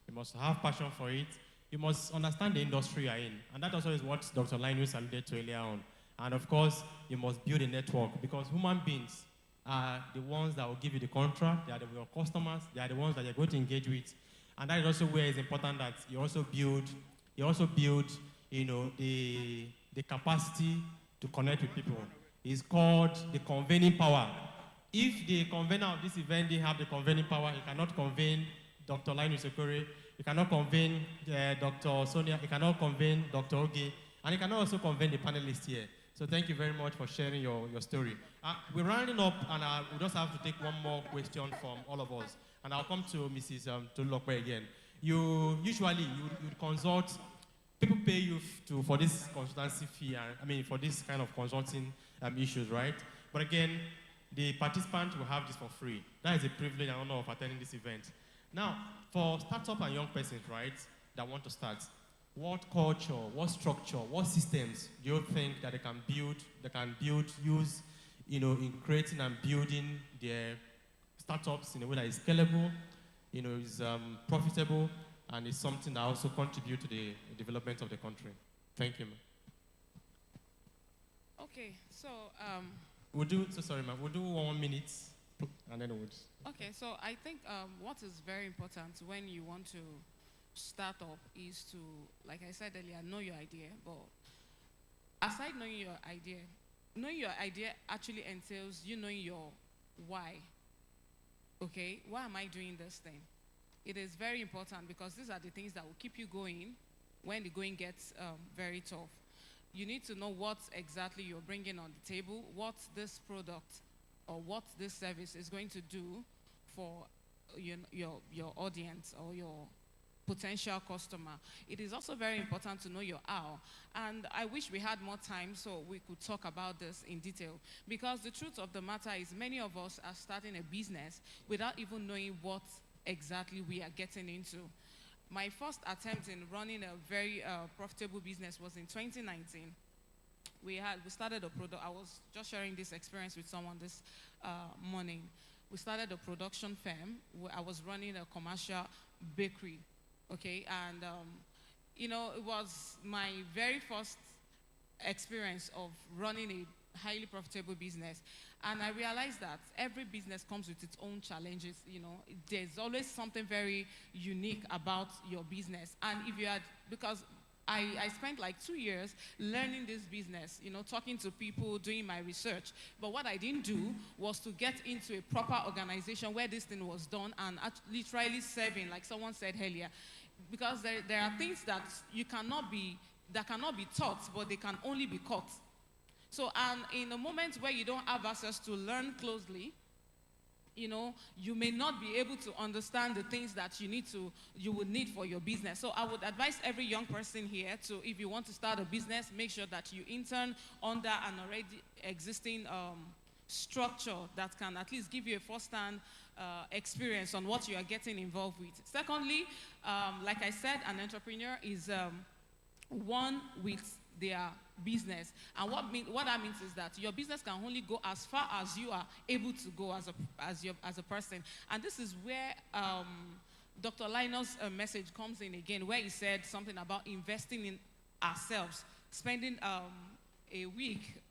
You must have passion for it. You must understand the industry you're in. And that also is what Dr. Linus alluded to earlier on. And of course, you must build a network because human beings are the ones that will give you the contract. They are your customers. They are the ones that you're going to engage with. And that is also where it's important that you also build, the capacity to connect with people. It's called the convening power. If the convener of this event didn't have the convening power, he cannot convene Dr. Linus Okore, he cannot convene Dr. Sonia, he cannot convene Dr. Oge, and he cannot also convene the panelists here. So thank you very much for sharing your story. We're rounding up, and we just have to take one more question from all of us. And I'll come to Mrs. Tolokwe again. You would consult, people pay you for this consultancy fee, for this kind of consulting issues, right? But again, the participant will have this for free. That is a privilege and honor of attending this event. Now, for startup and young persons, right, that want to start, what culture, what structure, what systems do you think that they can use, in creating and building their startups in a way that is scalable, is profitable, and is something that also contribute to the development of the country? Thank you, ma'am. Okay, so We'll do 1 minute, and then we'll. Okay, so I think what is very important when you want to start up is to, like I said earlier, know your idea. But aside knowing your idea actually entails you knowing your why. Okay, why am I doing this thing? It is very important because these are the things that will keep you going when the going gets very tough. You need to know what exactly you're bringing on the table, what this product or what this service is going to do for your audience or your potential customer. It is also very important to know your how. And I wish we had more time so we could talk about this in detail. Because the truth of the matter is many of us are starting a business without even knowing what exactly we are getting into. My first attempt in running a very profitable business was in 2019. We started a product. I was just sharing this experience with someone this morning. We started a production firm where I was running a commercial bakery, okay? And, you know, it was my very first experience of running a highly profitable business. And I realized that every business comes with its own challenges, you know. There's always something very unique about your business. And if you had, because I spent like 2 years learning this business, you know, talking to people, doing my research. But what I didn't do was to get into a proper organization where this thing was done and literally serving, like someone said earlier. Because there are things that cannot be taught, but they can only be caught. So, and in a moment where you don't have access to learn closely, you know, you may not be able to understand the things that you would need for your business. So I would advise every young person here to, if you want to start a business, make sure that you intern under an already existing structure that can at least give you a first-hand experience on what you are getting involved with. Secondly, like I said, an entrepreneur is one with their business. And what that means is that your business can only go as far as you are able to go as a person. And this is where Dr. Linus' message comes in again, where he said something about investing in ourselves, spending a week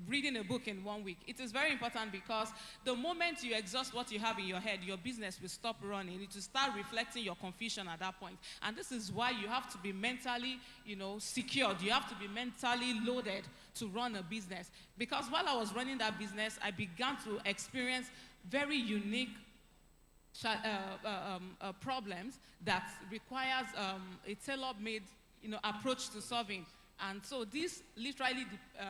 reading a book in 1 week. It is very important because the moment you exhaust what you have in your head, your business will stop running. It will start reflecting your confusion at that point. And this is why you have to be mentally, you know, secured. You have to be mentally loaded to run a business. Because while I was running that business, I began to experience very unique problems that requires a tailor-made, you know, approach to solving. And so this literally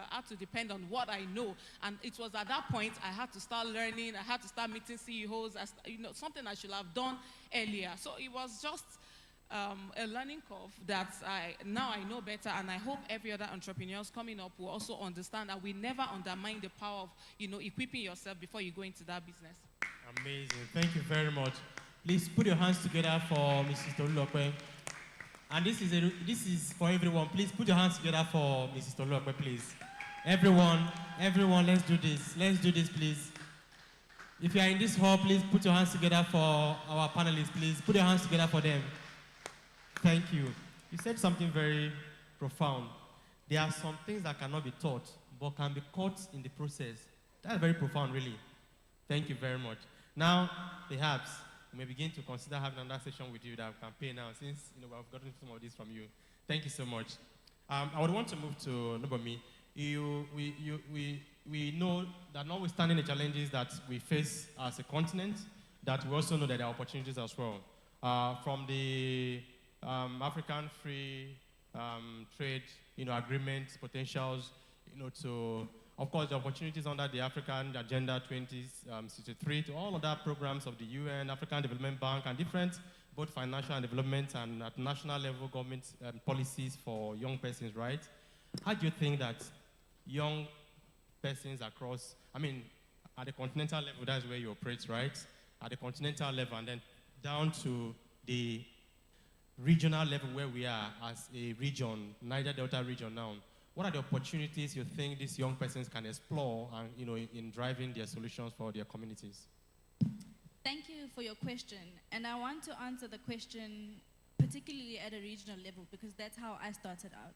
had to depend on what I know. And it was at that point I had to start learning. I had to start meeting CEOs, you know, something I should have done earlier. So it was just a learning curve that now I know better. And I hope every other entrepreneurs coming up will also understand that we never undermine the power of, you know, equipping yourself before you go into that business. Amazing. Thank you very much. Please put your hands together for Mrs. Tolulope. And this is for everyone. Please put your hands together for Mrs. Tolulope, please. Everyone, let's do this. Let's do this, please. If you are in this hall, please put your hands together for our panelists, please. Put your hands together for them. Thank you. You said something very profound. There are some things that cannot be taught, but can be caught in the process. That's very profound, really. Thank you very much. Now, perhaps, we may begin to consider having another session with you that we can pay now, since you know we've gotten some of this from you. Thank you so much. I would want to move to Nobomi. We know that notwithstanding the challenges that we face as a continent, that we also know that there are opportunities as well. From the African free trade, you know, agreement potentials, you know, to of course, the opportunities under the African Agenda 2063 to all other programs of the UN, African Development Bank, and different both financial and development and at national level government policies for young persons, right? How do you think that young persons across, I mean, at the continental level, that's where you operate, right? At the continental level, and then down to the regional level where we are as a region, Niger Delta region now, what are the opportunities you think these young persons can explore and, you know, in driving their solutions for their communities? Thank you for your question. And I want to answer the question particularly at a regional level because that's how I started out.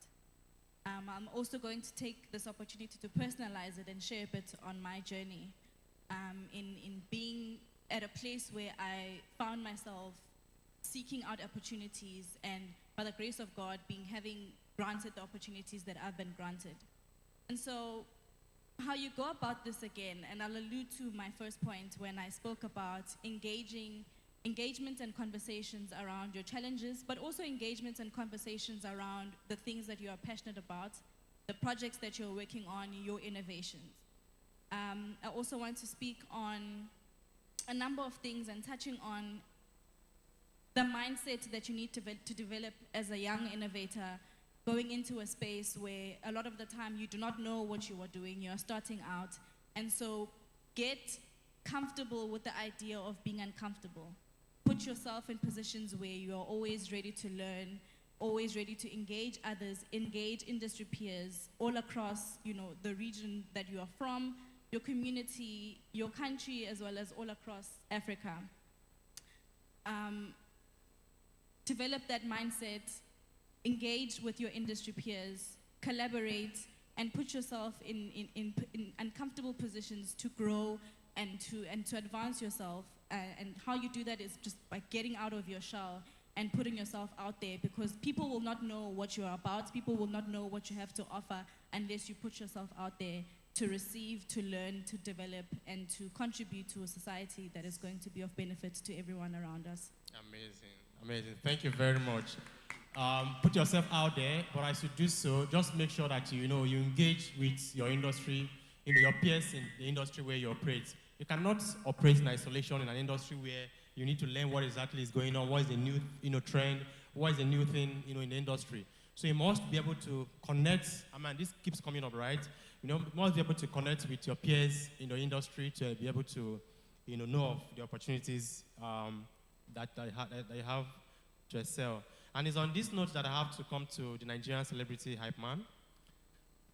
I'm also going to take this opportunity to personalize it and share a bit on my journey in being at a place where I found myself seeking out opportunities and by the grace of God having granted the opportunities that I've been granted. And so how you go about this again, and I'll allude to my first point when I spoke about engagement and conversations around your challenges, but also engagements and conversations around the things that you are passionate about, the projects that you're working on, your innovations. I also want to speak on a number of things and touching on the mindset that you need to develop as a young innovator, going into a space where a lot of the time you do not know what you are doing, you're starting out. And so get comfortable with the idea of being uncomfortable. Put yourself in positions where you are always ready to learn, always ready to engage others, engage industry peers all across, the region that you are from, your community, your country, as well as all across Africa. Develop that mindset, engage with your industry peers, collaborate, and put yourself in uncomfortable positions to grow and to advance yourself. And how you do that is just by getting out of your shell and putting yourself out there, because people will not know what you're about, people will not know what you have to offer unless you put yourself out there to receive, to learn, to develop, and to contribute to a society that is going to be of benefit to everyone around us. Amazing. Thank you very much. Put yourself out there, but as you do so, just make sure that you engage with your industry, your peers in the industry where you operate. You cannot operate in isolation in an industry where you need to learn what exactly is going on, what is the new trend, what is the new thing in the industry. So you must be able to connect. This keeps coming up, right? You must be able to connect with your peers in the industry to be able to know of the opportunities that you have to excel. And it's on this note that I have to come to the Nigerian celebrity hype man.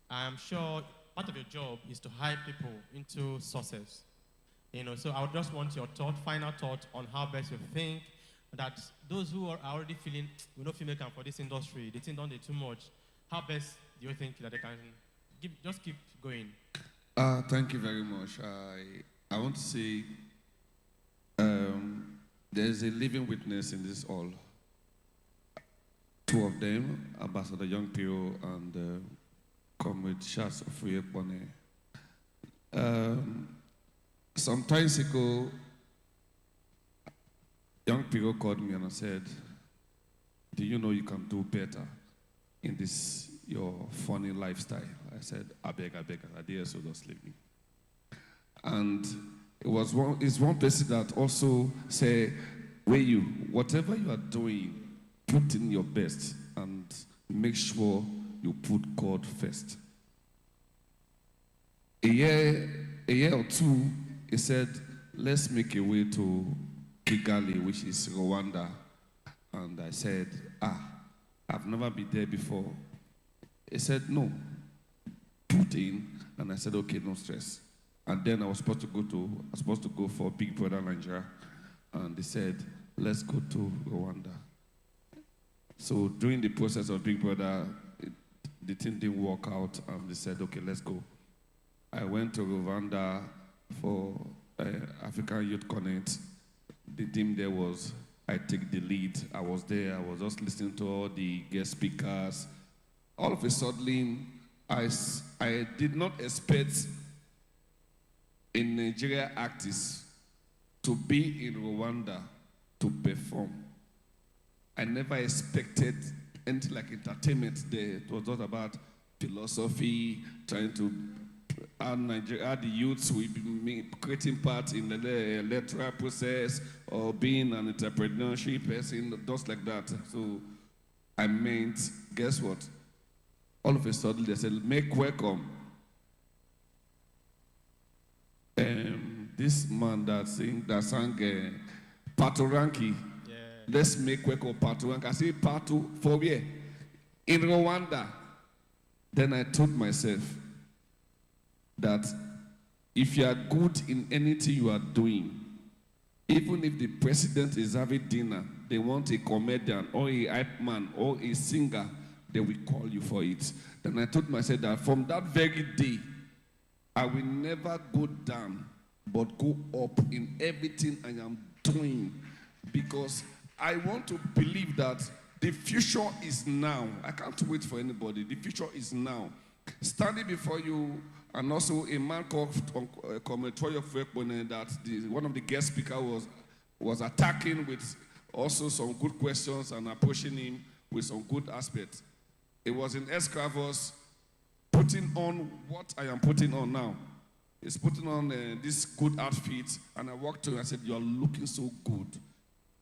I'm sure part of your job is to hype people into success. So I would just want your final thought on how best you think that those who are already feeling, we don't feel making for this industry, they think don't do too much. How best do you think that they can just keep going? Thank you very much. I want to say there's a living witness in this all. Two of them, Ambassador Young Pio and Comrade Shas Ofuyekpone. Some times ago, Young Pio called me and I said, do you know you can do better in this, your funny lifestyle? I said, I beg, I dare so just leave me. And it's one person that also said, whatever you are doing, put in your best and make sure you put God first. A year or two, he said, let's make a way to Kigali, which is Rwanda. And I said, I've never been there before. He said, no, put in. And I said, okay, no stress. And then I was supposed to go for Big Brother Niger. And they said, let's go to Rwanda. So during the process of Big Brother, the thing didn't work out, and they said, okay, let's go. I went to Rwanda for African Youth Connect. The team there was, I take the lead. I was there, I was just listening to all the guest speakers. All of a sudden, I did not expect a Nigeria artist to be in Rwanda to perform. I never expected anything like entertainment there. It was not about philosophy, trying to how the youths will be creating part in the electoral process or being an entrepreneurship person, just like that. So I meant, guess what? All of a sudden they said, make welcome. This man that sang Patoranki. Let's make welcome Patoranki. I say Pato for where? In Rwanda. Then I told myself that if you are good in anything you are doing, even if the president is having dinner, they want a comedian or a hype man or a singer, they will call you for it. Then I told myself that from that very day, I will never go down, but go up in everything I am doing, because I want to believe that the future is now. I can't wait for anybody. The future is now. Standing before you, and also a man called Toyo Frekbone, that one of the guest speakers was attacking with also some good questions and approaching him with some good aspects. It was in Escravos putting on what I am putting on now. He's putting on this good outfit, and I walked to him and I said, "You are looking so good."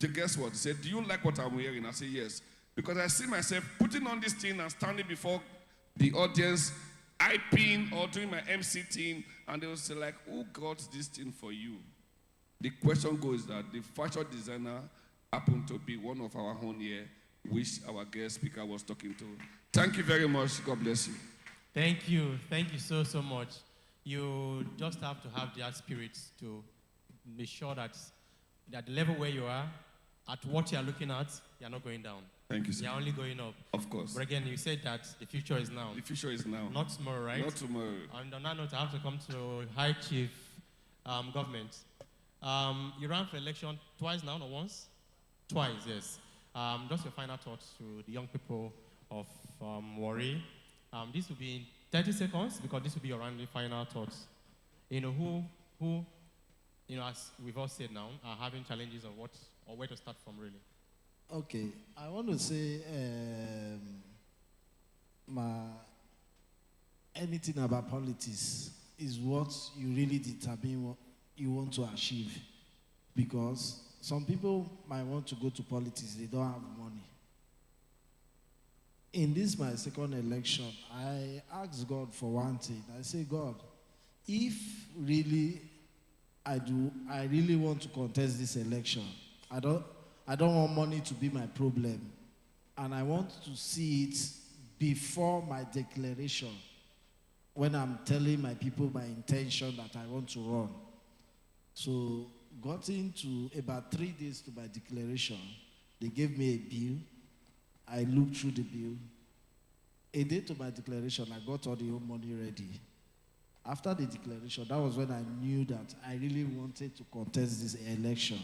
So guess what? He said, do you like what I'm wearing? I said, yes. Because I see myself putting on this thing and standing before the audience, hyping or doing my MC thing, and they will say like, who got this thing for you? The question goes that the fashion designer happened to be one of our own here, which our guest speaker was talking to. Thank you very much. God bless you. Thank you. Thank you so, so much. You just have to have that spirit to make sure that at the level where you are, at what you are looking at, you're not going down. Thank you, sir. You're only going up. Of course. But again, you said that the future is now. The future is now. Not tomorrow, right? Not tomorrow. And on that note, I have to come to High Chief Government. You ran for election twice now, not once? Twice, yes. Just your final thoughts to the young people of Warri. This will be in 30 seconds because this will be your final thoughts. You know, who, you know, as we've all said now, are having challenges of what or where to start from, really. Okay, I want to say anything about politics is what you really determine what you want to achieve. Because some people might want to go to politics, they don't have money. In this, my second election, I asked God for one thing. I say, God, if really I really want to contest this election, I don't want money to be my problem. And I want to see it before my declaration, when I'm telling my people my intention that I want to run. So, got into about 3 days to my declaration. They gave me a bill. I looked through the bill. A day to my declaration, I got all the home money ready. After the declaration, that was when I knew that I really wanted to contest this election.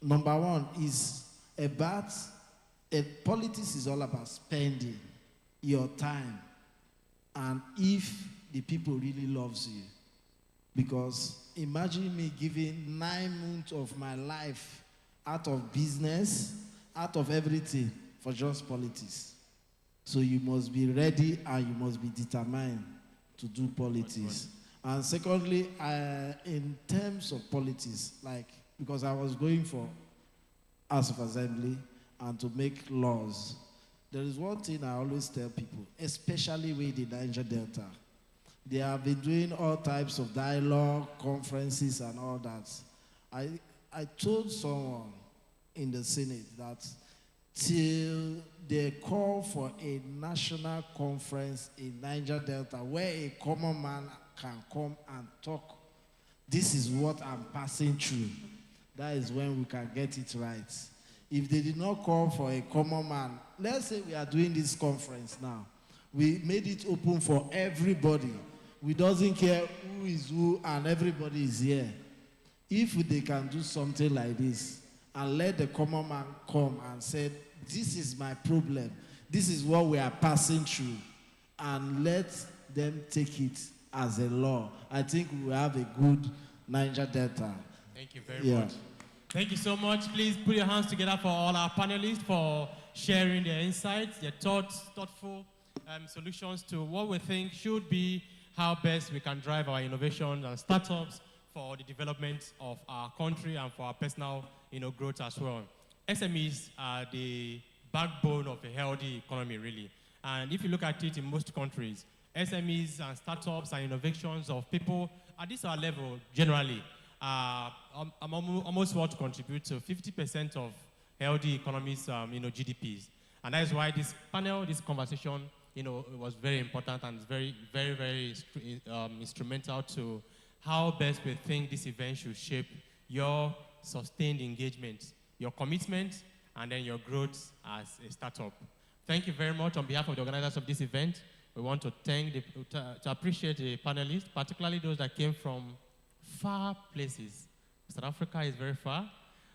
Number one is politics is all about spending your time and if the people really loves you. Because imagine me giving 9 months of my life out of business, out of everything for just politics. So you must be ready and you must be determined to do politics. And secondly, in terms of politics, like, because I was going for House of Assembly and to make laws, there is one thing I always tell people, especially with the Niger Delta. They have been doing all types of dialogue, conferences, and all that. I told someone in the Senate that till they call for a national conference in Niger Delta where a common man can come and talk, this is what I'm passing through. That is when we can get it right. If they did not call for a common man, let's say we are doing this conference now. We made it open for everybody. We doesn't care who is who and everybody is here. If they can do something like this and let the common man come and say, this is my problem, this is what we are passing through, and let them take it as a law, I think we will have a good Niger Delta. Thank you very much. Thank you so much. Please put your hands together for all our panelists for sharing their insights, their thoughts, thoughtful solutions to what we think should be how best we can drive our innovations and startups for the development of our country and for our personal growth as well. SMEs are the backbone of a healthy economy, really. And if you look at it in most countries, SMEs and startups and innovations of people at this our level generally almost want to contribute to 50% of healthy economies, GDPs. And that is why this panel, this conversation, it was very important and very, very, very instrumental to how best we think this event should shape your sustained engagement, your commitment, and then your growth as a startup. Thank you very much on behalf of the organizers of this event. We want to to appreciate the panelists, particularly those that came from far places. South Africa is very far.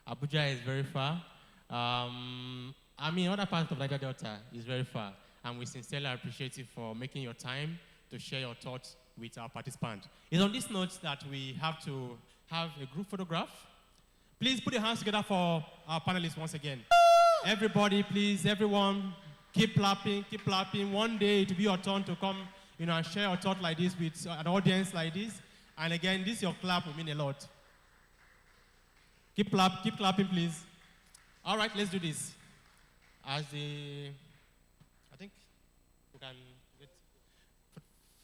Abuja is very far. Other parts of Niger Delta is very far. And we sincerely appreciate you for making your time to share your thoughts with our participants. It's on this note that we have to have a group photograph. Please put your hands together for our panelists once again. Everybody, please, everyone, keep clapping, keep clapping. One day it will be your turn to come, and share your thought like this with an audience like this. And again, your clap will mean a lot. Keep clapping, please. All right, let's do this. As the, I think we can get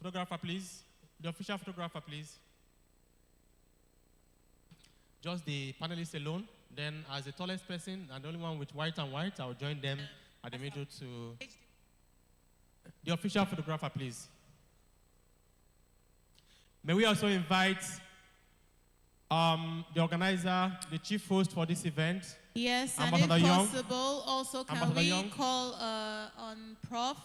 photographer, please. The official photographer, please. Just the panelists alone. Then, as the tallest person and the only one with white and white, I'll join them at the middle to. The official photographer, please. May we also invite the organizer, the chief host for this event. Yes, Ambassador and if Young. possible, also can Ambassador we Young. call on Prof?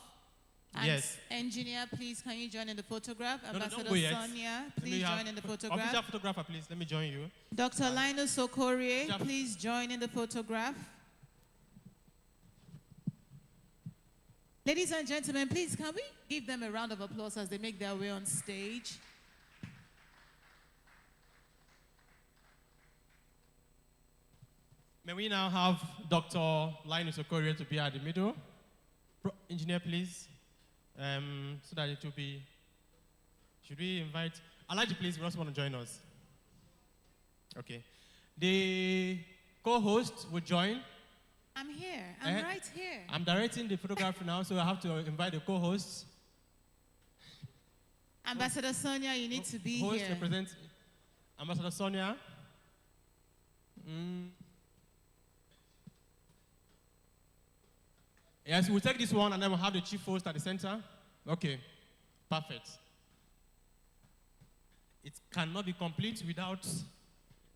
And Yes. Engineer, please, can you join in the photograph? No, Ambassador don't go yet. Sonia, Let me please have join in the Official photograph. photographer, please. Let me join you. Dr. Linus Okorie, please join in the photograph. Ladies and gentlemen, please, can we give them a round of applause as they make their way on stage? May we now have Dr. Linus Okorie to be at the middle. Engineer, please. So that it will be. Should we invite Alaji, please? We also want to join us. Okay. The co-host will join. I'm here. I'm right here. I'm directing the photograph now, so I have to invite the co-hosts. Ambassador Sonia, you need to be Host here. represents Ambassador Sonia. Yes, we'll take this one and then we'll have the chief host at the center. Okay, perfect. It cannot be complete without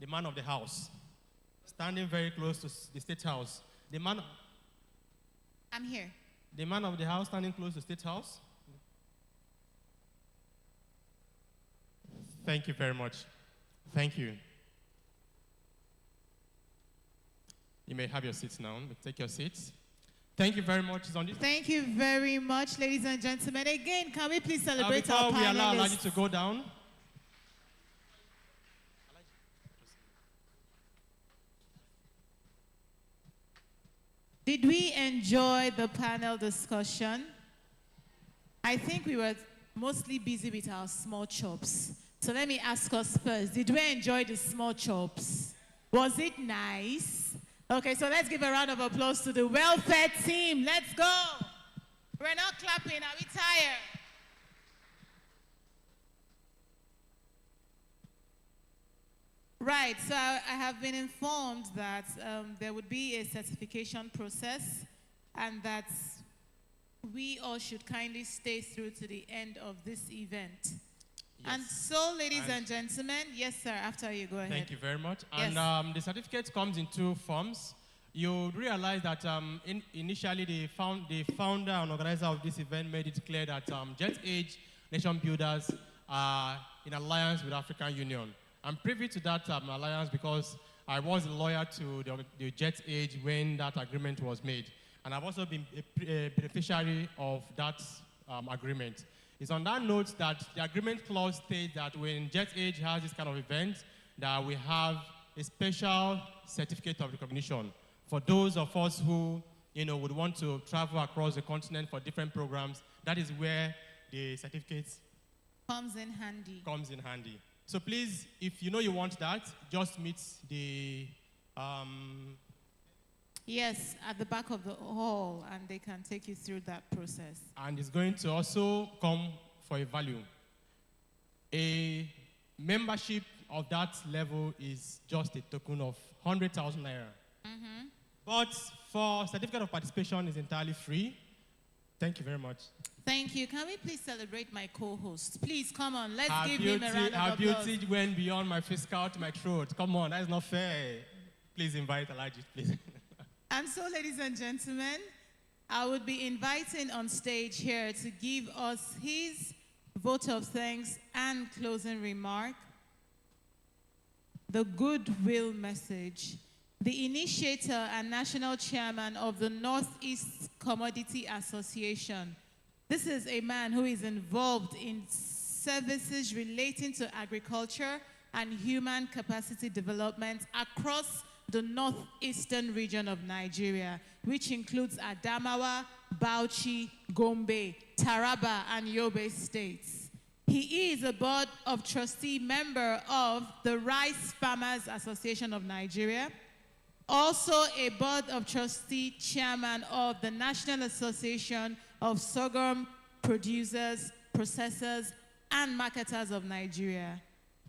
the man of the house, standing very close to the State House. I'm here. The man of the house standing close to State House. Thank you very much. Thank you. You may have your seats now. Take your seats. Thank you very much. Thank you very much, ladies and gentlemen. Again, can we please celebrate our before we allow panelists? Alaji to go down. Did we enjoy the panel discussion? I think we were mostly busy with our small chops. So let me ask us first, did we enjoy the small chops? Was it nice? Okay, so let's give a round of applause to the welfare team. Let's go. We're not clapping. Are we tired? Right, so I have been informed that there would be a certification process and that we all should kindly stay through to the end of this event. Yes. And so, ladies and gentlemen, yes, sir, after you go ahead. Thank you very much. Yes. And the certificate comes in two forms. You realize that initially the founder and organizer of this event made it clear that Jet Age Nation Builders are in alliance with African Union. I'm privy to that alliance because I was a lawyer to the Jet Age when that agreement was made. And I've also been a beneficiary of that agreement. It's on that note that the agreement clause states that when Jet Age has this kind of event, that we have a special certificate of recognition for those of us who, would want to travel across the continent for different programs. That is where the certificate comes in handy. So please, if you know you want that, just meet the yes, at the back of the hall, and they can take you through that process. And it's going to also come for a value. A membership of that level is just a token of 100,000 naira. Mm-hmm. But for certificate of participation is entirely free. Thank you very much. Thank you. Can we please celebrate my co-host? Please, come on, let's Her give him a round of Her applause. beauty went beyond my fiscal to my throat. Come on, that's not fair. Please invite Alaji, please. And so, ladies and gentlemen, I would be inviting on stage here to give us his vote of thanks and closing remark, the goodwill message. The initiator and national chairman of the Northeast Commodity Association. This is a man who is involved in services relating to agriculture and human capacity development across the northeastern region of Nigeria, which includes Adamawa, Bauchi, Gombe, Taraba, and Yobe states. He is a board of trustee member of the Rice Farmers Association of Nigeria, also a Board of Trustee Chairman of the National Association of Sorghum Producers, Processors, and Marketers of Nigeria.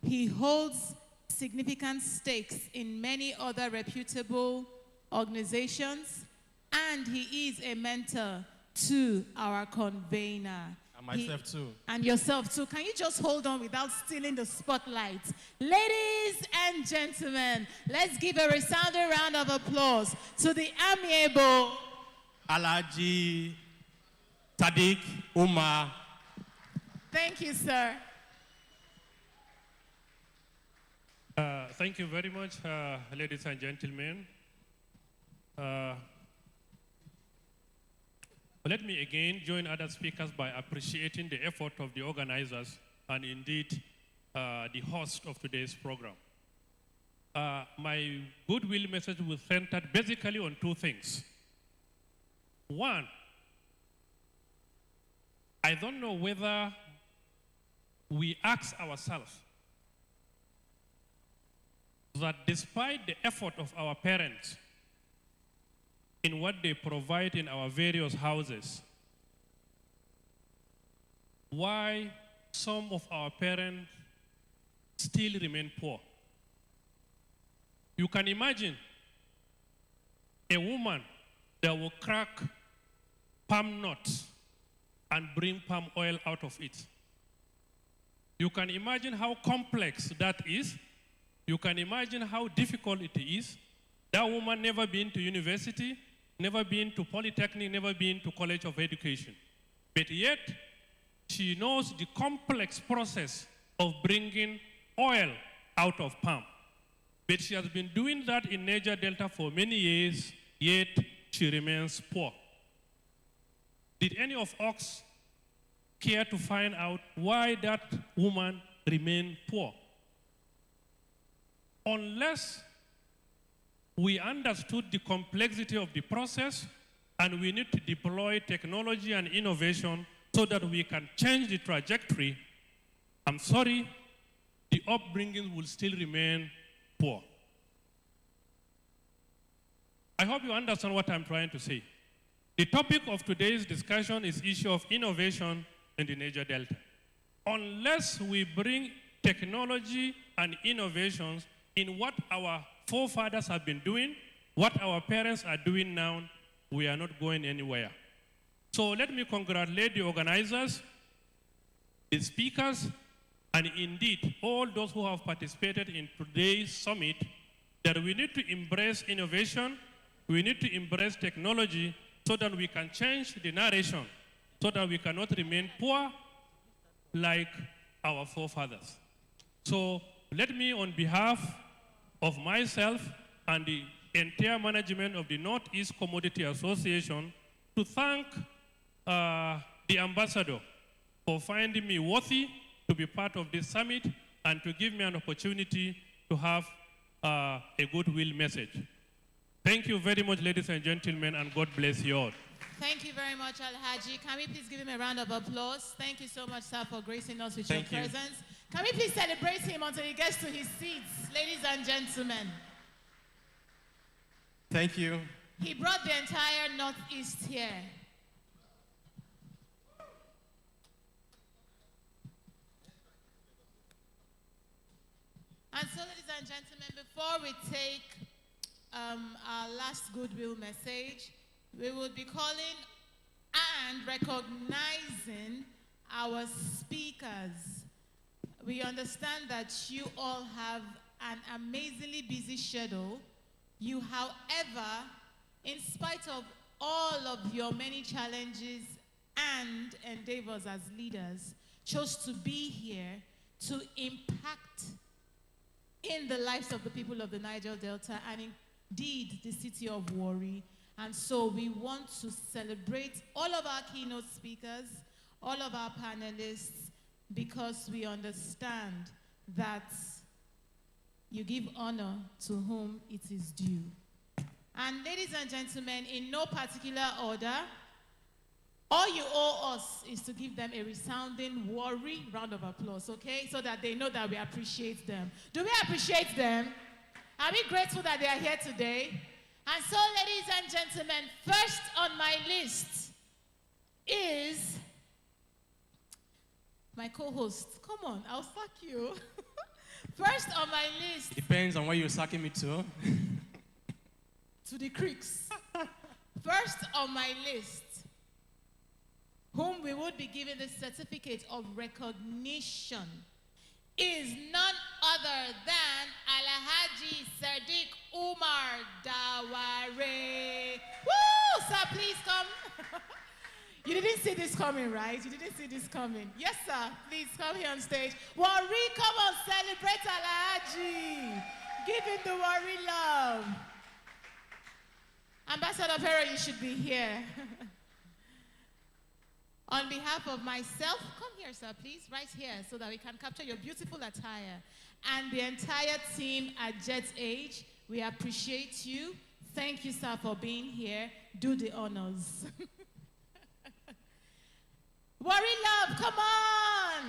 He holds significant stakes in many other reputable organizations, and he is a mentor to our convener. And myself too. And yourself too. Can you just hold on without stealing the spotlight? Ladies and gentlemen, let's give a resounding round of applause to the amiable Alhaji Sadiq Umar. Thank you, sir. Thank you very much, ladies and gentlemen. Let me again join other speakers by appreciating the effort of the organizers and indeed the host of today's program. My goodwill message will center basically on two things. One, I don't know whether we ask ourselves that despite the effort of our parents in what they provide in our various houses, why some of our parents still remain poor. You can imagine a woman that will crack palm nuts and bring palm oil out of it. You can imagine how complex that is. You can imagine how difficult it is. That woman never been to university, never been to polytechnic, never been to college of education. But yet, she knows the complex process of bringing oil out of palm. But she has been doing that in Niger Delta for many years, yet she remains poor. Did any of us care to find out why that woman remained poor? Unless we understood the complexity of the process and we need to deploy technology and innovation so that we can change the trajectory, I'm sorry, the upbringing will still remain poor. I hope you understand what I'm trying to say. The topic of today's discussion is issue of innovation in the Niger Delta. Unless we bring technology and innovations in what our forefathers have been doing, what our parents are doing now, we are not going anywhere. So let me congratulate the organizers, the speakers, and indeed all those who have participated in today's summit, that we need to embrace innovation, we need to embrace technology so that we can change the narration, so that we cannot remain poor like our forefathers. So let me, on behalf of myself and the entire management of the Northeast Commodity Association, to thank the ambassador for finding me worthy to be part of this summit and to give me an opportunity to have a goodwill message. Thank you very much, ladies and gentlemen, and God bless you all. Thank you very much, Alhaji. Can we please give him a round of applause? Thank you so much, sir, for gracing us with your presence. Can we please celebrate him until he gets to his seats, ladies and gentlemen? Thank you. He brought the entire Northeast here. And so, ladies and gentlemen, before we take our last goodwill message, we will be calling and recognizing our speakers. We understand that you all have an amazingly busy schedule. You, however, in spite of all of your many challenges and endeavors as leaders, chose to be here to impact in the lives of the people of the Niger Delta and indeed the city of Warri. And so we want to celebrate all of our keynote speakers, all of our panelists, because we understand that you give honor to whom it is due. And ladies and gentlemen, in no particular order, all you owe us is to give them a resounding Warri round of applause, okay? So that they know that we appreciate them. Do we appreciate them? Are we grateful that they are here today? And so, ladies and gentlemen, first on my list is my co-host. Come on, I'll sack you. First on my list. Depends on where you're sucking me to. To the creeks. First on my list, whom we would be giving the certificate of recognition, is none other than Alhaji Sadiq Umar Daware. Woo! Sir, please come. You didn't see this coming, right? You didn't see this coming. Yes, sir. Please come here on stage. Wari, come on, celebrate Alhaji. Give him the Wari love. Ambassador Pero, you should be here. On behalf of myself, come here, sir, please, right here, so that we can capture your beautiful attire. And the entire team at Jet Age, we appreciate you. Thank you, sir, for being here. Do the honors. Worry love, come on!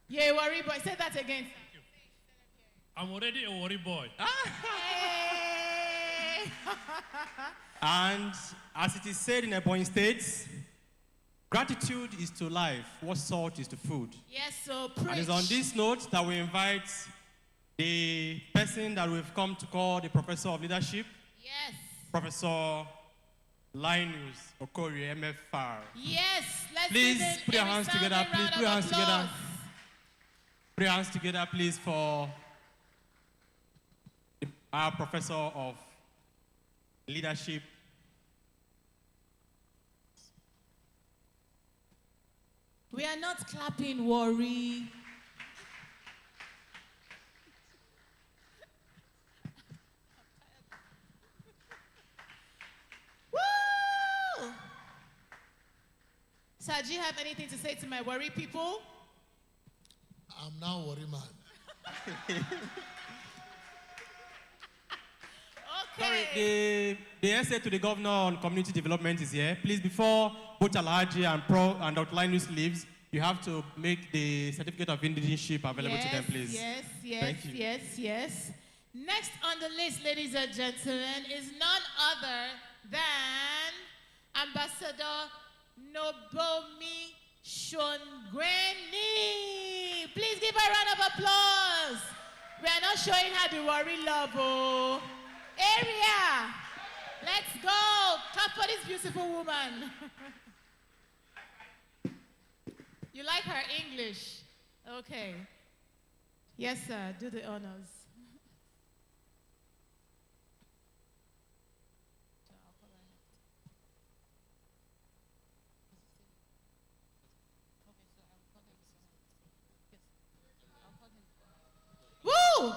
Yeah, worry boy. Say that again. I'm already a worry boy. Hey. And as it is said in Ebonyi State, gratitude is to life what salt is to food. Yes, so preach. And it's on this note that we invite the person that we've come to call the Professor of Leadership. Yes. Professor Linus Okori, MFR. Yes, let's please put your hands together, please. Put your hands together. Put your hands together, please, for our Professor of Leadership. We are not clapping, worry. Woo! Sir, do you have anything to say to my worry people? I'm now worry man. Sorry, the essay to the governor on community development is here. Please, before both Alhaji and Dr. Linus leaves, you have to make the certificate of indigenship available to them, please. Yes, Thank you. yes. Next on the list, ladies and gentlemen, is none other than Ambassador Nobomi Shongweni. Please give her a round of applause. We are not showing her the worry love, oh. Area, let's go. Clap for this beautiful woman. You like her English? Okay. Yes, sir. Do the honors. Woo!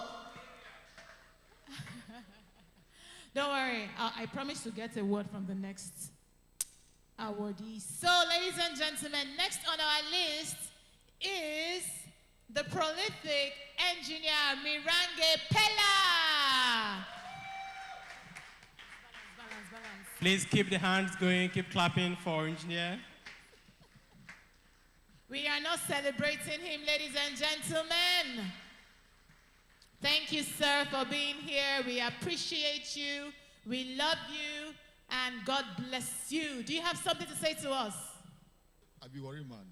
Don't worry, I promise to get a word from the next awardee. So, ladies and gentlemen, next on our list is the prolific engineer Mirange Pella. Balance. Please keep the hands going, keep clapping for engineer. We are not celebrating him, ladies and gentlemen. Thank you, sir, for being here. We appreciate you. We love you. And God bless you. Do you have something to say to us? I be worry man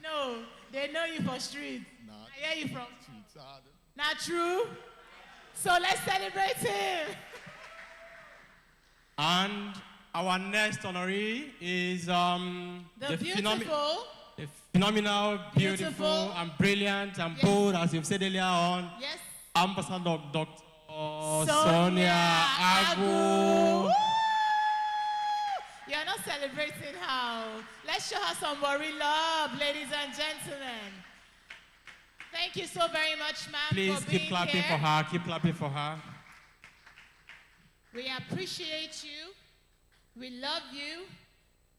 now. They know you for street. Nah. I hear you from streets. Not true? So let's celebrate him. And our next honoree is the beautiful. The phenomenal, beautiful, and brilliant, and bold, as you've said earlier on. Yes. Ambassador Dr. Sonia Agu. You're not celebrating how. Let's show her some worry love, ladies and gentlemen. Thank you so very much, ma'am, Please for being keep clapping here. for her. Keep clapping for her. We appreciate you. We love you.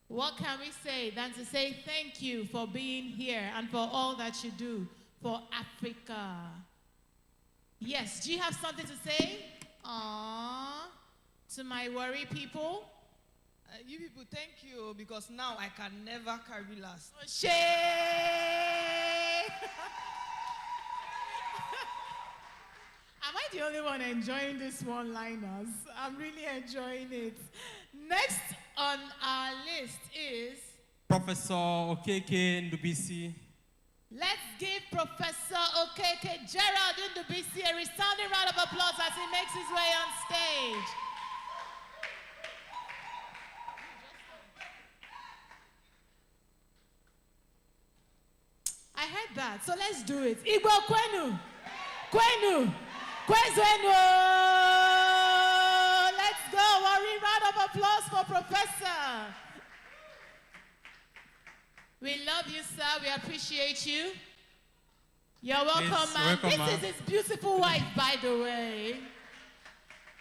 What can we say than to say thank you for being here and for all that you do for Africa. Yes, do you have something to say? Aww, to my worry people? You people, thank you, because now I can never carry last. Shame! Am I the only one enjoying this one-liners? I'm really enjoying it. Next on our list is... Professor Okeke Ndubisi. Let's give Professor Okeke Gerald Ndubisi a resounding round of applause as he makes his way on stage. I heard that, so let's do it. Igbo Kwenu. Kwenu. Kwezenu. Let's go. Worry, round of applause for Professor. We love you, sir. We appreciate you. You're welcome, man. This is his beautiful wife, by the way.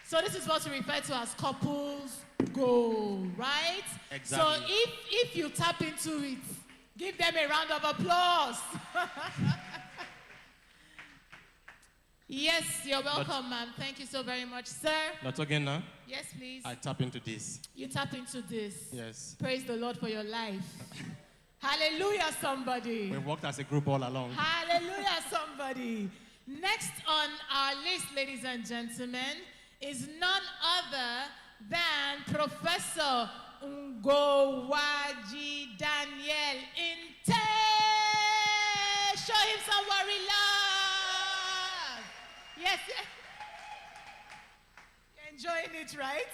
So this is what we refer to as couples goal, right? Exactly. So if you tap into it, give them a round of applause. Yes, you're welcome, ma'am. Thank you so very much, sir. Not again now? Yes, please. I tap into this. You tap into this. Yes. Praise the Lord for your life. Hallelujah, somebody. We worked as a group all along. Hallelujah, somebody. Next on our list, ladies and gentlemen, is none other than Professor Ngowaji Daniel Inte. Show him some worry love. Yes, yes. You're enjoying it, right?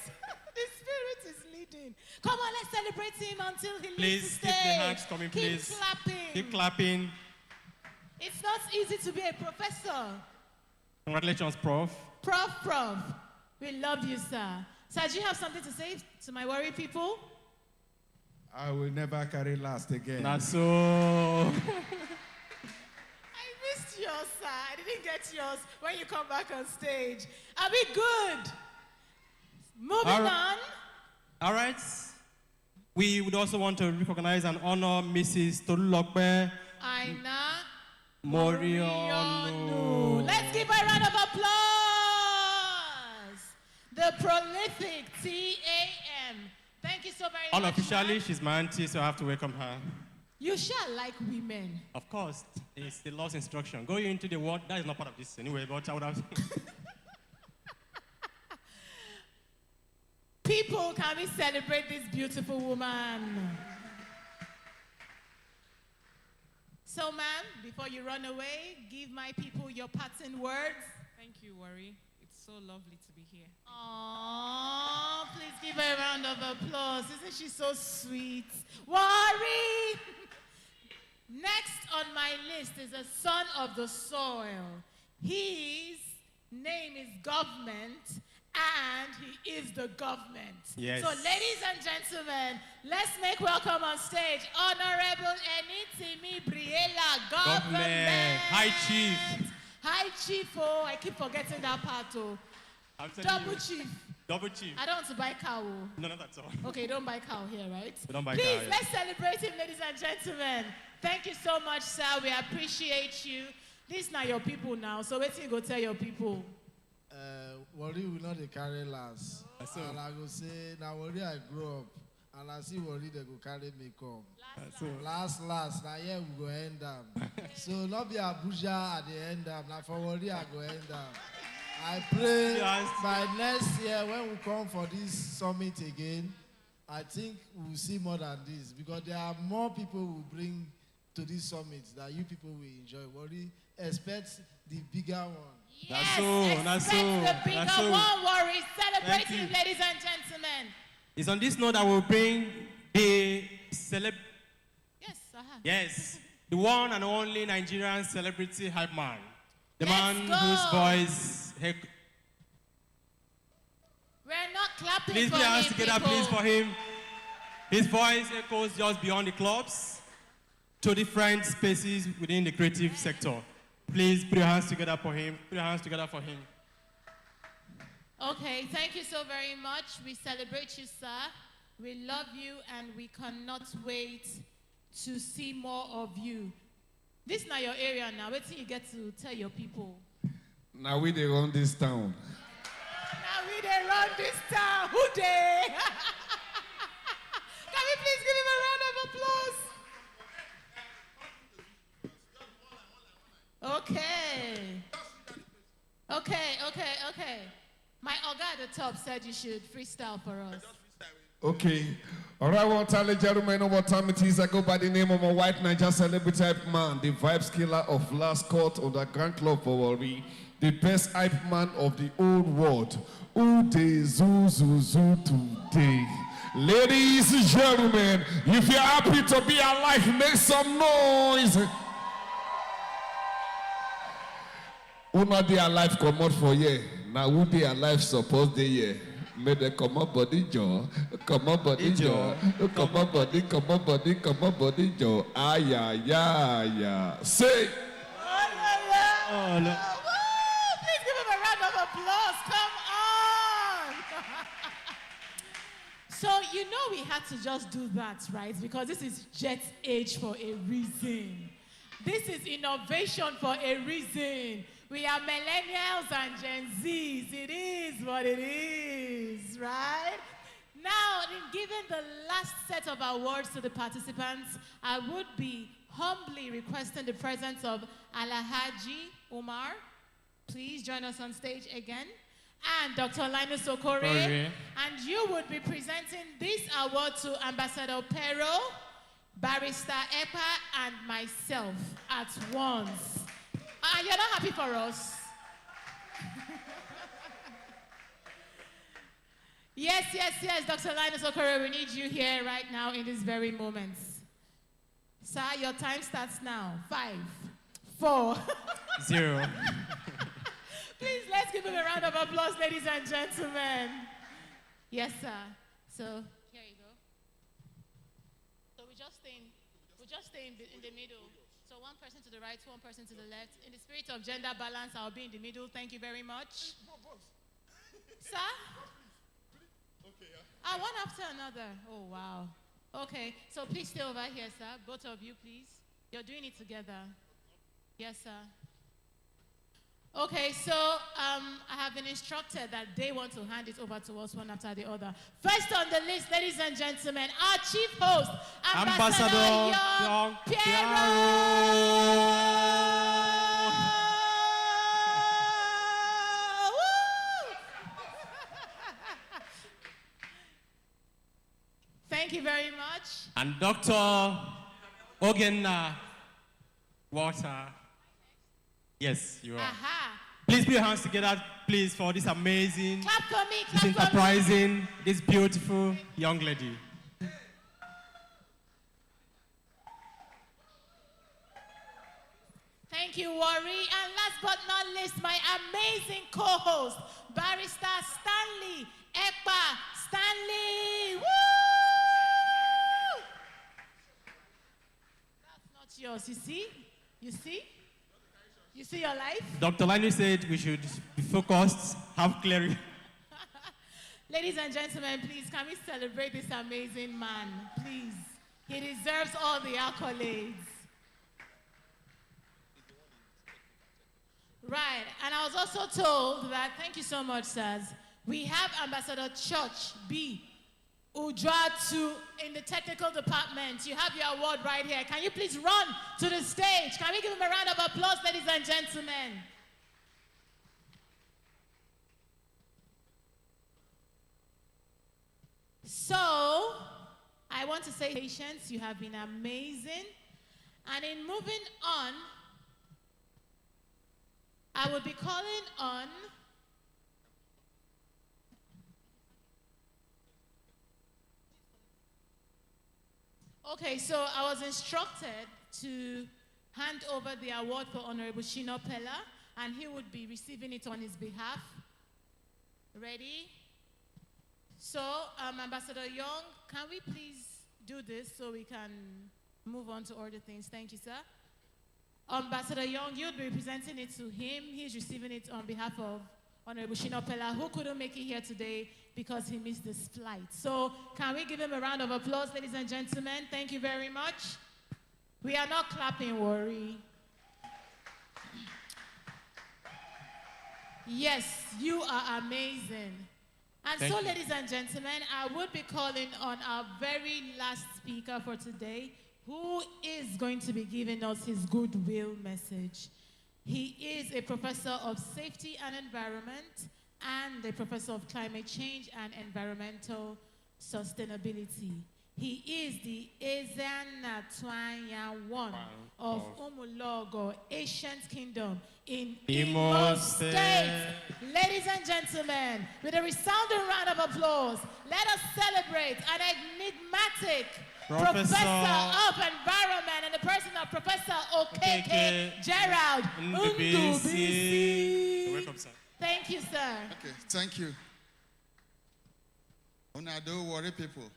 The Spirit is leading. Come on, let's celebrate him until he leaves the stage. Please keep the hands coming, please. Keep clapping. Keep clapping. It's not easy to be a professor. Congratulations, Prof. Prof. We love you, sir. Sir, do you have something to say to my worry people? I will never carry last again. Not so. I missed yours, sir. I didn't get yours when you come back on stage. Are we good? Moving on. All right. We would also want to recognize and honor Mrs. Tolulokpe Aina Morionu. Let's give her a round of applause. The prolific TAM. Thank you so very much. Unofficially, she's my auntie, so I have to welcome her. You shall like women. Of course, it's the Lord's instruction. Going into the world, that is not part of this anyway, but I would have. People, can we celebrate this beautiful woman? So, ma'am, before you run away, give my people your parting words. Thank you, Worry. It's so lovely to be here. Aww, please give her a round of applause. Isn't she so sweet? Worry! Next on my list is a son of the soil. His name is Government, and he is the government. Yes. So, ladies and gentlemen, let's make welcome on stage Honorable Enitimi Briela, Government. High Chief. High Chief, oh, I keep forgetting that part, oh. Double Chief. Double Chief. I don't want to buy cow. Oh. No, not at all. Okay, don't buy cow here, right? We don't buy Please, cow, yeah. let's celebrate him, ladies and gentlemen. Thank you so much, sir. We appreciate you. These are your people now, so wait till you go tell your people. Worry will not dey carry last. And I go say, now worry I grow up. And I see worry they go carry me come. Last, now here we go end up. So not be Abuja at the end up. Now for worry I go end up. I pray by next year when we come for this summit again, I think we'll see more than this because there are more people who bring to this summit that you people will enjoy. Worry, expect the bigger one. Yes, expect the bigger one, Worry. Celebrating, ladies and gentlemen. It's on this note that we'll bring the Yes, the one and only Nigerian celebrity hype man. The Let's man go. whose voice... We're not clapping Please for put your hands him, together, people. please, for him. His voice echoes just beyond the clubs to different spaces within the creative sector. Please put your hands together for him. Put your hands together for him. Okay, thank you so very much. We celebrate you, sir. We love you, and we cannot wait to see more of you. This is not your area now. Wait till you get to tell your people. Now we they run this town. Now we they run this town. Who they? Can we please give him a round of applause? Okay. Okay. My Oga at the top said you should freestyle for us. Okay. All right, well, tell gentlemen, what time it is. I go by the name of a white Niger celebrity hype man, the vibes killer of last court on the Grand Club for Worry, the best hype man of the old world. Ude Zuzuzu today. Ladies and gentlemen, if you're happy to be alive, make some noise. Who not dey alive come out for ye? Now who dey alive suppose dey here? May they come up body jaw, come up body jaw, come up body jaw. Ay. Say. Oh, no. Please give him a round of applause. Come on. So, you know we had to just do that, right? Because this is Jet Age for a reason. This is innovation for a reason. We are millennials and Gen Zs. It is what it is, right? Now, in giving the last set of awards to the participants, I would be humbly requesting the presence of Alhaji Umar. Please join us on stage again. And Dr. Linus Okore. And you would be presenting this award to Ambassador Pero, Barrister Epa, and myself at once. And you're not happy for us? Yes, Dr. Linus Okore, we need you here right now in this very moment. Sir, your time starts now. 5, 4, 0. Please, let's give him a round of applause, ladies and gentlemen. Yes, sir. So, here you go. So we just stay in the middle. So one person to the right, one person to the left. In the spirit of gender balance, I'll be in the middle. Thank you very much. Sir? Okay. One after another. Oh, wow. Okay, so please stay over here, sir. Both of you, please. You're doing it together. Yes, sir. Okay, so I have been instructed that they want to hand it over to us one after the other. First on the list, ladies and gentlemen, our chief host, Ambassador Young Piero. Thank you very much. And Dr. Ogenna Water. Yes, you are. Aha. Please put your hands together, please, for this amazing, Clap for me, this enterprising, this beautiful young lady. Thank you, Worry. And last but not least, my amazing co-host, Barrister Stanley Ekpa. Stanley! Woo! That's not yours, you see? You see? You see your life? Dr. Linus said we should be focused, have clarity. Ladies and gentlemen, please, can we celebrate this amazing man? Please. He deserves all the accolades. Right, and I was also told that, thank you so much, sirs, we have Ambassador Church B. Udratu in the technical department. You have your award right here. Can you please run to the stage? Can we give him a round of applause, ladies and gentlemen? So, I want to say patience, you have been amazing. And in moving on, I would be calling on okay, so I was instructed to hand over the award for Honorable Shino Pella, and he would be receiving it on his behalf. Ready? So, Ambassador Young, can we please do this so we can move on to other things? Thank you, sir. Ambassador Young, you'll be presenting it to him. He's receiving it on behalf of Honorable Shino Pella, who couldn't make it here today because he missed this flight. So can we give him a round of applause, ladies and gentlemen? Thank you very much. We are not clapping, Worry. Yes, you are amazing. And Thank so, you. ladies and gentlemen, I would be calling on our very last speaker for today, who is going to be giving us his goodwill message. He is a professor of safety and environment and a professor of climate change and environmental sustainability. He is the Ezana Twanya one of Umulogo, Ancient Kingdom in Imo State. Ladies and gentlemen, with a resounding round of applause, let us celebrate an enigmatic Professor of Environment and the person of Professor Okeke Gerald Ndubisi. Welcome, sir. Thank you, sir. Okay, thank you. Una don't worry, people.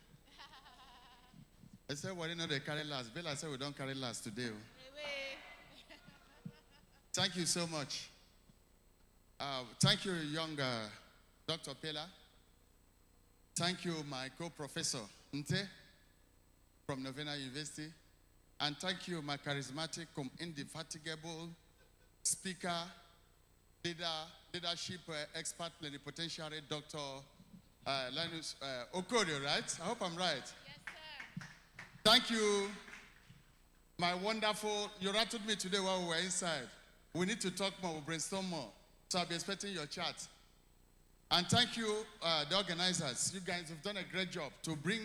I said, worry not they carry last. Bill, I said we don't carry last today. Thank you so much. Thank you, young Dr. Pela. Thank you, my co-professor, Nte, from Novena University. And thank you, my charismatic, indefatigable speaker, leadership expert, plenipotentiary, Dr. Linus Okorio, right? I hope I'm right. Yes, sir. Thank you, my wonderful, you rattled me today while we were inside. We need to talk more, we'll brainstorm more. So I'll be expecting your chat. And thank you, the organizers. You guys have done a great job to bring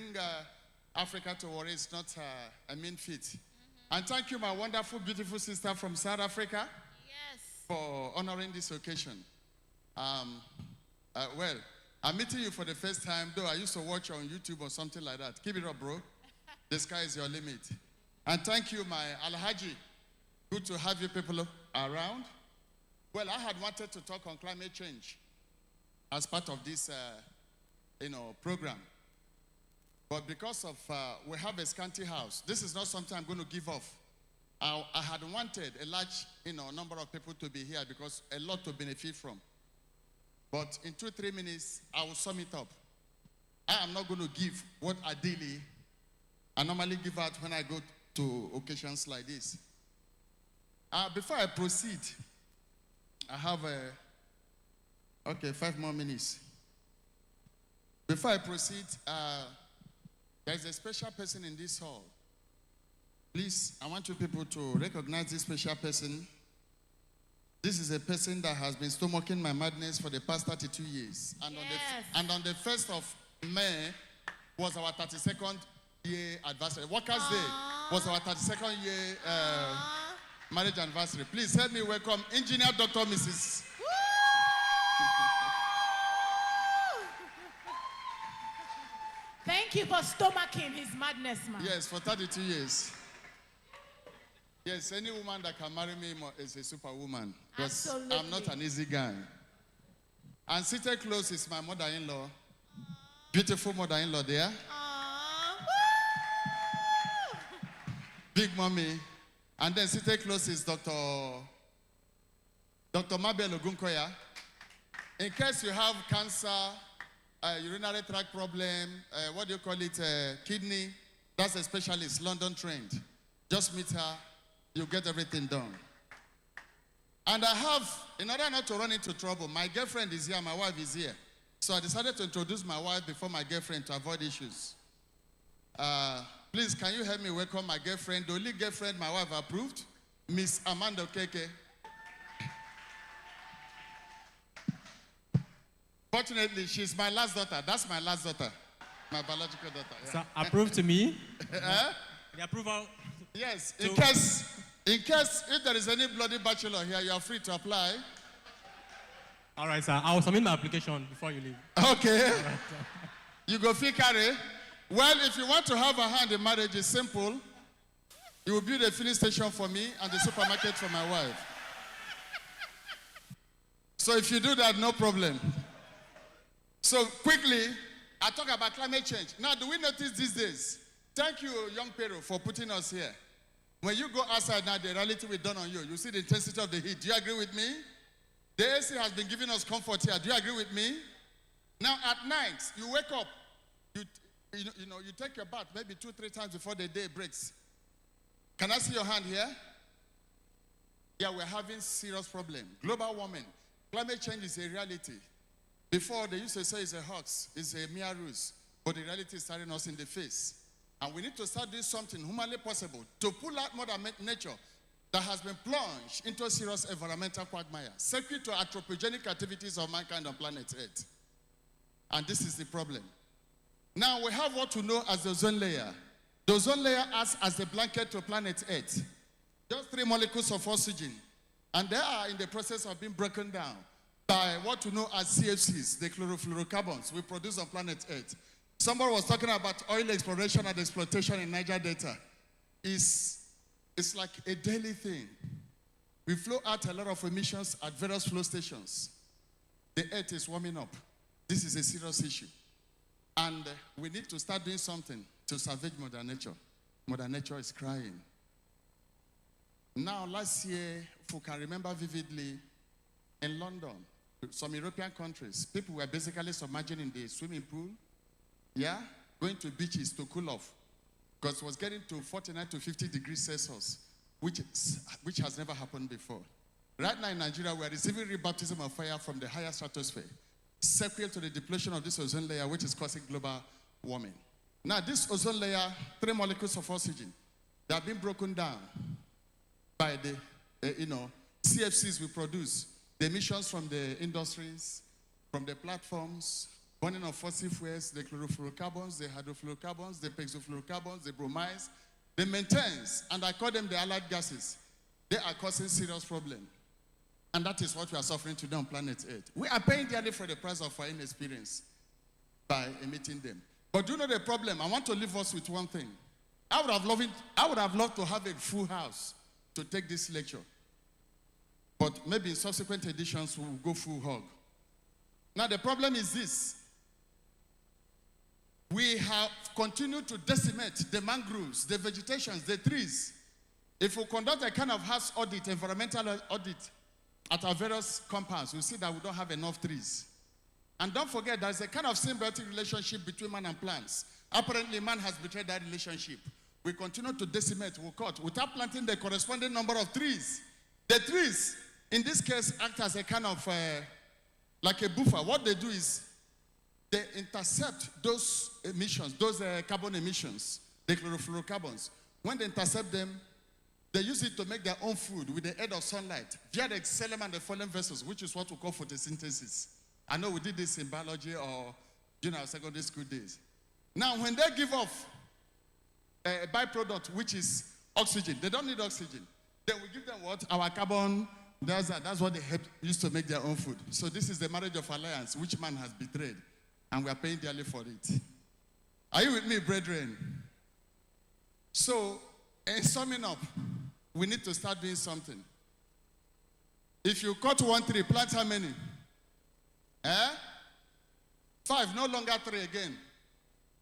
Africa to where it's not a mean feat. And thank you, my wonderful, beautiful sister from South Africa. Yes. For honoring this occasion. Well, I'm meeting you for the first time, though I used to watch you on YouTube or something like that. Keep it up, bro. The sky is your limit. And thank you, my Alhaji. Good to have you people around. Well, I had wanted to talk on climate change as part of this, program. But because of, we have a scanty house, this is not something I'm going to give off. I had wanted a large, number of people to be here because a lot to benefit from. But in 2-3 minutes, I will sum it up. I am not going to give what ideally I normally give out when I go to occasions like this. Before I proceed, I have 5 more minutes. Before I proceed, there's a special person in this hall. Please, I want you people to recognize this special person. This is a person that has been stomaching my madness for the past 32 years. And on the 1st of May was our 32nd year anniversary. Workers' Day was our 32nd year marriage anniversary. Please help me welcome Engineer Dr. Mrs. Thank you for stomaching his madness, man. Yes, for 32 years. Yes, any woman that can marry me is a superwoman. Because I'm not an easy guy. And seated close is my mother-in-law. Beautiful mother-in-law there. Big mommy. And then seated close is Dr. Mabel Ogunkoya. In case you have cancer, urinary tract problem, kidney, that's a specialist, London trained. Just meet her, you get everything done. And I have, in order not to run into trouble, my girlfriend is here, my wife is here. So I decided to introduce my wife before my girlfriend to avoid issues. Please, can you help me welcome my girlfriend, the only girlfriend my wife approved, Miss Amanda Okeke. Fortunately, she's my last daughter. That's my last daughter. My biological daughter. Yeah. So, approved to me? The approval? Yes. In case if there is any bloody bachelor here, you are free to apply. All right, sir. I will submit my application before you leave. Okay. All right, You go fee carry. Well, if you want to have a hand in marriage, it's simple. You will build a filling station for me and the supermarket for my wife. So if you do that, no problem. So quickly, I talk about climate change. Now, do we notice these days? Thank you, young Pero, for putting us here. When you go outside now, the reality will dawn on you. You see the intensity of the heat. Do you agree with me? The AC has been giving us comfort here. Do you agree with me? Now, at night, you wake up. You take your bath maybe 2-3 times before the day breaks. Can I see your hand here? Yeah, we're having serious problem. Global warming. Climate change is a reality. Before, they used to say it's a hoax, it's a mere ruse. But the reality is staring us in the face. And we need to start doing something humanly possible to pull out Mother Nature that has been plunged into a serious environmental quagmire, secret to anthropogenic activities of mankind on planet Earth. And this is the problem. Now we have what we know as the ozone layer. The ozone layer acts as a blanket to planet Earth. Just 3 molecules of oxygen. And they are in the process of being broken down by what we know as CFCs, the chlorofluorocarbons we produce on planet Earth. Somebody was talking about oil exploration and exploitation in Niger Delta. It's like a daily thing. We flow out a lot of emissions at various flow stations. The Earth is warming up. This is a serious issue. And we need to start doing something to salvage Mother Nature. Mother Nature is crying. Now, last year, if you can remember vividly, in London, some European countries, people were basically submerging in the swimming pool, going to beaches to cool off, because it was getting to 49 to 50 degrees Celsius, which has never happened before. Right now in Nigeria, we are receiving rebaptism of fire from the higher stratosphere, sequel to the depletion of this ozone layer, which is causing global warming. Now, this ozone layer, 3 molecules of oxygen, they have been broken down by the, CFCs we produce, the emissions from the industries, from the platforms, burning of fossil fuels, the chlorofluorocarbons, the hydrofluorocarbons, the pexofluorocarbons, the bromides, the methanes, and I call them the allied gases. They are causing serious problem. And that is what we are suffering today on planet Earth. We are paying dearly for the price of our inexperience by emitting them. But do you know the problem? I want to leave us with one thing. I would have loved to have a full house to take this lecture. But maybe in subsequent editions we'll go full hog. Now the problem is this. We have continued to decimate the mangroves, the vegetations, the trees. If we conduct a kind of house audit, environmental audit at our various compounds, we'll see that we don't have enough trees. And don't forget, there's a kind of symbiotic relationship between man and plants. Apparently, man has betrayed that relationship. We continue to decimate, we cut, without planting the corresponding number of trees. The trees, in this case, act as a kind of, like a buffer. What they do is, they intercept those emissions, those carbon emissions, the chlorofluorocarbons. When they intercept them, they use it to make their own food with the aid of sunlight via the xylem and the phloem vessels, which is what we call photosynthesis. I know we did this in biology or junior secondary school days. Now, when they give off a byproduct, which is oxygen, they don't need oxygen. Then we give them what? Our carbon dioxide. That's what they use to make their own food. So this is the marriage of alliance, which man has betrayed. And we are paying dearly for it. Are you with me, brethren? So, in summing up, we need to start doing something. If you cut 1 tree, plant how many? 5, no longer 3 again.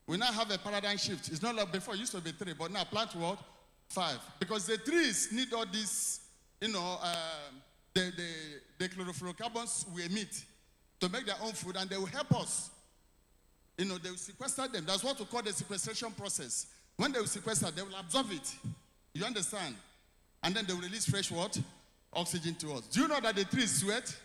We now have a paradigm shift. It's not like before, it used to be 3, but now plant what? 5. Because the trees need all this, the chlorofluorocarbons we emit to make their own food, and they will help us. They will sequester them. That's what we call the sequestration process. When they will sequester, they will absorb it. You understand? And then they will release fresh what? Oxygen to us. Do you know that the trees sweat?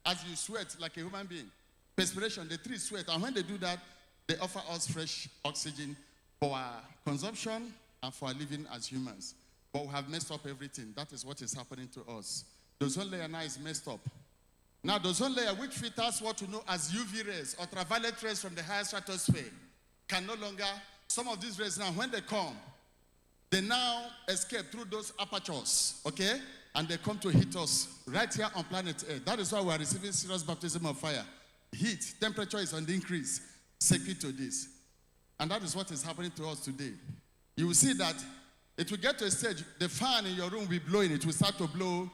As you sweat like a human being. Perspiration, the trees sweat. And when they do that, they offer us fresh oxygen for our consumption and for our living as humans. But we have messed up everything. That is what is happening to us. The ozone layer now is messed up. Now, the ozone layer, which filters what we know as UV rays, ultraviolet rays from the higher stratosphere, can no longer, some of these rays now, when they come, they now escape through those apertures, okay? And they come to hit us right here on planet Earth. That is why we are receiving serious baptism of fire. Heat, temperature is on the increase, secret to this. And that is what is happening to us today. You will see that it will get to a stage, the fan in your room will be blowing, it will start to blow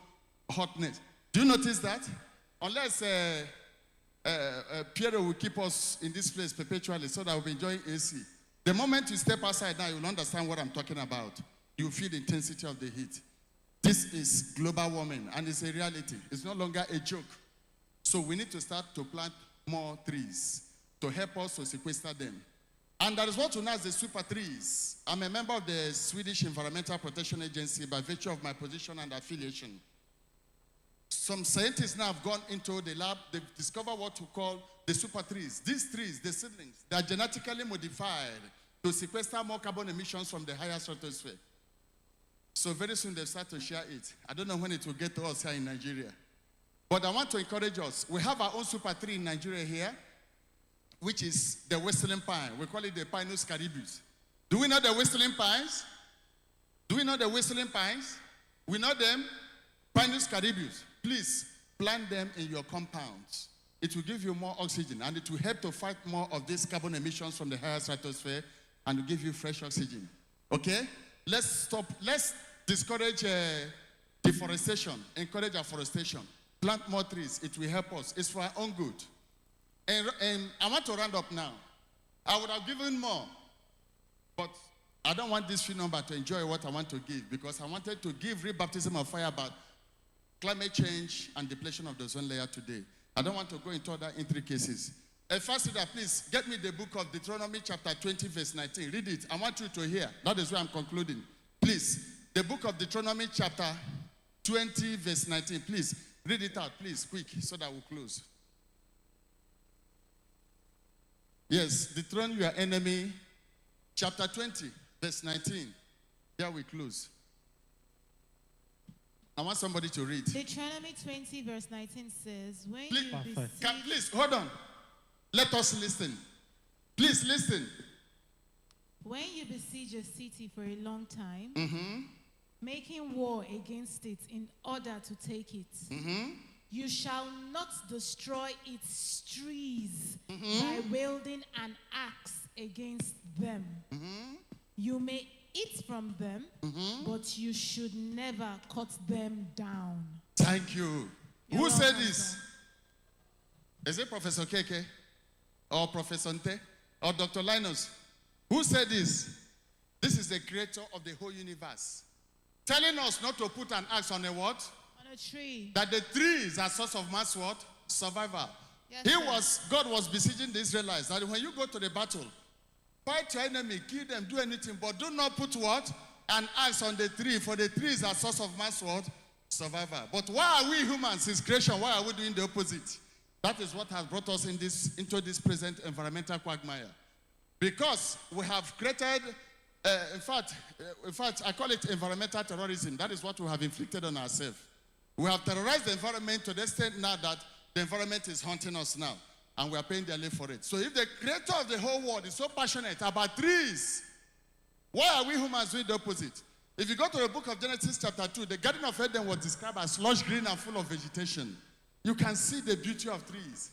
hotness. Do you notice that? Unless Piero will keep us in this place perpetually so that we'll be enjoying AC. The moment you step outside now, you'll understand what I'm talking about. You'll feel the intensity of the heat. This is global warming, and it's a reality. It's no longer a joke. So we need to start to plant more trees to help us to sequester them. And that is what we know as the super trees. I'm a member of the Swedish Environmental Protection Agency by virtue of my position and affiliation. Some scientists now have gone into the lab, they've discovered what we call the super trees. These trees, the seedlings, they are genetically modified to sequester more carbon emissions from the higher stratosphere. So very soon they start to share it. I don't know when it will get to us here in Nigeria. But I want to encourage us. We have our own super tree in Nigeria here, which is the whistling pine. We call it the Pinus caribus. Do we know the whistling pines? Do we know the whistling pines? We know them. Pinus caribus. Please plant them in your compounds. It will give you more oxygen, and it will help to fight more of these carbon emissions from the higher stratosphere and will give you fresh oxygen. Okay? Let's stop. Let's discourage deforestation, encourage afforestation. Plant more trees. It will help us. It's for our own good. And I want to round up now. I would have given more, but I don't want this few number to enjoy what I want to give, because I wanted to give rebaptism of fire about climate change and depletion of the ozone layer today. I don't want to go into other intricacies. First reader, please get me the book of Deuteronomy chapter 20 verse 19. Read it. I want you to hear. That is where I'm concluding. Please, the book of Deuteronomy chapter 20 verse 19. Please, read it out, please, quick, so that we'll close. Yes, dethrone your enemy, chapter 20 verse 19. Here we close. I want somebody to read. Deuteronomy 20 verse 19 says, when Please, you besiege... please, hold on. Let us listen. Please listen. When you besiege a city for a long time, making war against it in order to take it, you shall not destroy its trees by wielding an axe against them. You may eat from them, but you should never cut them down. Thank you. You're Who said welcome, this? sir. Is it Professor Keke? Or Professor Nte? Or Dr. Linus? Who said this? This is the creator of the whole universe. Telling us not to put an axe on a what? On a tree. That the tree is a source of mass what? Survival. Yes, God was besieging the Israelites. That when you go to the battle, fight your enemy, kill them, do anything, but do not put what? An axe on the tree, for the tree is a source of mass what? Survival. But why are we humans, his creation, why are we doing the opposite? That is what has brought us into this present environmental quagmire. Because we have created, in fact, I call it environmental terrorism. That is what we have inflicted on ourselves. We have terrorized the environment to the extent now that the environment is haunting us now. And we are paying dearly for it. So if the creator of the whole world is so passionate about trees, why are we humans doing the opposite? If you go to the book of Genesis chapter 2, the Garden of Eden was described as lush green and full of vegetation. You can see the beauty of trees.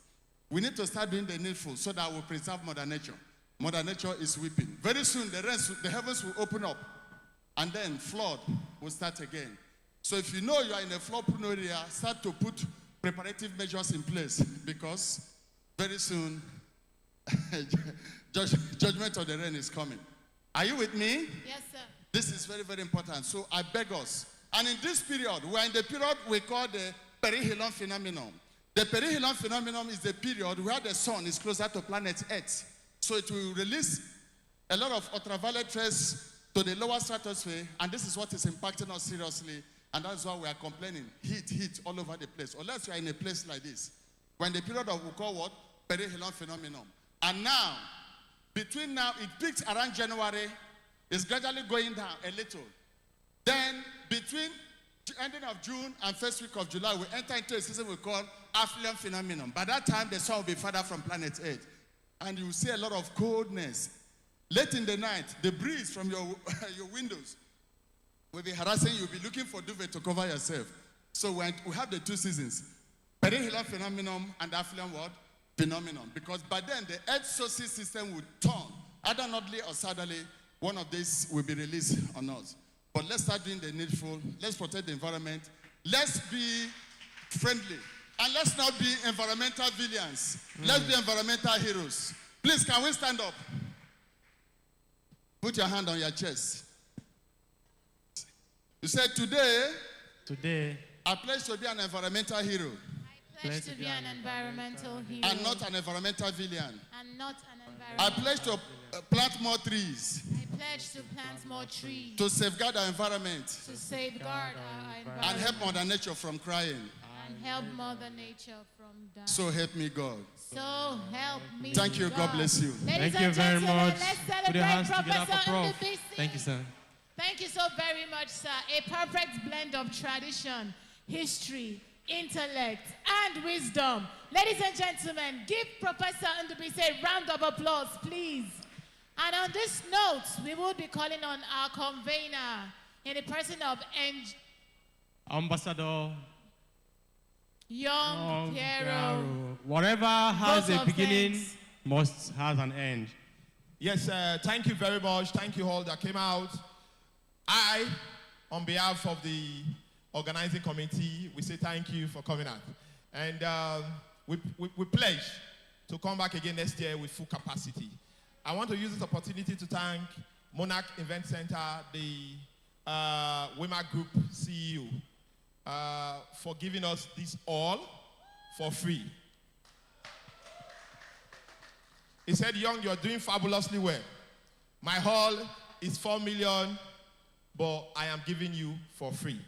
We need to start doing the needful so that we'll preserve Mother Nature. Mother Nature is weeping. Very soon the heavens will open up, and then flood will start again. So if you know you are in a flood-prone area, start to put preparative measures in place, because very soon judgment of the rain is coming. Are you with me? Yes, sir. This is very, very important. So I beg us. And in this period, we are in the period we call the perihelion phenomenon. The perihelion phenomenon is the period where the sun is closer to planet Earth. So it will release a lot of ultraviolet rays to the lower stratosphere, and this is what is impacting us seriously, and that's why we are complaining. Heat all over the place. Unless you are in a place like this. We're in the period of, we call what? Perihelion phenomenon. And now, between now, it peaked around January, it's gradually going down a little. Then, between the ending of June and first week of July, we enter into a season we call aphelion phenomenon. By that time, the sun will be farther from planet Earth. And you will see a lot of coldness. Late in the night, the breeze from your windows will be harassing you. You'll be looking for duvet to cover yourself. So we have the two seasons, perihelion phenomenon and aphelion what? Phenomenon. Because by then, the Earth's solar system will turn. Either northerly or southerly, one of these will be released on us. But let's start doing the needful. Let's protect the environment. Let's be friendly. And let's not be environmental villains. Let's be environmental heroes. Please, can we stand up? Put your hand on your chest. You said, today, I pledge to be an environmental hero. I pledge to be an environmental hero. And not an environmental villain. And not an environmental. I pledge to plant more trees. I pledge to plant more trees. To safeguard our environment. To safeguard our environment. And help Mother Nature from crying. And help Mother Nature from dying. So help me God. So help me Thank you. God bless you. Ladies Thank you very much. Let's Put your hands celebrate together for Professor Prof. Ndubisi. Thank you, sir. Thank Thank you so very much, sir. A perfect blend of tradition, history, intellect, and wisdom. Ladies and gentlemen, give Professor Ndubisi a round of applause, please. And on this note, we will be calling on our convener in the person of Ambassador Young Piero. Whatever has Vote a of beginning thanks. must have an end. Yes, thank you very much. Thank you all that came out. I, on behalf of the organizing committee, we say thank you for coming out. And we pledge to come back again next year with full capacity. I want to use this opportunity to thank Monarch Event Center, the WIMA Group CEO, for giving us this all for free. He said, Young, you're doing fabulously well. My hall is 4 million, but I am giving you for free.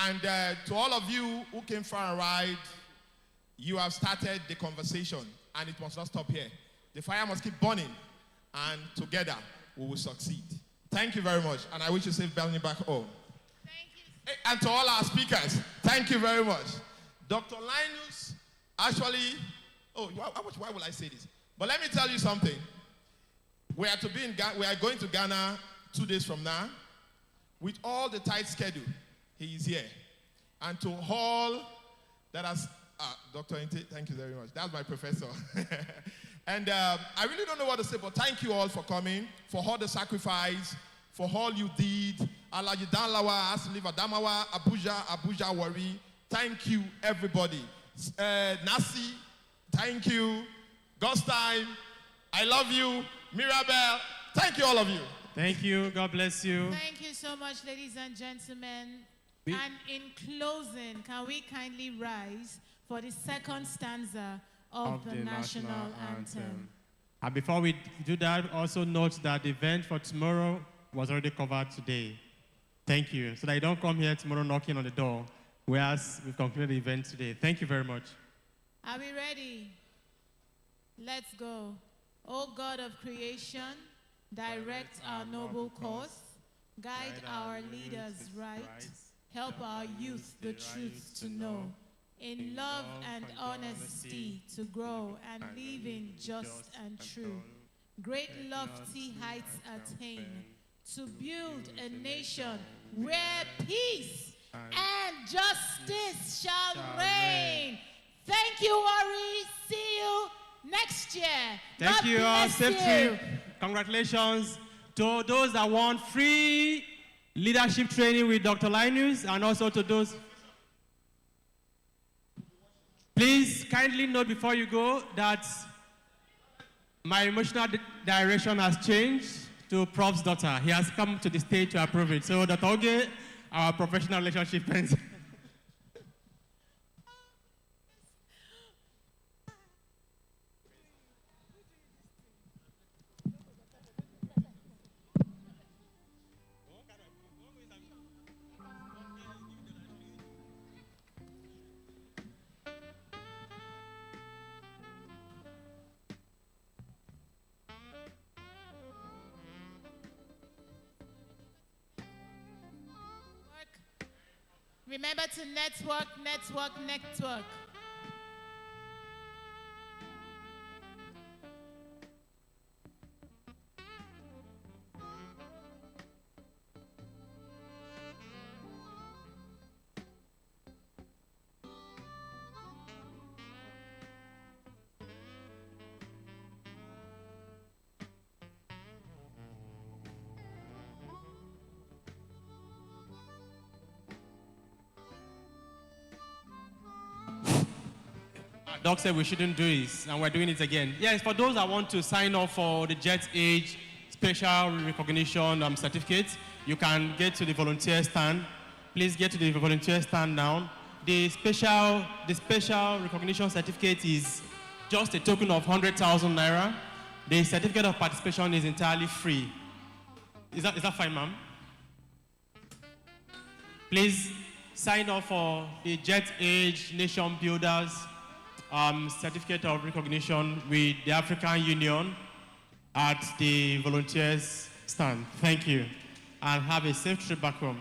And to all of you who came for a ride, you have started the conversation, and it must not stop here. The fire must keep burning, and together we will succeed. Thank you very much, and I wish you safe journey back home. Thank you. And to all our speakers, thank you very much. Dr. Linus, actually, why will I say this? But let me tell you something. We are going to Ghana 2 days from now. With all the tight schedule, he is here. And to all that has, Dr. Inte, thank you very much. That's my professor. And I really don't know what to say, but thank you all for coming, for all the sacrifice, for all you did. Alaji Danlawa, Asliva Damawa, Abuja Wari. Thank you, everybody. Nasi, thank you. God's time, I love you. Mirabel, thank you, all of you. Thank you. God bless you. Thank you so much, ladies and gentlemen. And in closing, can we kindly rise for the second stanza of the national anthem? And before we do that, also note that the event for tomorrow was already covered today. Thank you. So that you don't come here tomorrow knocking on the door, whereas we've completed the event today. Thank you very much. Are we ready? Let's go. O God of creation, direct our noble course, guide our leaders right, help our youth the truth to know, in love and honesty to grow and live in just and true. Great lofty heights attain, to build a nation where peace and justice shall reign. Thank you, Ori. See you next year. Thank God you all. bless Safe you. trip. Congratulations to those that want free leadership training with Dr. Linus, and also to those. Please kindly note before you go that my emotional direction has changed to Prof's daughter. He has come to the stage to approve it. So Dr. Oge, our professional relationship friends. Remember to network, network, network. Doc said we shouldn't do this, and we're doing it again. Yes, for those that want to sign up for the Jet Age Special Recognition Certificate, you can get to the volunteer stand. Please get to the volunteer stand now. The special recognition certificate is just a token of 100,000 naira. The certificate of participation is entirely free. Is that fine, ma'am? Please sign up for the Jet Age Nation Builders certificate of recognition with the African Union at the volunteers Stand. Thank you. And have a safe trip back home.